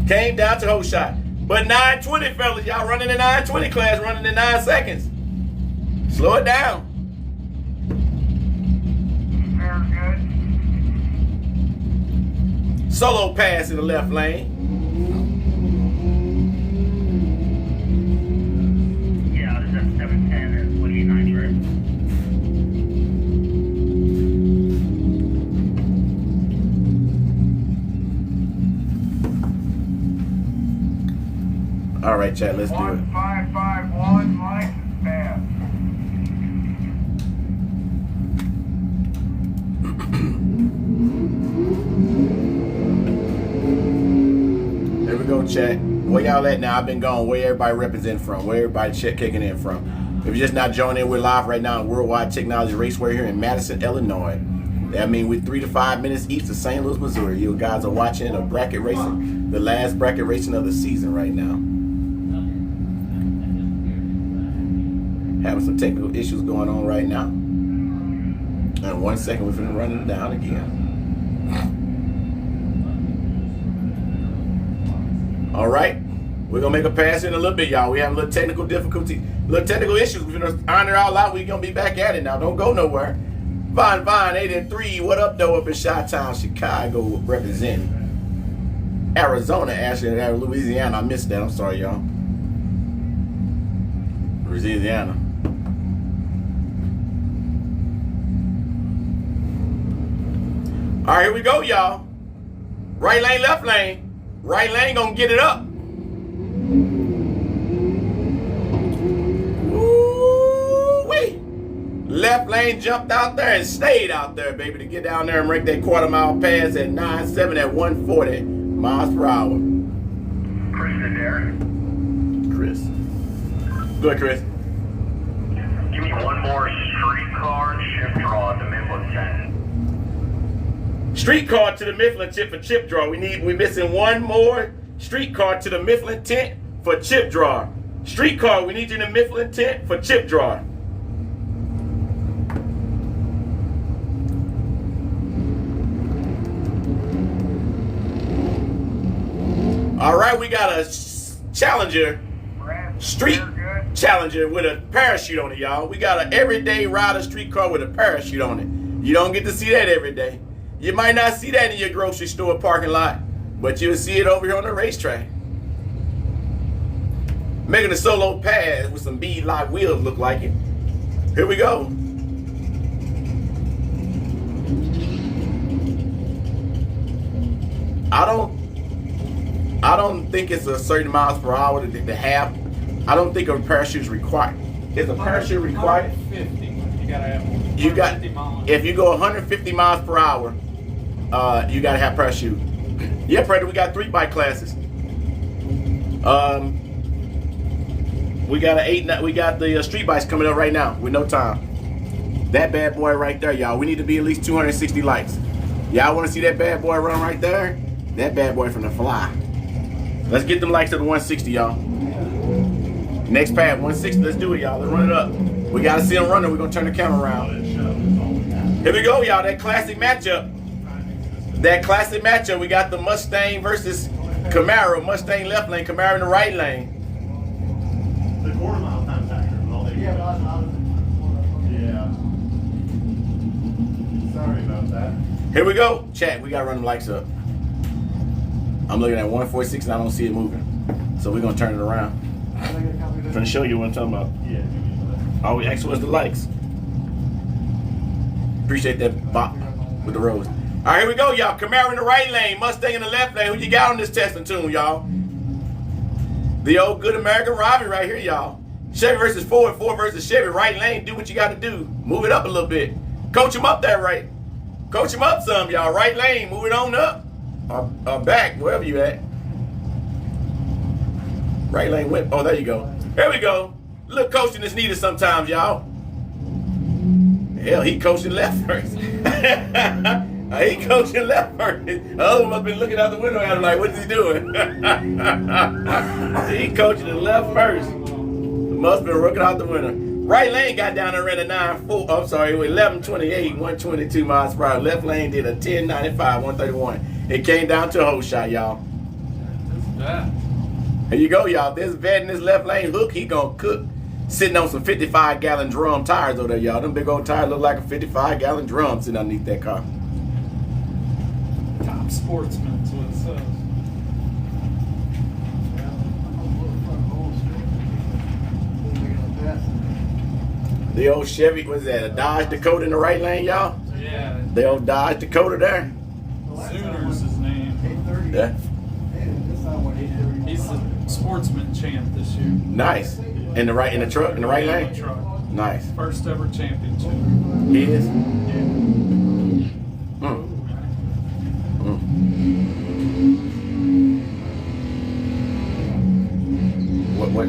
Came down to a hole shot. But 920, fellas. Y'all running the 920 class, running in 9 seconds. Slow it down. Very good. Solo pass in the left lane. Yeah, this is 710 and 2890, right? All right, chat, let's do it. 1551 license pass. There we go, chat. Where y'all at now? I've been gone. Where everybody representing from? Where everybody kicking in from? If you're just not joining in, we're live right now in Worldwide Technology Raceway here in Madison, Illinois. That means we're 3 to 5 minutes east of St. Louis, Missouri. You guys are watching a bracket racing, the last bracket racing of the season right now. Having some technical issues going on right now. In 1 second, we're finna run it down again. All right, we're gonna make a pass in a little bit, y'all. We have a little technical difficulty, little technical issues. We're gonna iron it all out. We're gonna be back at it now. Don't go nowhere. Vine 8-3. What up, though? Up in Chi-Town, Chicago, representing. Arizona, actually, Louisiana. I missed that. I'm sorry, y'all. Louisiana. All right, here we go, y'all. Right lane, left lane. Right lane gonna get it up. Woo-wee. Left lane jumped out there and stayed out there, baby, to get down there and make that quarter-mile pass at 9.7 at 140 miles per hour. Chris is there. Chris. Go ahead, Chris. Give me one more streetcar shift draw at the Midland 10. Streetcar to the Mifflin tent for chip draw. We're missing one more streetcar to the Mifflin tent for chip draw. Streetcar, we need you in the Mifflin tent for chip draw. All right, we got a Challenger, street Challenger with a parachute on it, y'all. We got an everyday rider streetcar with a parachute on it. You don't get to see that every day. You might not see that in your grocery store parking lot, but you'll see it over here on the racetrack. Making a solo pass with some bead-lock wheels look like it. Here we go. I don't think it's a certain miles per hour to have. I don't think a parachute is required. Is a parachute required? 150. You gotta have one. You got, if you go 150 miles per hour, you gotta have parachute. Yeah, Predator, we got 3 bike classes. We got the street bikes coming up right now with no time. That bad boy right there, y'all. We need to be at least 260 likes. Y'all want to see that bad boy run right there? That bad boy from the fly. Let's get them likes to the 160, y'all. Next pad, 160. Let's do it, y'all. Let's run it up. We got to see them running. We're going to turn the camera around. Here we go, y'all. That classic matchup. We got the Mustang versus Camaro. Mustang left lane, Camaro in the right lane. The quarter mile time factor is all they Yeah, Yeah. Sorry about that. Here we go. Chat, we got to run them likes up. I'm looking at 146 and I don't see it moving. So we're going to turn it around. I'm going to show you what I'm talking about. Yeah. All we asked was the likes. Appreciate that bop with the rose. All right, here we go, y'all. Camaro in the right lane, Mustang in the left lane. Who you got on this testing tune, y'all? The old good American rivalry right here, y'all. Chevy versus Ford, Ford versus Chevy. Right lane, do what you got to do. Move it up a little bit. Coach him up there, right? Coach him up some, y'all. Right lane, move it on up. Or back, wherever you at. Right lane whip. Oh, there you go. There we go. A little coaching is needed sometimes, y'all. Hell, he coaching left first. He coaching left first. The other one must have been looking out the window at him like, what is he doing? He coaching the left first. Must have been looking out the window. Right lane got down there ran a 1128, 122 miles per hour. Left lane did a 1095, 131. It came down to a hole shot, y'all. That's bad. Here you go, y'all. This vet in this left lane hook, he gonna cook. Sitting on some 55-gallon drum tires over there, y'all. Them big old tires look like a 55-gallon drum sitting underneath that car. Top sportsman is what it says. The old Chevy, what's that, a Dodge Dakota in the right lane, y'all? Yeah. The old Dodge Dakota there. Sooners his name. Yeah. He's the sportsman champ this year. Nice. In the right lane? Truck. Nice. First ever championship. He is? Yeah.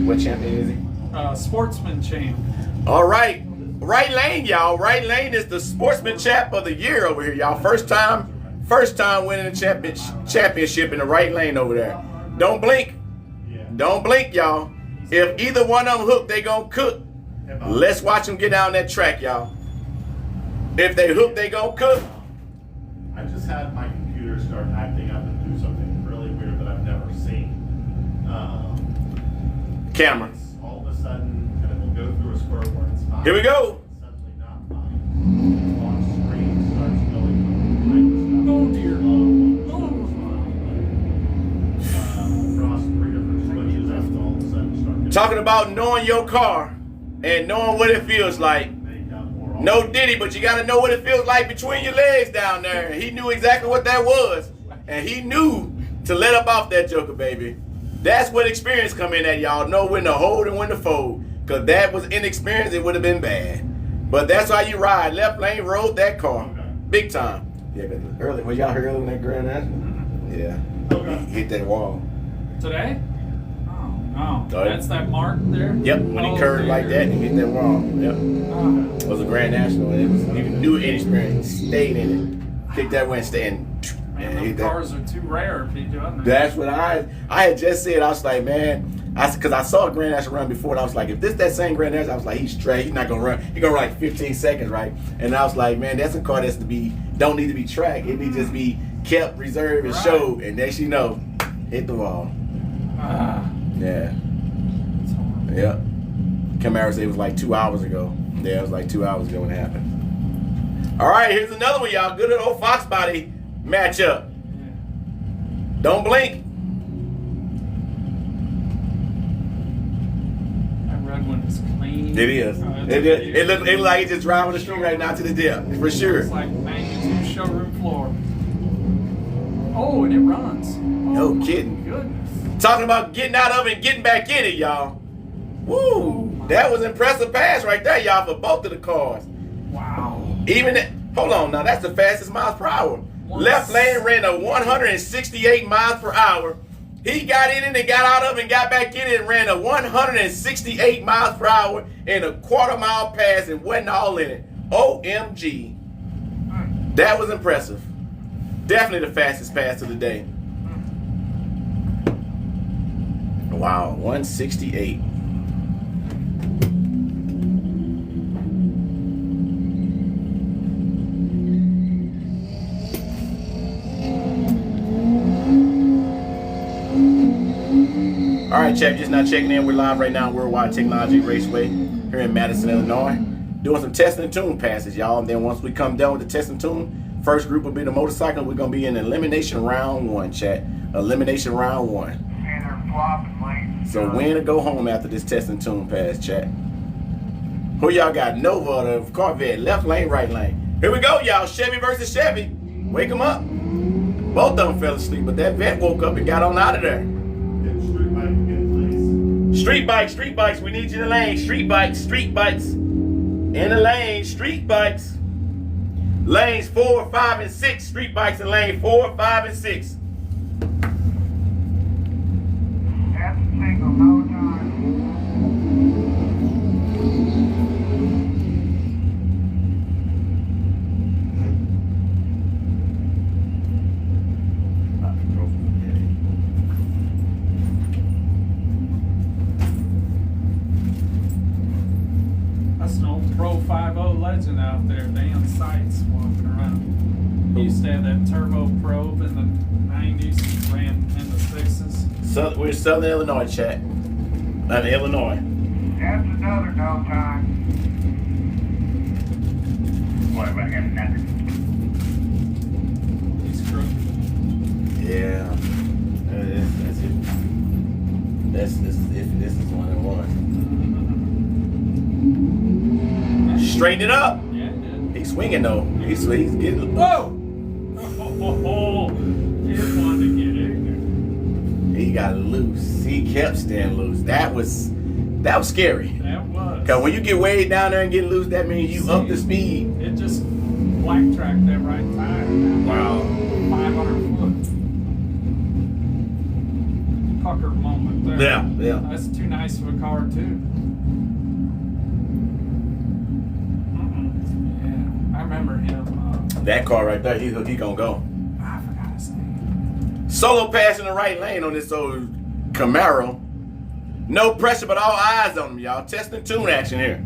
What champion is he? Sportsman champ. All right. Right lane, y'all. Right lane is the sportsman champ of the year over here, y'all. First time winning the championship in the right lane over there. Don't blink. Don't blink, y'all. If either one of them hook, they gonna cook. Let's watch them get down that track, y'all. If they hook, they gonna cook. I just had my computer start acting up and do something really weird that I've never seen. Camera. All of a sudden, and it will go through a spurt where it's fine. Here we go. It's suddenly not fine. On screen starts going. Oh dear. Across 3 different switches, that's all of a sudden start getting. Talking about knowing your car and knowing what it feels like. No Diddy, but you got to know what it feels like between your legs down there. He knew exactly what that was. And he knew to let up off that joker, baby. That's what experience come in at, y'all. Know when to hold and when to fold. Because that was inexperience, it would have been bad. But that's how you ride. Left lane, rode that car. Big time. Yeah, but early, was y'all heard on that Grand National? Yeah. He hit that wall. Today? Oh, Oh, that's that mark there? Yep, when he curved there. like that, he hit that wall. Yep. Oh. It was a Grand National. And it was, you can do it inexperience. Stayed in it. Kick that way and stay in. Man, Yeah, those cars are too rare to be doing that. That's what I had just said. I was like, man, because I saw a Grand National run before, and I was like, if this that same Grand National, I was like, he's straight. He's not gonna run. He's gonna run like 15 seconds, right? And I was like, man, that's a car don't need to be tracked. It need to just be kept, reserved, and showed. And next you know, hit the wall. Yeah. Yep. Camaro said it was like 2 hours ago. Yeah, it was like 2 hours ago when it happened. All right, here's another one, y'all. Good old Fox body matchup. Don't blink. That red one is clean. It is. It look like it's just driving the street right now to the dip, for sure. It's like 92 showroom floor. Oh, and it runs. No kidding. Goodness. Talking about getting out of it and getting back in it, y'all. Woo! That was impressive pass right there, y'all, for both of the cars. Wow. Hold on now, that's the fastest miles per hour. Left lane ran a 168 miles per hour. He got in it and got out of it and got back in it and ran a 168 miles per hour in a quarter-mile pass and wasn't all in it. OMG. That was impressive. Definitely the fastest pass of the day. Wow, 168. All right, chat, just not checking in. We're live right now, Worldwide Technology Raceway here in Madison, Illinois. Doing some test and tune passes, y'all. And then once we come done with the test and tune, first group will be the motorcycle. We're going to be in elimination round 1, chat. Elimination round 1. And they're flopping lanes. So win or go home after this test and tune pass, chat. Who y'all got? Nova, the Corvette, left lane, right lane. Here we go, y'all. Chevy versus Chevy. Wake them up. Both of them fell asleep, but that vet woke up and got on out of there. Street bikes, we need you in the lane. Street bikes, in the lane. Street bikes. Lanes 4, 5, and 6. Street bikes in lane 4, 5, and 6. That's a single, no time. That's an old Pro 50 legend out there, Dan Sights walking around. He used to have that turbo probe in the 90s, ran in the 60s. So, we're in Southern Illinois, chat. Illinois. That's another no time. What about him next? He's crooked. Yeah. That's it. This is one and one. Straighten it up. Yeah, he did. He's swinging though. He's getting. Whoa! He just wanted to get in He got loose. He kept staying loose. That was scary. there. That was. Cause when you get way down there and get loose, that means you up the speed. It just black tracked that right tire. Wow. 500 foot. Pucker moment there. Yeah. That's too nice of a car too. Yeah, I remember him. That car right there, he gonna go. I forgot his name. Solo pass in the right lane on this old Camaro. No pressure, but all eyes on him, y'all. Test and tune action here.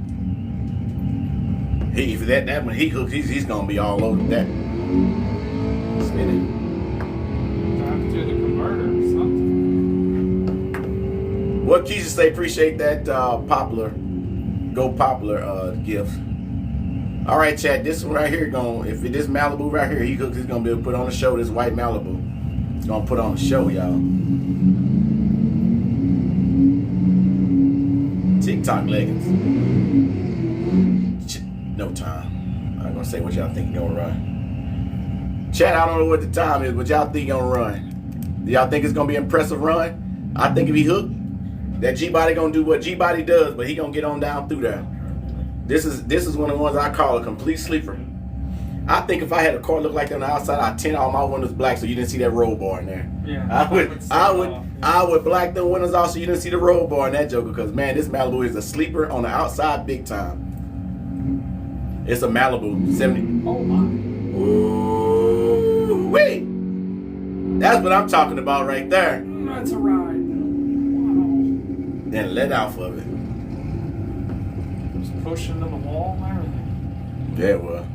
When he hooks, he's gonna be all over that. Spinning. Drive to the converter or something. What Keisha say? Appreciate that popular gift. All right, chat. This one right here if this Malibu right here, he hooks, he's gonna be able to put on the show. This white Malibu, he's gonna put on the show, y'all. TikTok leggings. No time. I'm gonna say what y'all think he gonna run. Chat, I don't know what the time is, but y'all think he gonna run. Do y'all think it's gonna be an impressive run? I think if he hooked, that G-Body gonna do what G-Body does, but he gonna get on down through there. This is one of the ones I call a complete sleeper. I think if I had a car look like that on the outside, I'd tint all my windows black so you didn't see that roll bar in there. Yeah. I would black the windows off so you didn't see the roll bar in that joker, because man, this Malibu is a sleeper on the outside big time. It's a Malibu 70. Oh my. Ooh, wait. That's what I'm talking about right there. That's a ride. Wow. Then let off of it. Just pushing to the wall and everything. Yeah, well.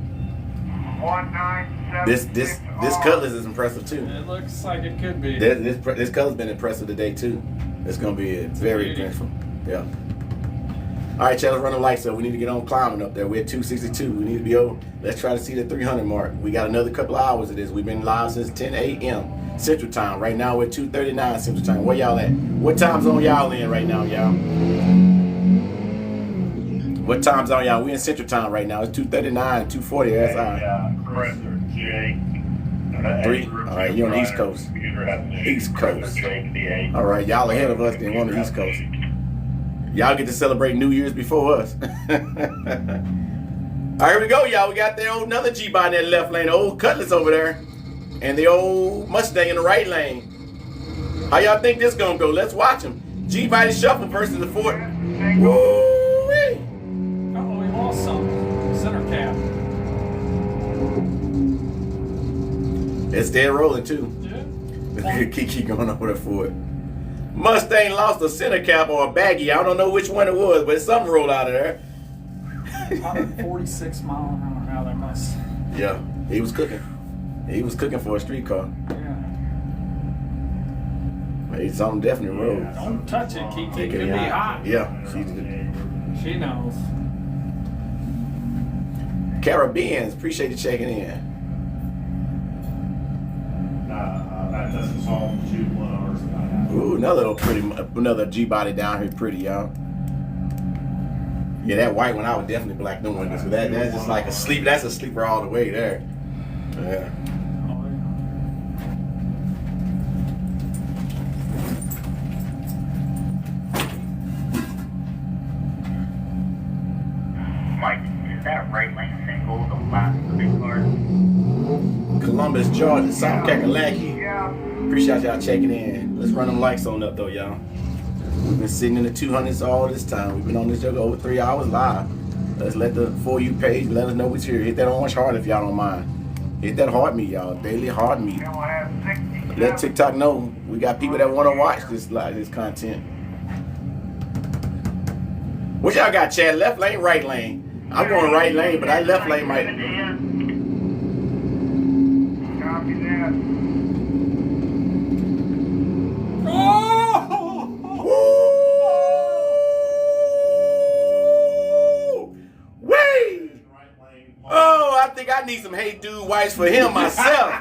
197. This Cutlass is impressive too. It looks like it could be. This color's been impressive today too. It's gonna be very impressive. Yeah. All right, chat, let's run the lights up. We need to get on climbing up there. We're at 262. We need to be over. Let's try to see the 300 mark. We got another couple of hours of this. We've been live since 10 a.m. Central Time. Right now we're at 2:39 Central Time. Where y'all at? What time zone y'all in right now, y'all? What time zone y'all? We in Central Time right now. It's 2:39, 2:40. That's all right. Professor Jake. 3. All right, you're on the East Coast. East Coast. All right, y'all ahead of us. Then on the East Coast. Y'all get to celebrate New Year's before us. All right, here we go, y'all. We got there another G-Body in that left lane. Old Cutlass over there. and the old Mustang in the right lane. How y'all think this gonna go? Let's watch them. G-Body Shuffle versus the Ford. Woo-wee. Uh-oh, we lost some. Center cap. It's dead rolling too. Yeah. Keep going over the Ford. Mustang lost a center cap or a baggie. I don't know which one it was, but something rolled out of there. 146 mile an hour. Now that must. Yeah, he was cooking. He was cooking for a street car. Yeah. He's on definitely road. Don't touch it, Kiki. It could be hot. Yeah, She knows. Caribbeans, appreciate you checking in. That distance home, 2 hours. Ooh, another G-body down here, pretty y'all. Yeah, that white one, I would definitely black them windows. So that's just like a sleep. That's a sleeper all the way there. Yeah. Mike, is that right lane single the last of the big cars? Columbus, Georgia, South Kakalaki. Yeah. Appreciate y'all checking in. Let's run them lights on up though, y'all. We've been sitting in the 200s all this time. We've been on this joke over 3 hours live. Let's let the For You page let us know what's here. Hit that orange heart if y'all don't mind. Hit that heart meat, y'all. Daily heart meat. Then we'll have 60. Let TikTok know we got people that want to watch this content. What y'all got, Chad? Left lane, right lane? I'm going right lane, but that left lane might. Copy that. Oh, I think I need some Hey Dude wipes for him myself.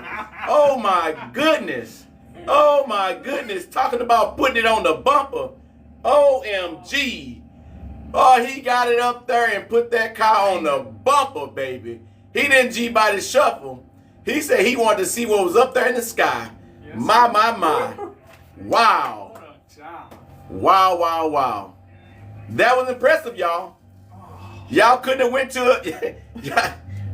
Oh my goodness. Oh my goodness. Talking about putting it on the bumper. OMG. Oh, he got it up there and put that car on the bumper, baby. He didn't G-body shuffle. He said he wanted to see what was up there in the sky. Yes. My. Wow. Wow. That was impressive, y'all. Y'all couldn't have went to it.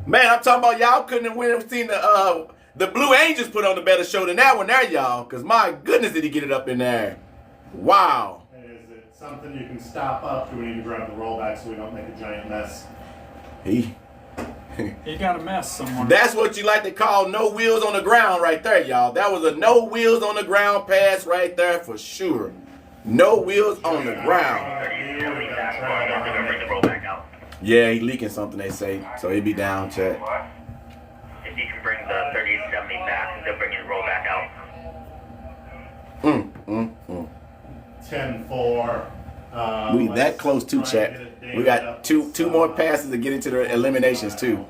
Man, I'm talking about y'all couldn't have went and seen the Blue Angels put on a better show than that one there, y'all. Because my goodness, did he get it up in there. Wow. Is it something you can stop up? Do we need to grab the rollback so we don't make a giant mess? He got a mess somewhere. That's what you like to call no wheels on the ground right there, y'all. That was a no wheels on the ground pass right there for sure. No wheels on the ground. Yeah, he leaking something, they say. So he'll be down, chat. If you can bring the 3870 back, they'll bring your rollback out. 10-4. We that close to chat. We got two more passes to get into the eliminations too.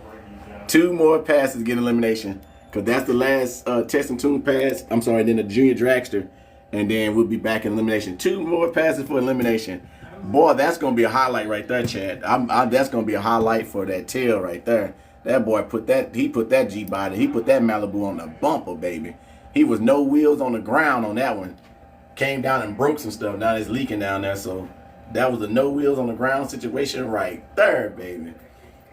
2 more passes to get elimination. Because that's the last test and tune pass. I'm sorry, then the junior dragster. And then we'll be back in elimination. 2 more passes for elimination. Boy, that's going to be a highlight right there, Chad. That's going to be a highlight for that tail right there. That boy put that G-body. He put that Malibu on the bumper, baby. He was no wheels on the ground on that one. Came down and broke some stuff. Now it's leaking down there. So that was a no wheels on the ground situation right there, baby.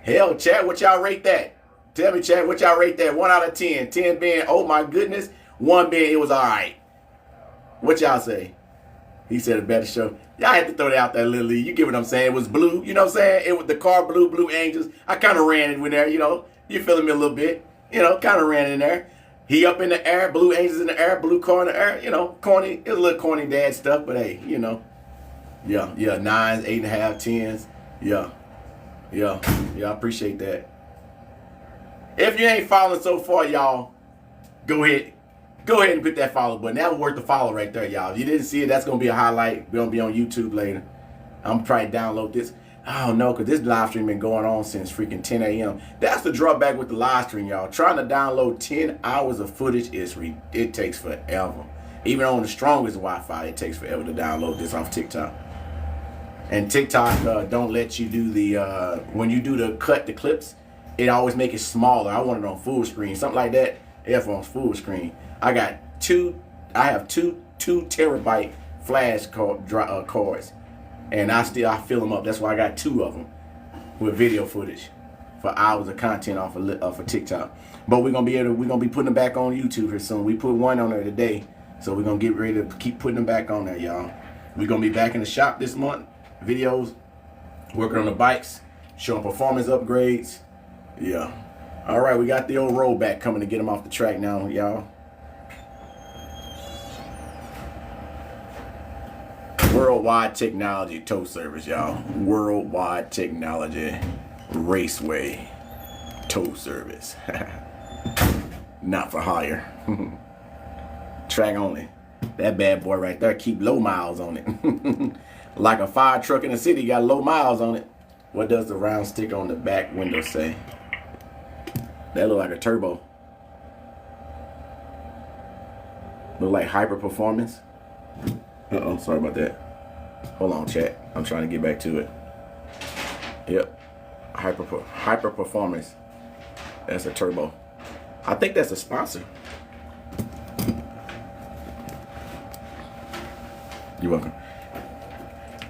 Hell, Chad, what y'all rate that? Tell me, Chad, what y'all rate that? 1 out of 10. 10 being, oh my goodness. 1 being, it was all right. What y'all say? He said a better show. Y'all had to throw that out there, Lil Lee. You get what I'm saying? It was blue. You know what I'm saying? It was the car Blue Angels. I kind of ran it in there, you know. You feeling me a little bit. You know, kind of ran it in there. He up in the air, Blue Angels in the air, blue car in the air. You know, corny. It was a little corny dad stuff, but hey, you know. Yeah, 9s, 8.5, 10s. Yeah, I appreciate that. If you ain't following so far, y'all, go ahead and put that follow button. That was worth the follow right there, y'all. If you didn't see it, that's going to be a highlight. We're going to be on YouTube later. I'm probably download this. I don't know, because this live stream been going on since freaking 10 a.m. That's the drawback with the live stream, y'all. Trying to download 10 hours of footage it takes forever. Even on the strongest Wi-Fi, it takes forever to download this off TikTok. And TikTok don't let you do the, when you do the clips, it always make it smaller. I want it on full screen. Something like that, if on full screen. I have two 2 terabyte flash cards, and I fill them up. That's why I got 2 of them with video footage. for hours of content off of TikTok. But we're gonna be putting them back on YouTube here soon. We put one on there today, so we're gonna get ready to keep putting them back on there, y'all. We're gonna be back in the shop this month, videos, working on the bikes, showing performance upgrades. Yeah. All right, we got the old rollback coming to get them off the track now, y'all. Worldwide technology tow service, y'all. Worldwide technology Raceway tow service. Not for hire. Track only. That bad boy right there keep low miles on it. Like a fire truck in the city got low miles on it. What does the round sticker on the back window say? That look like a turbo. Look like hyper performance. Uh-oh, sorry about that. Hold on, chat. I'm trying to get back to it. Yep. Hyper performance. That's a turbo. I think that's a sponsor. You're welcome.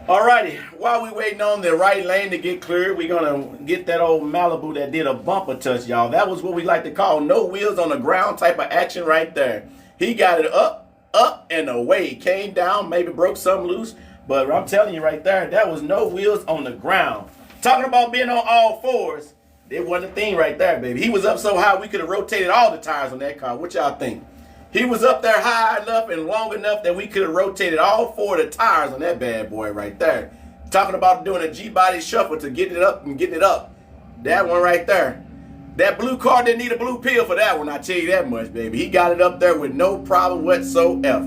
Alrighty, while we waiting on the right lane to get cleared, we're gonna get that old Malibu that did a bumper touch, y'all. That was what we like to call no wheels on the ground type of action right there. He got it up and away. Came down, maybe broke something loose, but I'm telling you right there, that was no wheels on the ground. Talking about being on all fours, it wasn't a thing right there, baby. He was up so high we could have rotated all the tires on that car. What y'all think? He was up there high enough and long enough that we could have rotated all four of the tires on that bad boy right there. Talking about doing a G-body shuffle to get it up and getting it up. That one right there. That blue car didn't need a blue pill for that one, I tell you that much, baby. He got it up there with no problem whatsoever.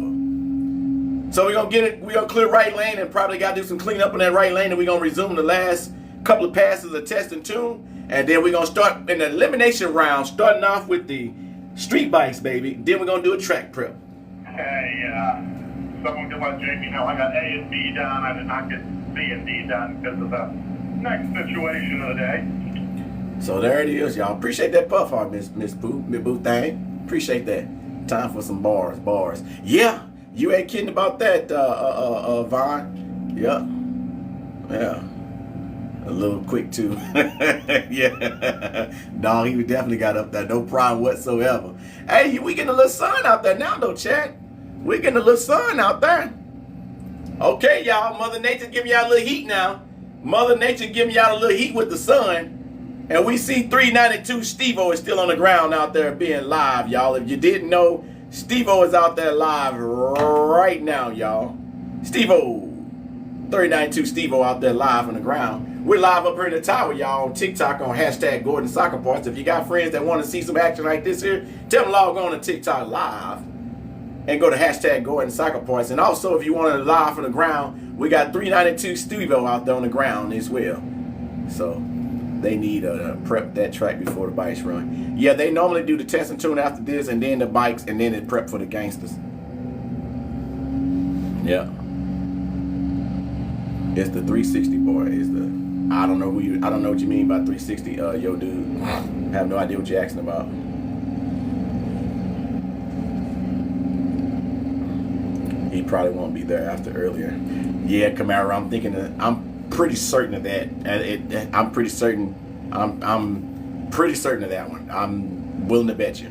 So we're gonna clear right lane and probably gotta do some cleanup in that right lane, and we're gonna resume the last couple of passes of test and tune. And then we're gonna start in the elimination round, starting off with the street bikes, baby. Then we're gonna do a track prep. Hey, someone can let Jamie know I got A and B done. I did not get C and D done because of the next situation of the day. So there it is, y'all. Appreciate that puff art, Miss Boo thing. Appreciate that. Time for some bars. Yeah, you ain't kidding about that, Vaughn. Yeah. A little quick too. Yeah. Dog, he definitely got up there. No problem whatsoever. Hey, we getting a little sun out there now though, Chad. We getting a little sun out there. Okay, y'all. Mother Nature giving y'all a little heat now. Mother Nature giving y'all a little heat with the sun. And we see 392 Steve-O is still on the ground out there being live, y'all. If you didn't know, Steve-O is out there live right now, y'all. Steve-O. 392 Steve-O out there live on the ground. We're live up here in the tower, y'all, on TikTok on hashtag Gordon Soccer Parts. If you got friends that want to see some action like this here, tell them log on to TikTok live and go to hashtag Gordon Soccer Parts. And also, if you want to live from the ground, we got 392 Steve-O out there on the ground as well. So they need to prep that track before the bikes run. Yeah, they normally do the test and tune after this, and then the bikes, and then they prep for the gangsters. Yeah. It's the 360 boy. It's the I don't know what you mean by 360, yo dude. I have no idea what you're asking about. He probably won't be there after earlier. Yeah, Camaro, I'm pretty certain of that. I'm pretty certain of that one. I'm willing to bet you.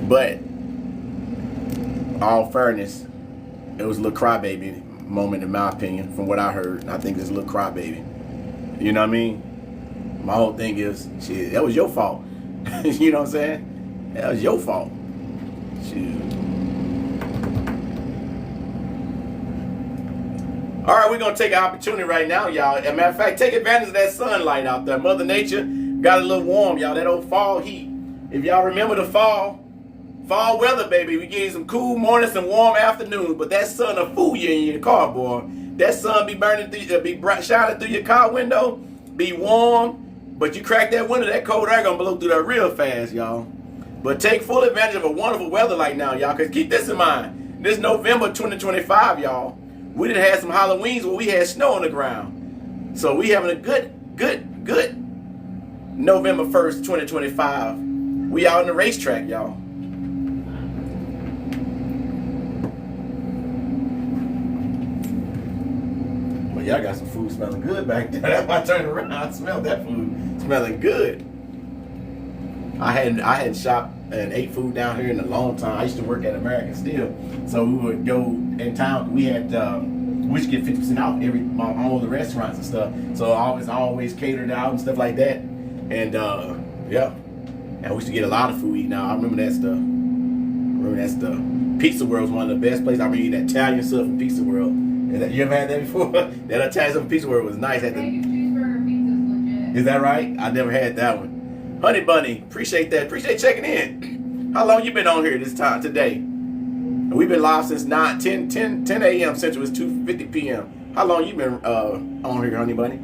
But all fairness, it was a little crybaby moment in my opinion, from what I heard. I think it's a little crybaby. You know what I mean? My whole thing is, shit, that was your fault. You know what I'm saying? That was your fault. Shoot. All right, we're going to take an opportunity right now, y'all. As a matter of fact, take advantage of that sunlight out there. Mother Nature got a little warm, y'all. That old fall heat. If y'all remember the fall weather, baby, we give you some cool mornings and warm afternoons, but that sun will fool you in your car, boy. That sun be burning through, be bright, shining through your car window, be warm, but you crack that window, that cold air gonna blow through that real fast, y'all. But take full advantage of a wonderful weather like now, y'all, because keep this in mind. This November 2025, y'all, we done had some Halloweens where we had snow on the ground. So we having a good November 1st, 2025. We out on the racetrack, y'all. yeah, I got some food smelling good back there. That's why I turned around. I smelled that food smelling good. I hadn't shopped and ate food down here in a long time. I used to work at American Steel, so we would go in town. We had we used to get 50% off on all the restaurants and stuff. So I was always catered out and stuff like that. And yeah, and we used to get a lot of food eaten out. I remember that stuff. Pizza World was one of the best places. I remember eating Italian stuff from Pizza World. You ever had that before? That Italian stuff from Pizza World was nice. Bacon cheeseburger pizza's legit. Is that right? I never had that one. Honey Bunny, appreciate that. Appreciate checking in. How long you been on here this time today? We've been live since 10 a.m. Central. It's 2:50 p.m. How long you been on here, Honey Bunny?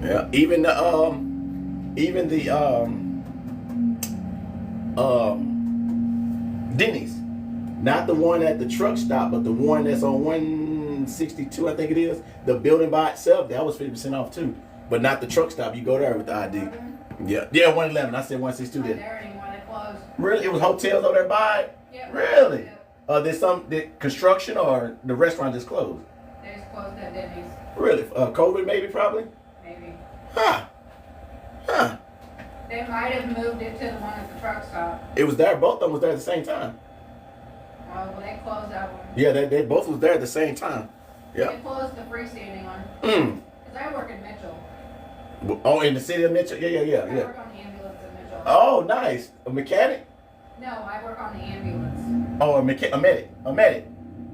Yeah, even the Denny's, not the one at the truck stop, but the one that's on 162, I think it is. The building by itself, that was 50% off too, but not the truck stop. You go there with the ID. Yeah, 111. I said 162 Not there. there anymore, they closed. Really, it was hotels over there by it. Yep. Really? Yep. There's the construction or the restaurant just closed. They just closed that Denny's. Really? COVID maybe, probably. Maybe. Huh. They might have moved it to the one at the truck stop. It was there. Both of them was there at the same time. Well, they closed that one. Yeah, they both was there at the same time. Yeah. They closed the freestanding one. Because I work in Mitchell. Oh, in the city of Mitchell? Yeah. I work on the ambulance in Mitchell. Oh, nice. A mechanic? No, I work on the ambulance. Oh, a medic. I'm an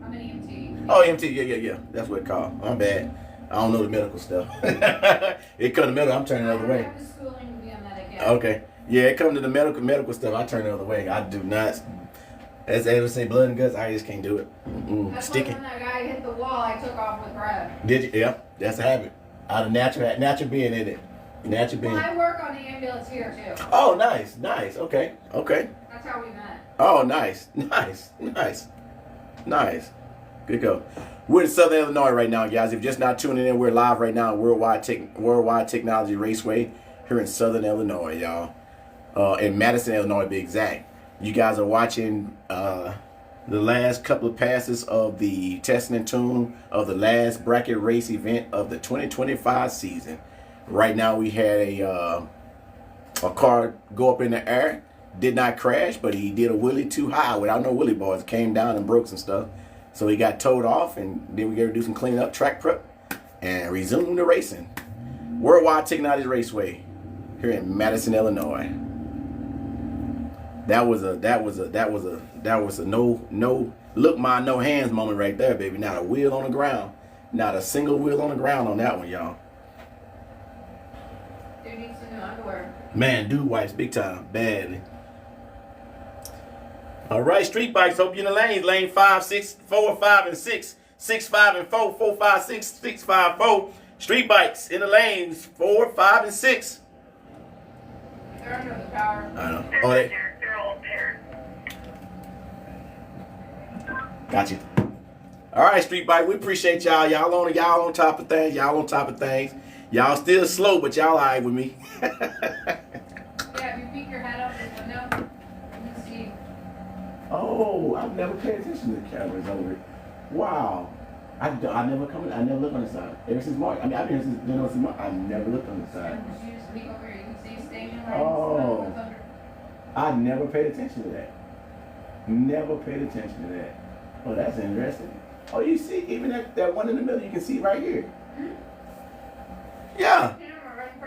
EMT. Oh, EMT. Yeah. That's what it's called. I'm bad. I don't know the medical stuff. It comes to medical, I'm turning the other way. I have the schooling to be a medic. Yeah. Okay. Yeah, it comes to the medical stuff, I turn the other way. I do not. As they would say, blood and guts, I just can't do it. That's Sticky. like when that guy hit the wall, I took off with Brad. Did you? Yeah, that's a habit. Out of natural being in it. Natural being. Well, I work on the ambulance here too. Oh, nice. Okay. That's how we met. Oh, nice. Good go. We're in Southern Illinois right now, guys. If you're just not tuning in, we're live right now at Worldwide Technology Raceway here in Southern Illinois, y'all. In Madison, Illinois, to be exact. You guys are watching the last couple of passes of the testing and tune of the last bracket race event of the 2025 season. Right now, we had a car go up in the air. Did not crash, but he did a wheelie too high without no wheelie bars. Came down and broke some stuff. So he got towed off, and then we got to do some cleaning up, track prep, and resume the racing. Worldwide Technology Raceway here in Madison, Illinois. That was a no look my no hands moment right there, baby. Not a wheel on the ground, not a single wheel on the ground on that one, y'all. Dude needs some new underwear. Man, dude wipes big time, badly. All right, street bikes. Hope you're in the lanes. Lane 5, 6, 4, 5, and 6. 6, 5, and 4. 4, 5, 6, 6, 5, 4. Street bikes in the lanes 4, 5, and 6. They're under the power. I know. Oh, They're all paired. got you. All right, street bike. We appreciate y'all. Y'all on top of things. Y'all still slow, but y'all all right with me. Yeah, if you peek your head out this window, you can see. Oh, I've never paid attention to the cameras over it. Wow. I never look on the side. Ever since March. I mean, I've been here since March. I never looked on the side. You just peek over here, you can see station lights. Oh. I never paid attention to that. Oh, that's interesting. Oh, you see, even that one in the middle, you can see right here. Yeah.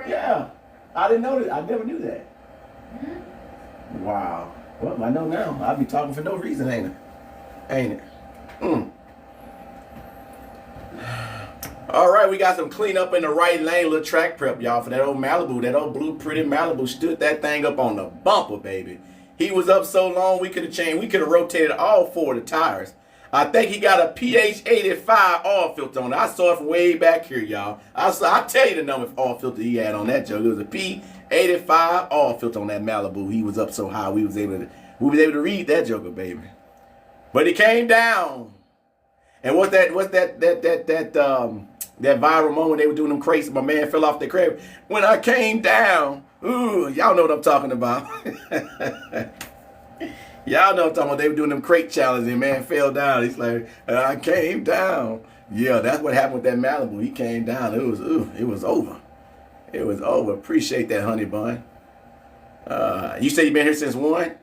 Yeah. I didn't know that. I never knew that. Wow. Well, I know now. I'll be talking for no reason, ain't it? All right, we got some cleanup in the right lane, little track prep, y'all, for that old Malibu. That old blue, pretty Malibu stood that thing up on the bumper, baby. He was up so long, we could have rotated all 4 of the tires. I think he got a PH85 oil filter on it. I saw it from way back here, y'all. I'll tell you the number of oil filter he had on that joke. It was a P85 oil filter on that Malibu. He was up so high, we was able to read that joker, baby. But he came down. And what's that viral moment they were doing them crazy? My man fell off the crib. When I came down, ooh, y'all know what I'm talking about. Y'all know what I'm talking about. They were doing them crate challenges and man fell down. He's like, I came down. Yeah, that's what happened with that Malibu. He came down. It was over. It was over. Appreciate that, honey bun. You say you've been here since 1?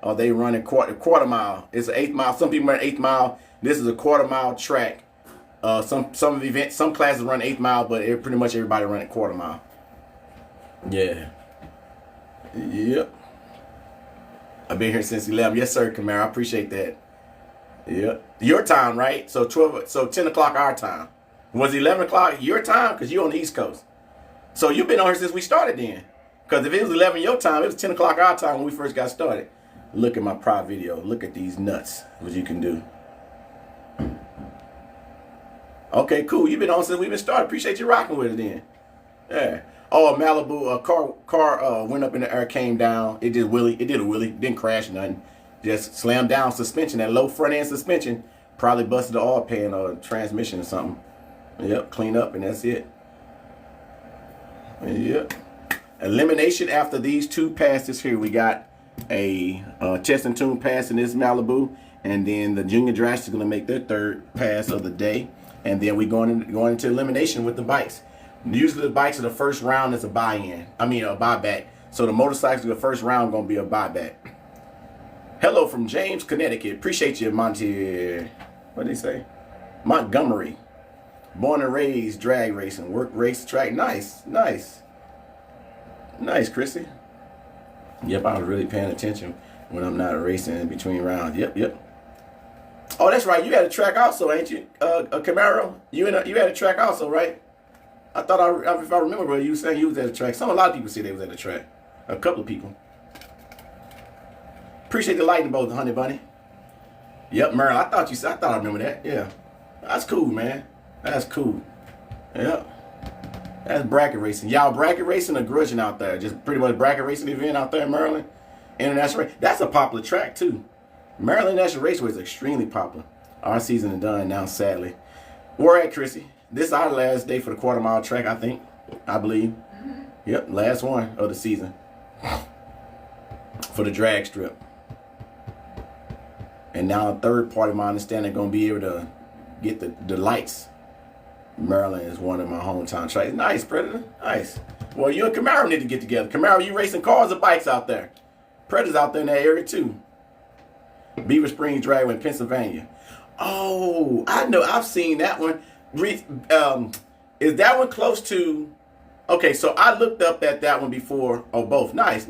Oh, they running quarter mile. It's an 8th mile. Some people run 8th mile. This is a quarter mile track. Some events, some classes run 8th mile, but pretty much everybody run a quarter mile. Yeah. Yep. I've been here since 11. Yes, sir, Camaro. I appreciate that. Yep. Your time, right? So 10 o'clock our time. Was it 11 o'clock your time? Because you're on the East Coast. So you've been on here since we started then. Because if it was 11 your time, it was 10 o'clock our time when we first got started. Look at my private video. Look at these nuts. What you can do. Okay, cool. You've been on since we've been started. Appreciate you rocking with it then. Yeah. Oh, Malibu, car went up in the air, came down. It did a wheelie. Didn't crash nothing. Just slammed down suspension. That low front end suspension probably busted the oil pan or transmission or something. Yep, clean up and that's it. Yep. Elimination after these 2 passes here. We got a test and tune pass in this Malibu, and then the junior drivers are going to make their 3rd pass of the day, and then we're going into elimination with the bikes. Usually the bikes are the first round is a buy-in. I mean a buyback. So the motorcycles the first round going to be a buyback. Hello from James, Connecticut. Appreciate you, Monty. What did he say? Montgomery. Born and raised drag racing. Work race track. Nice. Nice, Chrissy. Yep, I was really paying attention when I'm not racing in between rounds. Yep. Oh, that's right. You had a track also, ain't you? Camaro? You had a track also, right? I thought if I remember you saying you was at a track. A lot of people say they was at a track. A couple of people. Appreciate the lightning bolt, honey bunny. Yep, Merle. I thought I remember that. Yeah. That's cool, man. That's cool. Yep. That's bracket racing. Y'all bracket racing or grudging out there? Just pretty much bracket racing event out there in Maryland. International race. That's a popular track too. Maryland National Raceway is extremely popular. Our season is done now, sadly. Where at, Chrissy? This is our last day for the quarter mile track, I think. I believe. Yep, last one of the season. For the drag strip. And now a third party, my understanding, going to be able to get the lights. Maryland is one of my hometown tracks. Nice, Predator. Nice. Well, you and Camaro need to get together. Camaro, you racing cars or bikes out there? Predator's out there in that area too. Beaver Springs Dragway in Pennsylvania. Oh, I know. I've seen that one. Is that one close to... Okay, so I looked up at that one before. Oh, both. Nice.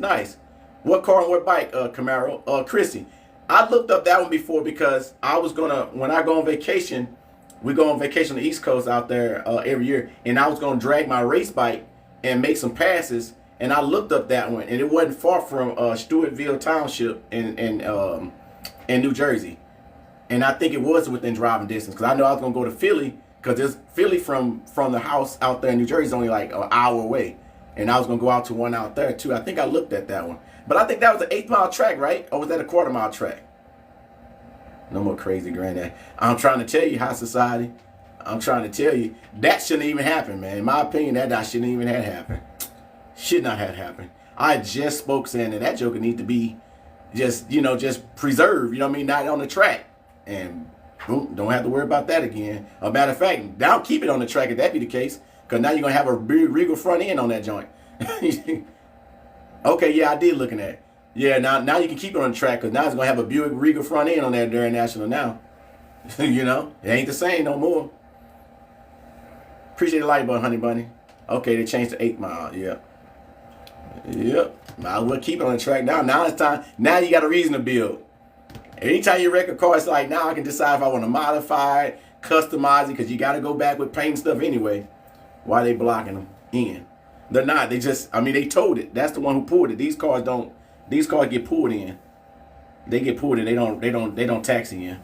What car and what bike, Camaro? Chrissy. I looked up that one before because I was going to... When I go on vacation... We go on vacation on the East Coast out there every year, and I was going to drag my race bike and make some passes, and I looked up that one, and it wasn't far from Stewartville Township in New Jersey, and I think it was within driving distance because I know I was going to go to Philly because there's Philly from the house out there in New Jersey is only like an hour away, and I was going to go out to one out there too. I think I looked at that one, but I think that was an 8 mile track, right? Or was that a quarter mile track? No more crazy granddad. I'm trying to tell you, high society. I'm trying to tell you that shouldn't even happen, man. In my opinion, that shouldn't even have happened. Should not have happened. I just spoke saying that joker needs to be just preserved. You know what I mean? Not on the track, and boom, don't have to worry about that again. A matter of fact, now keep it on the track if that be the case, because now you're gonna have a big Regal front end on that joint. Okay, yeah, I did looking at it. Yeah, now you can keep it on the track because now it's going to have a Buick Regal front end on that during National now. You know, it ain't the same no more. Appreciate the light, honey bunny. Okay, they changed to 8 mile. Yep. Might as well keep it on the track now. Now it's time. Now you got a reason to build. Anytime you wreck a car, it's like now I can decide if I want to modify it, customize it, because you got to go back with paint and stuff anyway. Why are they blocking them in? They're not. They just, they towed it. That's the one who pulled it. These cars don't. These cars get pulled in. They get pulled in. They don't taxi in.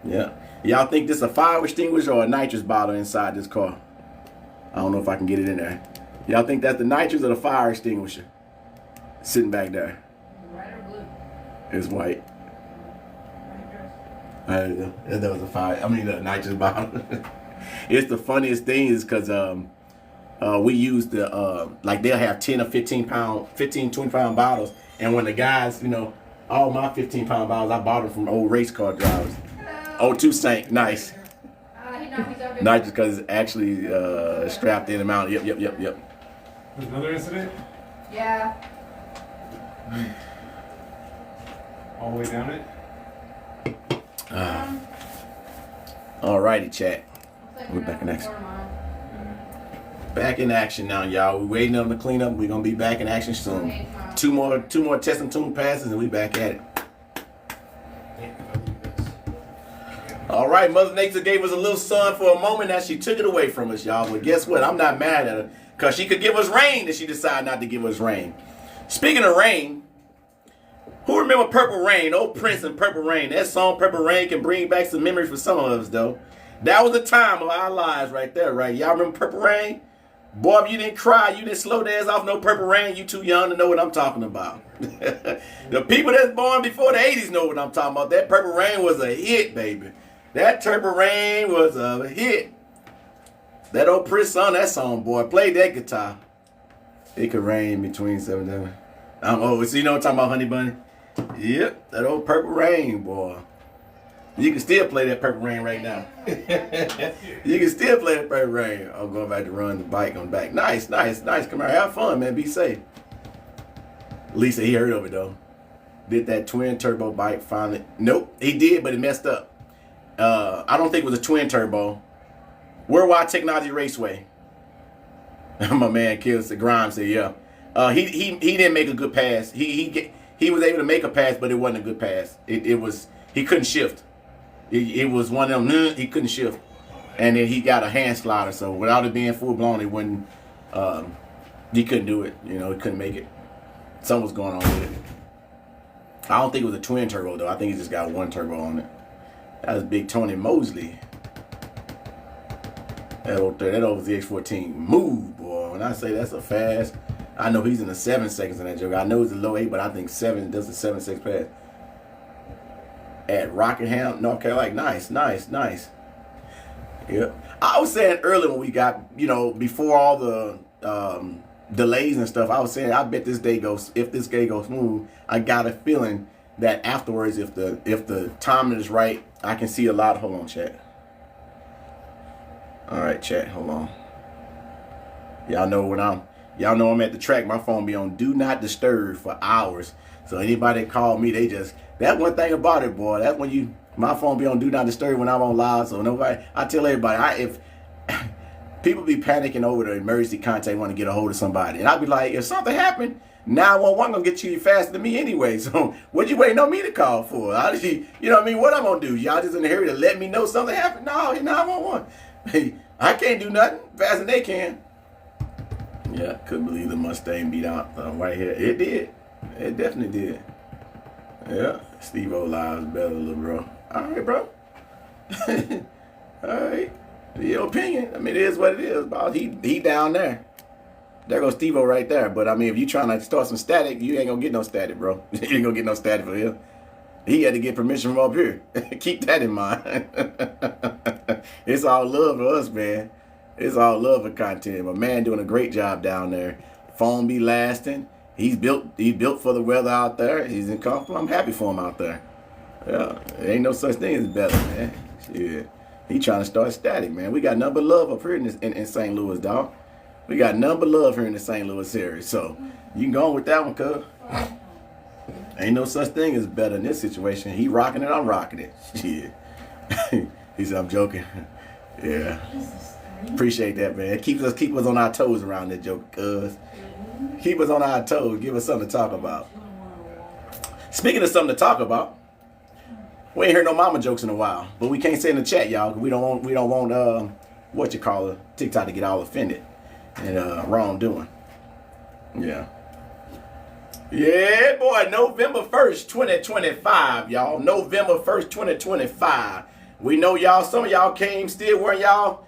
Yeah. Y'all think this is a fire extinguisher or a nitrous bottle inside this car? I don't know if I can get it in there. Y'all think that's the nitrous or the fire extinguisher? Sitting back there. White or blue? It's white. That was a fire. The nitrous bottle. It's the funniest thing is because we use the, like they'll have 10 or 15 pound, 15, 20 pound bottles. And when the guys, All my 15-pound bottles, I bought them from old race car drivers. Oh, 2 Saint, nice. Not just because it's actually strapped in the mount. Yep. There's another incident? Yeah. All the way down it? Alrighty, chat. We're back in action. Back in action now, y'all. We're waiting on the cleanup. We're gonna be back in action soon. Two more test and tune passes, and we back at it. All right, Mother Nature gave us a little sun for a moment. Now she took it away from us, y'all. But guess what? I'm not mad at her because she could give us rain, and she decided not to give us rain. Speaking of rain, who remember Purple Rain? Old Prince and Purple Rain. That song, Purple Rain, can bring back some memories for some of us, though. That was the time of our lives right there, right? Y'all remember Purple Rain? Boy, if you didn't cry, you didn't slow dance off no Purple Rain, you too young to know what I'm talking about. The people that's born before the 80s know what I'm talking about. That Purple Rain was a hit, baby. That Purple Rain was a hit. That old Prince sung that song, boy. Played that guitar. It could rain between 7 and 7. I'm old. So you know what I'm talking about, Honey Bunny? Yep, that old Purple Rain, boy. You can still play that Purple Rain right now. You can still play that Purple Rain. I'm going back to run the bike on the back. Nice. Come here, have fun, man. Be safe. Lisa, he heard of it, though. Did that twin turbo bike finally? Nope, he did, but it messed up. I don't think it was a twin turbo. Worldwide Technology Raceway. My man Kills the Grimes said, yeah. He didn't make a good pass. He was able to make a pass, but it wasn't a good pass. He couldn't shift. It was one of them, he couldn't shift. And then he got a hand slider, so without it being full blown, it wouldn't, he couldn't do it. You know, he couldn't make it. Something was going on with it. I don't think it was a twin turbo, though. I think he just got one turbo on it. That was Big Tony Mosley. That old ZX14. Move, boy. When I say that's a fast, I know he's in the 7 seconds in that joke. I know it's a low 8, but I think 7 does the 7.6 pass. At Rockingham, North Carolina. Nice. Yeah. I was saying earlier when we got, you know, before all the delays and stuff, I was saying I bet if this day goes smooth, I got a feeling that afterwards, if the timing is right, I can see a lot. Hold on, chat. All right, chat. Hold on. Y'all know I'm at the track. My phone be on do not disturb for hours. So anybody that call me, that one thing about it, boy. That's when my phone be on do not disturb when I'm on live. So I tell everybody, if people be panicking over the emergency contact, want to get a hold of somebody, and I be like, if something happened, 911 gonna get you faster than me anyway. So what you waiting on me to call for? You know what I mean? What I'm gonna do? Y'all just in the hurry to let me know something happened? No, 911. I can't do nothing faster than they can. Yeah, couldn't believe the Mustang beat out right here. It did. It definitely did. Yeah, Steve-O lives better, little bro. All right, bro. All right. Your opinion. I mean, it is what it is, boss. He down there. There goes Steve-O right there. But, I mean, if you trying to start some static, you ain't going to get no static, bro. You ain't going to get no static from here. He had to get permission from up here. Keep that in mind. It's all love for us, man. It's all love for content. My man doing a great job down there. Phone be lasting. He's built for the weather out there. He's in comfort. I'm happy for him out there. Yeah, there ain't no such thing as better, man. Shit. He trying to start static, man. We got nothing but love up here in St. Louis, dog. We got nothing but love here in the St. Louis area. So you can go on with that one, cuz. Ain't no such thing as better in this situation. He rocking it, I'm rocking it. Shit. He said, I'm joking. Yeah. Appreciate that, man. Keep us on our toes around that joke, cuz. Keep us on our toes. Give us something to talk about. Speaking of something to talk about, we ain't heard no mama jokes in a while, but we can't say in the chat, y'all. We don't want what you call it, TikTok to get all offended and wrongdoing. Yeah. Yeah, boy. November 1st, 2025, y'all. November 1st, 2025. We know y'all. Some of y'all came still wearing y'all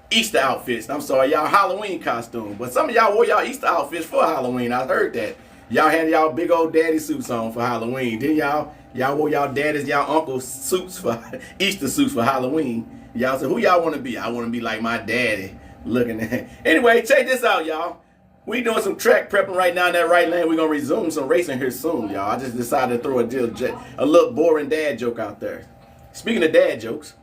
Easter outfits. I'm sorry, y'all Halloween costume. But some of y'all wore y'all Easter outfits for Halloween. I heard that. Y'all had y'all big old daddy suits on for Halloween. Then y'all wore y'all daddies, y'all uncles suits for Easter suits for Halloween. Y'all said, who y'all want to be? I want to be like my daddy. Looking at. Anyway, check this out, y'all. We doing some track prepping right now in that right lane. We're gonna resume some racing here soon, y'all. I just decided to throw a little boring dad joke out there. Speaking of dad jokes,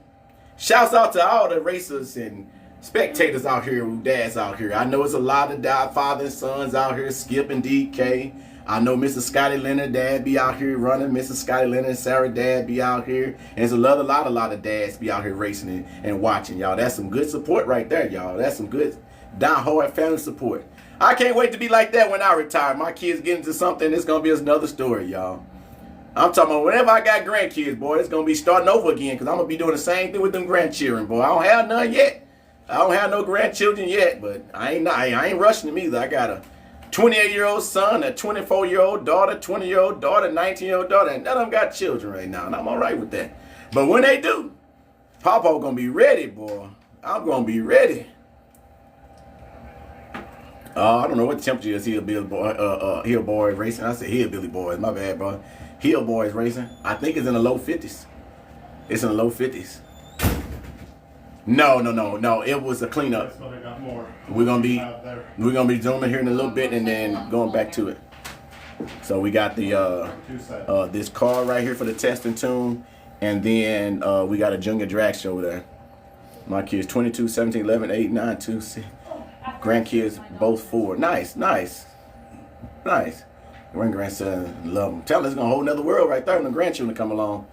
shouts out to all the racers and spectators out here who dads out here. I know it's a lot of father and sons out here, Skip and DK. I know Mr. Scotty Leonard dad be out here running. Mrs. Scotty Leonard and Sarah dad be out here. And there's a lot of dads be out here racing and watching, y'all. That's some good support right there, y'all. That's some good down-hard family support. I can't wait to be like that when I retire. My kids get into something, it's going to be another story, y'all. I'm talking about whenever I got grandkids, boy, it's going to be starting over again because I'm going to be doing the same thing with them grandchildren, boy. I don't have none yet. I don't have no grandchildren yet, but I ain't rushing them either. I got a 28-year-old son, a 24-year-old daughter, 20-year-old daughter, 19-year-old daughter, and none of them got children right now, and I'm all right with that. But when they do, Papa going to be ready, boy. I'm going to be ready. I don't know what the temperature is. Hillbilly boy racing. I said hillbilly boys. My bad, bro. Hill boys racing. I think it's in the low 50s. It's in the low 50s. No. It was a cleanup. That's why they got more. We're gonna be zooming here in a little bit and then going back to it. So we got the this car right here for the test and tune, and then we got a junior drag show there. My kids 22, 17, 11, 8, 9, 2, 6. Grandkids both 4. Nice. Grandson love them. Tell us it's gonna whole another world right there when the grandchildren come along.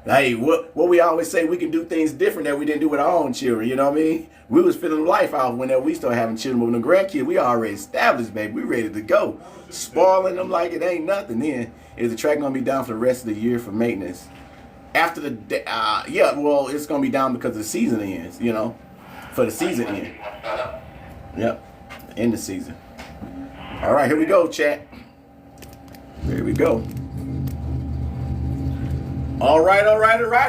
Hey, what we always say, we can do things different that we didn't do with our own children. You know what I mean? We was feeling life out whenever we started having children. But when the grandkids, we already established, baby. We ready to go. Spoiling them like it ain't nothing. Then is the track gonna be down for the rest of the year for maintenance? After the well, it's gonna be down because the season ends. You know, for the season end. Yep, end the season. All right, here we go, chat. Here we go. All right.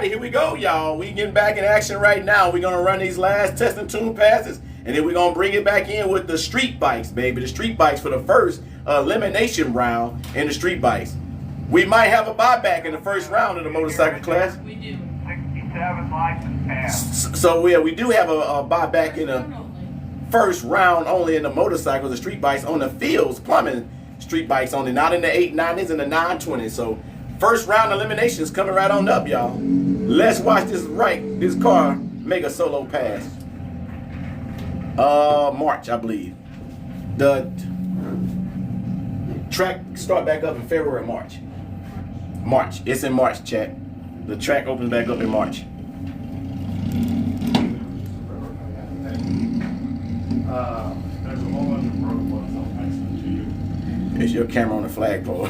Here we go, y'all. We getting back in action right now. We're going to run these last test and tune passes, and then we're going to bring it back in with the street bikes, baby. The street bikes for the first elimination round in the street bikes. We might have a buyback in the first round of the motorcycle class. We do. 67 license pass. So yeah, we do have a buyback in the first round only in the motorcycles, the street bikes on the fields, plumbing street bikes only, not in the 890s and the 920s. So first round eliminations coming right on up, y'all. Let's watch this car make a solo pass. March, I believe. The track start back up in February or March. March. It's in March, chat. The track opens back up in March. There's a whole bunch of roadblocks on accident to you. It's your camera on the flagpole.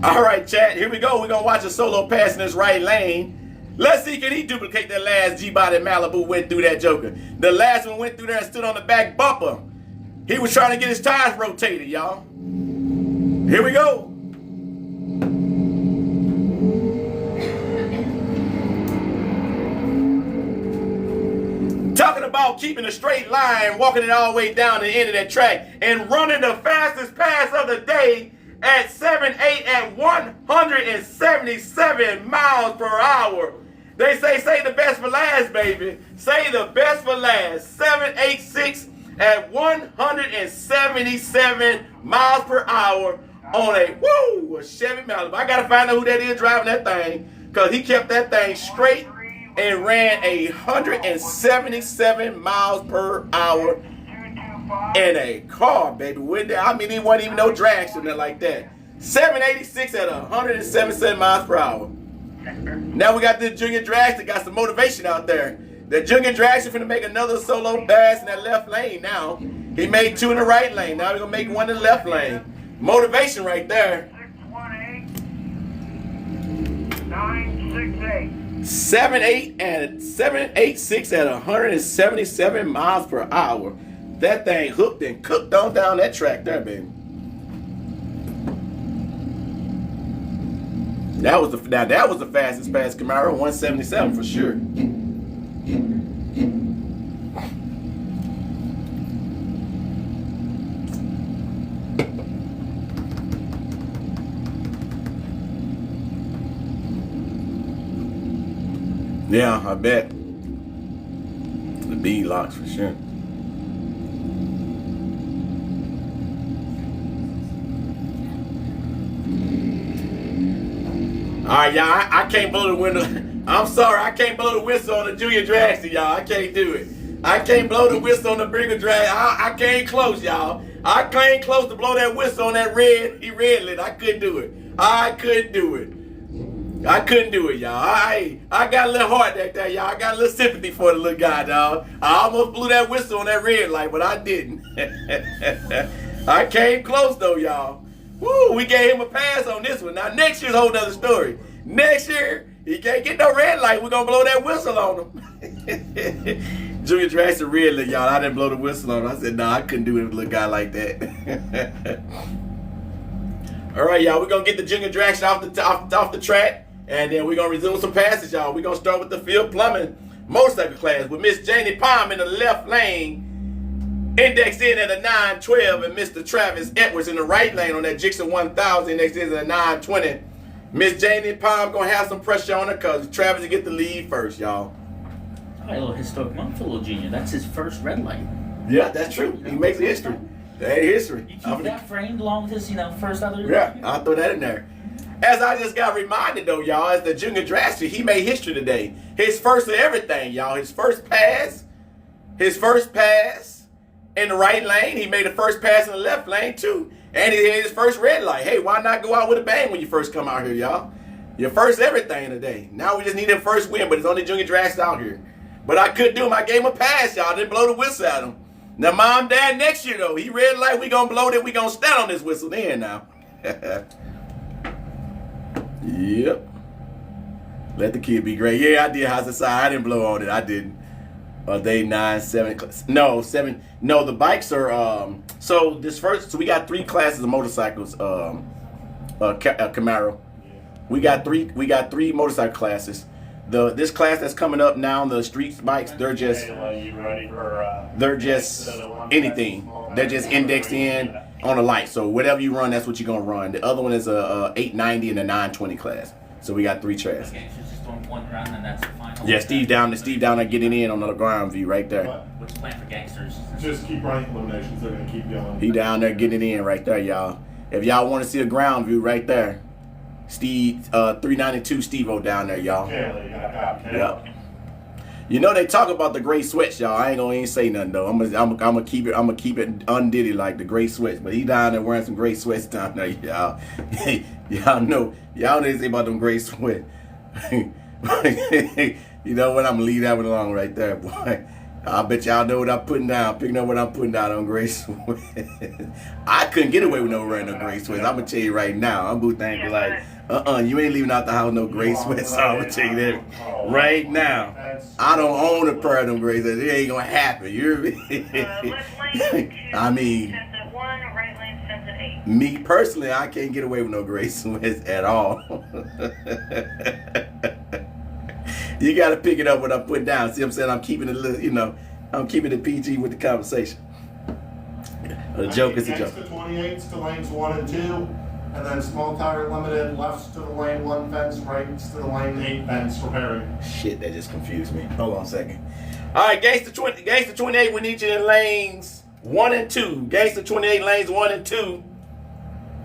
All right, chat. Here we go. We're going to watch a solo pass in this right lane. Let's see, can he duplicate that last G-Body Malibu went through that joker? The last one went through there and stood on the back bumper. He was trying to get his tires rotated, y'all. Here we go. Talking about keeping a straight line, walking it all the way down the end of that track, and running the fastest pass of the day at 7.8 at 177 miles per hour. They say the best for last, baby. Say the best for last. 7.86 at 177 miles per hour on a Chevy Malibu. I gotta find out who that is driving that thing, because he kept that thing straight and ran 177 miles per hour in a car, baby. I mean, it wasn't even no drag or nothing like that. 786 at 177 miles per hour. Now we got this junior drag that got some motivation out there. The junior drag is finna make another solo pass in that left lane now. He made 2 in the right lane. Now we're gonna make 1 in the left lane. Motivation right there. 968. 786 at 177 miles per hour. That thing hooked and cooked on down that track there, baby. That was the fastest pass Camaro, 177 for sure. Yeah, I bet. The B locks for sure. All right, y'all. I can't blow the window. I'm sorry. I can't blow the whistle on the junior dragster, y'all. I can't do it. I can't blow the whistle on the bigger drag. I can't close, y'all. I can't close to blow that whistle on that red lit. I couldn't do it. I couldn't do it. I couldn't do it, y'all. I got a little heart that day, y'all. I got a little sympathy for the little guy, dog. I almost blew that whistle on that red light, but I didn't. I came close, though, y'all. Woo, we gave him a pass on this one. Now, next year's a whole nother story. Next year, he can't get no red light. We're going to blow that whistle on him. Junior Dragster red light, y'all. I didn't blow the whistle on him. I said, nah, I couldn't do it with a little guy like that. All right, y'all. We're going to get the Junior Dragster off the track. And then we're going to resume some passes, y'all. We're going to start with the field plumbing motorcycle class with Miss Janie Palm in the left lane, indexed in at a 912, and Mr. Travis Edwards in the right lane on that Jixon 1000, indexed in at a 920. Miss Janie Palm going to have some pressure on her because Travis will get the lead first, y'all. All right, a little historic moment for little Junior. That's his first red light. Yeah, that's true. He makes history. That ain't history. You keep that framed along with his, first other. Yeah, I'll throw that in there. As I just got reminded, though, y'all, as the Junior Dragster, he made history today. His first of everything, y'all. His first pass in the right lane. He made the first pass in the left lane, too. And he had his first red light. Hey, why not go out with a bang when you first come out here, y'all? Your first everything today. Now we just need him first win, but it's only Junior Dragster out here. But I could do him. I gave him a pass, y'all. Didn't blow the whistle at him. Now, Mom, Dad, next year, though, he red light. We going to blow it. We going to stand on this whistle then now. Yep. Let the kid be great. Yeah, I did house aside. I didn't blow on it. I didn't. They 9, 7. No, 7. No, the bikes are so we got 3 classes of motorcycles. Camaro. We got three motorcycle classes. This class that's coming up now, the street bikes, they're just anything. They're just indexed in on a light. So whatever you run, that's what you're gonna run. The other one is a 890 and a 920 class. So we got 3 tracks. Just doing one round and that's the final. Yeah, Steve down there getting in on the ground view right there. What's the plan for gangsters? Just keep running eliminations. They're gonna keep going. He down there getting in right there, y'all. If y'all want to see a ground view right there, Steve 392 Steve-O down there, y'all. Yep. You know they talk about the gray sweats, y'all. I ain't gonna even say nothing though. I'm gonna keep it undiddy like the gray sweats. But he down there wearing some gray sweats down there, y'all. y'all know they say about them gray sweats. You know what? I'm gonna leave that one alone right there, boy. I bet y'all know what I'm putting down. Picking up what I'm putting down on gray sweats. I couldn't get away with no wearing no gray sweats. I'm gonna tell you right now. I'm gonna think like, you ain't leaving out the house no gray sweats. So I'm gonna tell you that right now. I don't own a pair of them gray sweats. It ain't gonna happen. You hear me? I mean, me personally, I can't get away with no gray sweats at all. You got to pick it up when I put down. See what I'm saying? I'm keeping it a little, I'm keeping it PG with the conversation. A joke is a joke. Next to 28s to lanes 1 and 2, and then small tire limited, lefts to the lane 1 fence, rights to the lane 8 fence repairing. Shit, that just confused me. Hold on a second. All right, Gangster 28, we need you in lanes 1 and 2. Gangster 28, lanes 1 and 2.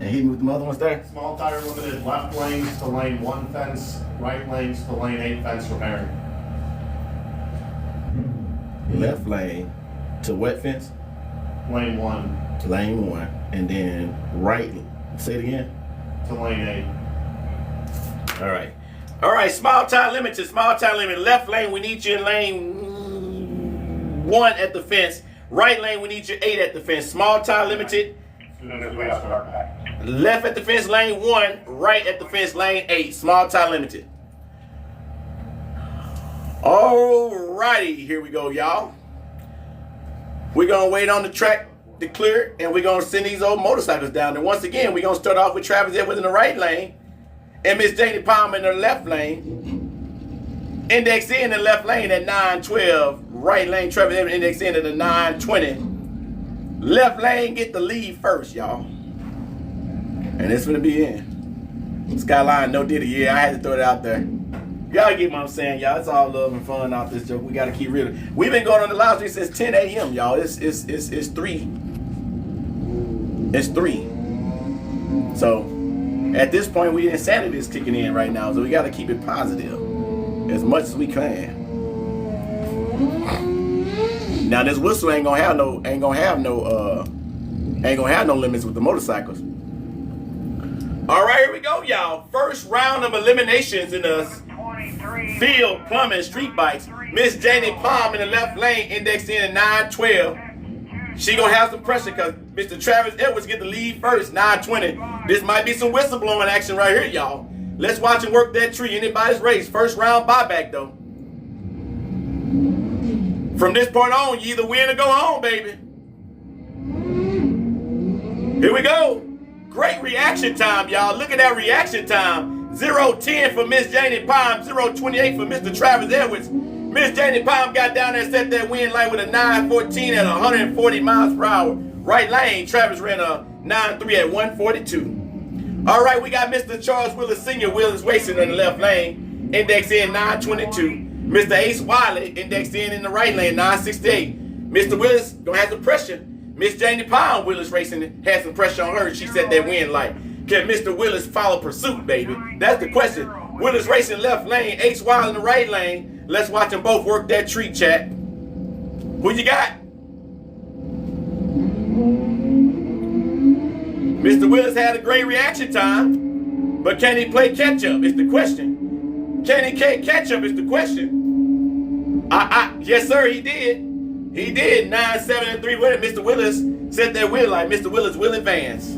And hit me with the other ones there. Small tire limited, left lanes to lane 1 fence, right lanes to lane 8 fence repairing. Left lane to what fence? Lane 1. Lane 1. And then right, say it again. To lane 8. All right, small tire limited. Left lane, we need you in lane 1 at the fence. Right lane, we need you 8 at the fence. Small tire limited. Left at the fence, lane 1. Right at the fence, lane 8. Small tire limited. Alrighty, here we go, y'all. We're gonna wait on the track to clear, and we're gonna send these old motorcycles down there. Once again, we're gonna start off with Travis Edwards in the right lane, and Miss Janie Palmer in the left lane. Index in the left lane at 912. Right lane, Travis Edwards index in at the 920. Left lane get the lead first, y'all. And it's gonna be in. Skyline, no diddy. Yeah, I had to throw it out there. You gotta get what I'm saying, y'all. It's all love and fun out this joke. We gotta keep real. We've been going on the live stream since 10 a.m., y'all. It's 3. It's 3. So At this point, we insanity is kicking in right now, so we got to keep it positive as much as we can. Now this whistle ain't gonna have no limits with the motorcycles. All right, here we go, y'all. First round of eliminations in the field plumbing street bikes. Miss Janie Palm in the left lane, indexed in at 912. She gonna have some pressure because Mr. Travis Edwards get the lead first, 920. This might be some whistleblowing action right here, y'all. Let's watch him work that tree. Anybody's race. First round buyback though. From this point on, you either win or go home, baby. Here we go. Great reaction time, y'all. Look at that reaction time. 0-10 for Miss Janie Palm, 0-28 for Mr. Travis Edwards. Miss Janie Palm got down there and set that wind light with a 914 at 140 miles per hour. Right lane, Travis ran a 93 at 142. All right, we got Mr. Charles Willis Sr. Willis Racing in the left lane, indexed in 922. Mr. Ace Wiley indexed in the right lane, 968. Mr. Willis gonna have some pressure. Miss Janie Palm Willis Racing had some pressure on her. She set that wind light. Can Mr. Willis follow pursuit, baby? That's the question. Willis Racing left lane, Ace Wiley in the right lane. Let's watch them both work that tree, chat. Who you got? Mr. Willis had a great reaction time, but can he play catch up is the question. Can he catch up is the question. Yes, sir, he did. He did. 9-7-3 with it. Mr. Willis set that wheel like Mr. Willis will advance.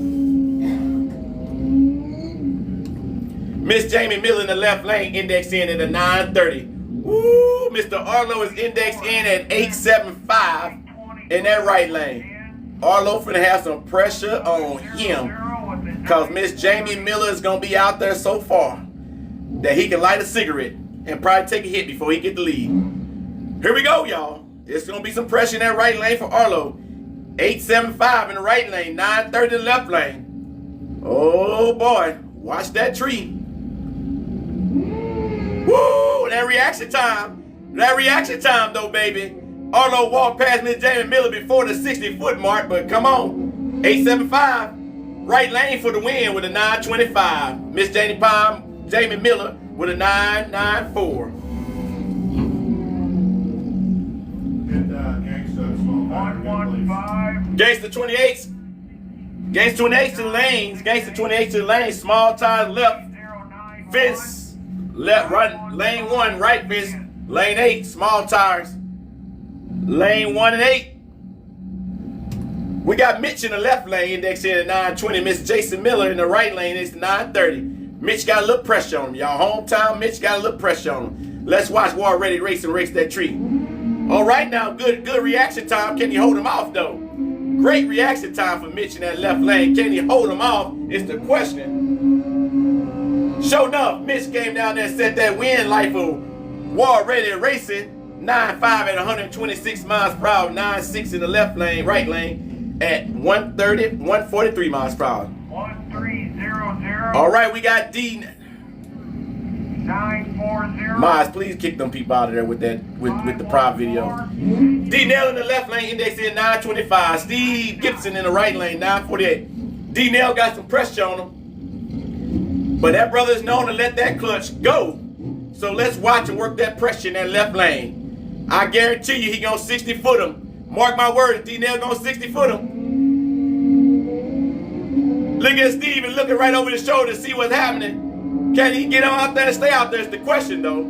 Miss Jamie Miller in the left lane indexed in at a 930. Woo! Mr. Arlo is indexed in at 875 in that right lane. Arlo finna have some pressure on him because Miss Jamie Miller is gonna be out there so far that he can light a cigarette and probably take a hit before he get the lead. Here we go, y'all. It's gonna be some pressure in that right lane for Arlo. 875 in the right lane, 930 in the left lane. Oh boy, watch that tree. Woo! That reaction time. That reaction time though, baby. Arlo walked past Miss Jamie Miller before the 60-foot mark, but come on. 875. Right lane for the win with a 925. Miss Jamie Miller with a 994. Gangster 28s. Gangster 28s to the lanes. Gangster 28s to the lanes. Small tires left. Fence. Left, right, lane 1, right fence. Lane 8, small tires. Lane 1 and 8. We got Mitch in the left lane, indexed in at 920. Miss Jason Miller in the right lane, it's 930. Mitch got a little pressure on him, y'all. Hometown Mitch got a little pressure on him. Let's watch War Ready Racing race that tree. All right now, good reaction time. Can he hold him off though? Great reaction time for Mitch in that left lane. Can he hold him off is the question. Sure enough, Mitch came down there and set that wind light for War Ready Racing. 9.5 at 126 miles per hour, 9.6 in the left lane, right lane at 143 miles per hour. 1300. All right, we got D. 940. Miles, please kick them people out of there with that with the prop video. D Nell in the left lane, indexed in 925. Steve Gibson in the right lane, 948. D Nell got some pressure on him, but that brother's known to let that clutch go. So let's watch him work that pressure in that left lane. I guarantee you he gonna 60-foot him. Mark my words, D-Nail gonna 60-foot him. Look at Steven looking right over his shoulder to see what's happening. Can he get on out there and stay out there is the question though.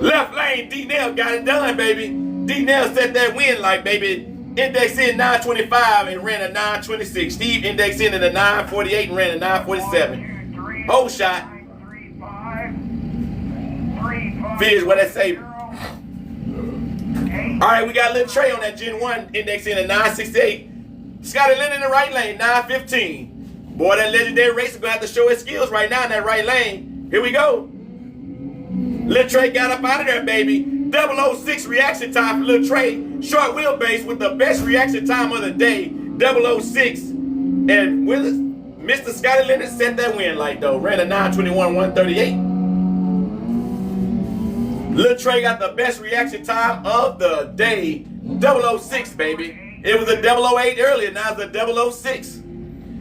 Left lane, D-Nail got it done, baby. D-Nail set that wind light, baby. Indexed in 925 and ran a 926. Steve indexed in at a 948 and ran a 947. Whole shot. Fizz, what that say? All right, we got Lil Trey on that Gen 1, index in at 968. Scotty Lynn in the right lane, 915. Boy, that legendary racer gonna have to show his skills right now in that right lane. Here we go. Lil Trey got up out of there, baby. 006 reaction time for Lil Trey. Short wheelbase with the best reaction time of the day. 006. And Willis, Mr. Scotty Lynn set that win light though. Ran a 921, 138. Lil Trey got the best reaction time of the day. 006, baby. It was a 008 earlier, now it's a 006.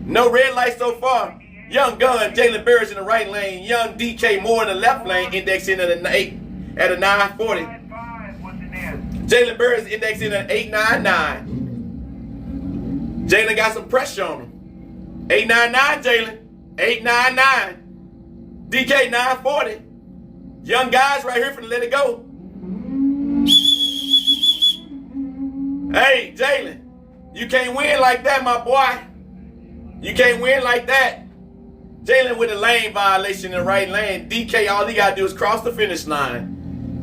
No red lights so far. Young Gun, Jalen Burris in the right lane. Young DK Moore in the left lane, indexing at a 940. Jalen Burris indexing at 899. Jalen got some pressure on him. 899, Jalen. 899. DK 940. Young guys right here for the let it go. Hey, Jalen, you can't win like that, my boy. You can't win like that. Jalen with a lane violation in the right lane. DK, all he got to do is cross the finish line.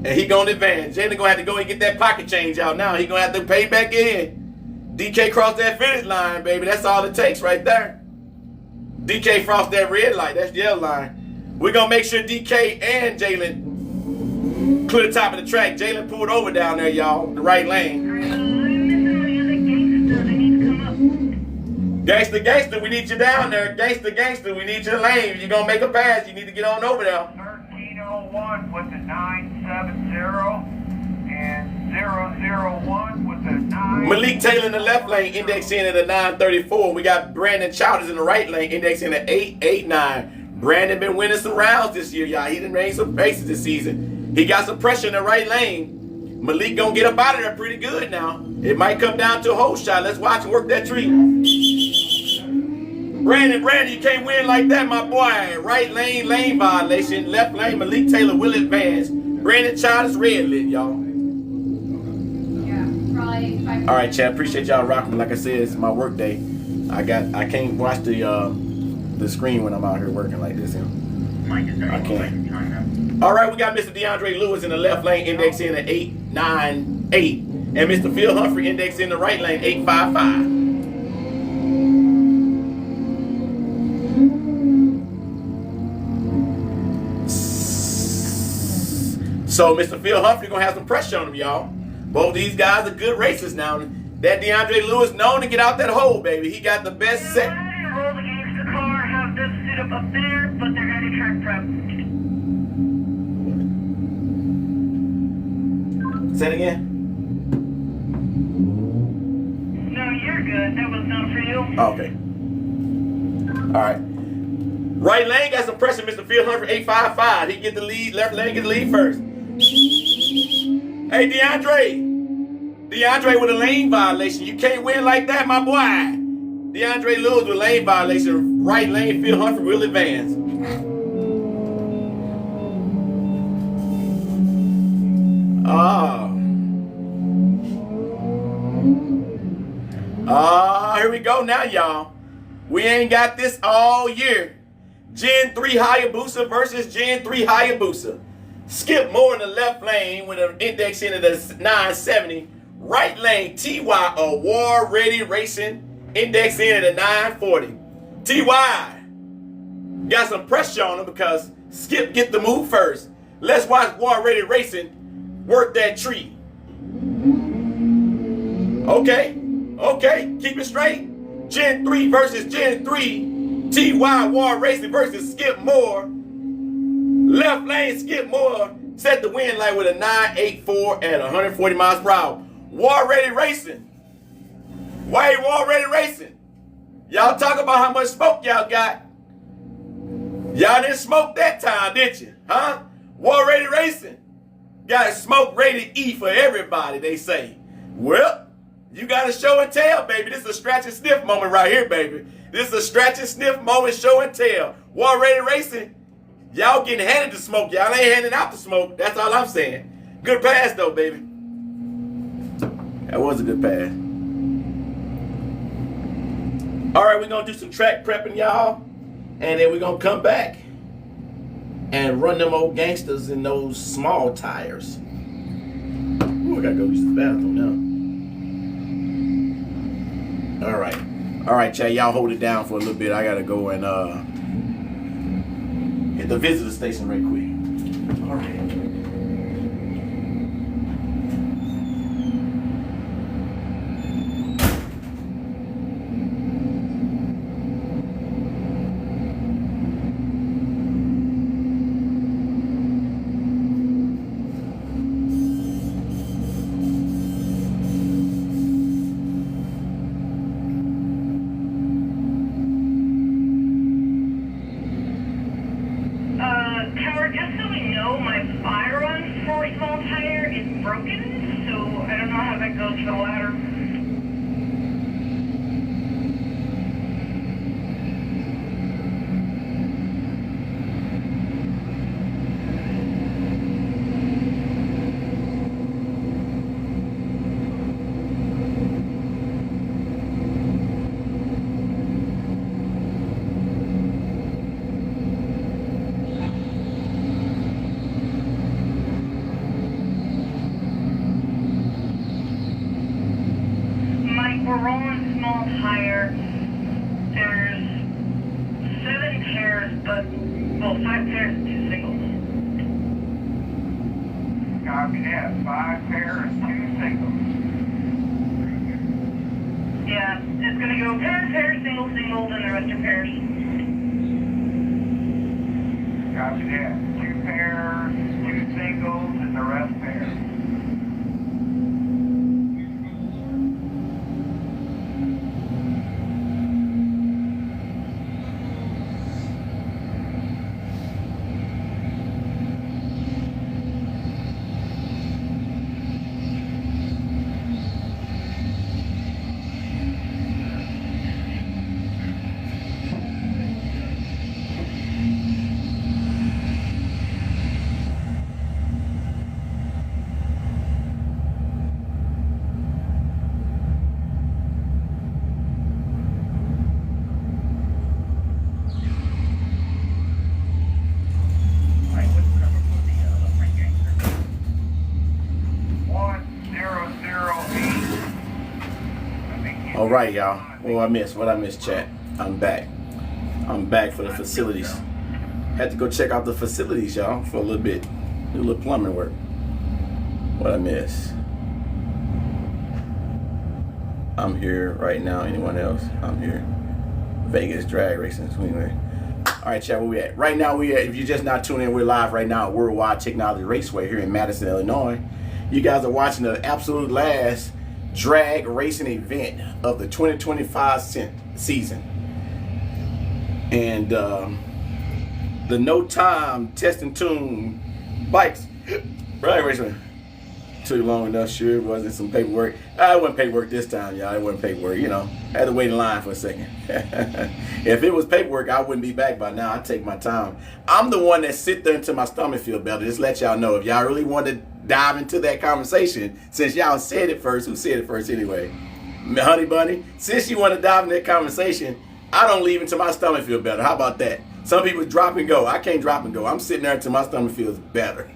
And he going to advance. Jalen going to have to go and get that pocket change out now. He going to have to pay back in. DK crossed that finish line, baby. That's all it takes right there. DK crossed that red light. That's the yellow line. We're going to make sure DK and Jalen clear the top of the track. Jalen pulled over down there, y'all. The right lane. Gangster, gangster, we need you down there. Gangster, gangster, we need you in the lane. If you're going to make a pass, you need to get on over there. 1301 with the 970 and 001 with the 9. Malik Taylor in the left lane, indexing at a 934. We got Brandon Childers in the right lane, indexing at 889. Brandon been winning some rounds this year, y'all. He done ran some races this season. He got some pressure in the right lane. Malik gonna get up out of there pretty good now. It might come down to a hole shot. Let's watch him work that tree. Brandon, you can't win like that, my boy. Right lane, lane violation. Left lane, Malik Taylor will advance. Brandon Childers red lit, y'all. Yeah, probably 5. All right, Chad. Appreciate y'all rocking. Like I said, it's my work day. I can't watch the screen when I'm out here working like this. I can't. All right, we got Mr. DeAndre Lewis in the left lane, index in at 898, and Mr. Phil Humphrey index in the right lane, 855. So Mr. Phil Humphrey gonna have some pressure on him, y'all. Both these guys are good racers now. That DeAndre Lewis known to get out that hole, baby. He got the best set. Roll against the car, have them sit up there, but they're gonna do track prep. Say it again. No, you're good. That was not for you. Oh, okay. All right. Right lane got some pressure, Mr. Phil Humphrey, 855. He get the lead. Left lane get the lead first. Hey, DeAndre with a lane violation. You can't win like that, my boy. DeAndre Lewis with lane violation. Right lane, Phil Humphrey will advance. Here we go now, y'all. We ain't got this all year. Gen 3 Hayabusa versus Gen 3 Hayabusa. Skip Moore in the left lane with an index in at the 970. Right lane, TY Award Ready Racing, index in at a 940. TY got some pressure on him because Skip get the move first. Let's watch Award Ready Racing work that tree. Okay, keep it straight. Gen 3 versus Gen 3. TY War Racing versus Skip Moore. Left lane, Skip Moore set the win light with a 984 at 140 miles per hour. War Ready Racing. Why ain't War Ready Racing? Y'all talk about how much smoke y'all got. Y'all didn't smoke that time, did you? Huh? War Ready Racing. Got smoke rated E for everybody, they say. Well, you got a show and tell, baby. This is a scratch and sniff moment right here, baby. This is a scratch and sniff moment, show and tell. War Ready Racing, y'all getting handed the smoke. Y'all ain't handing out the smoke. That's all I'm saying. Good pass, though, baby. That was a good pass. All right, we're going to do some track prepping, y'all. And then we're going to come back and run them old gangsters in those small tires. Ooh, I got to go use the bathroom now. All right, Chad, y'all hold it down for a little bit. I gotta go and hit the visitor station right quick. All right. Sir, just so we know, my fire run for small tire is broken, so I don't know how that goes for the ladder. We're rolling small tire. There's 7 pairs, but, well, 5 pairs and 2 singles. Copy that. 5 pairs and 2 singles. Yeah, it's gonna go pairs, singles, and the rest are pairs. Copy that. 2 pairs, 2 singles, and the rest pairs. All right, y'all. What I missed, chat? I'm back. I'm back for the facilities. Had to go check out the facilities, y'all, for a little bit. Do a little plumbing work. What I miss? I'm here right now. Anyone else? I'm here. Vegas drag racing. Anyway. All right, chat, where we at? Right now, if you're just not tuning in, we're live right now at Worldwide Technology Raceway here in Madison, Illinois. You guys are watching the absolute last drag racing event of the 2025 season. And the no time test and tune bikes drag racing took long enough. Sure, it wasn't some paperwork. It wasn't paperwork this time, y'all. It wasn't paperwork, you know. I had to wait in line for a second. If it was paperwork, I wouldn't be back by now. I'd take my time. I'm the one that sit there until my stomach feel better. Just let y'all know, if y'all really want to dive into that conversation, since y'all said it first. Who said it first anyway? Honey Bunny, since you want to dive in that conversation, I don't leave until my stomach feel better. How about that? Some people drop and go. I can't drop and go. I'm sitting there until my stomach feels better.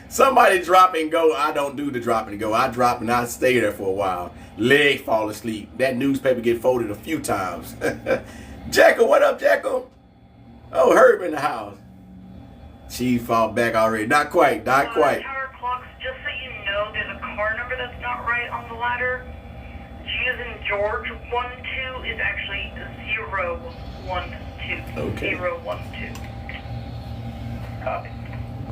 Somebody drop and go. I don't do the drop and go. I drop and I stay there for a while. Leg fall asleep. That newspaper get folded a few times. Jekyll, what up, Jekyll? Oh, Herb in the house. She fall back already. Not quite. Not quite. Tower clocks, just so you know, there's a car number that's not right on the ladder. G as in George 12 is actually 012. Okay. 012. Copy.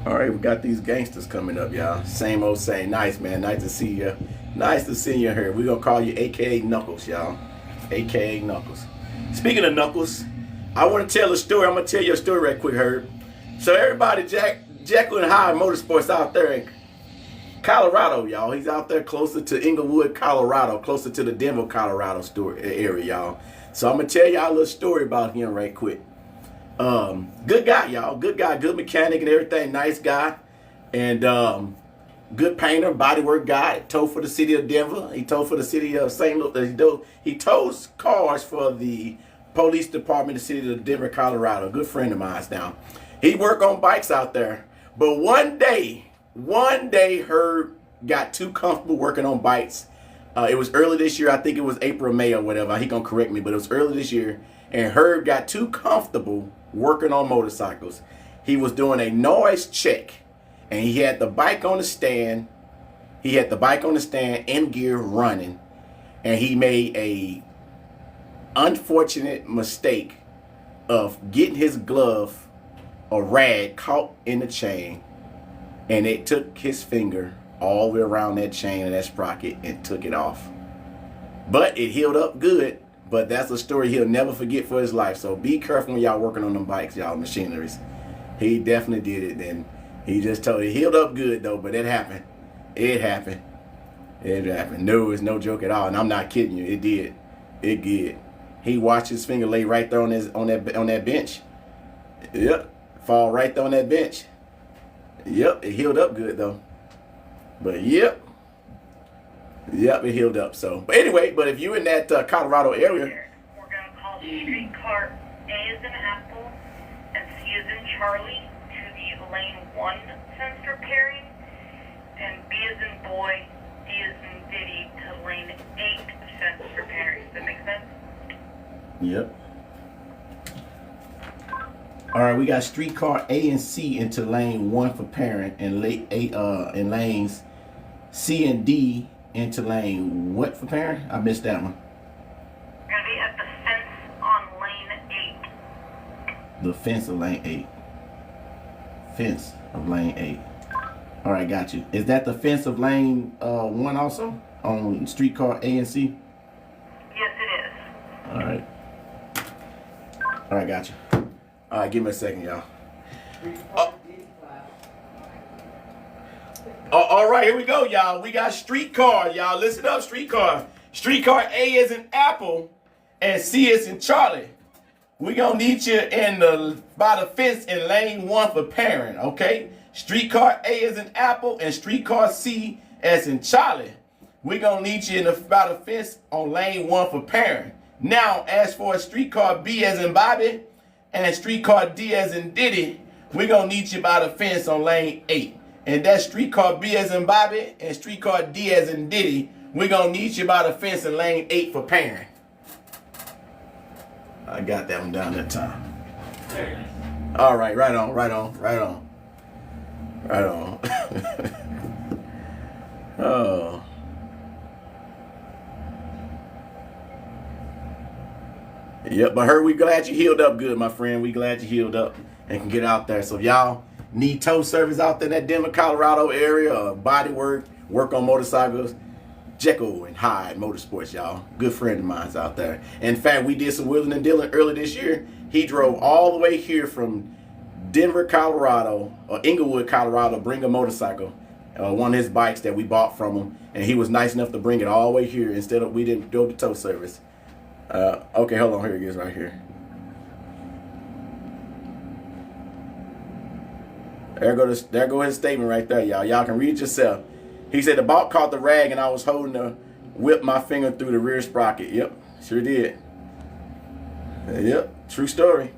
All right, we got these gangsters coming up, y'all. Same old same. Nice, man. Nice to see you. Nice to see you here. We're going to call you AKA Knuckles, y'all. AKA Knuckles. Speaking of Knuckles, I want to tell a story. I'm going to tell you a story right quick, Herb. So everybody, Jekyll and Hyde Motorsports out there in Colorado, y'all. He's out there closer to Inglewood, Colorado, closer to the Denver, Colorado area, y'all. So I'm going to tell y'all a little story about him right quick. Good guy, y'all. Good guy, good mechanic and everything. Nice guy. And good painter, bodywork guy. Towed for the city of Denver. He towed for the city of St. Louis. He tows cars for the police department of the city of Denver, Colorado. A good friend of mine now. He worked on bikes out there. But one day, Herb got too comfortable working on bikes. It was early this year. I think it was April, May or whatever. He gonna correct me, but it was early this year. And Herb got too comfortable working on motorcycles. He was doing a noise check. And he had the bike on the stand. In gear running. And he made a unfortunate mistake of getting his glove, a rag, caught in the chain. And it took his finger all the way around that chain and that sprocket and took it off. But it healed up good. But that's a story he'll never forget for his life. So be careful when y'all working on them bikes, y'all, machineries. He definitely did it. And he just told it healed up good though, but it happened. It happened. It happened. No, it's no joke at all. And I'm not kidding you. It did. It did. He watched his finger lay right there on that bench. Yep. Fall right there on that bench. Yep. It healed up good though. But yep. Yep, it healed up. So, but anyway, but if you in that Colorado area, we're gonna call streetcar A as in Apple and C as in Charlie to the lane 1 fence repairing, and B as in boy, D as in Diddy to lane 8 fence repairing. Does that make sense? Yep. All right, we got streetcar A and C into lane 1 for parent, and in lanes C and D into lane what for parent? I missed that one. We're gonna be at the fence on lane 8. The fence of lane 8. Fence of lane 8. All right, got you. Is that the fence of lane 1 also on streetcar A and C? Yes, it is. All right. All right, got you. All right, give me a second, y'all. All right, here we go, y'all. We got streetcar, y'all. Listen up, streetcar. Streetcar A is in Apple, and C is in Charlie. We gonna need you by the fence in lane 1 for parent, okay? Streetcar A is in Apple, and streetcar C as in Charlie. We gonna need you by the fence on lane 1 for parent. Now, as for streetcar B as in Bobby, and streetcar D as in Diddy, we gonna need you by the fence on lane 8. And that streetcar B as in Bobby and streetcar D as in Diddy, we gonna need you by the fence in lane 8 for parent. I got that one down that time. All right, right on. Oh. Yep, but we glad you healed up good, my friend. We glad you healed up and can get out there. So if y'all need tow service out there in that Denver, Colorado area, or body work on motorcycles, Jekyll and Hyde Motorsports, y'all. Good friend of mine's out there. In fact, we did some wheeling and dealing early this year. He drove all the way here from Denver, Colorado, or Inglewood, Colorado, bring a motorcycle, one of his bikes that we bought from him, and he was nice enough to bring it all the way here instead of we didn't do the tow service. Okay, hold on, here it is right here. There go his statement right there, y'all. Y'all can read it yourself. He said the bolt caught the rag and I was holding the whip my finger through the rear sprocket. Yep, sure did. Yep, true story.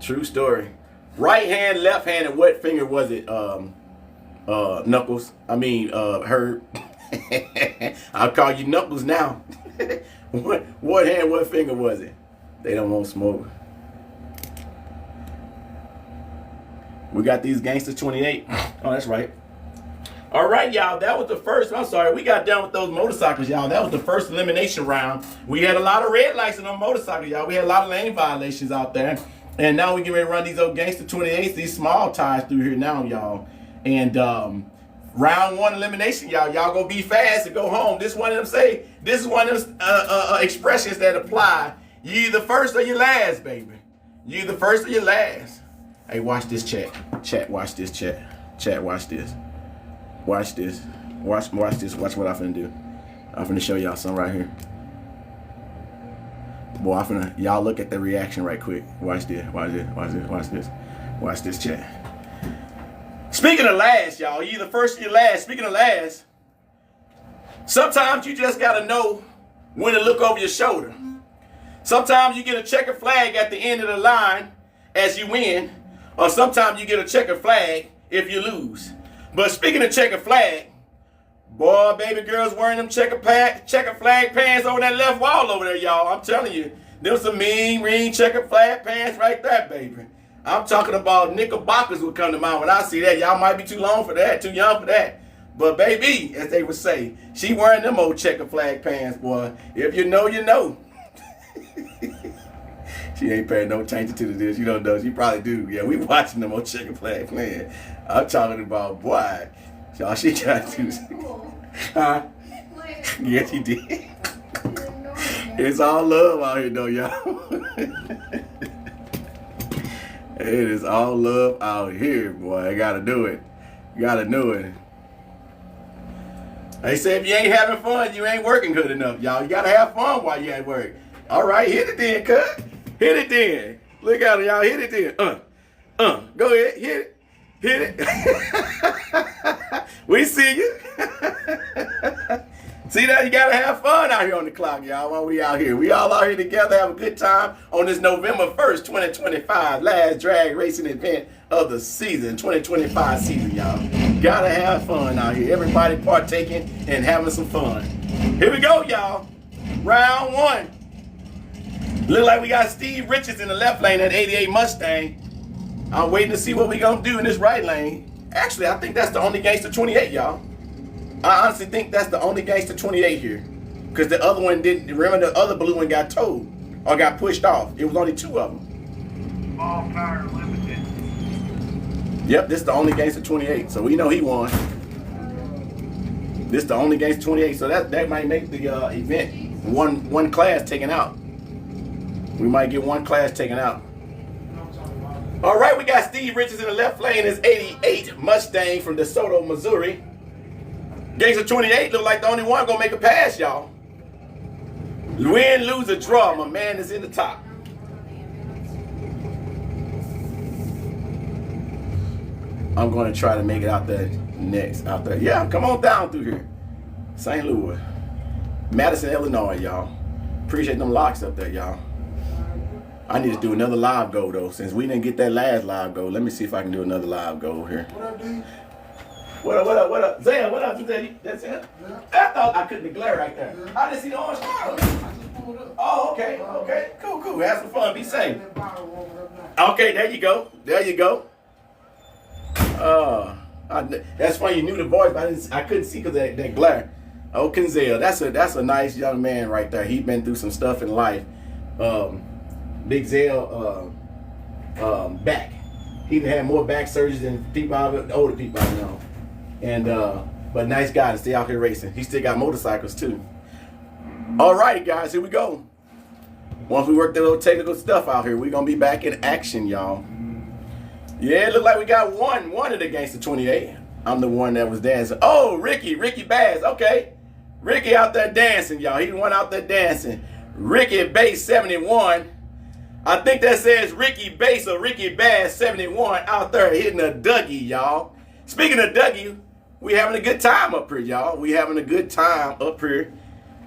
True story. Right hand, left hand, and what finger was it? Knuckles. I mean, Herb. I'll call you Knuckles now. What hand, what finger was it? They don't want smoke. We got these Gangsters 28. Oh, that's right. All right, y'all. That was the first. I'm sorry. We got done with those motorcycles, y'all. That was the first elimination round. We had a lot of red lights on motorcycles, y'all. We had a lot of lane violations out there. And now we get ready to run these old Gangster 28s, these small tires through here now, y'all. And round 1 elimination, y'all. Y'all gonna be fast and go home. This is one of them expressions that apply. You either first or you last, baby. You either first or you last. Hey, watch this, chat. Chat, watch this, chat. Chat, watch this. Watch this. Watch this. Watch what I'm finna do. I'm finna show y'all something right here. Boy, y'all look at the reaction right quick. Watch this. Watch this. Watch this. Watch this. Watch this, chat. Speaking of last, y'all, you either first or you last. Speaking of last, sometimes you just gotta know when to look over your shoulder. Sometimes you get a checkered flag at the end of the line as you win, or sometimes you get a checkered flag if you lose. But speaking of checkered flag, boy, baby girls wearing them checkered flag pants over that left wall over there, y'all. I'm telling you, them some mean green checkered flag pants right there, baby. I'm talking about knickerbockers would come to mind when I see that. Y'all might be too long for that, too young for that. But baby, as they would say, she wearing them old checkered flag pants, boy. If you know, you know. She ain't paying no attention to this. You don't know. She probably do. Yeah, we watching them old checkered flag playing. I'm talking about, boy. Y'all, she got to. Huh? Yes, she did. It's all love out here, though, y'all. It is all love out here, boy. I gotta do it. Gotta do it. They say if you ain't having fun, you ain't working good enough, y'all. You gotta have fun while you at work. All right, hit it then, cut. Hit it then. Look at it, y'all. Hit it then. Go ahead. Hit it. Hit it. We see you. See that? You gotta have fun out here on the clock, y'all, while we out here. We all out here together, have a good time on this November 1st, 2025, last drag racing event of the season, 2025 season, y'all. Gotta have fun out here. Everybody partaking and having some fun. Here we go, y'all. Round one. Look like we got Steve Richards in the left lane at 88 Mustang. I'm waiting to see what we gonna do in this right lane. Actually, I think that's the only gangster 28, y'all. I honestly think that's the only gangster 28 here. Because the other one didn't, remember the other blue one got towed or got pushed off. It was only 2 of them. Small tire limited. Yep, this is the only gangster 28. So we know he won. This is the only gangster 28. So that might make the event one class taken out. We might get 1 class taken out. All right, we got Steve Richards in the left lane. It's 88 Mustang from DeSoto, Missouri. Gangster 28 look like the only one gonna make a pass, y'all. Win, lose, or draw, my man is in the top. I'm gonna try to make it out there next. Out there, yeah, come on down through here. St. Louis, Madison, Illinois, y'all. Appreciate them locks up there, y'all. I need to do another live go though, since we didn't get that last live go. Let me see if I can do another live go here. What up, D? What up? Zay, what up, Zay? That's it? Yeah. I thought I couldn't glare right there. Yeah. I didn't see the orange car. Oh, okay. Cool. Have some fun. Be safe. Okay, there you go. That's funny. You knew the voice, but I couldn't see because of that glare. Oh, Kenzel, that's a nice young man right there. He's been through some stuff in life. Big Zell back. He had more back surgeries than older people I know. And but nice guy to stay out here racing. He still got motorcycles too. All right, guys, here we go. Once we work the little technical stuff out here, we're gonna be back in action, y'all. Yeah, it looked like we got one of the gangster 28. I'm the one that was dancing. Oh, Ricky Bass. Okay, Ricky out there dancing, y'all. He the one out there dancing. Ricky Bass 71. I think that says Ricky Bass or Ricky Bass 71 out there hitting a Dougie, y'all. Speaking of Dougie, we having a good time up here, y'all. We having a good time up here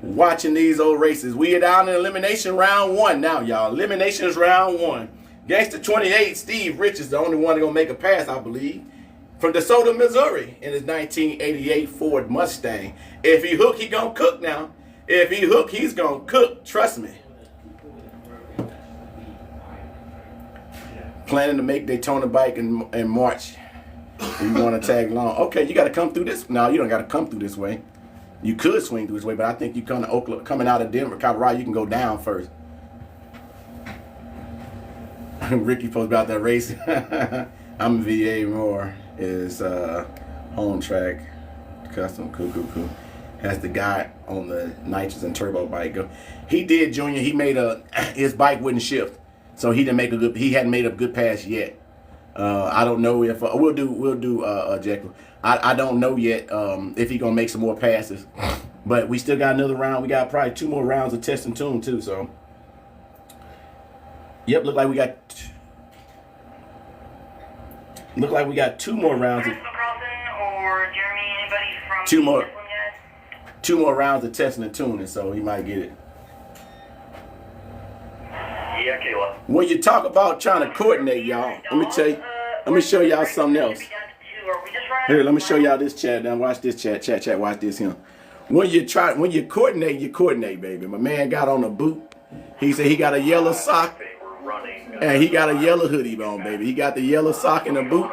watching these old races. We are down in elimination round 1 now, y'all. Eliminations round 1. Gangster 28, Steve Richards, the only one that's gonna make a pass, I believe, from DeSoto, Missouri, in his 1988 Ford Mustang. If he hook, he gonna cook now. If he hook, he's gonna cook. Trust me. Planning to make Daytona bike in March. If you want to tag along. Okay, you got to come through this. No, you don't got to come through this way. You could swing through this way, but I think you come to Oakland, coming out of Denver, Colorado, you can go down first. Ricky posted about that race. I'm VA Moore is home track, custom, cool. Has the guy on the nitrous and turbo bike go. He did, Junior. He made his bike wouldn't shift. So he hadn't made a good pass yet. I don't know if we'll do Jekyll. I don't know yet if he's gonna make some more passes. But we still got another round. We got probably 2 more rounds of test and tune too. So yep, look like we got 2 more rounds. Two more rounds of testing and tuning. So he might get it. Yeah, Kayla. When you talk about trying to coordinate, y'all, let me show y'all something else. Here, let me show y'all this chat. Now watch this chat, watch this here. When you coordinate, baby. My man got on a boot. He said he got a yellow sock and he got a yellow hoodie on, baby. He got the yellow sock and the boot.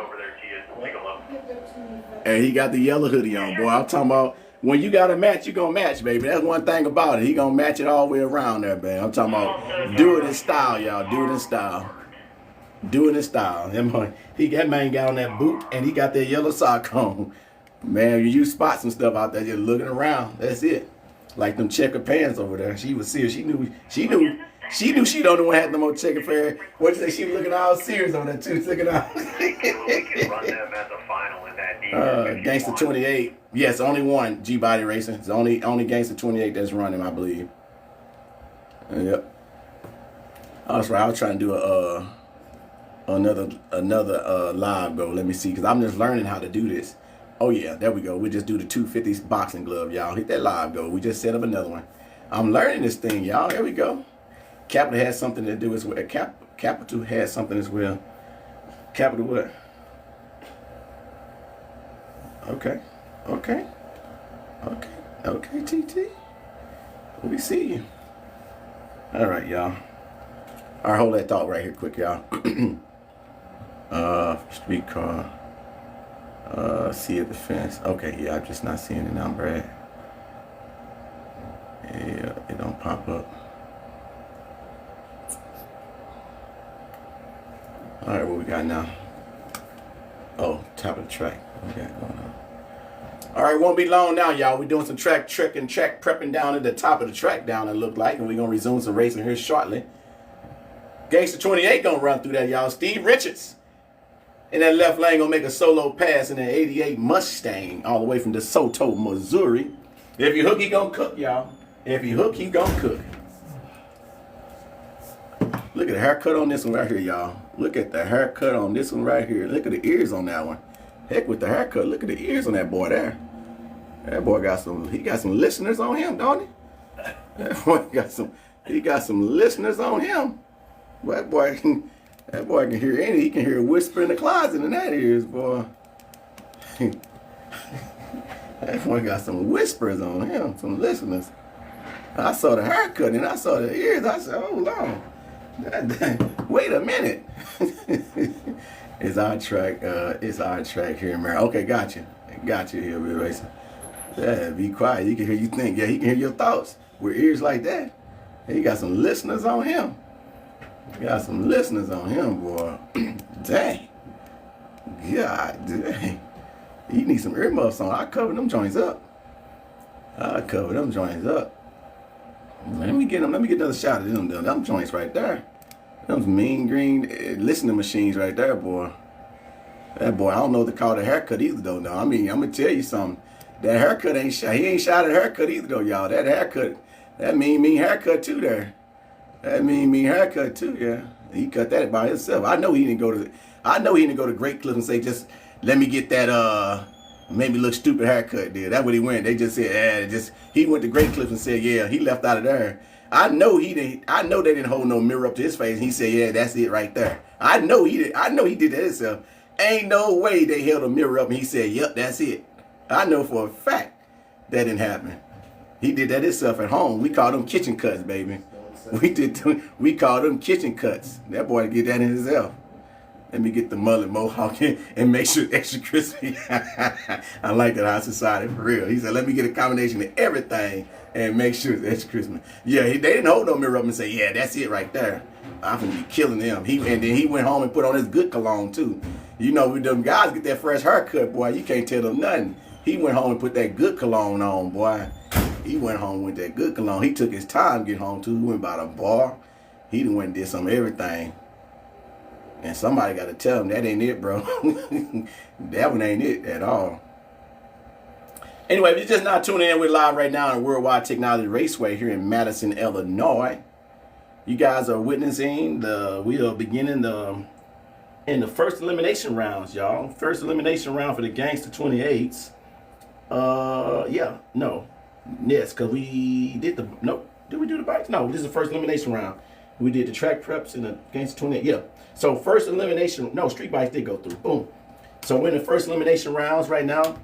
And he got the yellow hoodie on, boy. I'm talking about when you got a match, you gonna match, baby. That's one thing about it. He gonna match it all the way around there, baby. I'm talking about do it in style, y'all. Do it in style. That man got on that boot and he got that yellow sock on. Man, you spot some stuff out there just looking around. That's it. Like them checker pants over there. She was serious. She knew She knew she don't want to have no more chicken fair. What'd you say? She was looking all serious on that too. Looking all. We can run them as a final in that Gangster 28. Yes, only one G-Body Racing. It's only Gangster 28 that's running, I believe. Yep. Oh, that's right. I was trying to do another live go. Let me see, because I'm just learning how to do this. Oh yeah, there we go. We just do the 250 boxing glove, y'all. Hit that live go. We just set up another one. I'm learning this thing, y'all. There we go. Capital has something to do as well. Capital has something as well. Capital what? Okay. Okay, TT. We see you. All right, y'all. All right, hold that thought right here quick, y'all. Streetcar. See at the fence. Okay, yeah, I'm just not seeing the number at. Yeah, it don't pop up. All right, what we got now? Oh, top of the track. What we got going on? All right, won't be long now, y'all. We're doing some track prepping down at the top of the track down, it look like, and we're gonna resume some racing here shortly. Gangster 28 gonna run through that, y'all. Steve Richards in that left lane gonna make a solo pass in an 88 Mustang all the way from DeSoto, Missouri. If you hook, he gonna cook, y'all. If you hook, he gonna cook. Look at the haircut on this one right here, y'all. Look at the haircut on this one right here. Look at the ears on that one. Heck with the haircut. Look at the ears on that boy there. That boy got some. He got some listeners on him, don't he? That boy got some. He got some listeners on him. That boy can hear any. He can hear a whisper in the closet in that ears, boy. That boy got some whispers on him, some listeners. I saw the haircut and I saw the ears. I said, hold on. Wait a minute. It's our track. It's our track here, man. Okay, got you here, Real Racer. Yeah, be quiet. He can hear you think. Yeah, he can hear your thoughts with ears like that. He got some listeners on him. Got some listeners on him, boy. Dang. God dang. He needs some earmuffs on. I cover them joints up. Let me get them. Let me get another shot of them joints right there. Them mean green listening machines right there, boy. That boy, I don't know what to call the haircut either, though. No, I mean, I'm gonna tell you something. That haircut ain't shot. He ain't shot at haircut either, though, y'all. That haircut, that mean haircut too there. That mean haircut too, yeah. He cut that by himself. I know he didn't go to Great Cliff and say, just let me get that made me look stupid haircut, dude. That's what he went. They just said, he went to Great Cliff and said, yeah, he left out of there. I know they didn't hold no mirror up to his face. He said, yeah, that's it right there. I know he did that himself. Ain't no way they held a mirror up and he said, yep, that's it. I know for a fact that didn't happen. He did that himself at home. We call them kitchen cuts, baby. We call them kitchen cuts. That boy get that in himself. Let me get the mullet mohawk and make sure it's extra crispy. I like that, our society, for real. He said, let me get a combination of everything and make sure it's extra crispy. Yeah, they didn't hold no mirror up and say, yeah, that's it right there. I'm going to be killing them. And then he went home and put on his good cologne, too. You know, when them guys get that fresh haircut, boy, you can't tell them nothing. He went home and put that good cologne on, boy. He went home with that good cologne. He took his time to get home, too. He went by the bar. He done went and did some everything. And somebody got to tell him that ain't it, bro. That one ain't it at all. Anyway, if you're just not tuning in, we're live right now on Worldwide Technology Raceway here in Madison, Illinois. You guys are witnessing we are beginning in the first elimination rounds, y'all. First elimination round for the Gangster 28s. Yes, because we did did we do the bikes? No, this is the first elimination round. We did the track preps in the Gangster 28, yeah. So first elimination, no, street bikes did go through, boom. So we're in the first elimination rounds right now.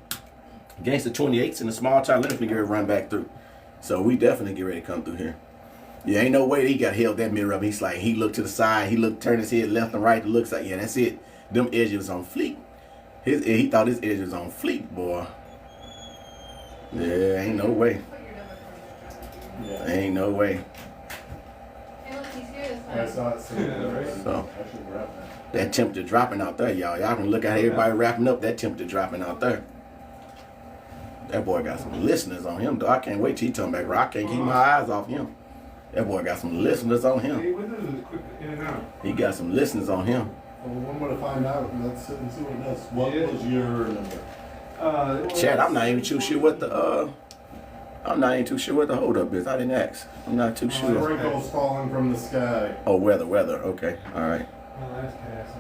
Gangster 28s in the small tire limit figure run back through. So we definitely get ready to come through here. Yeah, ain't no way he got held that mirror up. He's like, he looked to the side, turned his head left and right. It looks like, yeah, that's it. Them edges on fleek. He thought his edges on fleek, boy. Yeah, ain't no way. Ain't no way. So that temperature dropping out there, y'all. Y'all can look at everybody wrapping up. That temperature dropping out there. That boy got some listeners on him, though. I can't wait till he come back. I can't keep my eyes off him. That boy got some listeners on him. Hey, when does it quick in and out? He got some listeners on him. Well, one way to find out, and let's sit and see what it does. What was your number? Chad, I'm not even too sure what the hold up is. I didn't ask. I'm not too sure. Sprinkles falling from the sky. Oh, weather. Okay. All right. Oh, that's past.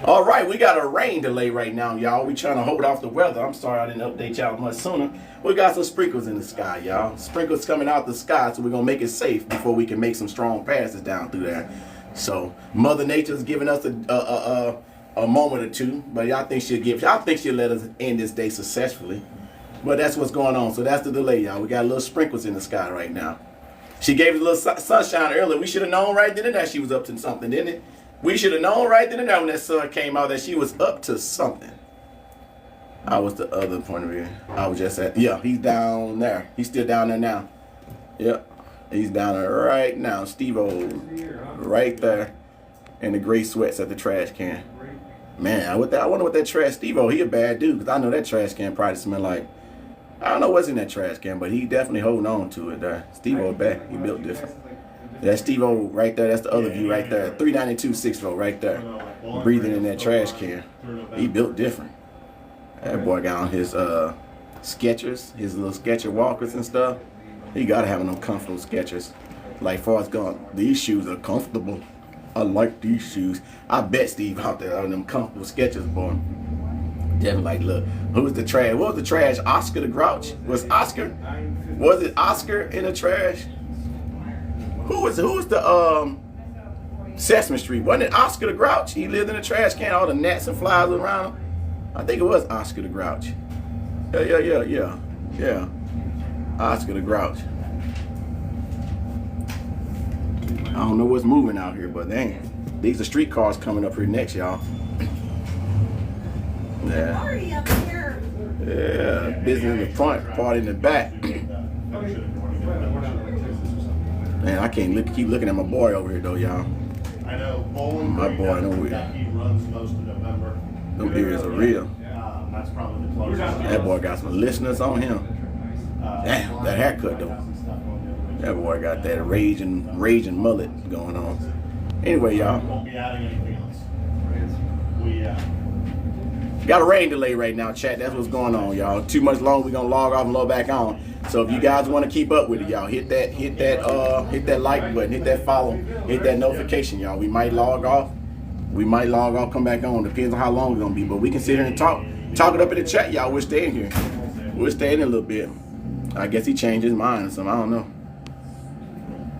All right, we got a rain delay right now, y'all. We trying to hold off the weather. I'm sorry I didn't update y'all much sooner. We got some sprinkles in the sky, y'all. Sprinkles coming out the sky, so we're gonna make it safe before we can make some strong passes down through there. So Mother Nature's giving us a moment or two, but y'all think she'll let us end this day successfully. But that's what's going on. So that's the delay, y'all. We got little sprinkles in the sky right now. She gave us a little sunshine earlier. We should have known right then and there she was up to something, didn't it? We should have known right then and there when that sun came out that she was up to something. I was the other point of view. I was just at, yeah, he's down there. He's still down there now. Yep. He's down there right now. Steve-O right there in the gray sweats at the trash can. Man, I wonder what that trash, Steve-O, he a bad dude, because I know that trash can probably smell like, I don't know what's in that trash can, but he definitely holding on to it there. Steve-O back. He built different. That's Steve-O right there. That's the other view right there. 392 6-0 right there. Breathing in that trash can. He built different. That boy got on his Skechers, his little Sketcher walkers and stuff. He gotta have them comfortable Skechers. Like far as gone, these shoes are comfortable. I like these shoes. I bet Steve out there on them comfortable Skechers, boy. Definitely like, look, who's the trash? What was the trash? Oscar the Grouch? Was it Oscar in the trash? Who was the Sesame Street? Wasn't it Oscar the Grouch? He lived in a trash can, all the gnats and flies around him. I think it was Oscar the Grouch. Yeah. Oscar the Grouch. I don't know what's moving out here, but dang, these are street cars coming up here next, y'all. Yeah. Party up here. Yeah, business in the front, party in the back. Man, I can't keep looking at my boy over here though, y'all. I know Bowling My Green, boy, no way. he runs most of November. Them ears are real. That's probably the closest. That boy got some listeners on him. Damn, that haircut though. That boy got that raging mullet going on. Anyway, y'all. Won't be adding anything else. We got a rain delay right now, chat. That's what's going on, y'all. Too much longer, we're gonna log off and log back on. So if you guys want to keep up with it, y'all, hit that like button, hit that follow, hit that notification, y'all. We might log off, come back on. Depends on how long it's gonna be. But we can sit here and talk it up in the chat, y'all. We're staying here. We're staying a little bit. I guess he changed his mind or something. I don't know.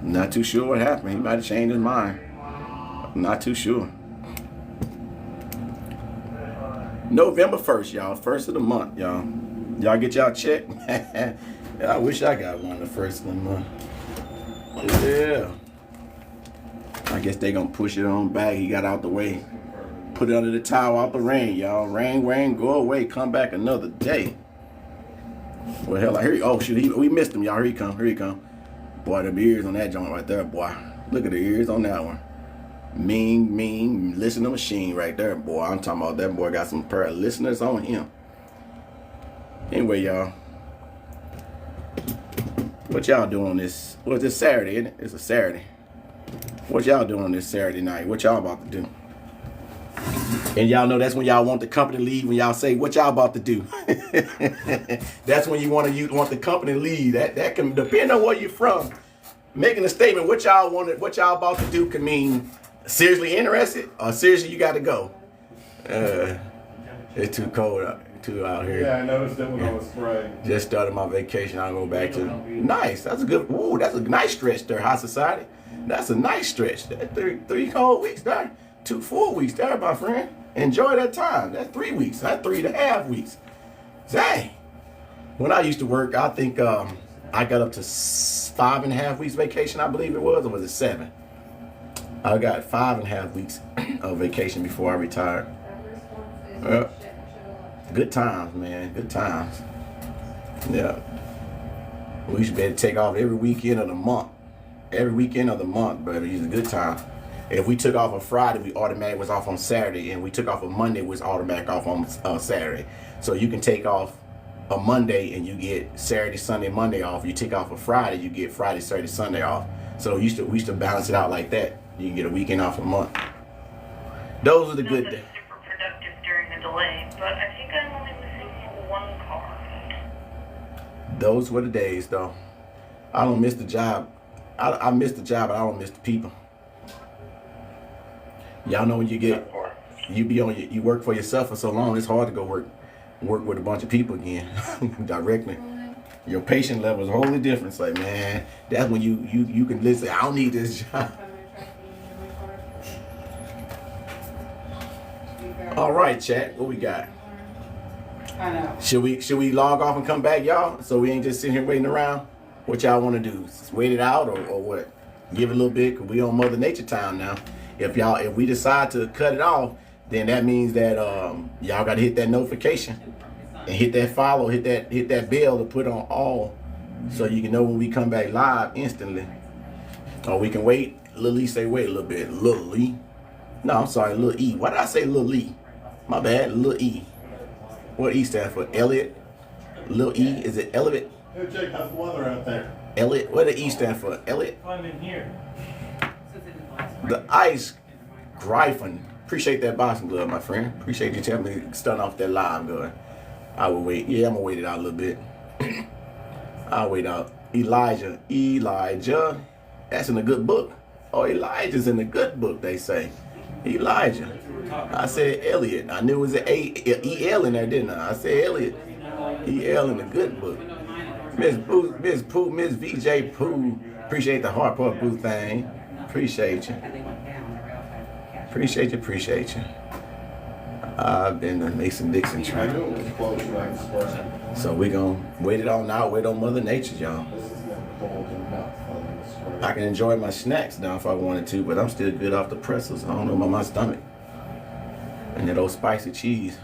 Not too sure what happened. He might have changed his mind. Not too sure. November 1st, y'all. First of the month, y'all. Y'all get y'all check? I wish I got one the first of the month. Yeah. I guess they gonna push it on back. He got out the way. Put it under the towel out the rain, y'all. Rain, go away. Come back another day. Well, hell, oh, shoot, we missed him, y'all. Here he come. Boy, them ears on that joint right there, boy. Look at the ears on that one. Mean, listening machine right there, boy. I'm talking about that boy got some pair of listeners on him. Anyway, y'all. What y'all doing on this? Well, it's Saturday, isn't it? It's a Saturday. What y'all doing on this Saturday night? What y'all about to do? And y'all know that's when y'all want the company to leave. When y'all say, what y'all about to do? That's when you want the company to leave. That can depend on where you're from. Making a statement, what y'all about to do can mean seriously interested or seriously you got to go. It's too cold out here. Yeah, I noticed it when I was spraying. Just started my vacation. I'll go back to. Nice. That's a nice stretch there, High Society. That's a nice stretch. That's three cold weeks there. 2 full weeks there, my friend. Enjoy that time. That's 3 weeks. That's 3.5 weeks. Dang. When I used to work, I think I got up to 5.5 weeks vacation, I believe it was, or was it 7? I got 5.5 weeks of vacation before I retired. Good times, man. Good times. Yeah. We should be able to take off every weekend of the month. Every weekend of the month, baby. It's a good time. If we took off on Friday, we automatically was off on Saturday, and we took off on Monday, was automatic off on Saturday. So you can take off a Monday and you get Saturday, Sunday, Monday off. You take off a Friday, you get Friday, Saturday, Sunday off. So we used to balance it out like that. You can get a weekend off a month. Those are the good days. Super productive during the delay, but I think I'm only missing one car. Those were the days, though. I don't miss the job. I miss the job, but I don't miss the people. Y'all know when you work for yourself for so long, it's hard to go work with a bunch of people again directly. Your patient level is wholly different. It's like, man, that's when you can listen. I don't need this job. All right, chat. What we got? I know. Should we log off and come back, y'all? So we ain't just sitting here waiting around. What y'all want to do? Just wait it out or what? Give it a little bit. 'Cause we on Mother Nature time now. If we decide to cut it off, then that means that y'all got to hit that notification and hit that follow, hit that bell to put on all, so you can know when we come back live instantly. Or we can wait. Lil E say wait a little bit. Lil E. No, I'm sorry, Lil E. Why did I say Lil E? My bad, Lil E. What E stand for? Elliot? Lil E, is it Elliot? Hey Jake, how's the weather out there? Elliot? What did E stand for? Elliot? I'm in here. The Ice Gryphon. Appreciate that boxing glove, my friend. Appreciate you telling me starting off that live good. I will wait. Yeah, I'm gonna wait it out a little bit. I'll wait out. Elijah. That's in a good book. Oh, Elijah's in a good book, they say. Elijah. I said Elliot. I knew it was an E-L in there, didn't I? I said Elliot. E-L in the good book. Miss Pooh, Miss VJ Pooh. Appreciate the heart puff Boo thing. Appreciate you. Appreciate you. I've been the Mason Dixon train. So we gonna wait it on out, wait on Mother Nature, y'all. I can enjoy my snacks now if I wanted to, but I'm still good off the pretzels. I don't know about my stomach. And that old spicy cheese.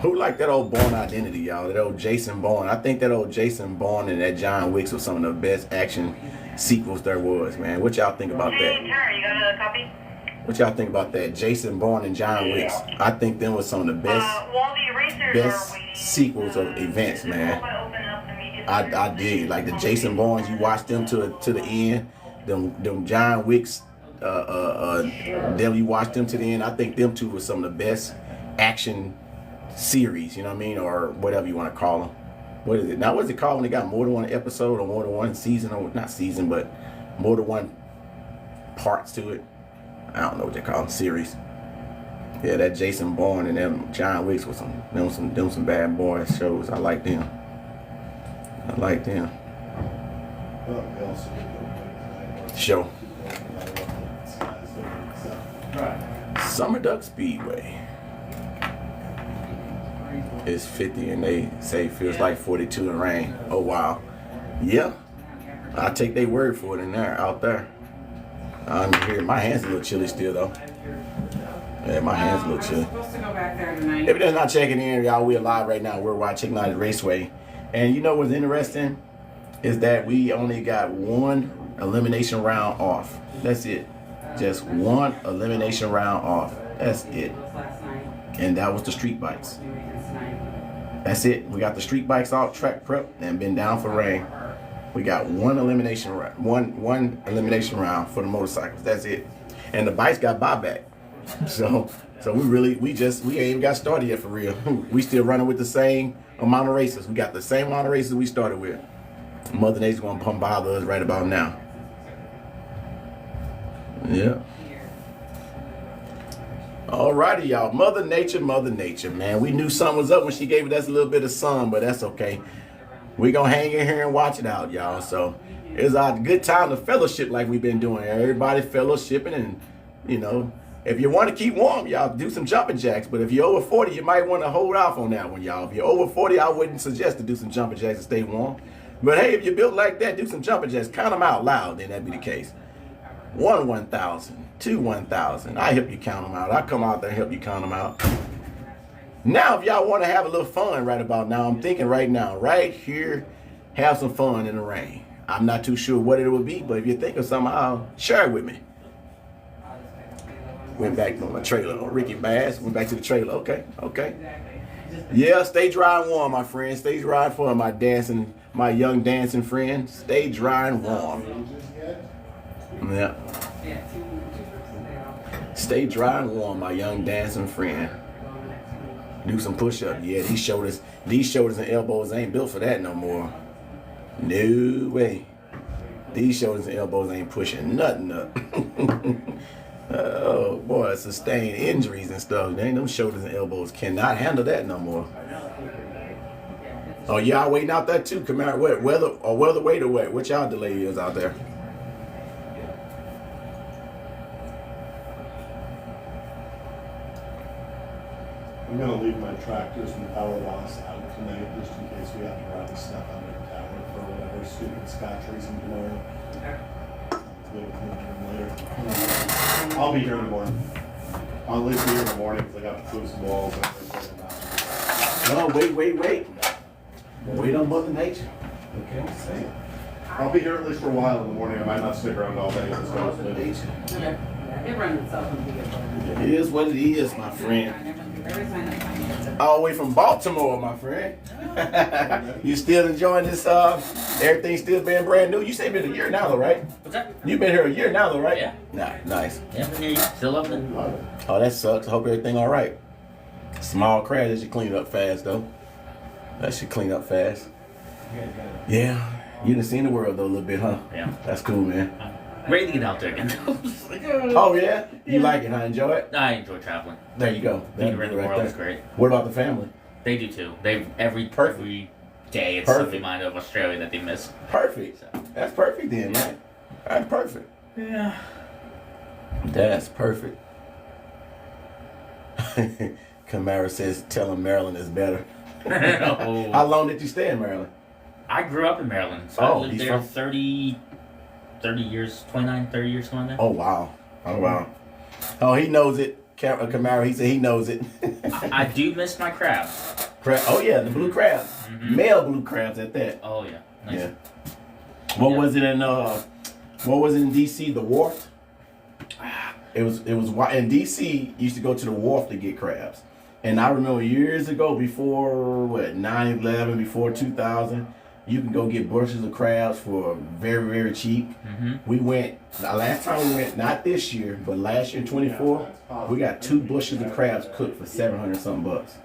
Who like that old Bourne Identity, y'all? That old Jason Bourne. I think that old Jason Bourne and that John Wick was some of the best action sequels there was, man. What y'all think about that? Hey, Tara, you got a copy? What y'all think about that? Jason Bourne and John Wick. I think them was some of the best sequels of events, man. I did. Like the Jason Bournes, you watch them to the end. Them John Wicks, them you watch them to the end. I think them two were some of the best action series, you know what I mean, or whatever you want to call them. What is it now? What's it called when they got more than one episode or more than one season, or not season, but more than one parts to it? I don't know what they call them, series. Yeah, that Jason Bourne and them John Wicks was some bad boy shows. I like them. Show. Summer Duck Speedway is 50 and they say feels like 42 in rain. Oh wow. Yeah. I take their word for it in there, out there. I'm here. My hands a little chilly still though. Yeah, my hands a little chilly. Supposed to go back there tonight. If you're not checking in, y'all, we're live right now. We're watching out at Raceway. And you know what's interesting is that we only got one elimination round off. That's it. Just one elimination round off. That's it. And that was the street bikes. That's it. We got the street bikes off, track prep, and been down for rain. We got one elimination round, one elimination round for the motorcycles. That's it. And the bikes got buyback. So we ain't even got started yet for real. We still running with the same amount of races. We got the same amount of races we started with. Mother Nature's gonna bombard us right about now. Yeah. Alrighty, y'all. Mother Nature, man. We knew something was up when she gave us a little bit of sun, but that's okay. We gonna hang in here and watch it out, y'all. So it's a good time to fellowship like we've been doing. Everybody fellowshipping, and you know, if you want to keep warm, y'all do some jumping jacks. But if you're over 40, you might want to hold off on that one, y'all. If you're over 40, I wouldn't suggest to do some jumping jacks to stay warm. But hey, if you're built like that, do some jumping jacks. Count them out loud, then that'd be the case. 1 1,000, 2 1,000. I help you count them out. I come out there and help you count them out. Now, if y'all want to have a little fun right about now, I'm thinking right now, right here, have some fun in the rain. I'm not too sure what it would be, but if you think of something, I'll share it with me. Went back to my trailer. Oh, Ricky Bass went back to the trailer. Okay. Yeah, stay dry and warm, my friends. Stay dry and warm, my dancing my young dancing friend. Stay dry and warm. Yeah. Stay dry and warm, my young dancing friend. Do some push-ups. Yeah, these shoulders and elbows ain't built for that no more. No way. These shoulders and elbows ain't pushing nothing up. Oh boy, sustained injuries and stuff. Dang, them shoulders and elbows cannot handle that no more. Oh, y'all waiting out there too? Come out, what weather or weather wait or what? What y'all delay is out there? I'm gonna leave my tractors and power loss out tonight, just in case we have to run stuff under the tower for whatever stupid Scotch reason tomorrow. Later. I'll be here in the morning. I'll at least be here in the morning because I got to close some walls and everything. No, wait. Wait on Mother Nature. Okay, same. I'll be here at least for a while in the morning. I might not stick around all day. Mother Nature. Yeah, it runs itself in the It is what it is, my friend. All the way from Baltimore, my friend. You still enjoying this? Everything still being brand new. You say been a year now, though, right? What's that? You been here a year now, though, right? Yeah. Nah, nice. Yeah, still loving it. Oh, that sucks. Hope everything all right. Small crash, that should clean up fast, though. That should clean up fast. Yeah. You done seen the world, though, a little bit, huh? Yeah. That's cool, man. Ready to get out there again. Oh, yeah? You like it, huh? Enjoy it? I enjoy traveling. There you go. Being around the world is great. What about the family? They do too. Every day it's something reminder of Australia that they miss. Perfect. So. That's perfect then, man. That's perfect. Yeah. That's perfect. Camara says, tell him Maryland is better. Oh. How long did you stay in Maryland? I grew up in Maryland. So I lived there 30 years, 29, 30 years, something like that. Oh, wow. Oh, wow. Oh, he knows it. Camaro, he said he knows it. I do miss my crabs. Oh, yeah, the blue crabs. Mm-hmm. Male blue crabs at that. Oh, yeah. Nice. Yeah. What was it in DC? The wharf? It was in DC, used to go to the wharf to get crabs. And I remember years ago, before 9/11, before 2000, you can go get bushels of crabs for very, very cheap. Mm-hmm. We went, last time we went, not this year, but last year, 24, we got 2 bushels of crabs cooked for $700 something bucks.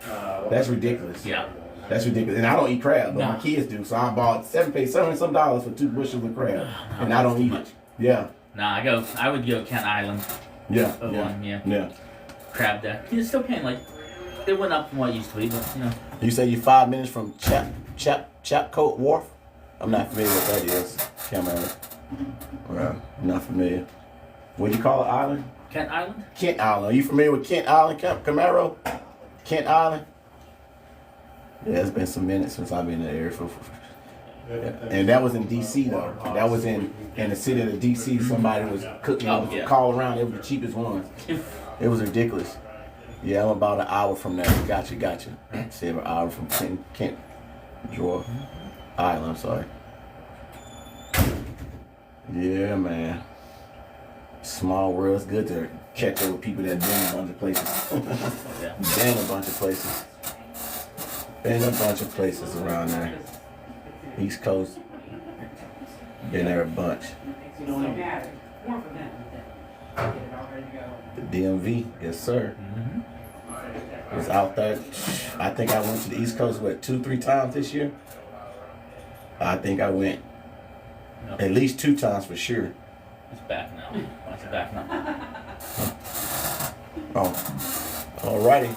That's ridiculous. Yeah. That's ridiculous. And I don't eat crab, but No. my kids do. So I bought $700 some dollars for 2 bushels of crab. And I don't eat it. Yeah. Nah, I would go Kent Island. Yeah. One, yeah. Yeah. Crab deck. You're still paying it went up from what it used to be, but You say you're 5 minutes from Chapcoat Wharf? I'm not familiar with what that is. Camera. Right. Not familiar. What'd you call it, island? Kent Island? Kent Island. Are you familiar with Kent Island, Camaro? Kent Island? Yeah, it's been some minutes since I've been in the area. And that was in D.C. though. That was in the city of D.C. Somebody was cooking. Call around. It was the cheapest ones. It was ridiculous. Yeah, I'm about an hour from there. Gotcha. Say about an hour from Kent Island. I'm sorry. Yeah, man. Small world. It's good to catch up with people that been in a bunch of places. Been a bunch of places. Been a bunch of places around there. East Coast. Been there a bunch. The DMV, yes sir. Mm-hmm. Was out there. I think I went to the East Coast 2-3 times this year. I think I went at least 2 times for sure. It's back now. It's back now. Oh, alrighty.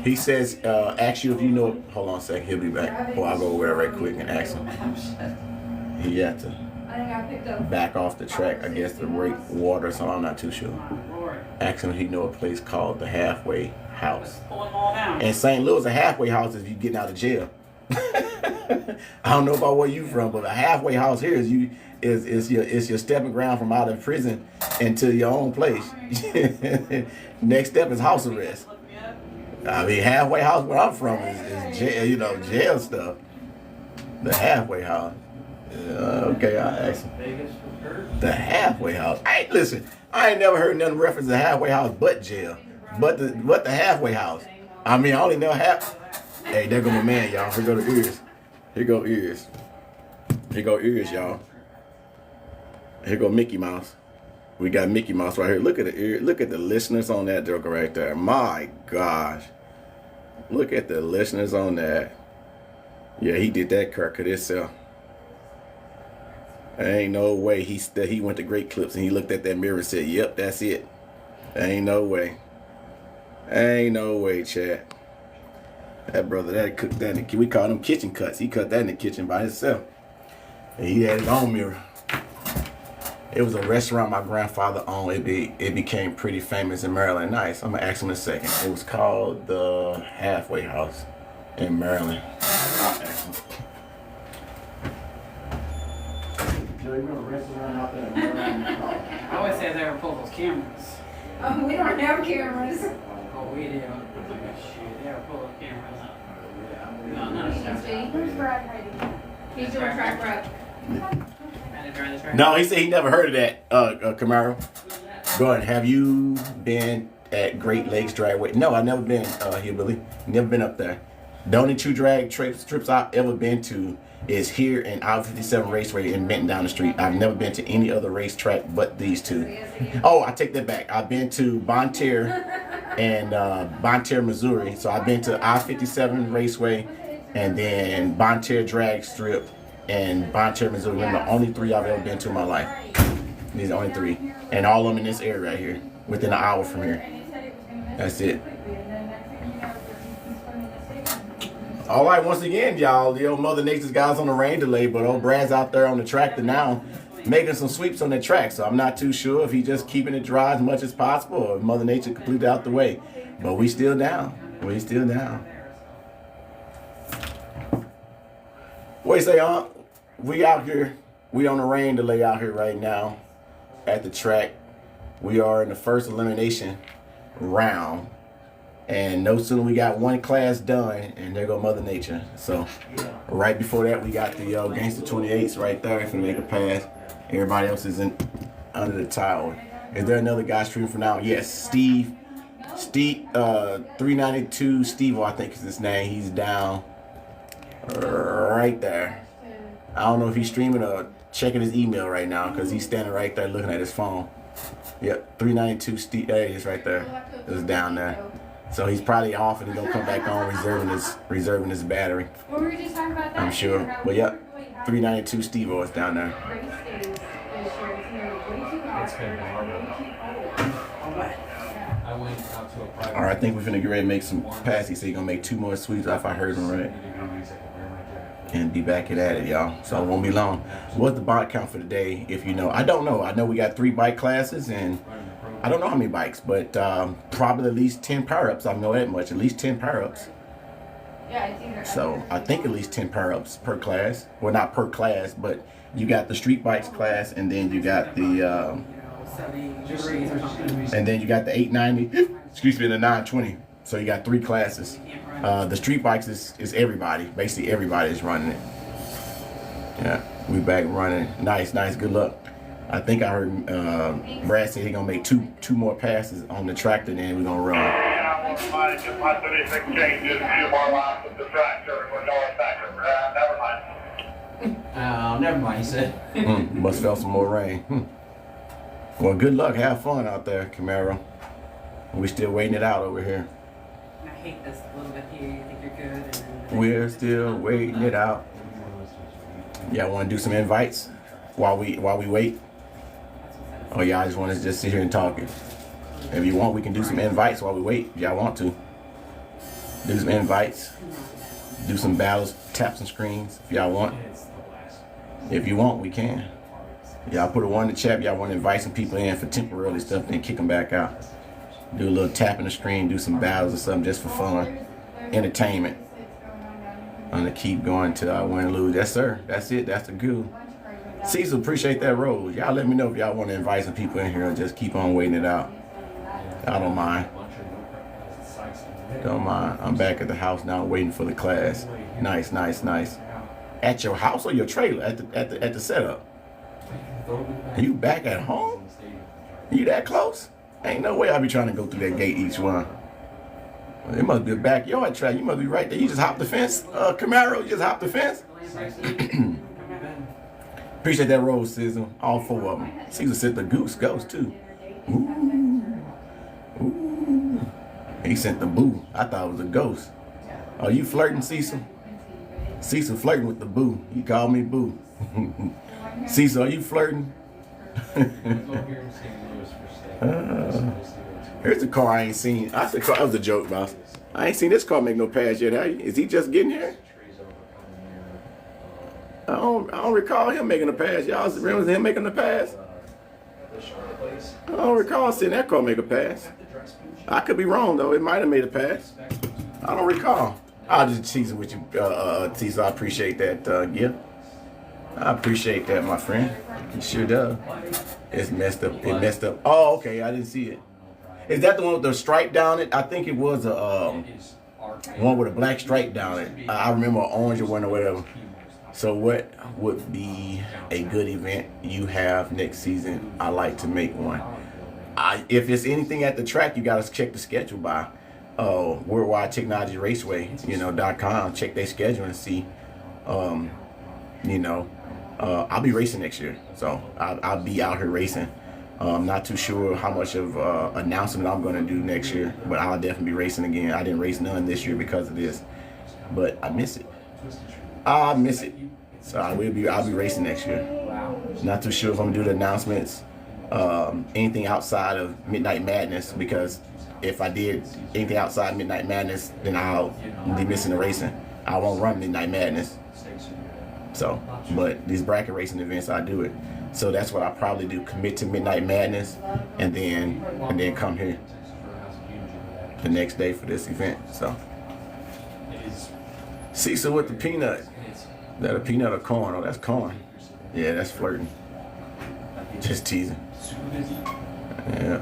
He says, ask you if you know. Hold on a second, he'll be back. Well, I'll go over there right quick and ask him. He had to back off the track, I guess, to break water, so I'm not too sure. Ask him if he know a place called the Halfway House. In St. Louis, a halfway house is if you're getting out of jail. I don't know about where you from, but a halfway house here is your stepping ground from out of prison into your own place. Next step is house arrest. I mean, halfway house where I'm from is jail, jail stuff. The halfway house. Okay, I asked him. The halfway house. Listen, I ain't never heard nothing reference to the halfway house but jail. But the halfway house. I mean, I only know half. Hey, there go my man, y'all. Here go the ears. Here go ears. Here go ears, y'all. Here go Mickey Mouse. We got Mickey Mouse right here. Look at the ear. Look at the listeners on that joker right there. My gosh. Look at the listeners on that. Yeah, he did that cracker himself. There ain't no way he went to Great Clips and he looked at that mirror and said, "Yep, that's it." There ain't no way. Ain't no way, Chad. That brother, that cooked that in the, we call them kitchen cuts. He cut that in the kitchen by himself. And he had his own mirror. It was a restaurant my grandfather owned. It became pretty famous in Maryland. Nice. I'm gonna ask him in a second. It was called the Halfway House in Maryland. I'll ask him. Joe, you remember a restaurant out there in Maryland? I always say they were pull those cameras. Oh, we don't have cameras. Oh, we do. Shit, they were pull those cameras. No, none of that. Where's Brad hiding? He's doing track rep. No, he said he never heard of that, Camaro. Go ahead. Have you been at Great Lakes Dragway? No, I've never been, Hillbilly. Never been up there. The only two drag trips I've ever been to is here in I-57 Raceway in Benton down the street. I've never been to any other racetrack but these two. Oh, I take that back. I've been to Bonne Terre and Bonne Terre, Missouri. So I've been to I-57 Raceway and then Bonne Terre Drag Strip and Bonne Terre, Missouri. They're the only three I've ever been to in my life. These are the only three. And all of them in this area right here, within an hour from here. That's it. All right, once again, y'all, the old Mother Nature's guys on the rain delay, but old Brad's out there on the tractor now making some sweeps on the track. So I'm not too sure if he's just keeping it dry as much as possible or if Mother Nature completely out the way. But we still down. We still down. What do you say, Aunt? We out here. We on the rain delay out here right now at the track. We are in the first elimination round. And no sooner we got one class done, and there go Mother Nature. So right before that, we got the Gangster 28s right there if we make a pass. Everybody else is under the tower. Is there another guy streaming for now? Yes, Steve 392 Steve, I think is his name. He's down right there. I don't know if he's streaming or checking his email right now because he's standing right there looking at his phone. Yep, 392 Steve, there he is right there. It's down there. So he's probably off and he's gonna come back on reserving his battery. Well, we were just talking about that. I'm sure. But yep, 392 Steve is down there. All right, I think we're gonna get ready to make some passes. He said he's gonna make 2 more sweeps if I heard him right. And be back at it, y'all. So it won't be long. What's the bike count for today? If you know, I don't know. I know we got 3 bike classes and I don't know how many bikes, but probably at least 10 power-ups. I know that much. At least 10 power-ups. So I think at least 10 power-ups per class. Well, not per class, but you got the street bikes class, and then you got the 890. Excuse me, and the 920. So you got 3 classes. The street bikes is everybody. Basically, everybody is running it. Yeah, we back running. Nice. Good luck. I think I heard Brad say he's gonna make two more passes on the tractor, then we're gonna run. Yeah, my 36 changes, 2 more laps with the tractor, and we're going back. Never mind. Never mind, he said. Must fell some more rain. Well, good luck. Have fun out there, Camaro. We're still waiting it out over here. I hate this a little bit here. You think you're good, and then We're still waiting it out. Y'all want to do some invites while we wait? Oh, y'all just want to just sit here and talk it. If you want, we can do some invites while we wait. If y'all want to. Do some invites. Do some battles, tap some screens if y'all want. If you want, we can. Y'all put a 1 in the chat. Y'all want to invite some people in for temporary stuff, then kick them back out. Do a little tap in the screen, do some battles or something just for fun. Entertainment. I'm going to keep going till I win and lose. Yes, sir. That's it. That's the good. Cecil, appreciate that rose. Y'all let me know if y'all want to invite some people in here and just keep on waiting it out. I don't mind. Don't mind. I'm back at the house now waiting for the class. Nice. At your house or your trailer? At the setup? Are you back at home? You that close? Ain't no way I'll be trying to go through that gate each one. It must be a backyard track. You must be right there. You just hopped the fence, Camaro. You just hopped the fence. Appreciate that road, Sizzle. All 4 of them. Caesar sent the ghost too. Ooh. Ooh. He sent the boo. I thought it was a ghost. Are you flirting, Cecil? Cecil flirting with the boo. He called me boo. Cecil, are you flirting? Here's the car I ain't seen. I said that was a joke, boss. I ain't seen this car make no pass yet, have you? Is he just getting here? I don't recall him making a pass. Y'all remember him making a pass? I don't recall seeing that car make a pass. I could be wrong though. It might have made a pass. I don't recall. I'll just teasing with you, Cecil. I appreciate that gift. I appreciate that, my friend. It sure does. It's messed up. It messed up. Oh, okay. I didn't see it. Is that the one with the stripe down it? I think it was a one with a black stripe down it. I remember an orange one or whatever. So what would be a good event you have next season? I like to make one. If it's anything at the track, you got to check the schedule by Worldwide Technology Raceway, .com. Check their schedule and see. I'll be racing next year, so I'll be out here racing. Not too sure how much of announcement I'm going to do next year, but I'll definitely be racing again. I didn't race none this year because of this, but I miss it. I miss it. So I'll be racing next year. Not too sure if I'm gonna do the announcements, anything outside of Midnight Madness, because if I did anything outside Midnight Madness, then I'll be missing the racing. I won't run Midnight Madness. So, but these bracket racing events, I do it. So that's what I probably do: commit to Midnight Madness, and then come here the next day for this event. So, Cecil with the peanut. Is that a peanut or corn? Oh, that's corn. Yeah, that's flirting. Just teasing. Yeah.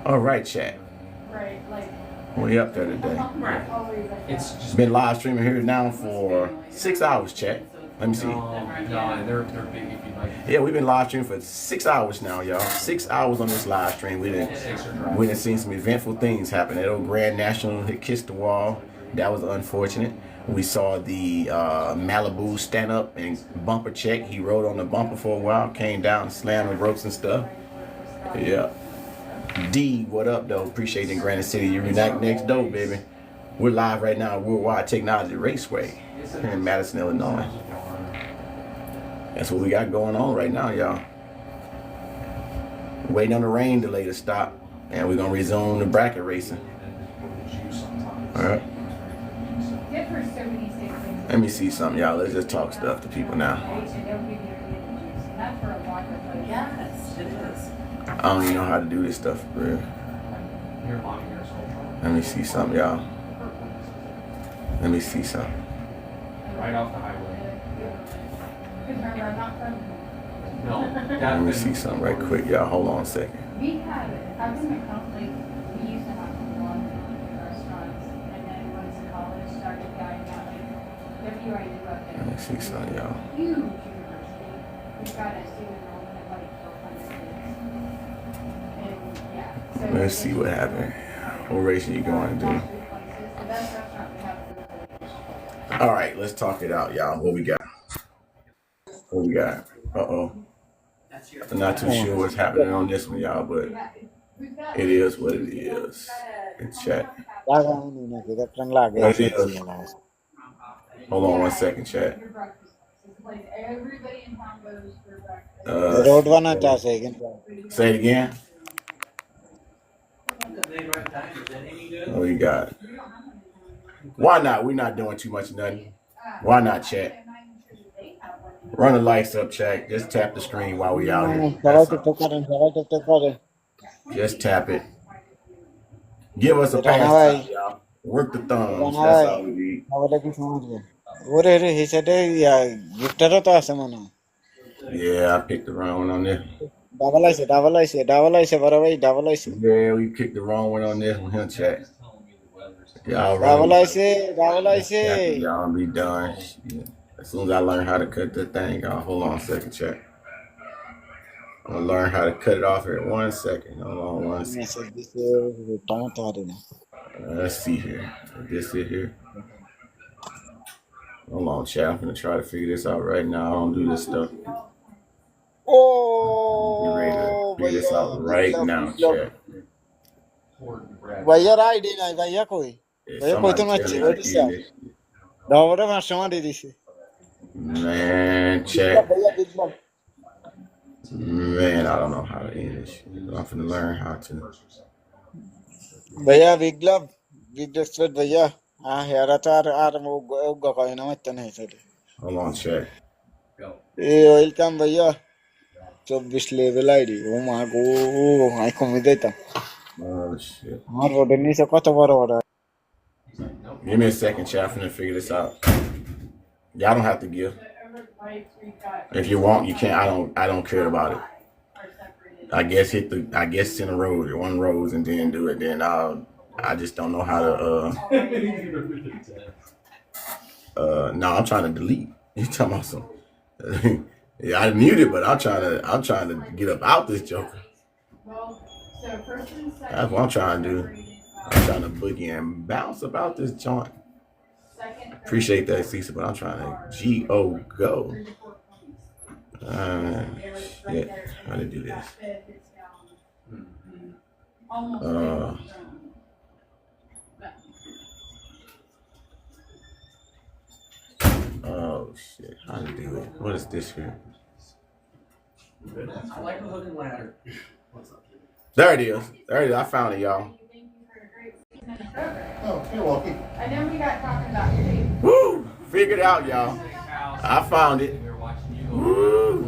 All right, chat. We up there today. It's been live streaming here now for 6 hours, chat. Let me see. Yeah, we've been live streaming for 6 hours now, y'all. 6 hours on this live stream. We done seen some eventful things happen. That old Grand National hit kissed the wall. That was unfortunate. We saw the Malibu stand up and bumper check. He rode on the bumper for a while, came down, slammed the ropes and stuff. Yeah. D, what up, though? Appreciate it in Granite City. You're next door, baby. We're live right now at Worldwide Technology Raceway here in Madison, Illinois. That's what we got going on right now, y'all. Waiting on the rain delay to stop, and we're going to resume the bracket racing. All right. Let me see something, y'all. Let's just talk stuff to people now. I don't even know how to do this stuff for real. Let me see something, y'all. Let me see something. Right off the highway. Let me see something right quick, y'all. Hold on a second. We had it. I was in a conflict. We used to have a lot of restaurants, and then once college started dying out, WIU up there. Let me see something, y'all. Huge university. We've got a student enrollment of like 400 kids. And yeah. So Let's see what happened. What race are you going to do? The best restaurant we have is All right, let's talk it out, y'all. What we got? What we got? Uh-oh. I'm not too sure what's happening on this one, y'all, but it is what it is. In chat. It is. Hold on 1 second, chat. Say it again. What we got? Why not? We're not doing too much nothing. Why not, chat? Run the lights up, chat. Just tap the screen while we out here. Just tap it. Give us a pass, y'all. Work the thumbs. That's all we need. Yeah, I picked the wrong one on this. Yeah, we picked the wrong one on this one here, chat. Y'all y'all be done. Yeah. As soon as I learn how to cut that thing off. Hold on a second, chat. I'm gonna learn how to cut it off here in 1 second. Hold on 1 second. Let's see here. This it here. Hold on, chat. I'm gonna try to figure this out right now. I don't do this stuff. Oh, Be ready to figure this out right now, chat. भैया ride नहीं भैया कोई भैया कोई तो मैं Somebody chiroti से tell me डॉवर में समझ दी थी man, chat. Man, I don't know how to end this shit. I'm finna learn how to. भैया विग्लव विग्लव भैया हाँ यार आर आर वो गकाई ना मत नहीं चले Hold on, chat. ये वेलकम भैया 24 लेवल आईडी ओ मां गो आई कमी देता Oh shit. हाँ रोड नहीं से कत बड़ा Give me a second, chat. I'm finna figure this out. Y'all don't have to give. If you want, you can. I don't care about it. I guess send a road, one rose, and then do it. Then I just don't know how to. No, I'm trying to delete. You talking about some? Yeah, I muted, but I'm trying to get up out this joker. That's what I'm trying to do. I'm trying to boogie and bounce about this joint. Appreciate that, Cecil, but I'm trying to go. Shit. How to do this? Oh shit. How to do it? What is this here? I like the hook and ladder. There it is. There it is. I found it, y'all. Oh, you're welcome. I know we got talking about your day. Woo! Figured it out, y'all. I found it. Woo!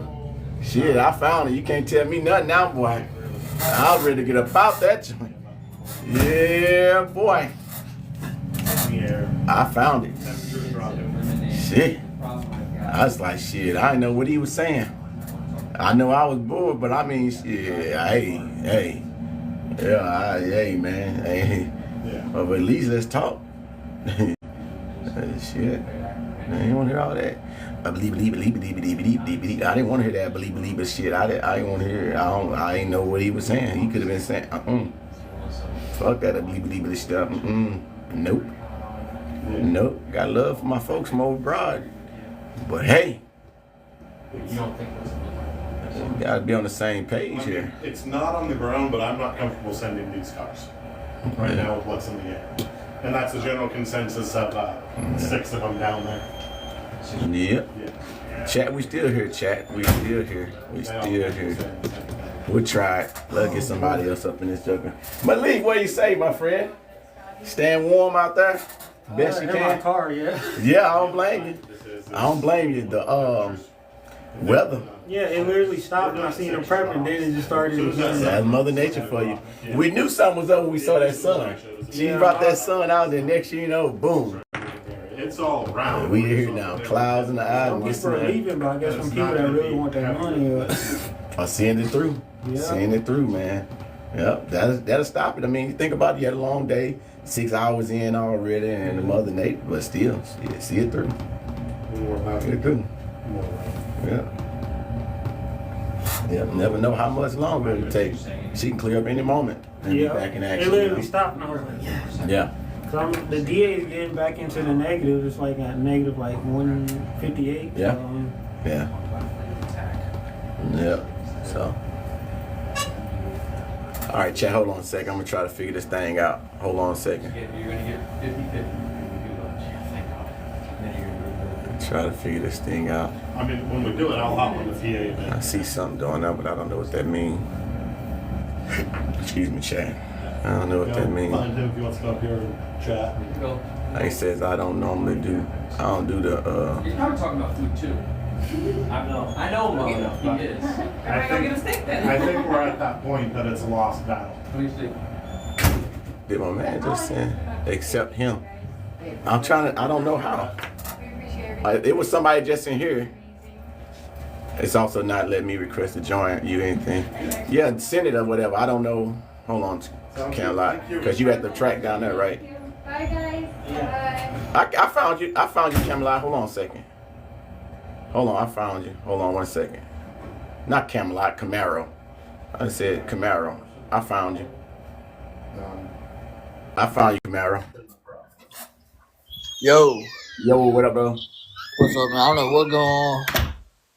Shit, I found it. You can't tell me nothing now, boy. I was ready to get up out that joint. Yeah, boy. I found it. Shit. I was like, shit, I didn't know what he was saying. I know I was bored, but I mean, shit, hey. Yeah, hey, man. Hey. But at least let's talk. Shit. I didn't want to hear all that. I didn't want to hear that believe shit. I didn't want to hear it. I didn't know what he was saying. He could have been saying, fuck that believe stuff. Nope. Nope. Got love for my folks from over broad. But hey. You don't think We gotta be on the same page here. It's not on the ground, but I'm not comfortable sending these cars right now with what's in the air. And that's the general consensus of 6 of them down there. Yep. Yeah. Chat, we still here, chat. We still here. We'll try it. Let's get somebody else up in this joker. Malik, what do you say, my friend? Staying warm out there? Best you can? In my car, yeah. Yeah, I don't blame you. I don't blame you. The weather. Yeah, it literally stopped when I seen them prepping, then it just started again. That's Mother Nature for you. We knew something was up when we saw that sun. She brought that sun out, then next year, you know, boom. It's all around. We here now, clouds in the eye. Some people are leaving, but I guess some people that really want that money are seeing it through. Yeah. Seeing it through, man. Yep, that'll stop it. I mean, you think about it, you had a long day, 6 hours in already, and the Mother Nature, but still, see it through. See it through. Yeah. Yeah, never know how much longer it'll take. She can clear up any moment and be back in action. It literally stopped, and I was like, yes. Yeah. So the DA is getting back into the negative. It's like at negative like 158. Yeah. So, yeah. Yep. So. All right, chat. Hold on a second. I'm gonna try to figure this thing out. Hold on a second. You're gonna get 50-50. Try to figure this thing out. I mean, when we do it, I'll hop on the PA event. I see something doing that, but I don't know what that means. Excuse me, chat. I don't know what that means. Find him if he wants to come up here and chat. Like he says, I don't normally do. I don't do the. He's probably talking about food too. I know him well enough. He is. I think we're at that point that it's a lost battle. Let me see. Did my man just say accept him? I'm trying to. I don't know how. It was somebody just in here. It's also not letting me request to join you anything. Yeah, send it or whatever. I don't know. Hold on, can't lie. Because you at the track down there, right? Bye, guys. Bye. I found you. I found you, Camelot. Hold on a second. Hold on, I found you. Hold on 1 second. Not Camelot, Camaro. I said Camaro. I found you. I found you, Camaro. Yo. Yo, what up, bro? What's up, man? I don't know what's going on.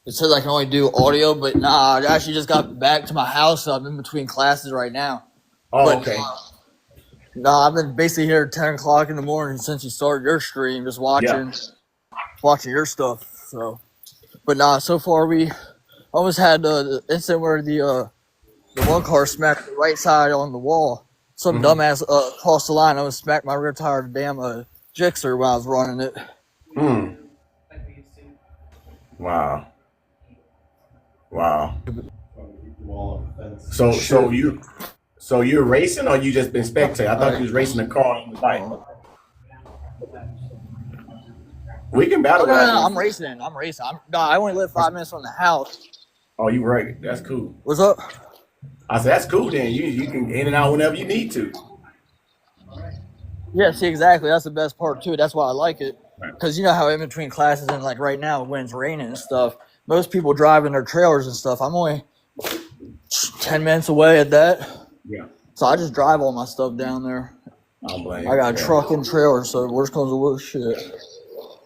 It says I can only do audio, but nah, I actually just got back to my house, so I'm in between classes right now. Oh, but, okay. Nah, I've been basically here at 10 o'clock in the morning since you started your stream, just watching your stuff. So, but nah, so far we almost had the incident where the one car smacked the right side on the wall. Some dumbass crossed the line. I was smacked my rear tire of the damn Gixxer while I was running it. Wow. So you're racing, or you just been spectating? I thought you was racing a car on the bike. We can battle. No, I'm racing. I only live 5 minutes from the house. Oh, you right. That's cool. What's up? I said that's cool. Then you can in and out whenever you need to. Yeah, see, exactly. That's the best part too. That's why I like it. Because you know how in between classes and like right now when it's raining and stuff, most people drive in their trailers and stuff. I'm only 10 minutes away at that. Yeah. So I just drive all my stuff down there. I don't blame I got a truck and trailer, so worst comes to worst, shit.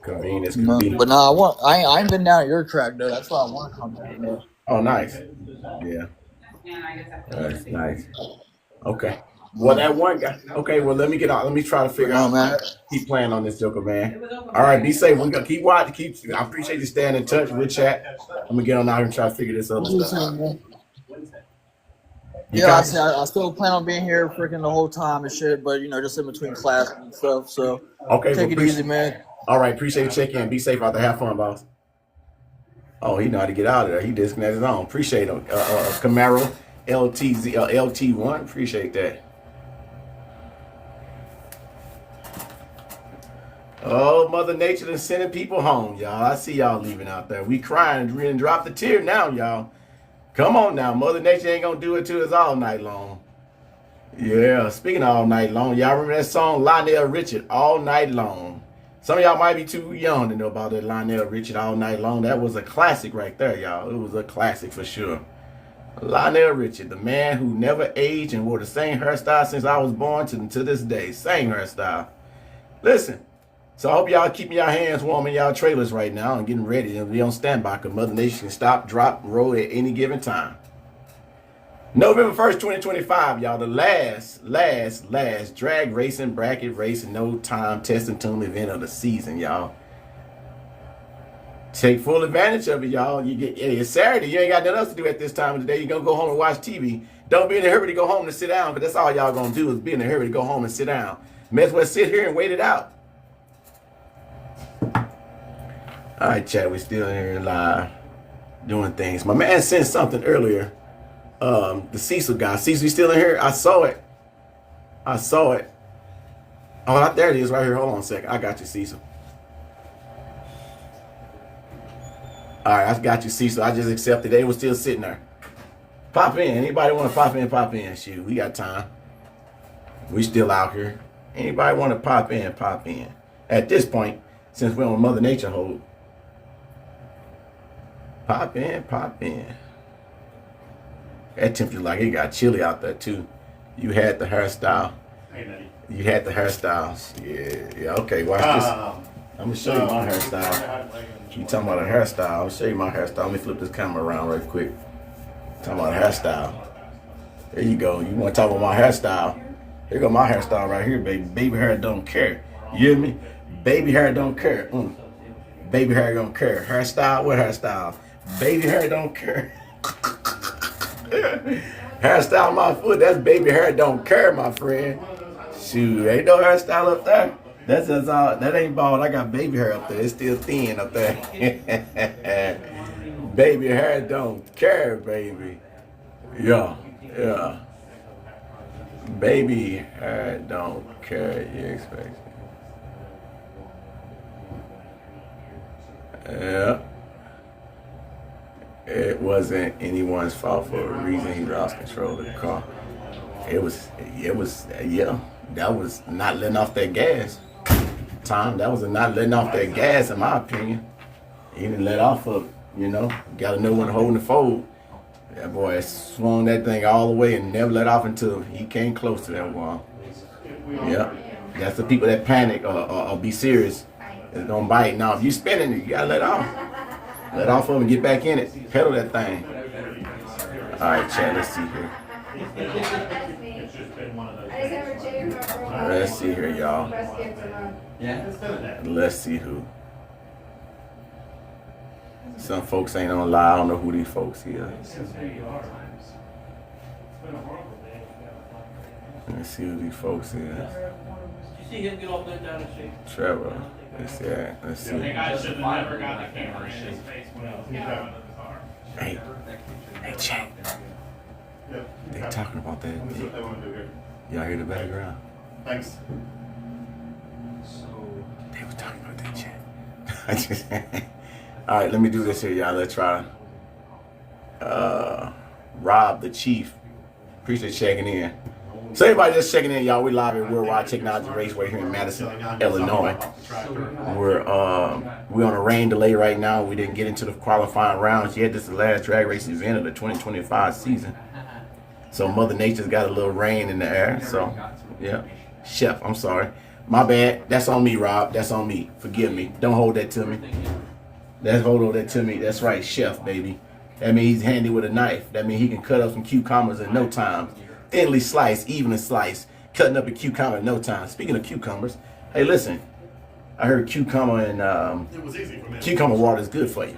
Convenience. But nah, I ain't been down at your track though. That's why I want to come down there. Oh, nice. Yeah. That's nice. Okay. Well, that one guy. Okay. Well, let me get out. Let me try to figure out. Man. Keep playing on this Joker, man. All right. Be safe. We're gonna keep watching. I appreciate you staying in touch. We'll chat. I'm gonna get on out here and try to figure this other stuff out. Yeah, I still plan on being here freaking the whole time and shit, but you know, just in between classes and stuff. So take it easy, man. All right, appreciate you checking in. Be safe out there. Have fun, boss. Oh, he know how to get out of there. He disconnected his own. Appreciate him. Camaro LT1. Appreciate that. Oh, Mother Nature is sending people home, y'all. I see y'all leaving out there. We crying and drop the tear now, y'all. Come on now. Mother Nature ain't gonna do it to us all night long. Yeah, speaking of all night long, y'all remember that song Lionel Richie, All Night Long? Some of y'all might be too young to know about that Lionel Richie, All Night Long. That was a classic right there, y'all. It was a classic for sure. Lionel Richie, the man who never aged and wore the same hairstyle since I was born to this day. Same hairstyle. Listen, so I hope y'all keeping y'all hands warm in y'all trailers right now and getting ready and be on standby because Mother Nature can stop, drop, roll at any given time. November 1st, 2025, y'all, the last drag racing, bracket racing, no time testing tune event of the season, y'all. Take full advantage of it, y'all. It's Saturday. You ain't got nothing else to do at this time of the day. You're going to go home and watch TV. Don't be in a hurry to go home and sit down, because that's all y'all going to do is be in a hurry to go home and sit down. May as well sit here and wait it out. All right, chat, we're still here live doing things. My man sent something earlier. The Cecil guy. Cecil, you still in here? I saw it. Oh, there it is right here. Hold on a second. I got you, Cecil. All right, I got you, Cecil. I just accepted. They were still sitting there. Pop in. Anybody want to pop in? Pop in. Shoot, we got time. We still out here. Anybody want to pop in? Pop in. At this point, since we're on Mother Nature hold, pop in. Pop in. That temperature, like it got chilly out there too. You had the hairstyle. You had the hairstyles. Yeah. Okay, watch this. I'm gonna show you my hairstyle. You talking about a hairstyle? I'm gonna show you my hairstyle. Let me flip this camera around right quick. Talking about a hairstyle. There you go. You want to talk about my hairstyle? Here go my hairstyle right here, baby. Baby hair don't care. You hear me? Baby hair don't care. Baby hair don't care. Hairstyle? What hairstyle? Baby hair don't care. Hairstyle on my foot, that's baby hair don't care, my friend. Shoot, ain't no hairstyle up there. That's just all. That ain't bald. I got baby hair up there. It's still thin up there. Baby hair don't care, baby. Yeah. Baby hair don't care. You expect? Yeah. It wasn't anyone's fault for a reason he lost control of the car. It was, that was not letting off that gas. Tom, that was not letting off that gas, in my opinion. He didn't let off of, gotta know when to hold and fold. That boy swung that thing all the way and never let off until he came close to that wall. Yep. That's the people that panic or be serious. It's gonna bite. Now, if you spinning it, you gotta let off. Let off of it and get back in it. Pedal that thing. All right, Chad, let's see here. Let's see here, y'all. Let's see who. Some folks ain't on live. I don't know who these folks here. Let's see who these folks is. Did you see him get all bent down and shake? Trevor. Let's see. Let's see. I think I should have never got the camera in his face when he was getting out of the car. Hey, Chad. They talking about that. Y'all hear the background? Thanks. They were talking about that, Chad. All right, let me do this here, y'all. Let's try. Rob the Chief. Appreciate checking in. So everybody just checking in, y'all. We live at Worldwide Technology Raceway here in Madison, Illinois. We're on a rain delay right now. We didn't get into the qualifying rounds yet. This is the last drag race event of the 2025 season. So Mother Nature's got a little rain in the air. So yeah, Chef, I'm sorry. My bad. That's on me, Rob. That's on me. Forgive me. Don't hold that to me. Hold that to me. That's right, Chef, baby. That means he's handy with a knife. That means he can cut up some cucumbers in no time. Thinly sliced, evenly sliced. Cutting up a cucumber in no time. Speaking of cucumbers, hey, listen. I heard cucumber and cucumber water is good for you.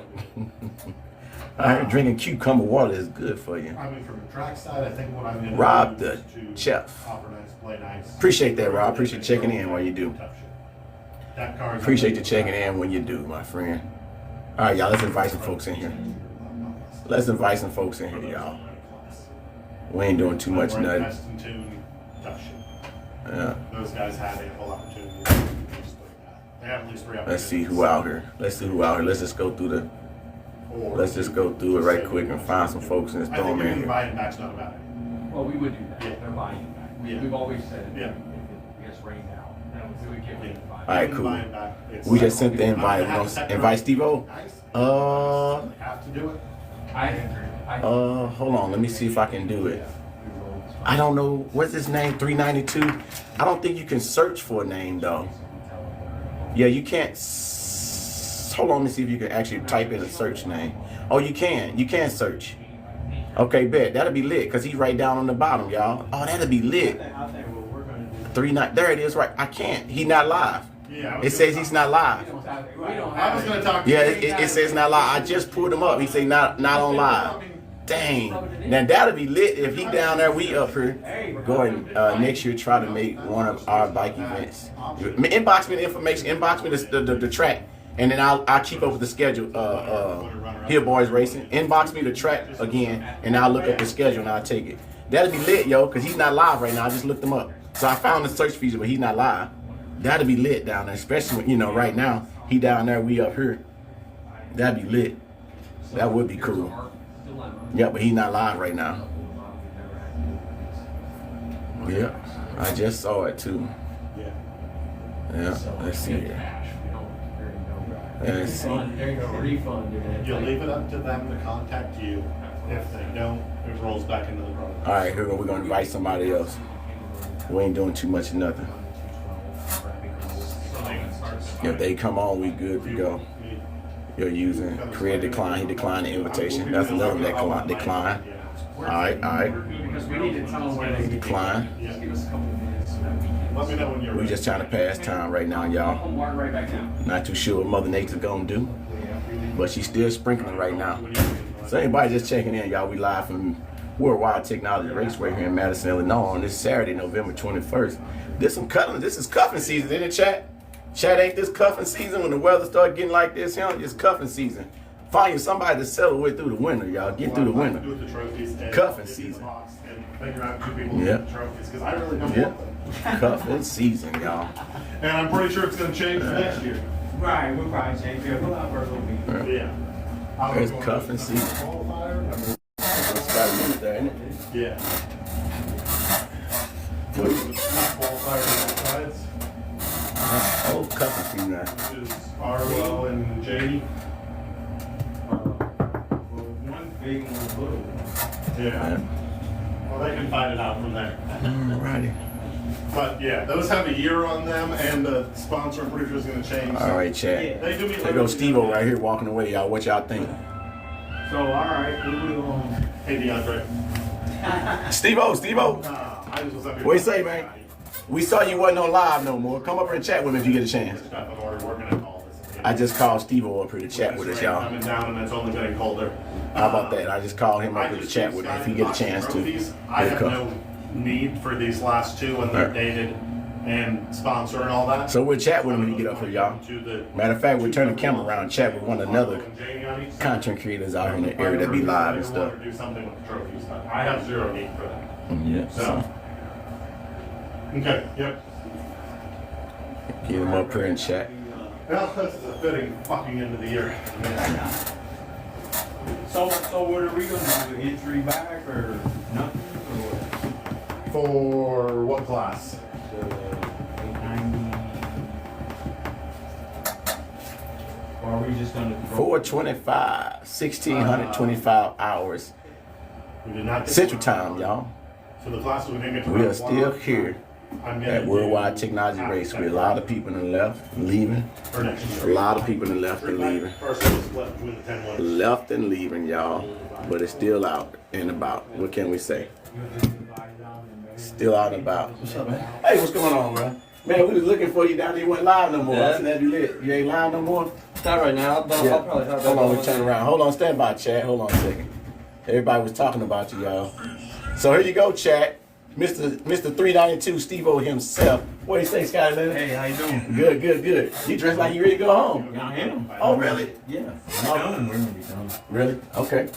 I heard drinking cucumber water is good for you. I mean, from the track side, I think what I'm going to Rob the Chef. Appreciate that, Rob. Appreciate checking in while you do. Appreciate you checking in when you do, my friend. All right, y'all, let's invite some folks in here. Let's invite some folks in here, y'all. We ain't doing too much nothing. Yeah. Those guys had ample opportunity. They have at least 3 Let's see who out here. Let's just go through the. Let's just go through it right quick and find some folks and just throw them in here. Buying back's not a bad idea. Well, we would do that. Yeah. They're buying it back. We've always said it. If it gets rained out, we would give it back. All right, cool. We just sent the invite. We're gonna invite Steve-O. Have to do it. Hold on. Let me see if I can do it. I don't know. What's his name? 392. I don't think you can search for a name though. Yeah, you can't. Hold on. Let me see if you can actually type in a search name. Oh, you can. You can search. Okay, bet. That'll be lit because he's right down on the bottom, y'all. Oh, that'll be lit. 39. There it is. Right. I can't. He's not live. Yeah, it says he's not live. I was going to talk to you. Yeah, it says not live. I just pulled him up. He said not on live. Dang. Now that'll be lit if he down there, we up here. Going next year, try to make one of our bike events. Inbox me the information. Inbox me the track, and then I'll keep up with the schedule. Here, Boys Racing. Inbox me the track again, and I'll look up the schedule and I'll take it. That'll be lit, yo, because he's not live right now. I just looked him up, so I found the search feature, but he's not live. That'd be lit down there, especially when, right now he down there, we up here. That'd be lit. That would be cool. Yeah, but he's not live right now. Yeah, I just saw it too. Yeah, let's see here. Let's see. You'll leave it up to them to contact you. If they don't, it rolls back into the program. All right, here we're gonna invite somebody else. We ain't doing too much of nothing. If they come on, we good to go. You're using create decline. He declined the invitation. That's another decline. All right. He declined. We're just trying to pass time right now, y'all. Not too sure what Mother Nature's gonna do, but she's still sprinkling right now. So anybody just checking in, y'all. We live from Worldwide Technology Raceway here in Madison, Illinois on this Saturday, November 21st. This is cuffing season, isn't it, chat? Chat, ain't this cuffing season when the weather start getting like this, It's cuffing season. Find you somebody to settle with through the winter, y'all. Get through the winter. Cuffing season. Yeah. Cuffing season, y'all. And I'm pretty sure it's going to change for next year. Right, we'll probably change it. We'll have our little meeting. Yeah. It's cuffing season. It's about a minute there, isn't it? Yeah. Qualifier Oh, cuffing season now. Which is Arlo and JD. big and one little. Yeah. Well, they can find it out from there. Alrighty. But yeah, those have a year on them, and the sponsor, I'm pretty sure, is going to change. All right, Chad. They do me There goes Steve-O right here walking away, y'all. What y'all think? So, alright, who will, Hey, DeAndre. Steve-O. I just was up here. What you say, man? We saw you wasn't on live no more. Come up here and chat with me if you get a chance. Stuff in order, we're going to call this. I just called Steve-O up here to chat with us, y'all. Coming down, and it's only getting colder. How about that? I just called him up here to chat with me if you get a chance to. I Here have come. no need for these last two, and they're dated and sponsor and all that. So we'll chat with him when you get up here, y'all. Matter of fact, we'll turn the camera around and chat with one another content creators out in the area that be live and stuff. Do something with the trophies, but I have zero need for that. Yeah. So. Okay. Yep. Get him up here and chat. Well, this is a fitting fucking end of the year. so what are we gonna do? Entry back or nothing? Or what? For what class? 890. Or are we just gonna 425, 1,625 hours. We did not get Central Time, y'all. So the classes we didn't get to We are run still one. here I'm at gonna Worldwide do Technology half Race. tech With a lot of people in the left and leaving. for next A year. lot of people in the left and leaving. First one was split between the 10 winners. Left and leaving, y'all. But it's still out and about. What can we say? Still out and about. What's up, man? Hey, what's going on, bro? Man, we was looking for you down there. You wasn't live no more. Yeah. I said that you lit. You ain't live no more? Not right now, but Yeah. I'll probably have that. Hold on, we on. turn around. Hold on, stand by, chat. Hold on a second. Everybody was talking about you, y'all. So here you go, chat. Mr. 392, Steve-O himself. What do you say, Scotty? Hey, how you doing? Good. You dressed like you ready to go home. I am. Oh, really? Yeah. We're done. We're gonna be done. Really? Okay.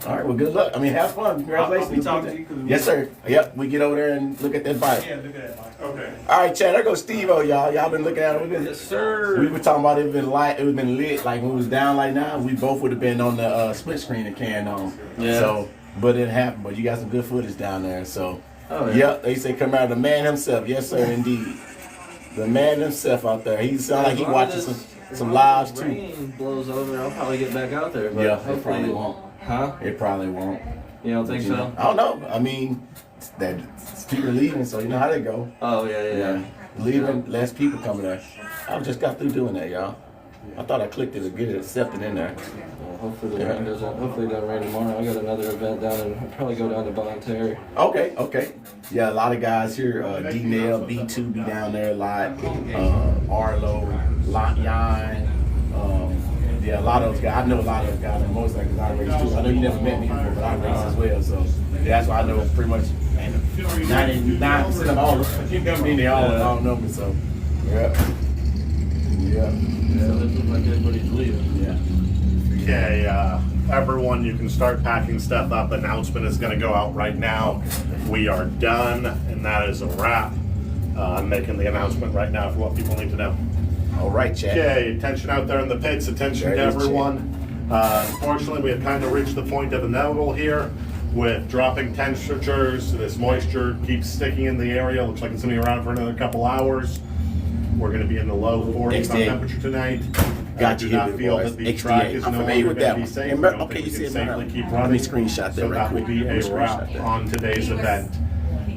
All right, well, good luck. I mean, have fun. Congratulations. I'll be talking to you 'cause Yes, sir. Yep, we get over there and look at that bike. Yeah, look at that, Mike. Okay. All right, Chad, there goes Steve-O, y'all. Y'all been looking at it. Yes, sir. We were talking about it been light, it would been lit. Like when it was down like now, we both would have been on the split screen and can on. Yeah. So, but it happened. But you got some good footage down there. So, Oh, yeah. yep, they say come out the man himself. Yes, sir, indeed. The man himself out there. He sound like he watching some lives too. Rain blows over, I'll probably get back out there. But Yeah, it hopefully probably won't. Huh? It probably won't. You don't think You so? know, I don't know. I mean, that people leaving, so you know how they go. Oh yeah. Leaving, less people coming there. I just got through doing that, y'all. I thought I clicked it to get it accepted in there. Well, hopefully the rain doesn't. Hopefully it doesn't rain tomorrow. I got another event down, and I'll probably go down to Bonterry. Okay. Yeah, a lot of guys here. D-Nail, B2 be down there a lot. Arlo, Lot Yan. Yeah, a lot of those guys. I know a lot of those guys on motorcycles. I race too. I know you never met me before, but I race as well. So that's why I know pretty much 99% of all of them. You come in, they all know me. So yeah. So it looks like everybody's leaving. Yeah. Okay, everyone, you can start packing stuff up. Announcement is going to go out right now. We are done, and that is a wrap. I'm making the announcement right now for what people need to know. All right, Chad. Okay, attention out there in the pits, attention There to it is, everyone. Unfortunately, we have kind of reached the point of inevitable here with dropping temperatures. This moisture keeps sticking in the area. Looks like it's going to be around for another couple hours. We're going to be in the low 40s on 68. temperature tonight. Got Do you not here, feel boys. that the 68. track is I'm no familiar longer with going that to be one. safe. And We don't okay, think you we see can it safely right keep now. running. Let me screenshot that So right that will quick. be Let me a screenshot wrap that. on today's event.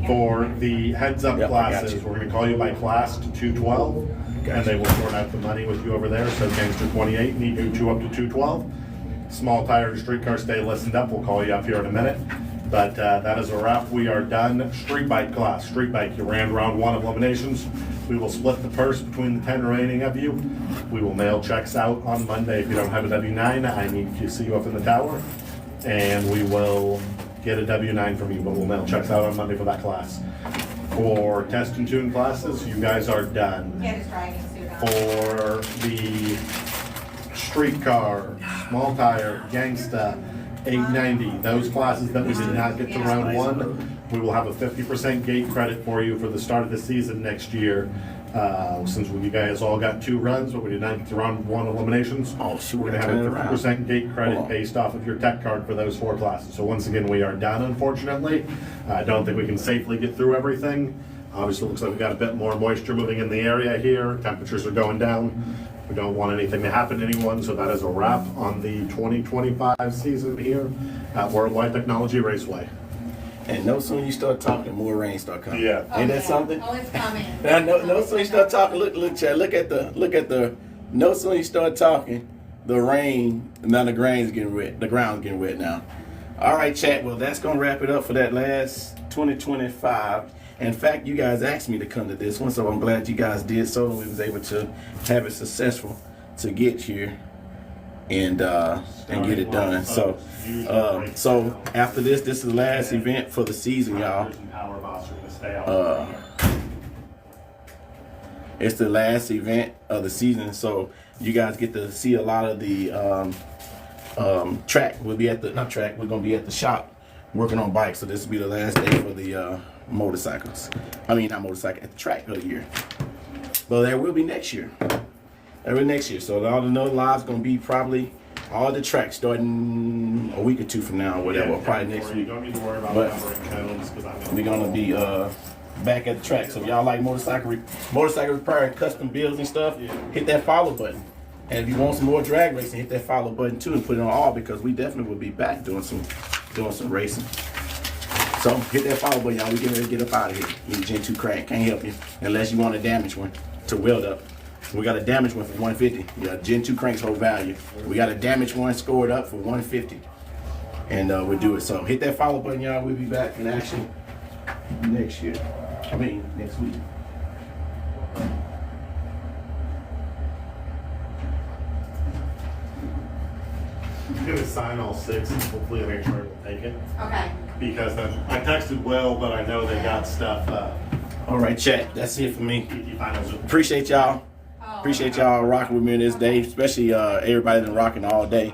For the heads-up Yep, I got classes, you. we're going to call you by class to 212, and they will sort out the money with you over there. So gangster 28, need you 2 up to 212. Small tire and streetcar, stay listened up. We'll call you up here in a minute. But that is a wrap. We are done. Street bike class. Street bike, you ran round 1 of eliminations. We will split the purse between the 10 remaining of you. We will mail checks out on Monday. If you don't have a W-9, I need to see you up in the tower. And we will get a W-9 from you, but we'll mail checks out on Monday for that class. For test and tune classes, you guys are done. Get his driving suit on. For the streetcar, small tire, gangsta, 890, those classes that we did not get to round 1, we will have a 50% gate credit for you for the start of the season next year. Since you guys all got 2 runs, but we did not get to round 1 eliminations, we're going to have a 50% gate credit based off of your tech card for those 4 classes. So once again, we are done, unfortunately. I don't think we can safely get through everything. Obviously, it looks like we got a bit more moisture moving in the area here. Temperatures are going down. We don't want anything to happen to anyone, so that is a wrap on the 2025 season here at Worldwide Technology Raceway. And no sooner you start talking, more rain start coming. Yeah. Ain't that something? Oh, it's coming. Now, no sooner you start talking, look, Chad, look at the. No sooner you start talking, the rain. Now the ground's getting wet. The ground's getting wet now. All right, chat. Well, that's gonna wrap it up for that last 2025. In fact, you guys asked me to come to this one, so I'm glad you guys did. So we was able to have it successful to get here and get it done. So after this is the last event for the season, y'all. It's the last event of the season, so you guys get to see a lot of the track. We'll be at the we're gonna be at the shop working on bikes. So this will be the last day for the motorcycles. I mean, not motorcycle, at the track of the year. But there will be next year. So all the no lives gonna be probably all the tracks starting a week or two from now, or whatever, or probably next week. You don't need to worry about But cones, because we're gonna be back at the track. So if y'all like motorcycle repair, custom builds and stuff, hit that follow button. And if you want some more drag racing, hit that follow button too and put it on all, because we definitely will be back doing some racing. So hit that follow button, y'all. We getting ready to get up out of here. Need Gen 2 crank, can't help you unless you want a damaged one to weld up. We got a damaged one for 150. Yeah, Gen 2 cranks hold value. We got a damaged one scored up for 150, and we'll do it. So hit that follow button, y'all. We'll be back in action next week. I'm gonna sign all 6 and hopefully I make sure it'll take it. Okay. Because I texted Will, but I know they got stuff. All right, chat. That's it for me. Appreciate y'all. Appreciate y'all rocking with me this day, especially everybody that's rocking all day.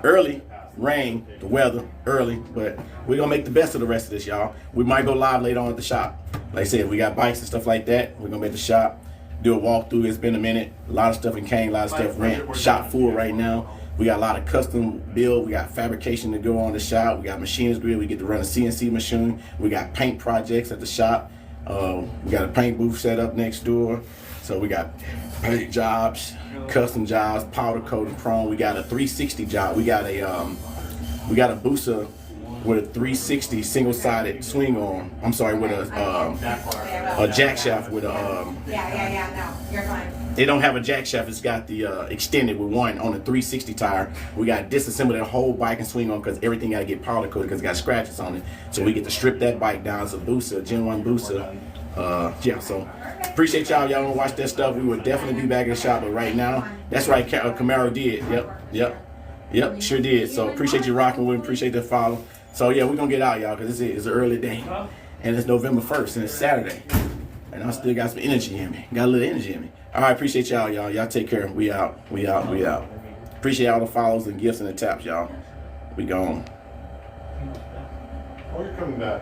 Early, rain, the weather, early, but we're gonna make the best of the rest of this, y'all. We might go live later on at the shop. Like I said, we got bikes and stuff like that. We're gonna be at the shop, do a walkthrough. It's been a minute. A lot of stuff in Kane, a lot of stuff rent. Shop full right now. We got a lot of custom build. We got fabrication to go on the shop. We got machines grid. We get to run a CNC machine. We got paint projects at the shop. We got a paint booth set up next door. So we got paint jobs, custom jobs, powder coating, chrome. We got a 360 job. We got a booster with a 360 single-sided swing arm. I'm sorry, with a jack shaft with a. No, you're fine. They don't have a jack shaft. It's got the extended with one on the 360 tire. We got to disassemble that whole bike and swing on because everything got to get powder coated because it got scratches on it. So we get to strip that bike down. It's a booster, Gen 1 booster. So appreciate y'all. Y'all want to watch that stuff. We will definitely be back in the shop. But right now, that's right. Camaro did. Yep. Sure did. So appreciate you rocking with me. Appreciate the follow. So yeah, we're going to get out, y'all, because it's an early day. And it's November 1st, and it's Saturday. And I still got some energy in me. Got a little energy in me. All right, appreciate y'all. Y'all take care. We out. Appreciate all the follows and gifts and the taps, y'all. We gone. Oh, you're coming back.